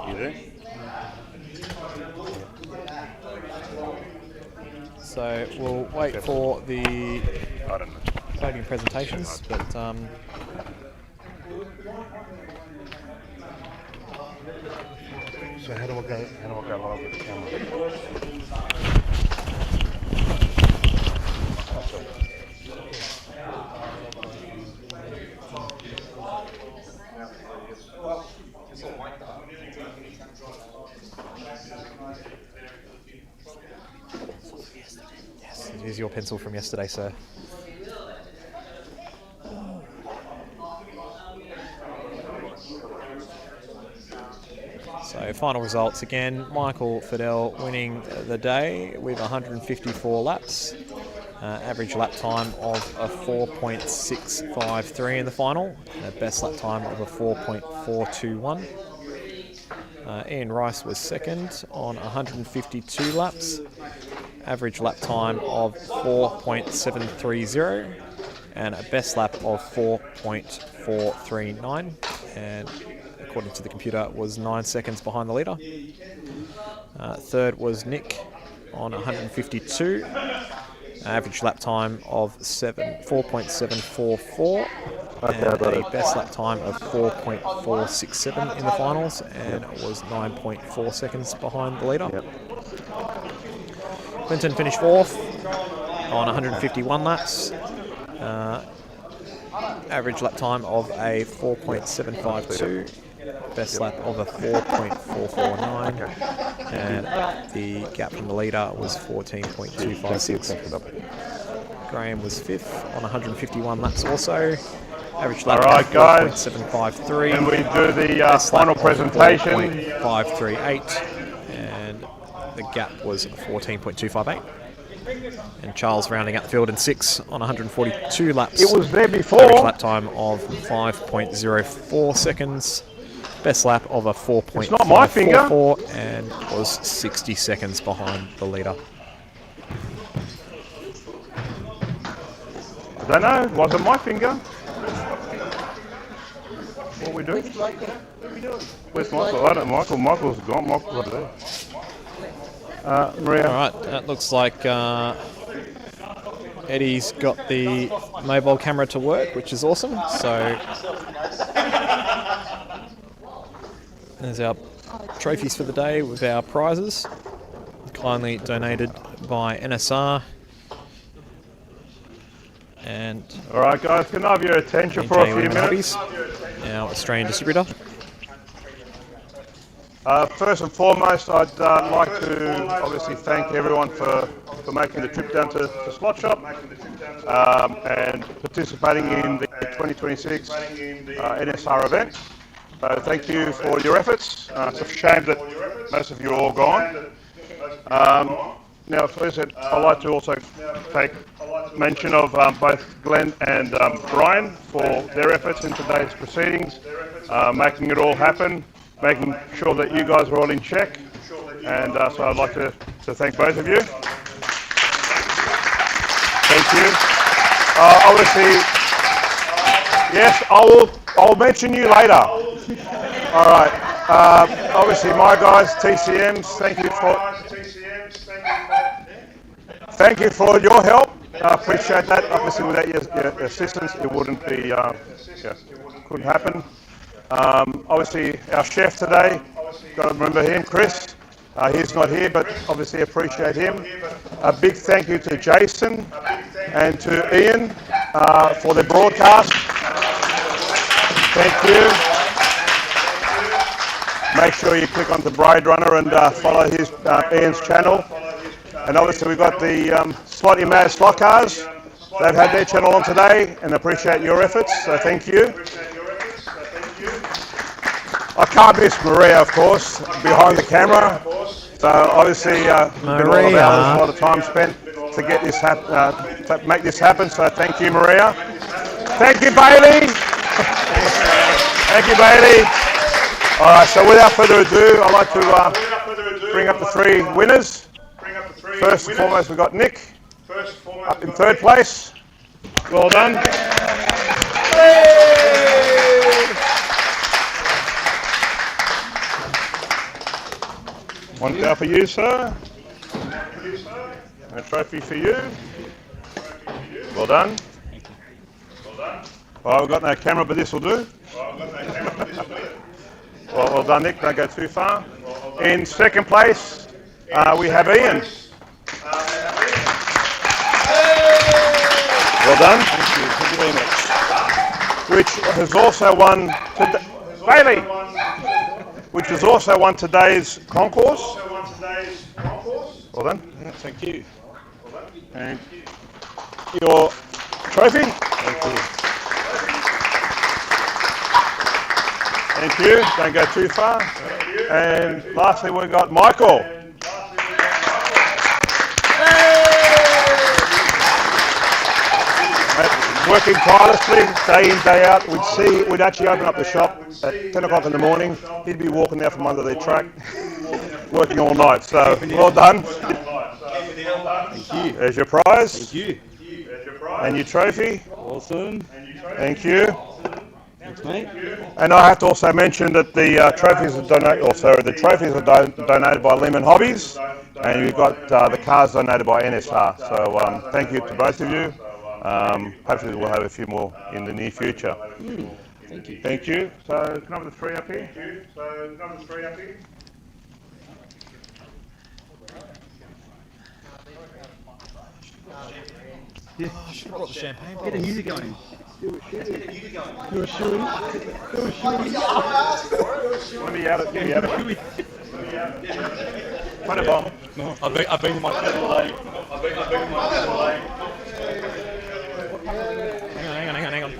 You there? So we'll wait for the podium presentations, but So how do I go live with the camera? yes, here's your pencil from yesterday, sir. So final results again, Michael Fidel winning the day with 154 laps, average lap time of a 4.653 in the final, a best lap time of a 4.421. Ian Rice was second on 152 laps, average lap time of 4.730 and a best lap of 4.439, and according to the computer was 9 seconds behind the leader. Third was Nick on 152, average lap time of 4.744 and a best lap time of 4.467 in the finals, and it was 9.4 seconds behind the leader. Clinton finished fourth on 151 laps, average lap time of a 4.752, best lap of a 4.449, and the gap from the leader was 14.256. Graham was fifth on 151 laps also, average lap of 4.753, and we do the final presentation. 4.538, and the gap was 14.258. And Charles rounding out the field in sixth on 142 laps. It was there before. Average lap time of 5.04 seconds. Best lap of a 4.544 and was 60 seconds behind the leader. I don't know, wasn't my finger. What are we doing? Where's Michael? I don't know. Michael's gone. Michael's up there. Maria. All right, that looks like Eddie's got the mobile camera to work, which is awesome. So there's our trophies for the day with our prizes, kindly donated by NSR. And all right, guys, can I have your attention for a few minutes? Our Australian distributor. First and foremost, I'd like to obviously thank everyone for making the trip down to Slot Shop and participating in the 2026 NSR event. So thank you for your efforts. It's a shame that most of you are all gone. Now, first, I'd like to also take mention of both Glenn and Brian for their efforts in today's proceedings, making it all happen, making sure that you guys are all in check, and so I'd like to thank both of you. Thank you. Obviously, yes, I'll mention you later. All right. Obviously, my guys, TCMs, thank you for your help I appreciate that. Obviously, without your assistance, it wouldn't be, couldn't happen. Obviously, our chef today, got to remember him, Chris. He's not here, but obviously appreciate him. A big thank you to Jason and to Ian for their broadcast. Thank you. Make sure you click onto Bride Runner and follow his Ian's channel. And obviously we've got the Slightly Mad Slot Cars. They've had their channel on today and appreciate your efforts, so thank you. I can't miss Maria, of course, behind the camera. So obviously, been a lot of hours, a lot of time spent to get this to make this happen. So thank you, Maria. Thank you, Bailey. Thank you, Bailey. All right. So without further ado, I'd like to bring up the three winners. First and foremost, we've got Nick up in third place. Well done. One down for you, sir. And a trophy for you. Well done. Well, we've got no camera, but this will do. Well done, Nick. Don't go too far. In second place, we have Ian. Well done. Thank you very much. Which has also won Bailey. Which has also won today's concourse. Well done. Thank you. And your trophy. Thank you. Thank you. Don't go too far. And lastly, we've got Michael. Working tirelessly, day in, day out. We'd actually open up the shop at 10 o'clock in the morning. He'd be walking out from under their truck, working all night. So, well done. Thank you. There's your prize. Thank you. And your trophy. Awesome. Thank you. Thanks, mate. And I have to also mention that the trophies are donated by Lehman Hobbies, and you've got the cars donated by NSR. So, thank you to both of you. Hopefully we'll have a few more in the near future. Thank you. Thank you. So can I have the three up here? Yeah, I should have brought the champagne. Get the music going. Do a shoey. Let me out of it. Put a bomb. No, I've been in my Hang on.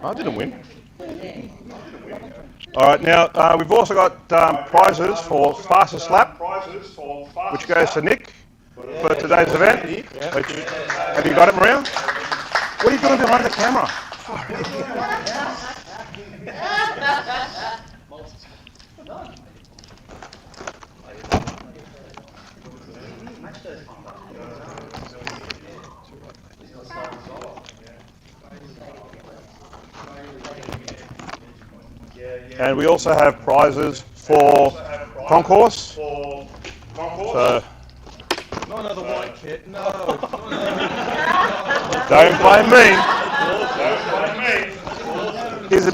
I didn't win. All right, now we've also got prizes for fastest lap, which goes to Nick for today's event. Have you got it, Maria? What are you doing behind the camera? And we also have prizes for concourse. So, Not another white kit, no. don't blame me. Here's a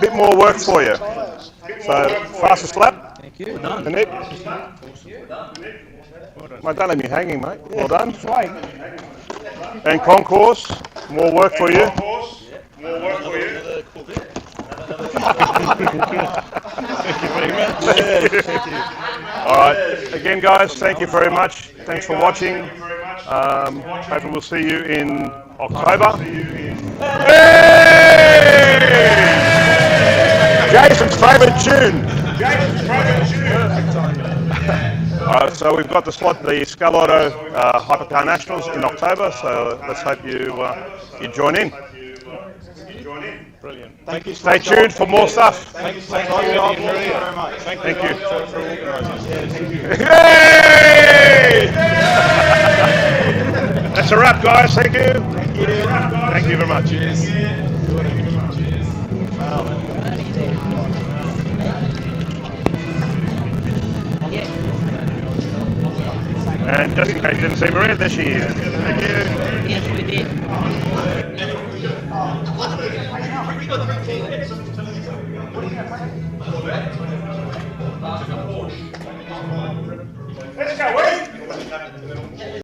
bit more work for you. So, fastest lap. Thank you. And Nick. Mate, don't let me hanging, mate. Well done. And concourse, more work for you. Thank you very much. All right. Again, guys, thank you very much. Thanks for watching. Hopefully we'll see you in October. Hey! Jason's favourite tune. So we've got the Skull Auto Hypercar Nationals in October. So let's hope you join in. Brilliant. Thank you. Stay tuned for more stuff. Thank you very much. Thank you. Hey! That's a wrap, guys. Thank you. Thank you very much. Cheers. And just in case you didn't see Maria, there she is. Thank you. Yes, we did. Let's go, Wayne.